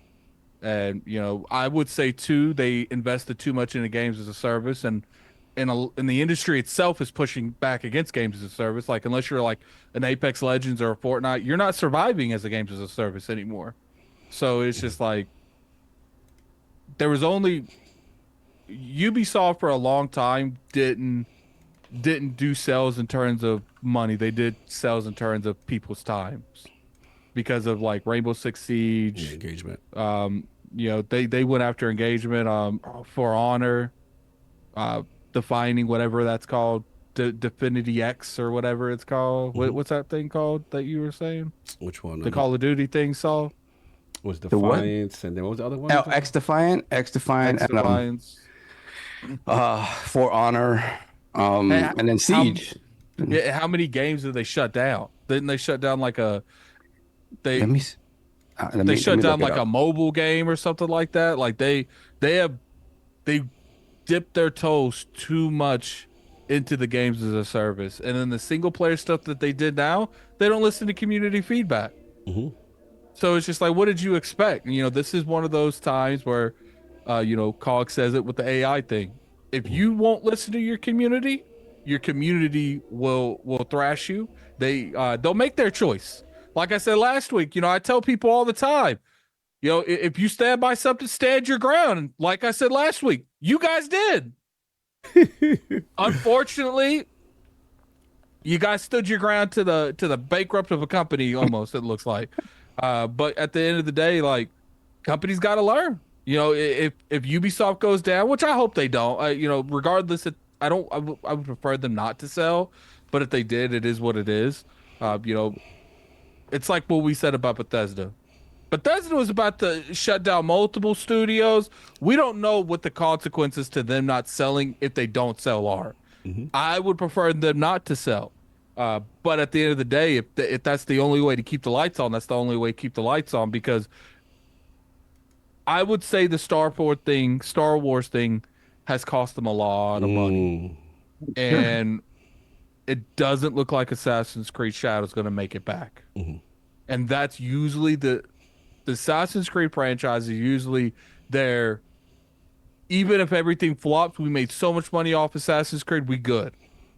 and I would say too, they invested too much into games as a service, and in the industry itself is pushing back against games as a service. Unless you're an Apex Legends or a Fortnite, you're not surviving as a games as a service anymore. So it's just there was only Ubisoft for a long time didn't do sales in terms of money. They did sales in terms of people's times, because of Rainbow Six Siege engagement. They went after engagement. For Honor, defining whatever that's called, Definity X or whatever it's called. What's that thing called that you were saying? Which one? The Call of Duty thing, Saul? Was Defiance, and then what was the other one? X Defiance, Defiance. For Honor, and then Siege. How many games did they shut down? Didn't they shut down they shut down a mobile game or something like that? They dipped their toes too much into the games as a service, and then the single player stuff that they did now, they don't listen to community feedback. So it's just what did you expect? This is one of those times where Cog says it with the AI thing. If you won't listen to your community will thrash you. They'll make their choice. Like I said last week, I tell people all the time, if you stand by something, stand your ground. And like I said last week, you guys did. Unfortunately, you guys stood your ground to the bankrupt of a company almost, it looks like. But at the end of the day, like, companies got to learn. You know, if Ubisoft goes down, which I hope they don't, you know, regardless, I would prefer them not to sell. But if they did, it is what it is. You know, it's like what we said about Bethesda. Bethesda was about to shut down multiple studios. We don't know what the consequences to them not selling if they don't sell are. I would prefer them not to sell. But at the end of the day, if that's the only way to keep the lights on, that's the only way to keep the lights on, because I would say the Star Wars thing has cost them a lot of money. And it doesn't look like Assassin's Creed Shadow's going to make it back. And that's usually the Assassin's Creed franchise is usually there. Even if everything flops, we made so much money off Assassin's Creed, we good.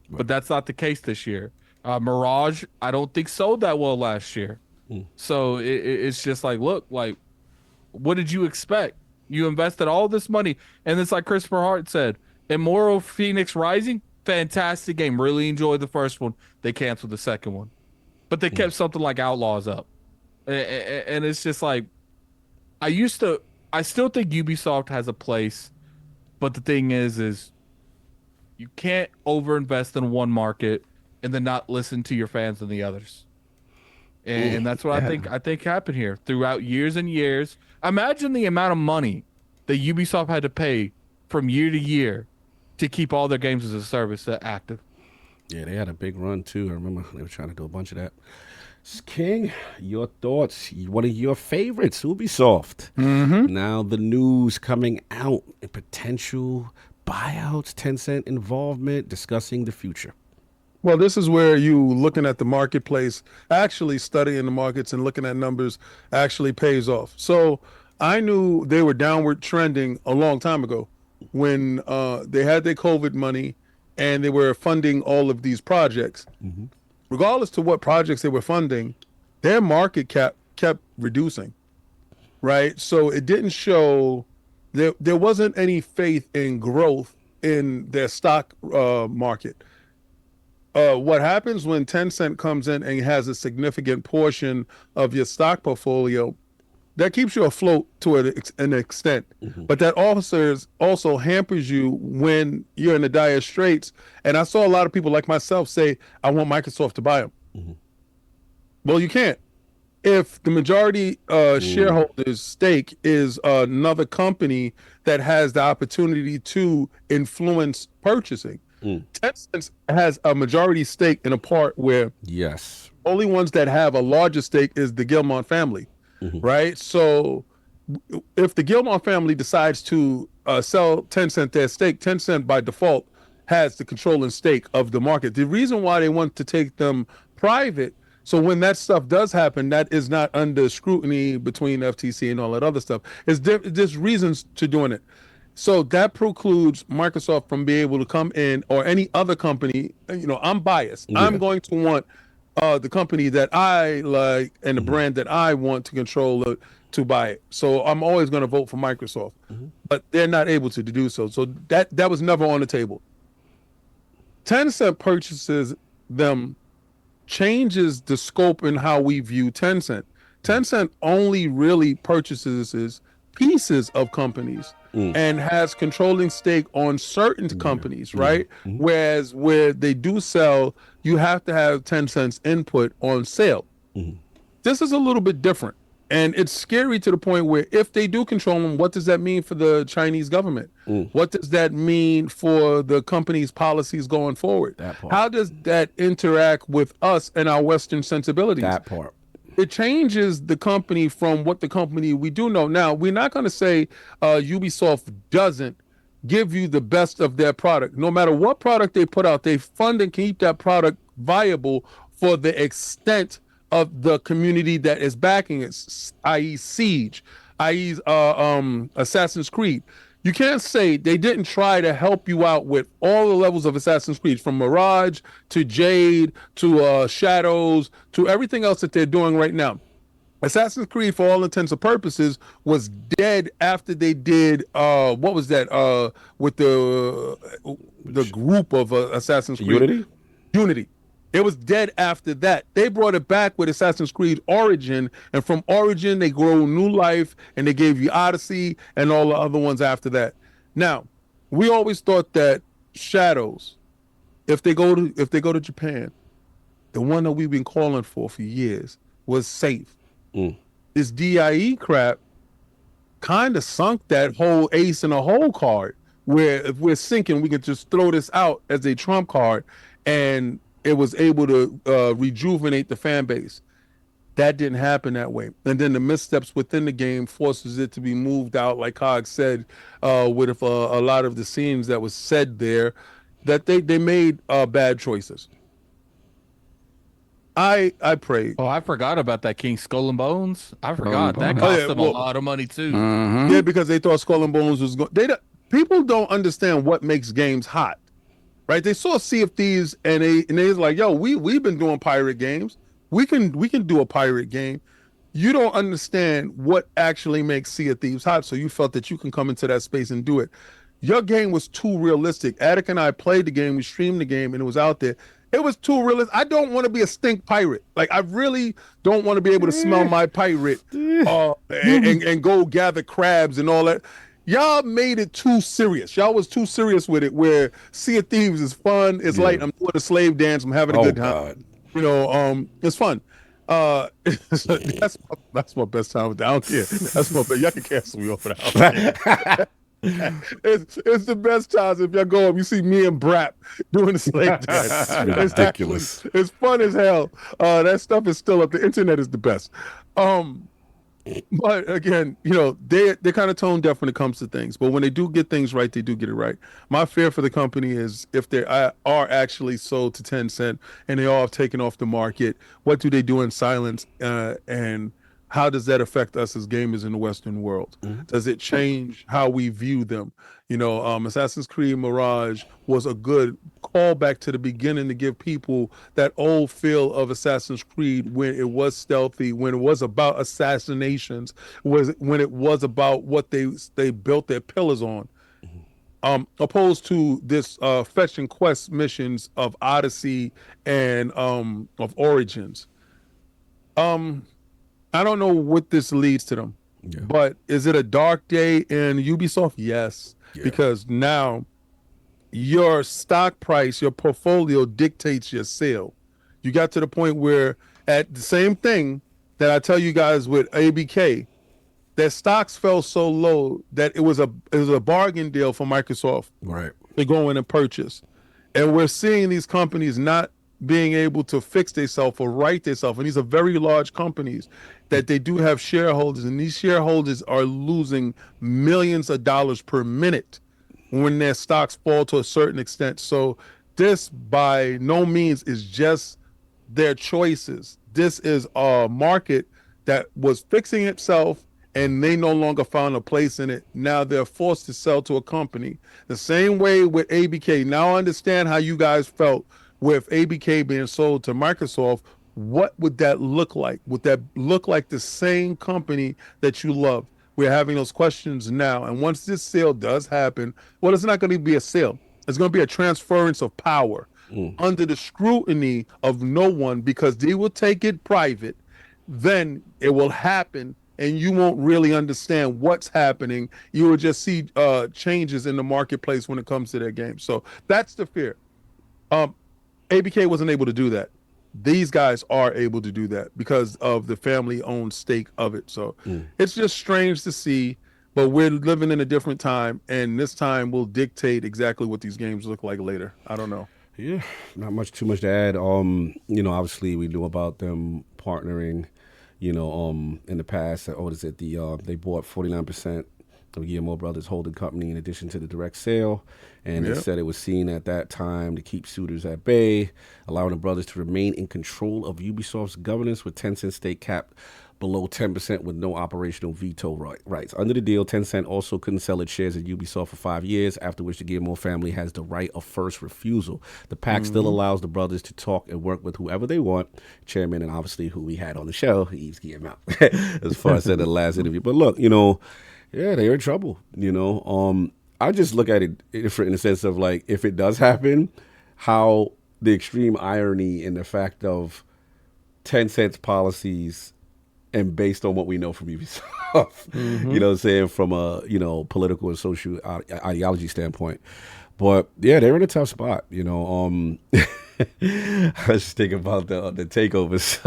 But that's not the case this year. Mirage, I don't think sold that well last year. So it's just like, look, like, what did you expect? You invested all this money, and it's like Christopher Hart said, Immortal Phoenix Rising, fantastic game. Really enjoyed the first one. They canceled the second one, but they kept something like Outlaws up, and it's just like, I still think Ubisoft has a place, but the thing is you can't overinvest in one market and then not listen to your fans in the others. And that's what I think happened here throughout years and years. Imagine the amount of money that Ubisoft had to pay from year to year to keep all their games as a service active. Yeah, they had a big run too. I remember they were trying to do a bunch of that. King, your thoughts? One of your favorites, Ubisoft. Now the news coming out and potential buyouts, Tencent involvement, discussing the future. Well, this is where you looking at the marketplace, actually studying the markets and looking at numbers actually pays off. So I knew they were downward trending a long time ago when they had their COVID money and they were funding all of these projects. Regardless to what projects they were funding, their market cap kept reducing, right? So it didn't show, there wasn't any faith in growth in their stock market. What happens when Tencent comes in and has a significant portion of your stock portfolio, that keeps you afloat to an extent, but that also hampers you when you're in the dire straits. And I saw a lot of people like myself say, I want Microsoft to buy them. Well, you can't. If the majority shareholder's stake is another company that has the opportunity to influence purchasing, Tencent has a majority stake in a part where only ones that have a larger stake is the Gilmont family, right? So if the Gilmont family decides to sell Tencent their stake, Tencent by default has the controlling stake of the market. The reason why they want to take them private, so when that stuff does happen, that is not under scrutiny between FTC and all that other stuff. There's reasons to doing it. So that precludes Microsoft from being able to come in, or any other company. You know, I'm biased. I'm going to want the company that I like and the brand that I want to control to buy it. So I'm always going to vote for Microsoft, but they're not able to do so. So that was never on the table. Tencent purchases them, changes the scope in how we view Tencent. Tencent only really purchases pieces of companies and has controlling stake on certain companies, right? Whereas where they do sell, you have to have Tencent's input on sale. This is a little bit different. And it's scary to the point where if they do control them, what does that mean for the Chinese government? What does that mean for the company's policies going forward? How does that interact with us and our Western sensibilities? That part. It changes the company from what the company we do know. Now, we're not going to say Ubisoft doesn't give you the best of their product. No matter what product they put out, they fund and keep that product viable for the extent of the community that is backing it, i.e. Siege, i.e. Assassin's Creed. You can't say they didn't try to help you out with all the levels of Assassin's Creed, from Mirage to Jade to Shadows to everything else that they're doing right now. Assassin's Creed, for all intents and purposes, was dead after they did what was that with the group of Assassin's Creed? Unity. Unity. It was dead after that. They brought it back with Assassin's Creed Origin, and from Origin they grew new life, and they gave you Odyssey and all the other ones after that. Now, we always thought that Shadows, if they go to Japan, the one that we've been calling for years, was safe. This DIE crap kind of sunk that whole ace in a hole card, where if we're sinking, we could just throw this out as a trump card, and it was able to rejuvenate the fan base. That didn't happen that way. And then the missteps within the game forces it to be moved out, like Cog said, with a lot of the scenes that was said there, that they made bad choices. I pray. Oh, I forgot about that King Skull and Bones. I forgot that cost them a lot of money too. Yeah, because they thought Skull and Bones was going. People don't understand what makes games hot. Right, they saw Sea of Thieves and they was like, "Yo, we've been doing pirate games. We can do a pirate game." You don't understand what actually makes Sea of Thieves hot, so you felt that you can come into that space and do it. Your game was too realistic. Attic and I played the game, we streamed the game, and it was out there. It was too realistic. I don't want to be a stink pirate. Like, I really don't want to be able to smell my pirate and go gather crabs and all that. Y'all made it too serious. Y'all was too serious with it, where Sea of Thieves is fun. It's like I'm doing a slave dance. I'm having a good time. You know, it's fun. That's my best time with that. I don't care. That's my best. Y'all can cancel me off for that. It's the best times. If y'all go up, you see me and Brap doing the slave dance. It's ridiculous. It's fun as hell. That stuff is still up. The internet is the best. But again, you know, they're kind of tone deaf when it comes to things. But when they do get things right, they do get it right. My fear for the company is if they are actually sold to Tencent and they all have taken off the market, what do they do in silence? And how does that affect us as gamers in the Western world? Does it change how we view them? You know, Assassin's Creed Mirage was a good callback to the beginning to give people that old feel of Assassin's Creed when it was stealthy, when it was about assassinations, when it was about what they built their pillars on. Opposed to this fetch and quest missions of Odyssey and of Origins. I don't know what this leads to them, but is it a dark day in Ubisoft? Yes, because now your stock price, your portfolio dictates your sale. You got to the point where at the same thing that I tell you guys with ABK, their stocks fell so low that it was a bargain deal for Microsoft. Right. To go in and purchase. And we're seeing these companies not being able to fix themselves or right themselves. And these are very large companies that they do have shareholders, and these shareholders are losing millions of dollars per minute when their stocks fall to a certain extent. So this by no means is just their choices. This is a market that was fixing itself and they no longer found a place in it. Now they're forced to sell to a company. The same way with ABK. Now I understand how you guys felt with ABK being sold to Microsoft. What would that look like? Would that look like the same company that you love? We're having those questions now. And once this sale does happen, well, it's not going to be a sale. It's going to be a transference of power under the scrutiny of no one, because they will take it private. Then it will happen and you won't really understand what's happening. You will just see changes in the marketplace when it comes to their game. So that's the fear. ABK wasn't able to do that. These guys are able to do that because of the family-owned stake of it. So it's just strange to see, but we're living in a different time, and this time will dictate exactly what these games look like later. I don't know. Yeah, not much, too much to add. You know, obviously we knew about them partnering, you know, in the past. What is it? They bought 49% of Guillermo Brothers holding company in addition to the direct sale. And they said it was seen at that time to keep suitors at bay, allowing the brothers to remain in control of Ubisoft's governance with Tencent stake capped below 10% with no operational veto rights. Under the deal, Tencent also couldn't sell its shares in Ubisoft for 5 years, after which the Guillermo family has the right of first refusal. The pact still allows the brothers to talk and work with whoever they want, chairman and obviously who we had on the show, Yves Guillemot, as far as I said in the last interview. But look, you know, yeah, they're in trouble, you know. I just look at it different in the sense of, like, if it does happen, how the extreme irony in the fact of Tencent's policies and based on what we know from Ubisoft, you know what I'm saying, from a, political and social ideology standpoint. But yeah, they're in a tough spot, I was just thinking about the takeovers.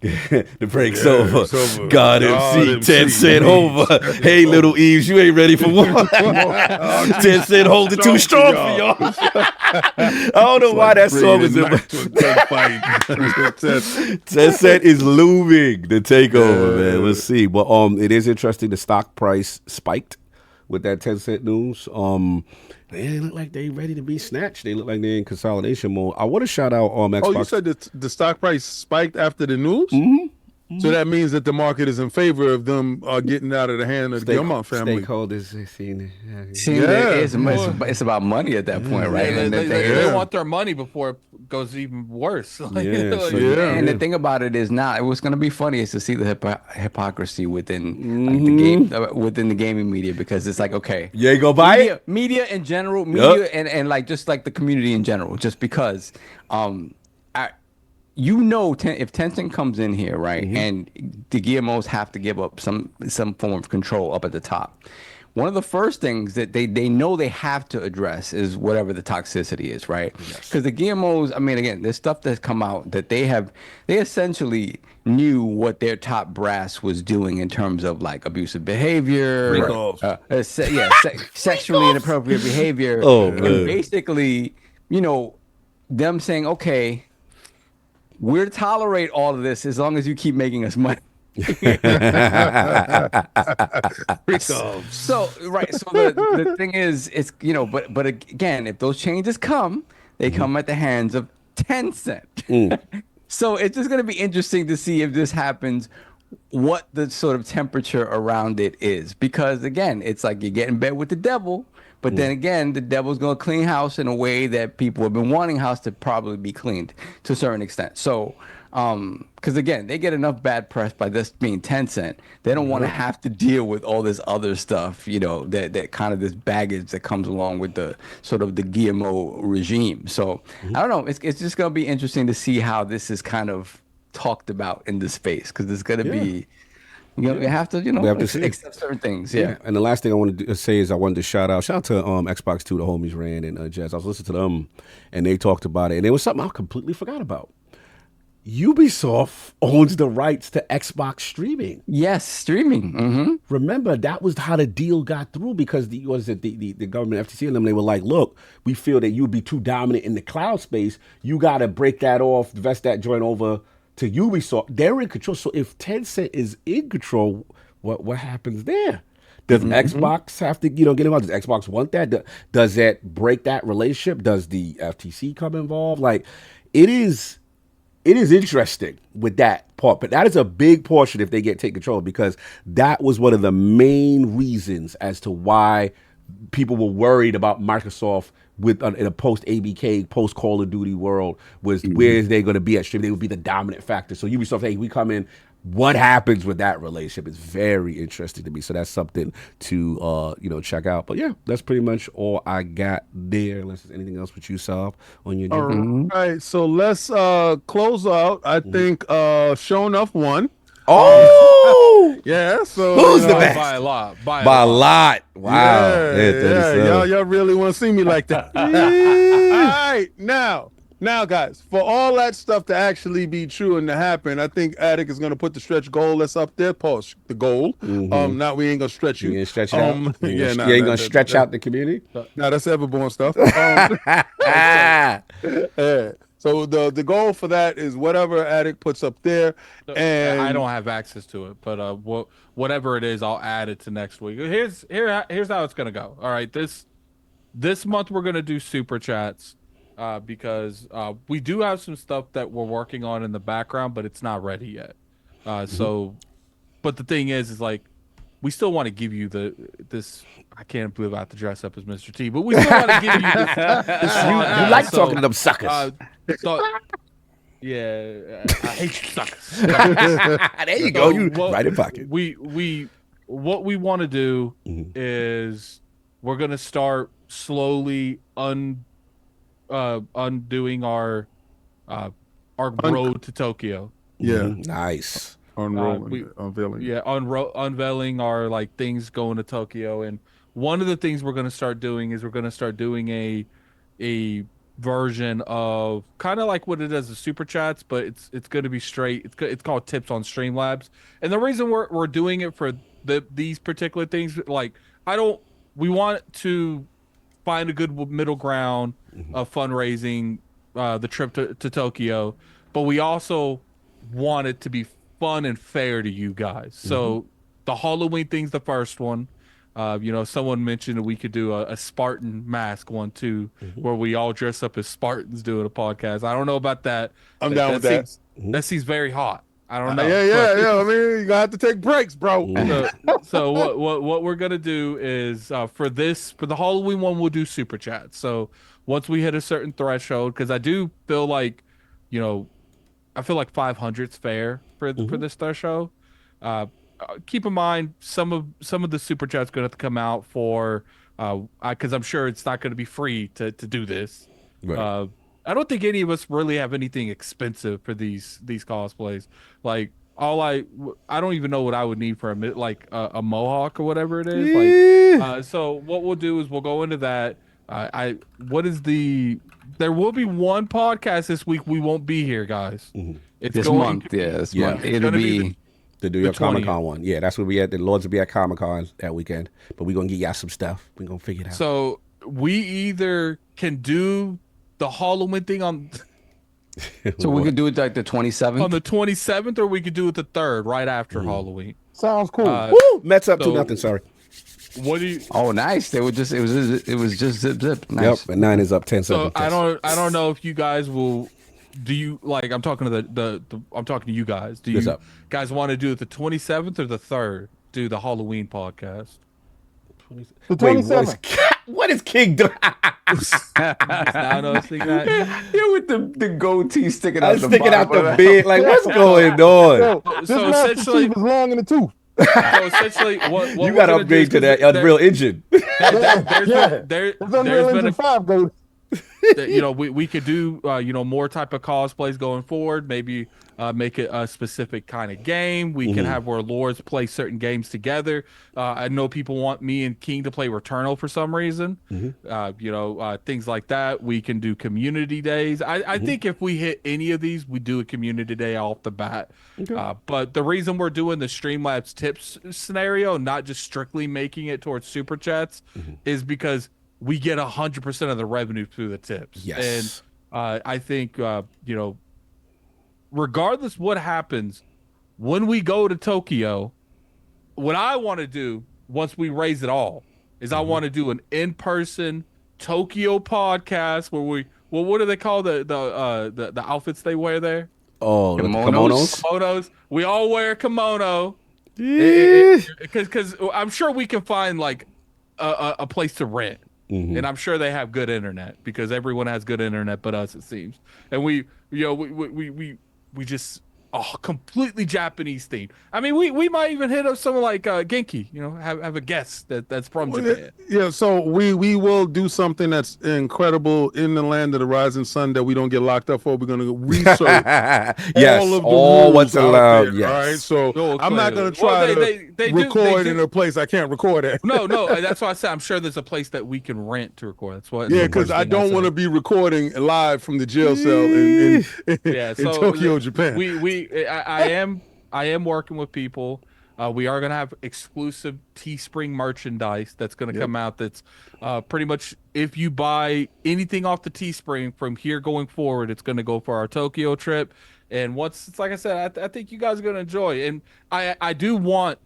The break's over. God MC, Tencent over. Hey, little Eves, you ain't ready for war. Tencent holding too strong for y'all. I don't know why that song is in my Tencent is looming the takeover, man. Let's see. But it is interesting. The stock price spiked with that Tencent news. They look like they ready to be snatched. They look like they're in consolidation mode. I want to shout out Xbox. Oh, you said the stock price spiked after the news? So that means that the market is in favor of them getting out of the hand of the Gilmont family. Stakeholders, it's about money at that point, right? And they want their money before it goes even worse. And the thing about it is now, what's going to be funny is to see the hypocrisy within like, the game, within the gaming media, because it's like, okay, you ain't gonna buy it. Media in general, and like just like the community in general, just because, if Tencent comes in here, right, and the GMOs have to give up some form of control up at the top, one of the first things that they know they have to address is whatever the toxicity is, right? Because the GMOs, I mean, again, there's stuff that's come out that they essentially knew what their top brass was doing in terms of like abusive behavior, sexually inappropriate behavior, and basically, them saying, okay, we'll tolerate all of this as long as you keep making us money. So the thing is, it's but again, if those changes come, they come at the hands of Tencent. So it's just going to be interesting to see if this happens, what the sort of temperature around it is, because again, it's like you get in bed with the devil. But then again, the devil's going to clean house in a way that people have been wanting house to probably be cleaned to a certain extent. So, because again, they get enough bad press by this being Tencent. They don't want to have to deal with all this other stuff, that kind of this baggage that comes along with the sort of the GMO regime. So I don't know. It's just going to be interesting to see how this is kind of talked about in this space, because it's going to be. We have to, accept certain things. Yeah. And the last thing I wanted to say is I wanted to shout out to Xbox 2, the homies Rand and Jazz. I was listening to them, and they talked about it, and it was something I completely forgot about. Ubisoft owns the rights to Xbox streaming. Yes, streaming. Remember, that was how the deal got through, because the government, FTC, and them, they were like, look, we feel that you'd be too dominant in the cloud space. You got to break that off, vest that joint over to Ubisoft. They're in control. So if Tencent is in control, what happens there? Does Xbox have to, get involved? Does Xbox want that? Does that break that relationship? Does the FTC come involved? Like, it is interesting with that part, but that is a big portion if they take control, because that was one of the main reasons as to why people were worried about Microsoft in a post ABK, post Call of Duty world, was where is they going to be at stream? They would be the dominant factor. So Ubisoft, hey, we come in. What happens with that relationship is very interesting to me. So that's something to check out. But yeah, that's pretty much all I got there. Unless there's anything else with you, Sal, on your journey. All right, so let's close out. I think Show Enough won. Oh, yeah. So who's the best? By a lot. By a lot. Wow. Yeah. Y'all really want to see me like that? All right, now, guys, for all that stuff to actually be true and to happen, I think Attic is going to put the stretch goal that's up there. Pause the goal. Now we ain't gonna stretch you. You ain't stretch out. You ain't gonna stretch out the community. No, that's Everborn stuff. So the goal for that is whatever Attic puts up there, and I don't have access to it, but whatever it is, I'll add it to next week. Here's how it's gonna go. All right, this month we're gonna do super chats, because we do have some stuff that we're working on in the background, but it's not ready yet. So, but the thing is like, we still want to give you this. I can't believe I have to dress up as Mr. T, but we still want to give you this. You like talking to them suckers. Yeah, I hate you suckers. There you go. You right in pocket. What we want to do is we're gonna start slowly undoing our road to Tokyo. Yeah, nice. Unveiling. Yeah, unveiling our like things going to Tokyo, and one of the things we're going to start doing is we're going to start doing a version of kind of like what it does, the super chats, but it's going to be straight. It's called Tips on Streamlabs, and the reason we're doing it for these particular things, like we want to find a good middle ground of fundraising the trip to Tokyo, but we also want it to be fun and fair to you guys. So the Halloween thing's the first one. Someone mentioned that we could do a Spartan mask one too, where we all dress up as Spartans doing a podcast. I don't know about that. I'm down with that. That seems very hot. I don't know. Yeah. I mean, you're gonna have to take breaks, bro. So what we're gonna do is for the Halloween one, we'll do super chat. So once we hit a certain threshold, because I do feel like, I feel like 500's fair for this threshold. Keep in mind some of the super chats going to have to come out for because I'm sure it's not going to be free to do this. Right. I don't think any of us really have anything expensive for these cosplays. Like I don't even know what I would need for a mohawk or whatever it is. So what we'll do is we'll go into that. There will be one podcast this week. We won't be here, guys. It's this month. It'll be to do your Comic-Con one. Yeah, that's where we at. The Lords will be at Comic-Con that weekend. But we're going to get y'all some stuff. We're going to figure it out. So we either can do the Halloween thing on... So we could do it like the 27th? On the 27th, or we could do it the 3rd, right after Halloween. Sounds cool. Woo! Mets up 2-0, sorry. What do you... Oh, nice. It was just zip. Nice. Yep, and 9 is up 10-7. So I don't know if you guys will... Do you like? I'm talking to I'm talking to you guys. Do you guys want to do it the 27th or the 3rd? Do the Halloween podcast. The 27th. What is King doing? Now noticing that. You're with the goatee sticking out the beard. Like, what's going on? So essentially, was long in the tooth. So essentially, what you got to upgrade to that Unreal Engine. There's been 5 goat. We could do more type of cosplays going forward. Maybe make it a specific kind of game. We can have where lords play certain games together. I know people want me and King to play Returnal for some reason. Things like that. We can do community days. I think if we hit any of these, we do a community day off the bat. But the reason we're doing the Streamlabs tips scenario, not just strictly making it towards super chats, is because we get 100% of the revenue through the tips. Yes. And I think, regardless what happens, when we go to Tokyo, what I want to do once we raise it all is I want to do an in-person Tokyo podcast where what do they call the outfits they wear there? Oh, kimonos. Kimonos. We all wear a kimono. Because I'm sure we can find like a place to rent. And I'm sure they have good internet because everyone has good internet but us, it seems. And we just completely Japanese theme. I mean, we might even hit up someone like Genki, have a guest that's from Japan. Yeah, so we will do something that's incredible in the land of the rising sun that we don't get locked up for. We're going to research all of the rules what's allowed. There, right? So I'm not going to try to record in a place I can't record at. No, that's why I said I'm sure there's a place that we can rent to record. That's what. Yeah, because I don't want to be recording live from the jail cell in Tokyo, Japan. I am working with people. We are going to have exclusive Teespring merchandise that's going to come out. That's pretty much if you buy anything off the Teespring from here going forward, it's going to go for our Tokyo trip. And once it's like I said, I think you guys are going to enjoy. And I do want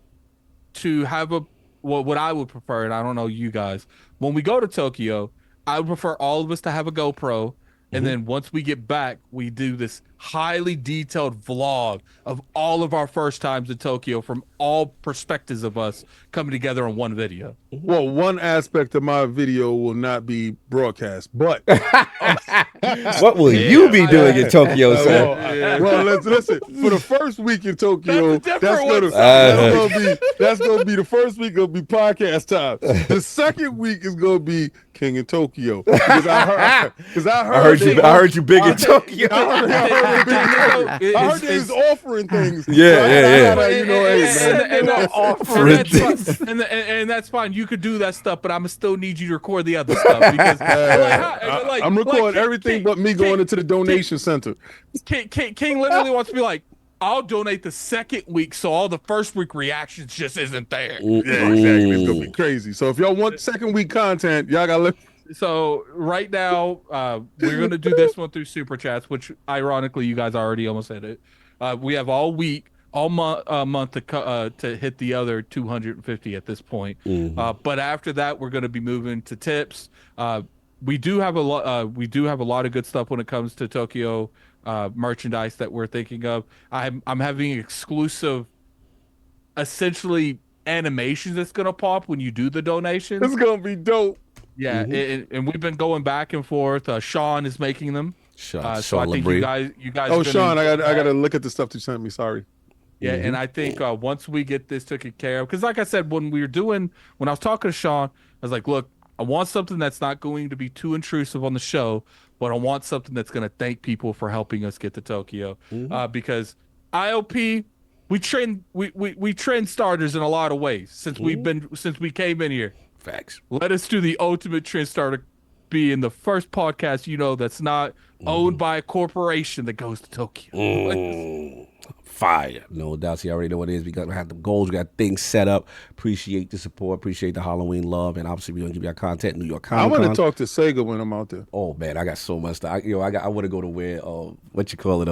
to have what I would prefer, and I don't know you guys. When we go to Tokyo, I would prefer all of us to have a GoPro. And then once we get back, we do this highly detailed vlog of all of our first times in Tokyo from all perspectives of us coming together on one video. Well, one aspect of my video will not be broadcast, but what will you be doing in Tokyo, sir? Well, listen. For the first week in Tokyo, that's gonna be the first week. Gonna be podcast time. The second week is gonna be King in Tokyo. Because I heard you big in Tokyo. I heard they was offering things. Yeah. And that's fine. You could do that stuff, but I'm still need you to record the other stuff because I'm recording everything but me going into the donation center. King literally wants to be like, I'll donate the second week, so all the first week reactions just isn't there. Yeah, exactly. It's gonna be crazy. So if y'all want second week content, y'all gotta look. So right now, we're gonna do this one through super chats, which ironically, you guys already almost said it. We have all week, all month to hit the other 250 at this point. But after that, we're gonna be moving to tips. We do have a lot. We do have a lot of good stuff when it comes to Tokyo merchandise that we're thinking of. I'm having exclusive, essentially animations that's gonna pop when you do the donations. It's gonna be dope. Yeah, and we've been going back and forth. Sean is making them. So I think you guys. Oh, Sean, I gotta look at the stuff you sent me. Sorry. Yeah, and I think once we get this taken care of, because like I said, when I was talking to Sean, I was like, look, I want something that's not going to be too intrusive on the show, but I want something that's going to thank people for helping us get to Tokyo. Because ILP, we trend starters in a lot of ways since we came in here. Facts. Let us do the ultimate trend starter, being the first podcast that's not owned by a corporation that goes to Tokyo. Fire. No doubt. You already know what it is. We got the goals. We got things set up. Appreciate the support. Appreciate the Halloween love. And obviously, we're going to give you our content. New York Comic Con. I want to talk to Saga when I'm out there. Oh, man. I got so much stuff. I want to go to where, what you call it,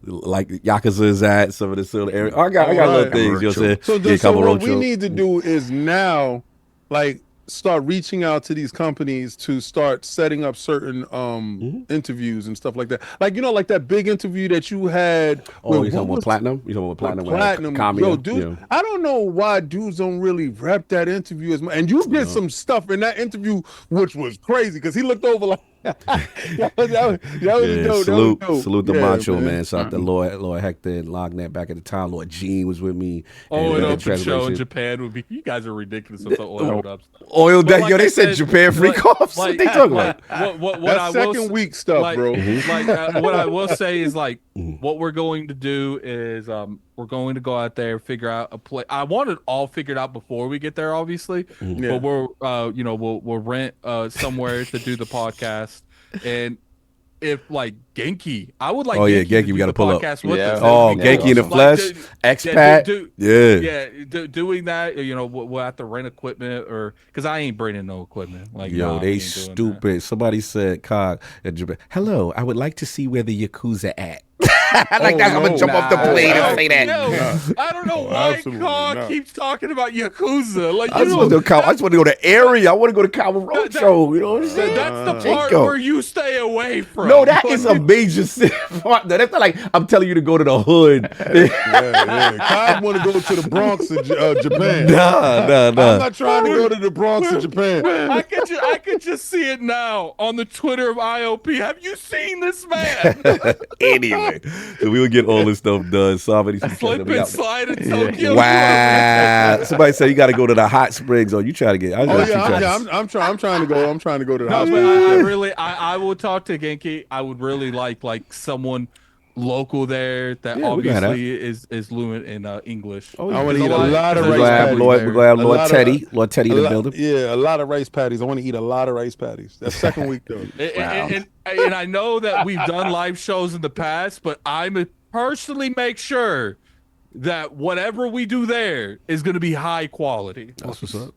like Yakuza is at, some of the sort of area. I got little things. You know what I'm saying? So what we need to do is now, like, start reaching out to these companies to start setting up certain interviews and stuff like that. Like, like that big interview that you had. Oh, you talking about Platinum? You talking about Platinum? Yo, dude, I don't know why dudes don't really rep that interview as much. And you did some stuff in that interview which was crazy because he looked over like, that was dope. Salute the macho, man. Shout out to Lord Hector and Lognet back at the time. Lord Gene was with me. An open show in Japan would be. You guys are ridiculous with the oiled up stuff. Oiled that, they said Japan freak offs. What they talking about? That's second week stuff, bro. What I will say is what we're going to do is we're going to go out there, figure out a play. I want it all figured out before we get there, obviously. But we're we'll rent somewhere to do the podcast. And if Genki, I would like. Oh yeah, Genki, we got to pull up. Genki in the flesh, expat. Doing that. We'll have to rent equipment because I ain't bringing no equipment. They stupid. Somebody said, "Cog at Japan. Hello, I would like to see where the Yakuza at." I'm gonna jump off the plane and say that. I don't know why Cog keeps talking about Yakuza. I just want to go to area. I want to go to Kamurocho. You know what I'm saying? That's the part where you stay away from. No, that is a major part. That's not like I'm telling you to go to the hood. Cog want to go to the Bronx of Japan. Nah. I'm not trying to go to the Bronx of Japan. I could just see it now on the Twitter of ILP. Have you seen this man? Anyway. So we will get all this stuff done. Slip and slide in Tokyo. Wow! Somebody said you got to go to the hot springs. You try to get? I'm trying to go. I'm trying to go to the hot springs. I will talk to Genki. I would really like someone local there that obviously is fluent in English. I want to eat a lot of rice patties. We're gonna have Lord Teddy in the building. Yeah, a lot of rice patties. I want to eat a lot of rice patties. That's second week though. And I know that we've done live shows in the past, but I'm personally make sure that whatever we do there is going to be high quality. That's what's up.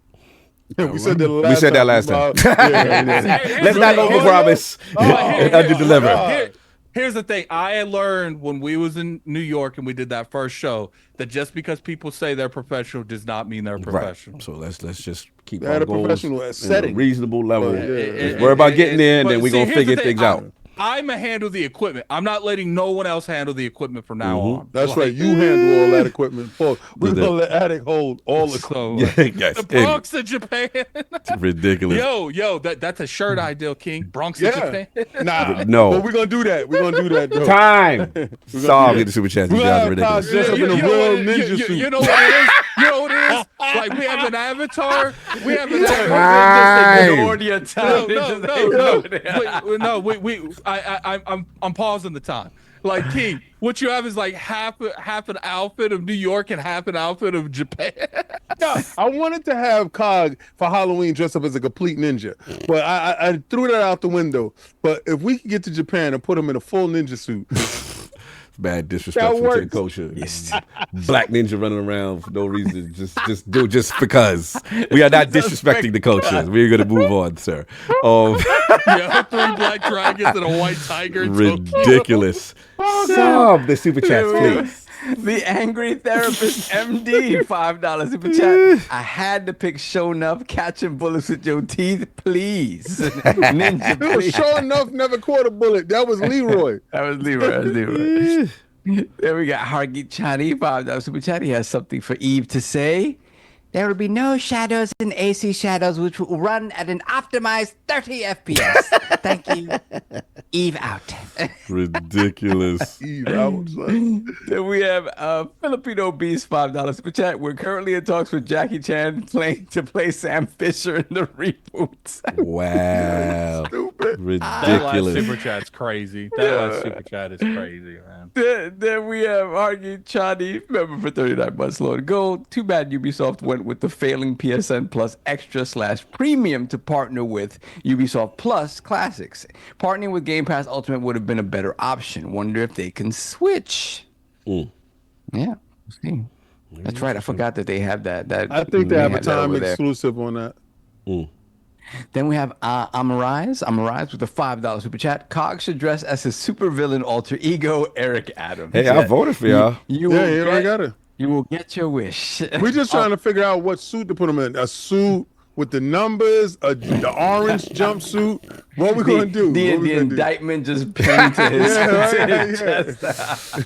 We said that last time. Let's not overpromise and underdeliver. Here's the thing. I learned when we was in New York and we did that first show that just because people say they're professional does not mean they're professional. Right. So let's just keep our goals professional setting, a reasonable level. Worry about getting there, and then we're gonna figure things out. I'm gonna handle the equipment. I'm not letting no one else handle the equipment from now on. That's right. You handle all that equipment. We're gonna let Attic hold all the equipment. The Bronx of Japan. It's ridiculous. Yo, that's a shirt idea, King. Bronx of Japan. No. But we're gonna do that. We're gonna do that. Though. Time. Stop getting the super chats. You guys are ridiculous. You know what it is? know what it is? Like we have an avatar. We have an Ignore the attack. I'm pausing the time. Like King, what you have is like half an outfit of New York and half an outfit of Japan. No, I wanted to have Cog for Halloween dressed up as a complete ninja, but I threw that out the window. But if we could get to Japan and put him in a full ninja suit, bad disrespectful to the culture. Black ninja running around for no reason, just because. We are not disrespecting the culture. We're gonna move on, sir. Yeah, 3 black dragons and a white tiger. Ridiculous. Some the super chats, please. The Angry Therapist MD, $5 super chat. I had to pick Show Enough, catching bullets with your teeth, please. Ninja, please. Show Enough never caught a bullet. That was Leroy. That was Leroy. Then we got Hargeet Chani, $5 super chat. He has something for Eve to say. There will be no shadows in AC Shadows, which will run at an optimized 30 FPS. Thank you. Eve out. Ridiculous. Eve out. Then we have Filipino Beast, $5 super chat. We're currently in talks with Jackie Chan to play Sam Fisher in the reboots. Wow. Stupid. That last Ridiculous. super chat's crazy. That last super chat is crazy, man. Then we have Hargeet Chani, member for 39 months, Lord Gold. Too bad Ubisoft went with the failing PSN Plus Extra/Premium to partner with Ubisoft Plus Classics. Partnering with Game Pass Ultimate would have been a better option. Wonder if they can switch. Yeah, we'll see. That's right. I forgot that they have that. I think they have a time exclusive on that. Then we have Amarise with a $5 super chat. Cog should dress as his supervillain alter ego, Eric Adams. Hey, I voted for y'all. You will get your wish. We're just trying to figure out what suit to put him in. A suit with the numbers, the orange jumpsuit. What we gonna do? The indictment just pinned to his chest.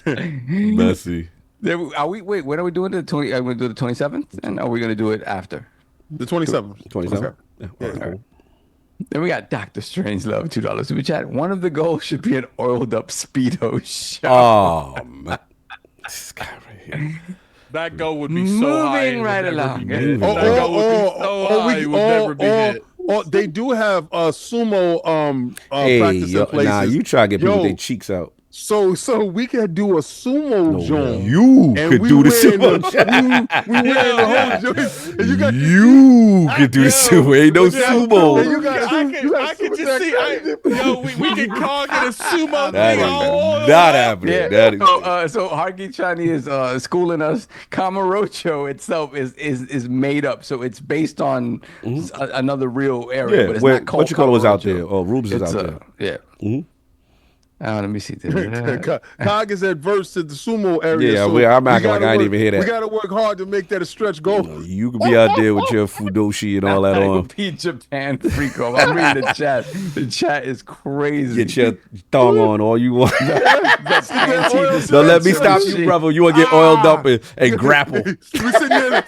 Messy. Wait, when are we doing the 20? Are we gonna do the 27th? And are we gonna do it after? The 27th. 27th. Yeah. Cool. Then we got Dr. Strangelove, $2 super chat. One of the goals should be an oiled up Speedo show. Oh man. This guy right here. That goal would be so high. Moving right along. That goal would be so high. It would never be hit. They do have sumo practice in places. Nah, you try to get people with their cheeks out. So we could do a sumo joint. You could do the sumo. We wear the whole joint. And you could do the sumo. Ain't no sumo. I could just see. We could Cog in a sumo. That is not happening. Yeah. So Hargeet Chani is schooling us. Kamurocho itself is made up. So it's based on another real area. But it's not called what you call it was out there. Oh, Rubes is out there. Yeah. Mm-hmm. Let me see. Cog is adverse to the sumo area. Yeah, so I'm acting like I didn't even hear that. We got to work hard to make that a stretch goal. You could be out there with your fudoshi and all that on. Be Japan freak off. I'm reading the chat. The chat is crazy. Get your thong on all you want. Don't let me stop you, brother. You want to get oiled up and grapple. We sitting there.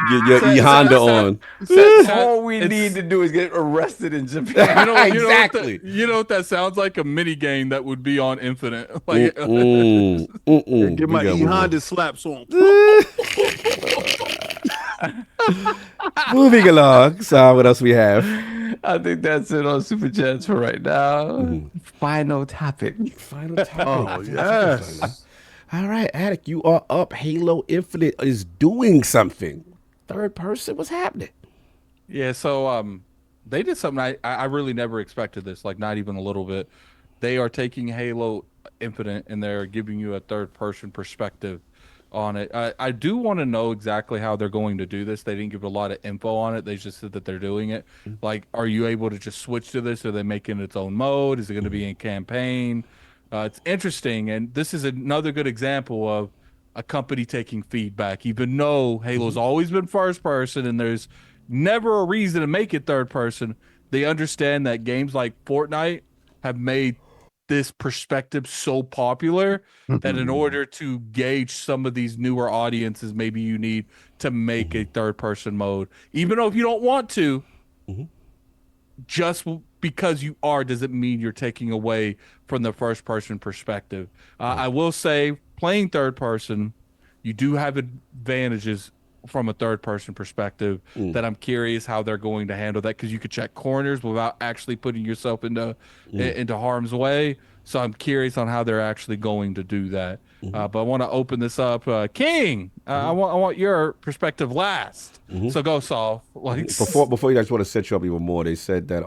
Get your E Honda on. All we need to do is get arrested in Japan. Exactly. You know what that sounds like? A mini game that would be on Infinite. Like, get my E Honda slaps on. Moving along. So what else we have? I think that's it on Super Chats for right now. Final topic. Oh, yes. All right, Attic, you are up. Halo Infinite is doing something. Third person, what's happening? Yeah, so they did something I really never expected this, like not even a little bit. They are taking Halo Infinite and they're giving you a third person perspective on it. I do want to know exactly how they're going to do this. They didn't give a lot of info on it. They just said that they're doing it. Like, are you able to just switch to this? Are they making its own mode? Is it going to be in campaign? It's interesting, and this is another good example of a company taking feedback. Even though Halo's always been first person and there's never a reason to make it third person, they understand that games like Fortnite have made this perspective so popular that in order to gauge some of these newer audiences, maybe you need to make a third person mode. Even though if you don't want to, just because you are doesn't mean you're taking away from the first person perspective. I will say playing third person you do have advantages from a third-person perspective that I'm curious how they're going to handle that, because you could check corners without actually putting yourself into harm's way. So I'm curious on how they're actually going to do that. But I want to open this up. King, I want your perspective last. So go, Saul. Like, before you guys want to set you up even more, they said that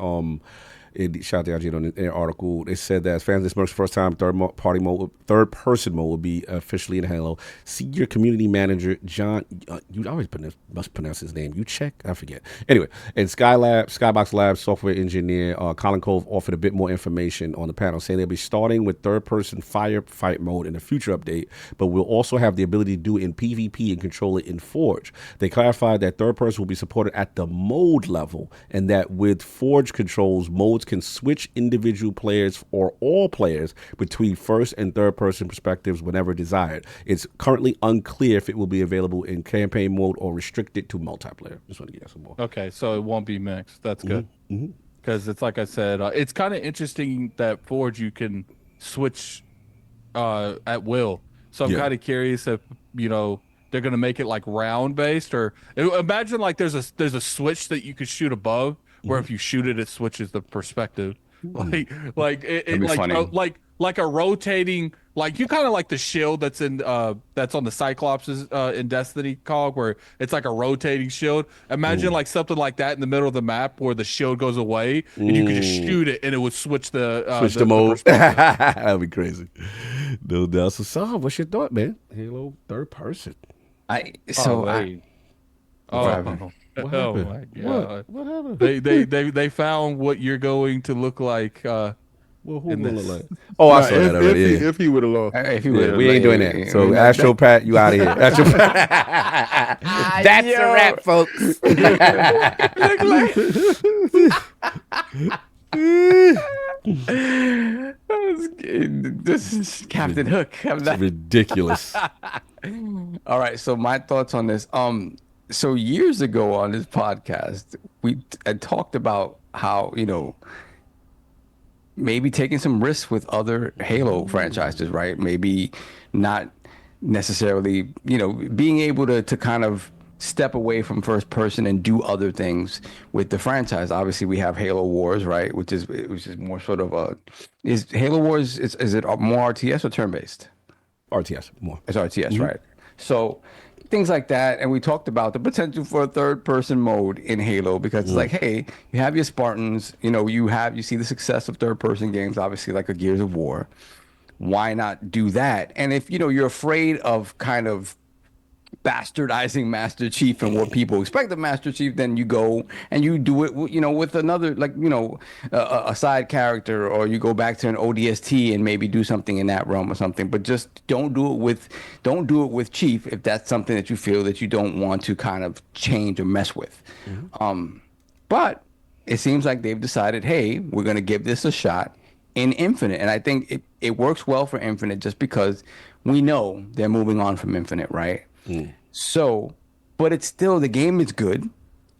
shout out to on the article. They said that fans this Merc's first time third person mode will be officially in Halo. Senior community manager John, you always must pronounce his name. You check, I forget. Anyway, and Skybox Labs software engineer Colin Cove offered a bit more information on the panel, saying they'll be starting with third person firefight mode in a future update, but we'll also have the ability to do it in PvP and control it in Forge. They clarified that third person will be supported at the mode level, and that with Forge controls, modes can switch individual players or all players between first and third person perspectives whenever desired. It's currently unclear if it will be available in campaign mode or restricted to multiplayer. Just want to get some more. Okay, so it won't be mixed. That's good. Because it's like I said, it's kind of interesting that Forge you can switch at will. So I'm kind of curious if, you know, they're going to make it like round based, or imagine like there's a switch that you could shoot above, where if you shoot it, it switches the perspective. Like a rotating, like you kind of like the shield that's on the Cyclopses in Destiny COG, where it's like a rotating shield. Imagine like something like that in the middle of the map where the shield goes away and you could just shoot it and it would switch the mode. That'd be crazy. No doubt. So, Saul, what's your thought, man? Halo third person. What happened? What happened? They found what you're going to look like. Well, who will look like? Oh, I saw that already. If he would have lost, we ain't doing that. So, Astro Pat, you out of here. That's a wrap, folks. This is Captain Hook. It's ridiculous. All right, so my thoughts on this. So years ago on this podcast, we had talked about how, you know, maybe taking some risks with other Halo franchises, right? Maybe not necessarily, you know, being able to kind of step away from first person and do other things with the franchise. Obviously, we have Halo Wars, right? Which is more sort of is Halo Wars, is it more RTS or turn-based? RTS, more. It's RTS, right? So things like that. And we talked about the potential for a third person mode in Halo, because it's like, hey, you have your Spartans, you know, you see the success of third person games, obviously like a Gears of War. Why not do that? And if, you know, you're afraid of kind of bastardizing Master Chief and what people expect of Master Chief, then you go and you do it, you know, with another, like, you know, a side character, or you go back to an ODST and maybe do something in that realm or something. But just don't do it with Chief if that's something that you feel that you don't want to kind of change or mess with. But it seems like they've decided, hey, we're going to give this a shot in Infinite, and I think it works well for Infinite just because we know they're moving on from Infinite, right? So, but it's still, the game is good,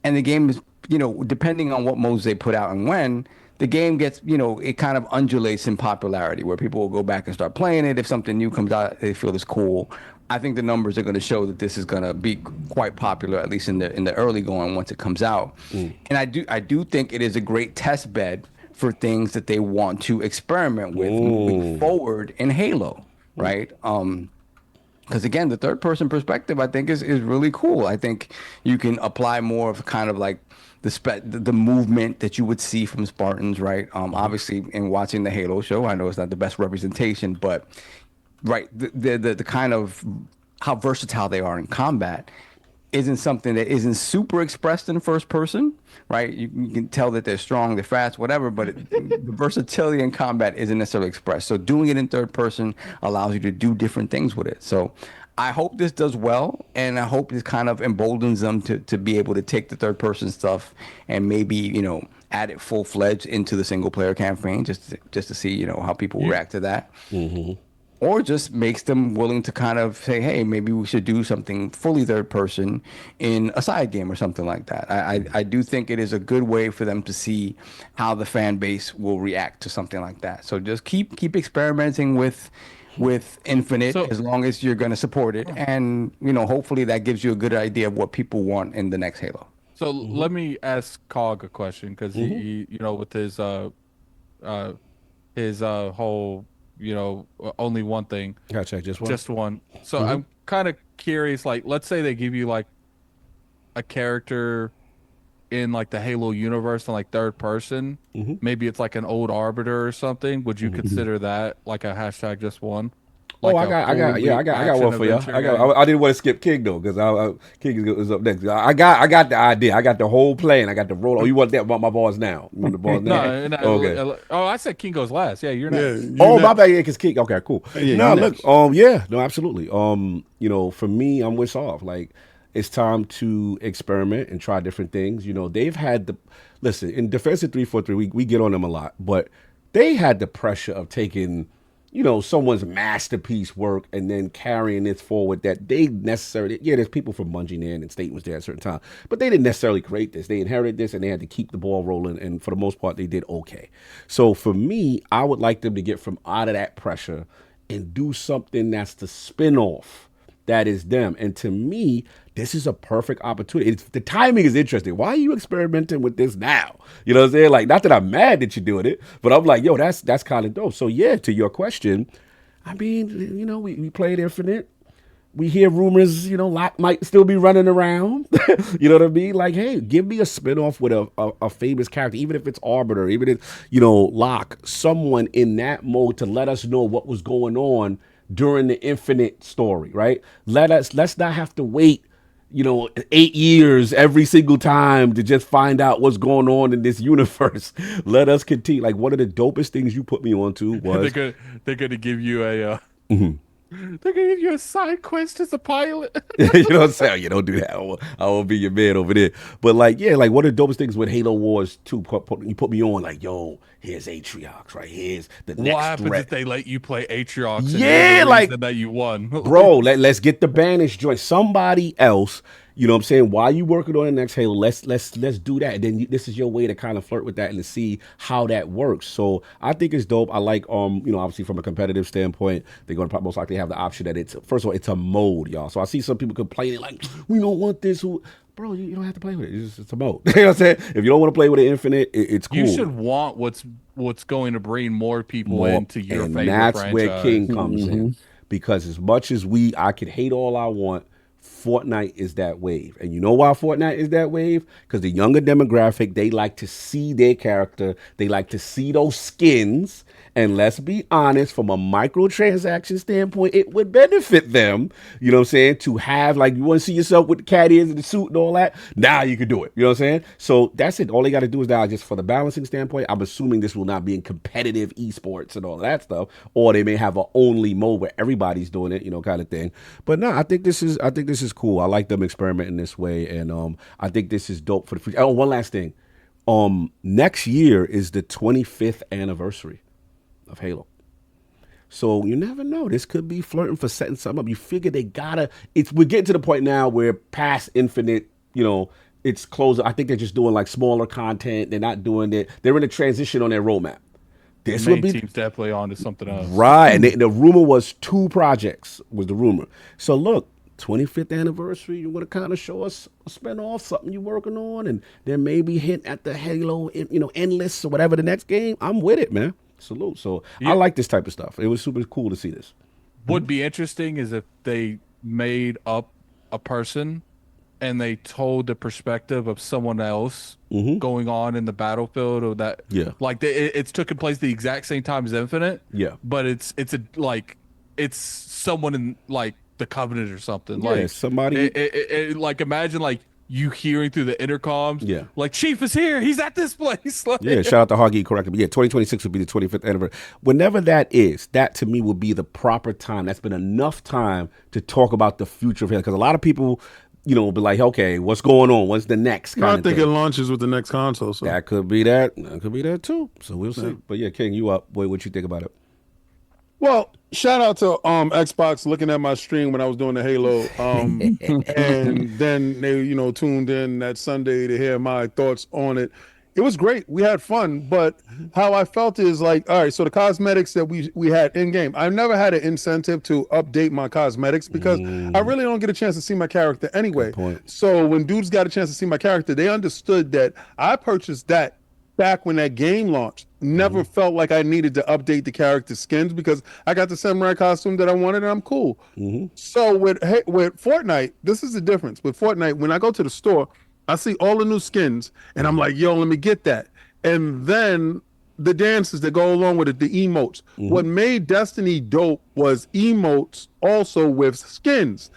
and the game is, you know, depending on what modes they put out and when, the game gets, you know, it kind of undulates in popularity, where people will go back and start playing it. If something new comes out, they feel it's cool. I think the numbers are going to show that this is going to be quite popular, at least in the early going once it comes out. And I do think it is a great test bed for things that they want to experiment with moving forward in Halo, right? Because again, the third person perspective, I think is really cool. I think you can apply more of kind of like the movement that you would see from Spartans, right? Obviously, in watching the Halo show, I know it's not the best representation, but right, the kind of how versatile they are in combat isn't something that isn't super expressed in first person, right? You can tell that they're strong, they're fast, whatever, but the versatility in combat isn't necessarily expressed. So doing it in third person allows you to do different things with it. So I hope this does well, and I hope this kind of emboldens them to be able to take the third person stuff and maybe, you know, add it full-fledged into the single player campaign just to see, you know, how people react to that. Or just makes them willing to kind of say, hey, maybe we should do something fully third person in a side game or something like that. I do think it is a good way for them to see how the fan base will react to something like that. So just keep experimenting with with Infinite as long as you're going to support it, and hopefully that gives you a good idea of what people want in the next Halo. So let me ask Cog a question, because he with his whole only one thing. Gotta check just one. Just one. So I'm kind of curious. Like, let's say they give you like a character in like the Halo universe in like third person. Maybe it's like an old Arbiter or something. Would you consider that like a hashtag just one? Like I got one for y'all. I didn't want to skip King though, because King is up next. I got the idea. I got the whole plan. I got the roll. Oh, you want that about my balls now? You want the balls now? No, okay. Oh, I said King goes last. Yeah, you're next. My bad. Yeah, because King. Okay, cool. Look. No, absolutely. For me, I'm with off. Like, it's time to experiment and try different things. They've had listen, in Defensive 343, we get on them a lot, but they had the pressure of taking someone's masterpiece work and then carrying this forward that they necessarily, there's people from Bungie there and State was there at a certain time, but they didn't necessarily create this. They inherited this and they had to keep the ball rolling, and for the most part, they did okay. So for me, I would like them to get from out of that pressure and do something that's the spin-off that is them. And to me, this is a perfect opportunity. The timing is interesting. Why are you experimenting with this now? You know what I'm saying? Like, not that I'm mad that you're doing it, but I'm like, yo, that's kind of dope. So yeah, to your question, I mean, we played Infinite. We hear rumors, Locke might still be running around. You know what I mean? Like, hey, give me a spinoff with a famous character, even if it's Arbiter, even if, Locke, someone in that mode to let us know what was going on during the Infinite story, right? Let's not have to wait 8 years every single time to just find out what's going on in this universe. Let us continue. Like, one of the dopest things you put me onto was they're gonna give you a they're gonna give you a side quest as a pilot. You know what I'm saying? You don't do that. I won't be your man over there. But one of the dopest things with Halo Wars 2, you put me on like, yo, here's Atriox, right? Here's the next What happens threat. if they let you play Atriox? Yeah, like that you won, bro. Let's get the Banished joint. Somebody else. You know what I'm saying? While you working on the next Halo, let's do that. And then this is your way to kind of flirt with that and to see how that works. So I think it's dope. I like, obviously from a competitive standpoint, they're going to most likely have the option that first of all, it's a mode, y'all. So I see some people complaining like, we don't want this. Bro, you don't have to play with it. It's a mode. You know what I'm saying? If you don't want to play with it Infinite, it's cool. You should want what's going to bring more people into your favorite franchise. And that's where King comes in. Because as much as I could hate all I want, Fortnite is that wave. And you know why Fortnite is that wave? Because the younger demographic, they like to see their character. They like to see those skins. And let's be honest, from a microtransaction standpoint, it would benefit them, you know what I'm saying, to have, like, you want to see yourself with the cat ears and the suit and all that. Now you can do it. You know what I'm saying? So that's it. All they got to do is now, just for the balancing standpoint, I'm assuming this will not be in competitive esports and all that stuff. Or they may have a only mode where everybody's doing it, kind of thing. But no, I think this is cool. I like them experimenting this way. And I think this is dope for the future. Oh, one last thing. Next year is the 25th anniversary of Halo. So you never know. This could be flirting for setting something up. You figure they gotta, we're getting to the point now where past Infinite, it's closer. I think they're just doing like smaller content. They're not doing it. They're in a transition on their roadmap. This would be team's definitely on to something else. Right. And the rumor was 2 projects was the rumor. So look, 25th anniversary, you want to kind of show us a spin-off, something you're working on, and then maybe hint at the Halo, Endless or whatever the next game. I'm with it, man. Salute. So I like this type of stuff. It was super cool to see this. Would be interesting is if they made up a person and they told the perspective of someone else going on in the battlefield, or that it's taking place the exact same time as Infinite. Yeah, but it's someone in like the Covenant or something. Yeah, like somebody. Like imagine like you hearing through the intercoms, like Chief is here, he's at this place. Like, shout out to Hoggy correcting me. 2026 would be the 25th anniversary. Whenever that is, that to me will be the proper time. That's been enough time to talk about the future of Halo, because a lot of people, will be like, okay, what's going on? What's the next? I think it launches with the next console. So that could be that. That could be that too. So we'll see. But yeah, King, you up? What you think about it? Well, shout out to Xbox looking at my stream when I was doing the Halo, and then they tuned in that Sunday to hear my thoughts on it. It was great. We had fun, but how I felt is like, all right, so the cosmetics that we had in game, I've never had an incentive to update my cosmetics because I really don't get a chance to see my character anyway. So when dudes got a chance to see my character, they understood that I purchased that back when that game launched. Never felt like I needed to update the character skins because I got the samurai costume that I wanted and I'm cool. So with Fortnite, this is the difference. With Fortnite, when I go to the store, I see all the new skins and I'm like, yo, let me get that. And then the dances that go along with it, the emotes. What made Destiny dope was emotes also with skins.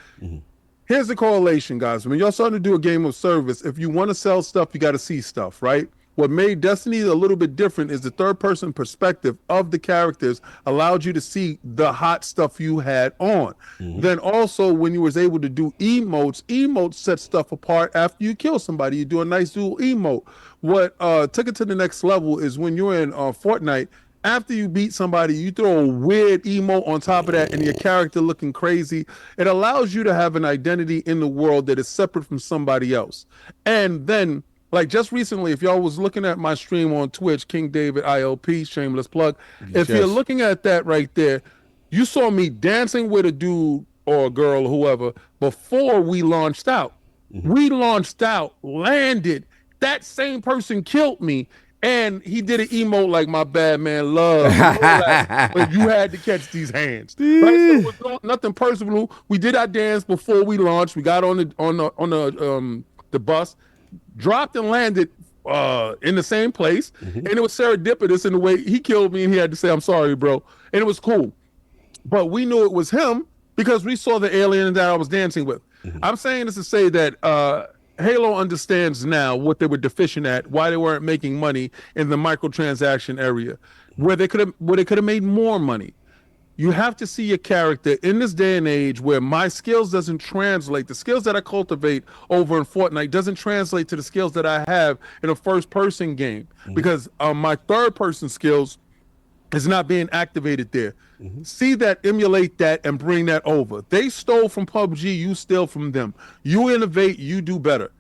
Here's the correlation, guys. When you're starting to do a game of service, if you want to sell stuff, you got to see stuff, right? What made Destiny a little bit different is the third-person perspective of the characters allowed you to see the hot stuff you had on. Then also, when you was able to do emotes set stuff apart after you kill somebody. You do a nice dual emote. What took it to the next level is when you're in Fortnite, after you beat somebody, you throw a weird emote on top of that and your character looking crazy. It allows you to have an identity in the world that is separate from somebody else. And then, like just recently, if y'all was looking at my stream on Twitch, King David ILP, shameless plug. If you're looking at that right there, you saw me dancing with a dude or a girl or whoever before we launched out. We launched out, landed, that same person killed me, and he did an emote like my bad man love. But you had to catch these hands. Right? So it was nothing personal. We did our dance before we launched. We got on the bus. Dropped and landed in the same place, and it was serendipitous in the way he killed me, and he had to say, "I'm sorry, bro," and it was cool. But we knew it was him because we saw the alien that I was dancing with. I'm saying this to say that Halo understands now what they were deficient at, why they weren't making money in the microtransaction area, where they could have made more money. You have to see your character in this day and age where my skills doesn't translate. The skills that I cultivate over in Fortnite doesn't translate to the skills that I have in a first-person game because my third-person skills is not being activated there. See that, emulate that, and bring that over. They stole from PUBG, you steal from them. You innovate, you do better.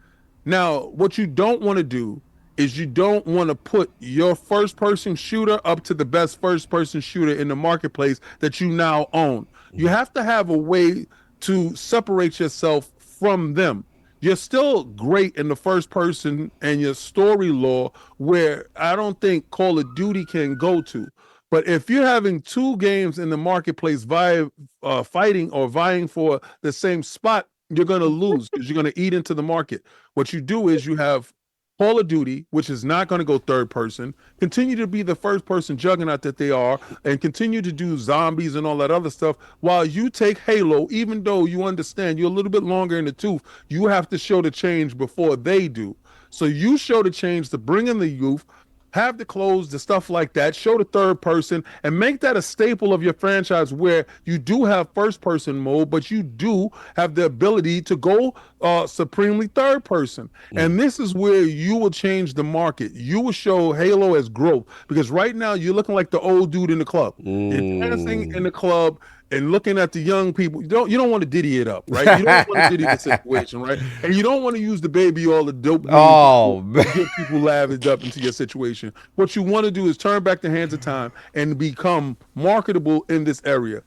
Now, what you don't want to do is you don't want to put your first-person shooter up to the best first-person shooter in the marketplace that you now own. You have to have a way to separate yourself from them. You're still great in the first person and your story lore where I don't think Call of Duty can go to. But if you're having two games in the marketplace fighting or vying for the same spot, you're going to lose because you're going to eat into the market. What you do is you have Call of Duty, which is not going to go third person, continue to be the first person juggernaut that they are, and continue to do zombies and all that other stuff, while you take Halo, even though you understand you're a little bit longer in the tooth, you have to show the change before they do. So you show the change to bring in the youth, have the clothes, the stuff like that, show the third person, and make that a staple of your franchise where you do have first person mode, but you do have the ability to go supremely third person. And this is where you will change the market. You will show Halo as growth, because right now you're looking like the old dude in the club. You're dancing in the club and looking at the young people. You don't want to diddy it up, right? You don't want to diddy the situation, right? And you don't want to use the baby all the dope to get people lavished up into your situation. What you want to do is turn back the hands of time and become marketable in this area.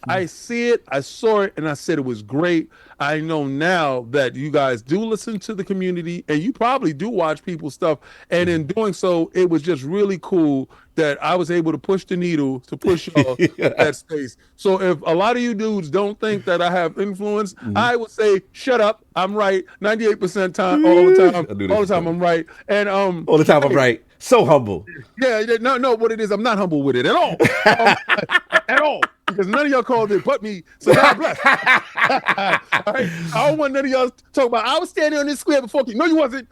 I see it, I saw it, and I said it was great. I know now that you guys do listen to the community and you probably do watch people's stuff. And in doing so, it was just really cool that I was able to push the needle to push y'all that space. So if a lot of you dudes don't think that I have influence, I would say, shut up. I'm right. 98% time, all the time I'm right. And all the time I'm right. So humble. Yeah, no, what it is, I'm not humble with it at all. At all. Because none of y'all called it but me, so God bless. All right? I don't want none of y'all to talk about, I was standing on this square before you. No, you wasn't.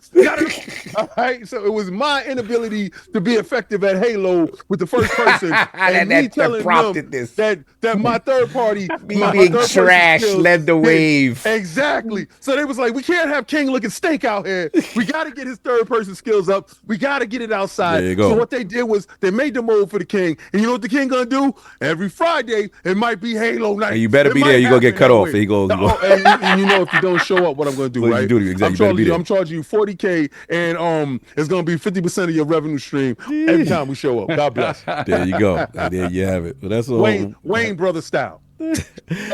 All right, so it was my inability to be effective at Halo with the first person. And me telling them this. that my third party, me being trash led the wave. Exactly. So they was like, we can't have King looking steak out here. We got to get his third person skills up. We got to get it outside. There you go. So what they did was they made the mold for the King. And you know what the King gonna do? Every Friday, day, it might be Halo night. And you better It be might there. You're going to get happen cut that off. way. And you go, And you know, if you don't show up, what I'm going to do, What you right? do, exactly. You better be there. I'm charging you $40K, and it's going to be 50% of your revenue stream every time we show up. God bless. There you go. And there you have it. But that's all. Wayne brother style.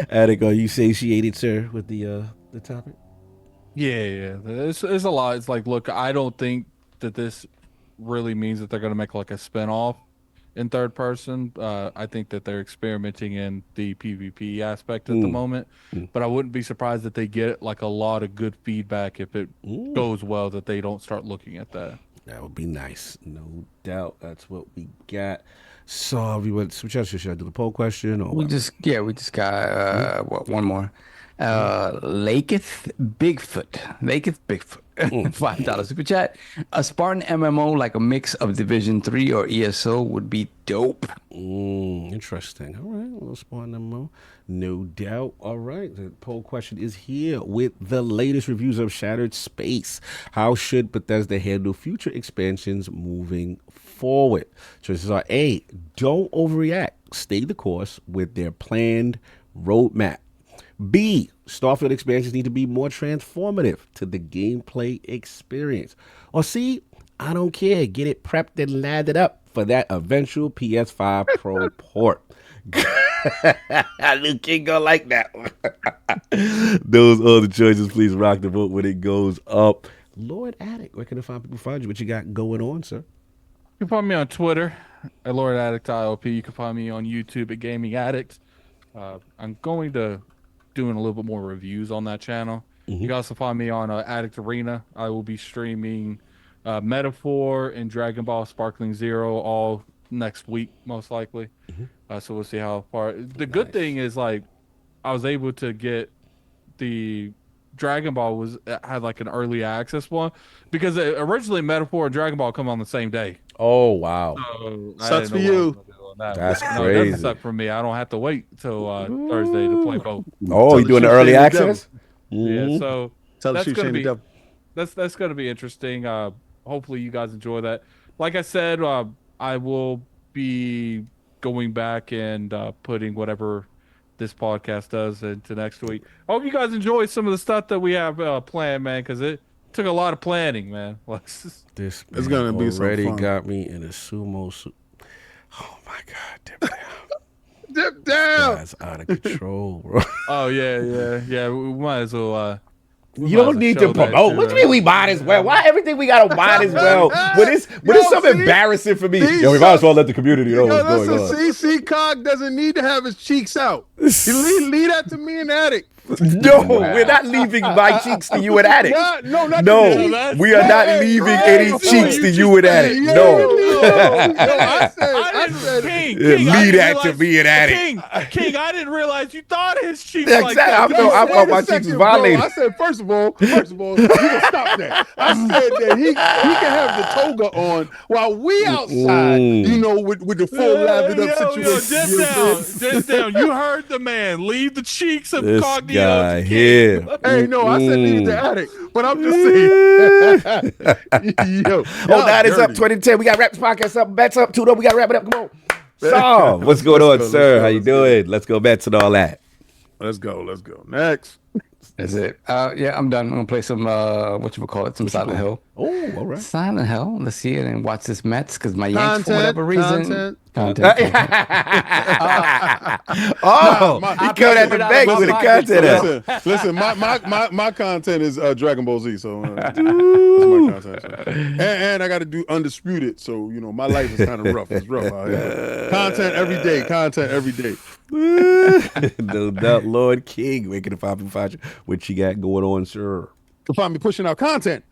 Attic, are you satiated, sir, with the topic? Yeah. It's a lot. It's like, look, I don't think that this really means that they're going to make like a spinoff in third person. I think that they're experimenting in the PvP aspect at the moment, but I wouldn't be surprised that they get like a lot of good feedback if it goes well, that they don't start looking at that. That would be nice. No doubt. That's what we got. So we went switch out. Should I do the poll question? Or we just got one more. Laketh Bigfoot. $5 super chat. A Spartan MMO like a mix of Division 3 or ESO would be dope. Interesting. All right, a little Spartan MMO. No doubt. All right, the poll question is here with the latest reviews of ShatteredSpace. How should Bethesda handle future expansions moving forward? Choices are A, don't overreact. Stay the course with their planned roadmap. B, Starfield expansions need to be more transformative to the gameplay experience. Or C, I don't care. Get it prepped and lathered up for that eventual PS5 Pro port. Luke King gonna like that one. Those are the choices. Please rock the vote when it goes up. Lord Addict, where can the fine people find you? What you got going on, sir? You can find me on Twitter at Lord Addict ILP. You can find me on YouTube at Gaming Addict. I'm going to doing a little bit more reviews on that channel. You can also find me on Addict Arena. I will be streaming Metaphor and Dragon Ball Sparkling Zero all next week, most likely. So we'll see how far. The good thing is, like, I was able to get the Dragon Ball had like an early access one, because originally Metaphor and Dragon Ball come on the same day. Oh wow! So sucks for you. That's That crazy. doesn't suck for me. I don't have to wait till Thursday to play both. Oh, you doing the early access? Yeah, so Tell the that's truth, gonna shame the be devil. that's gonna be interesting. Hopefully you guys enjoy that. Like I said, I will be going back and putting whatever this podcast does into next week. I hope you guys enjoy some of the stuff that we have planned, man, because it took a lot of planning, man. This It's gonna be some already fun. got me in a sumo suit. Oh my God, dip down. Dip down. That's out of control, bro. Oh yeah. We might as well. You don't need to promote. What do you mean we might as well? Why everything we gotta might as well? What is something embarrassing for me? Yo, we might as well let the community know what's going on. CC Cog doesn't need to have his cheeks out. Leave that to me and Addict. No, we're not leaving my cheeks to you and Addict. Not No, to me. we are not leaving any cheeks to you and Addict. No. I said, King, Leave that to me and Addict. King, I didn't realize you thought his cheeks Exactly. like that. I thought my cheeks was violated. I said, first of all, you can stop that. I said that he can have the toga on while we outside, with the full lathered up situation. Dip down. You heard the man. Leave the cheeks of This Cognito. guy here. Hey, no, I said leave it to Addict, but I'm just saying. Yo, That is up 2010. We got to wrap this podcast up. Bets up. 2-0. We got to wrap it up. Come on. So, what's going on, sir? How you doing? Let's go back to all that. Let's go. Next. That's it. Yeah, I'm done. I'm gonna play some some Silent Hill. Oh, all right. Silent Hill. Let's see it and watch this Mets because my Yanks for whatever reason. Oh, he coming at the bank with the content. Listen, my content is Dragon Ball Z, so that's my content. So. And I got to do Undisputed, so my life is kind of rough. It's rough out here. Content every day. No doubt, Lord King. Where can the five people find you? What you got going on, sir? You can find me pushing out content.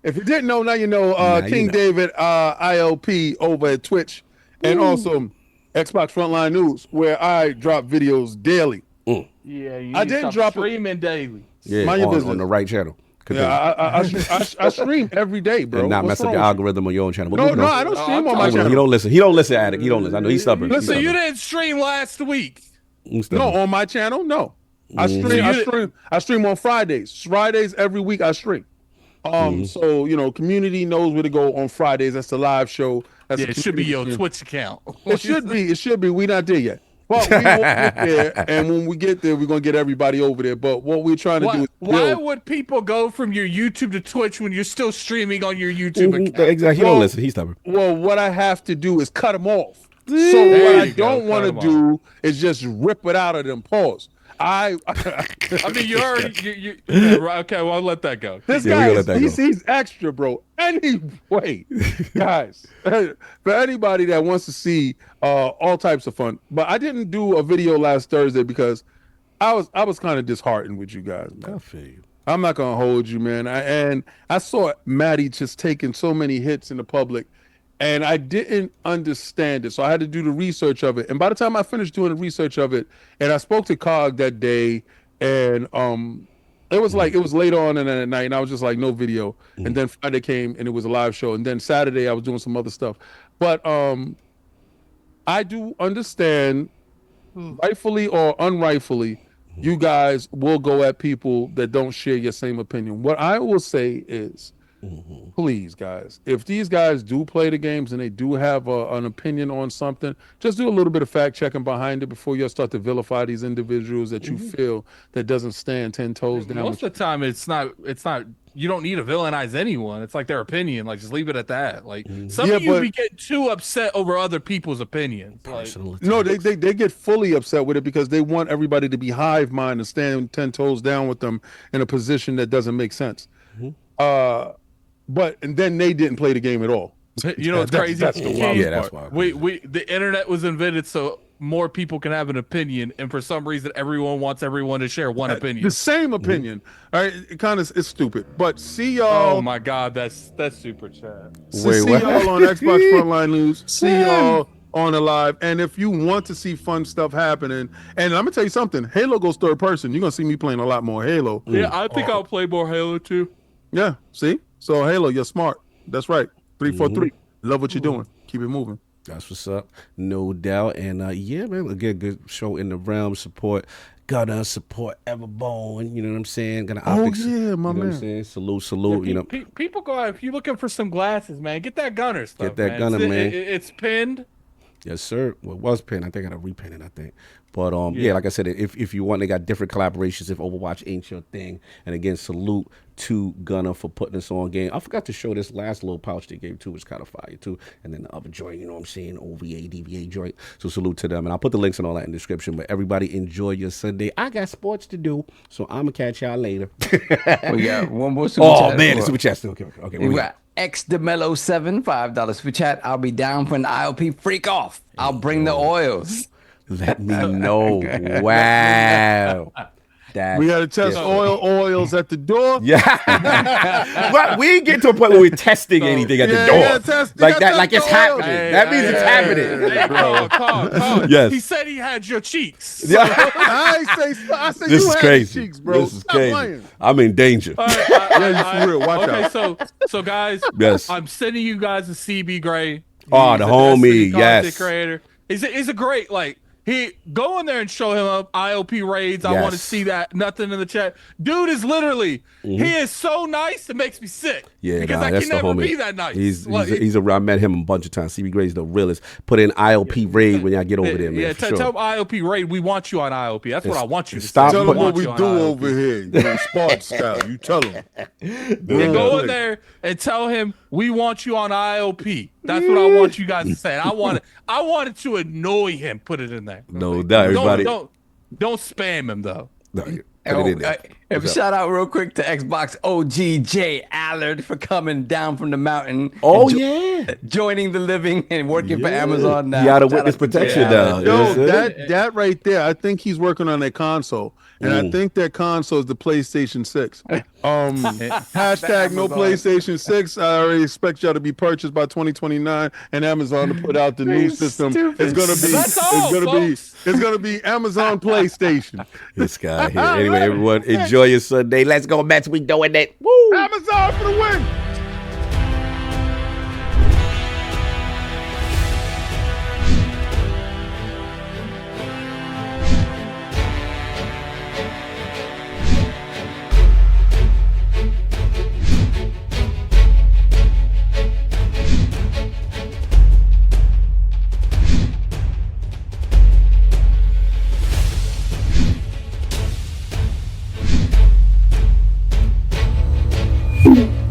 If you didn't know, now you know. King David ILP over at Twitch, and also Xbox Frontline News, where I drop videos daily. Yeah, I didn't drop streaming daily. Yeah, Mind your business. on the right channel. Yeah, I stream every day, bro. And not mess up the algorithm on your own channel. No, I don't stream on my channel. He don't listen. He don't listen, Addict. He don't listen. I know he's stubborn. Listen, you didn't stream last week. No, on my channel, no. I stream on Fridays. Fridays every week I stream. So community knows where to go on Fridays. That's the live show That's Yeah, it should be your Twitch account. It should be. It should be. We not there yet. But we will get there, and when we get there, we're gonna get everybody over there. But what we're trying to do is why would people go from your YouTube to Twitch when you're still streaming on your YouTube account? Exactly. He don't listen. He's stubborn. Well, what I have to do is cut them off. So what I don't want to do is just rip it out of them. Pause. I mean, you already. Okay, well, I'll let that go. This guy, he's extra, bro. Anyway, guys, for anybody that wants to see all types of fun, but I didn't do a video last Thursday because I was kind of disheartened with you guys, man. I feel you. I'm not gonna hold you, man. I saw Maddie just taking so many hits in the public, and I didn't understand it. So I had to do the research of it. And by the time I finished doing the research of it, and I spoke to Cog that day, and it was like, it was later on in the night, and I was just like, no video. And then Friday came, and it was a live show. And then Saturday, I was doing some other stuff. But I do understand, rightfully or unrightfully, you guys will go at people that don't share your same opinion. What I will say is, please, guys, if these guys do play the games and they do have an opinion on something, just do a little bit of fact checking behind it before you start to vilify these individuals that you feel that doesn't stand 10 toes down. Most of the time, it's not. You don't need to villainize anyone. It's like their opinion. Like, just leave it at that. Like, some of you get too upset over other people's opinions. Like, no, they get fully upset with it because they want everybody to be hive mind and stand 10 toes down with them in a position that doesn't make sense. And then they didn't play the game at all. You know, it's crazy. That's the wild that's part. why. The internet was invented so more people can have an opinion, and for some reason, everyone wants everyone to share one opinion. The same opinion. All right, it's stupid. But see y'all. Oh my God, that's super chat. See y'all on Xbox Frontline News. See y'all on the live. And if you want to see fun stuff happening, and I'm gonna tell you something, Halo goes third person. You're gonna see me playing a lot more Halo. Yeah, I think I'll play more Halo too. Yeah, see? So Halo, you're smart. That's right. 343. Love what you're doing. Keep it moving. That's what's up. No doubt. And yeah, man, again, good show in the realm. Support Gunnar, support Everborn. You know what I'm saying? GunnarOptics. Oh yeah, my man. You know what I'm saying? Salute. Yeah, people go out. If you're looking for some glasses, man, get that Gunnar stuff. Get that Gunnar, man. It's pinned. Yes, sir. Well, it was pinned. I think I got to repin it, I think. But yeah, like I said, if you want, they got different collaborations if Overwatch ain't your thing. And again, salute to Gunnar for putting this on game. I forgot to show this last little pouch they gave too, was kind of fire too. And then the other joint, you know what I'm saying, OVA, DVA joint. So salute to them. And I'll put the links and all that in the description. But everybody enjoy your Sunday. I got sports to do, so I'm going to catch y'all later. We got one more super chat. Oh, man, the super chat still. Okay. We got XDeMelo7, $5 super chat. I'll be down for an ILP freak off. I'll bring the oils. Let me know. Wow. We got to test oils at the door. Yeah. But we ain't get to a point where we're testing anything at the door. Like that, like it's happening. That means it's happening. Carl. Yes. He said he had your cheeks. Yeah. I say This you is had crazy. cheeks, bro. This is Stop crazy. playing. I'm in danger. Yeah, for real. Watch out. So guys, Yes. I'm sending you guys a CB Gray. Oh, the homie, content creator. He's a great, like, he go in there and show him up ILP raids. I want to see that. Nothing in the chat. Dude is literally, he is so nice, it makes me sick. Yeah, because I that's can the never homie. be that nice. I met him a bunch of times. CB Gray's the realest. Put in ILP raid when y'all get over there, man. Yeah, for sure. tell ILP raid we want you on ILP. That's what I want you to stop say. Tell them what we on do ILP. over here. You know, Spartan style. You tell them. Yeah, go in there and tell him we want you on ILP. That's what I want you guys to say. I wanted to annoy him. Put it in there. No doubt, everybody. Don't spam him though. No, put it in there. Shout out real quick to Xbox OG Jay Allard for coming down from the mountain. Oh, joining the living and working for Amazon now. You got a witness protection now. Yo, that right there, I think he's working on that console. And I think that console is the PlayStation 6. Hashtag no PlayStation 6. I already expect y'all to be purchased by 2029 and Amazon to put out the new system. It's gonna be Amazon PlayStation. This guy here. Anyway, everyone, enjoy your Sunday. Let's go, Mets. We doing it. Woo! Amazon for the win. out.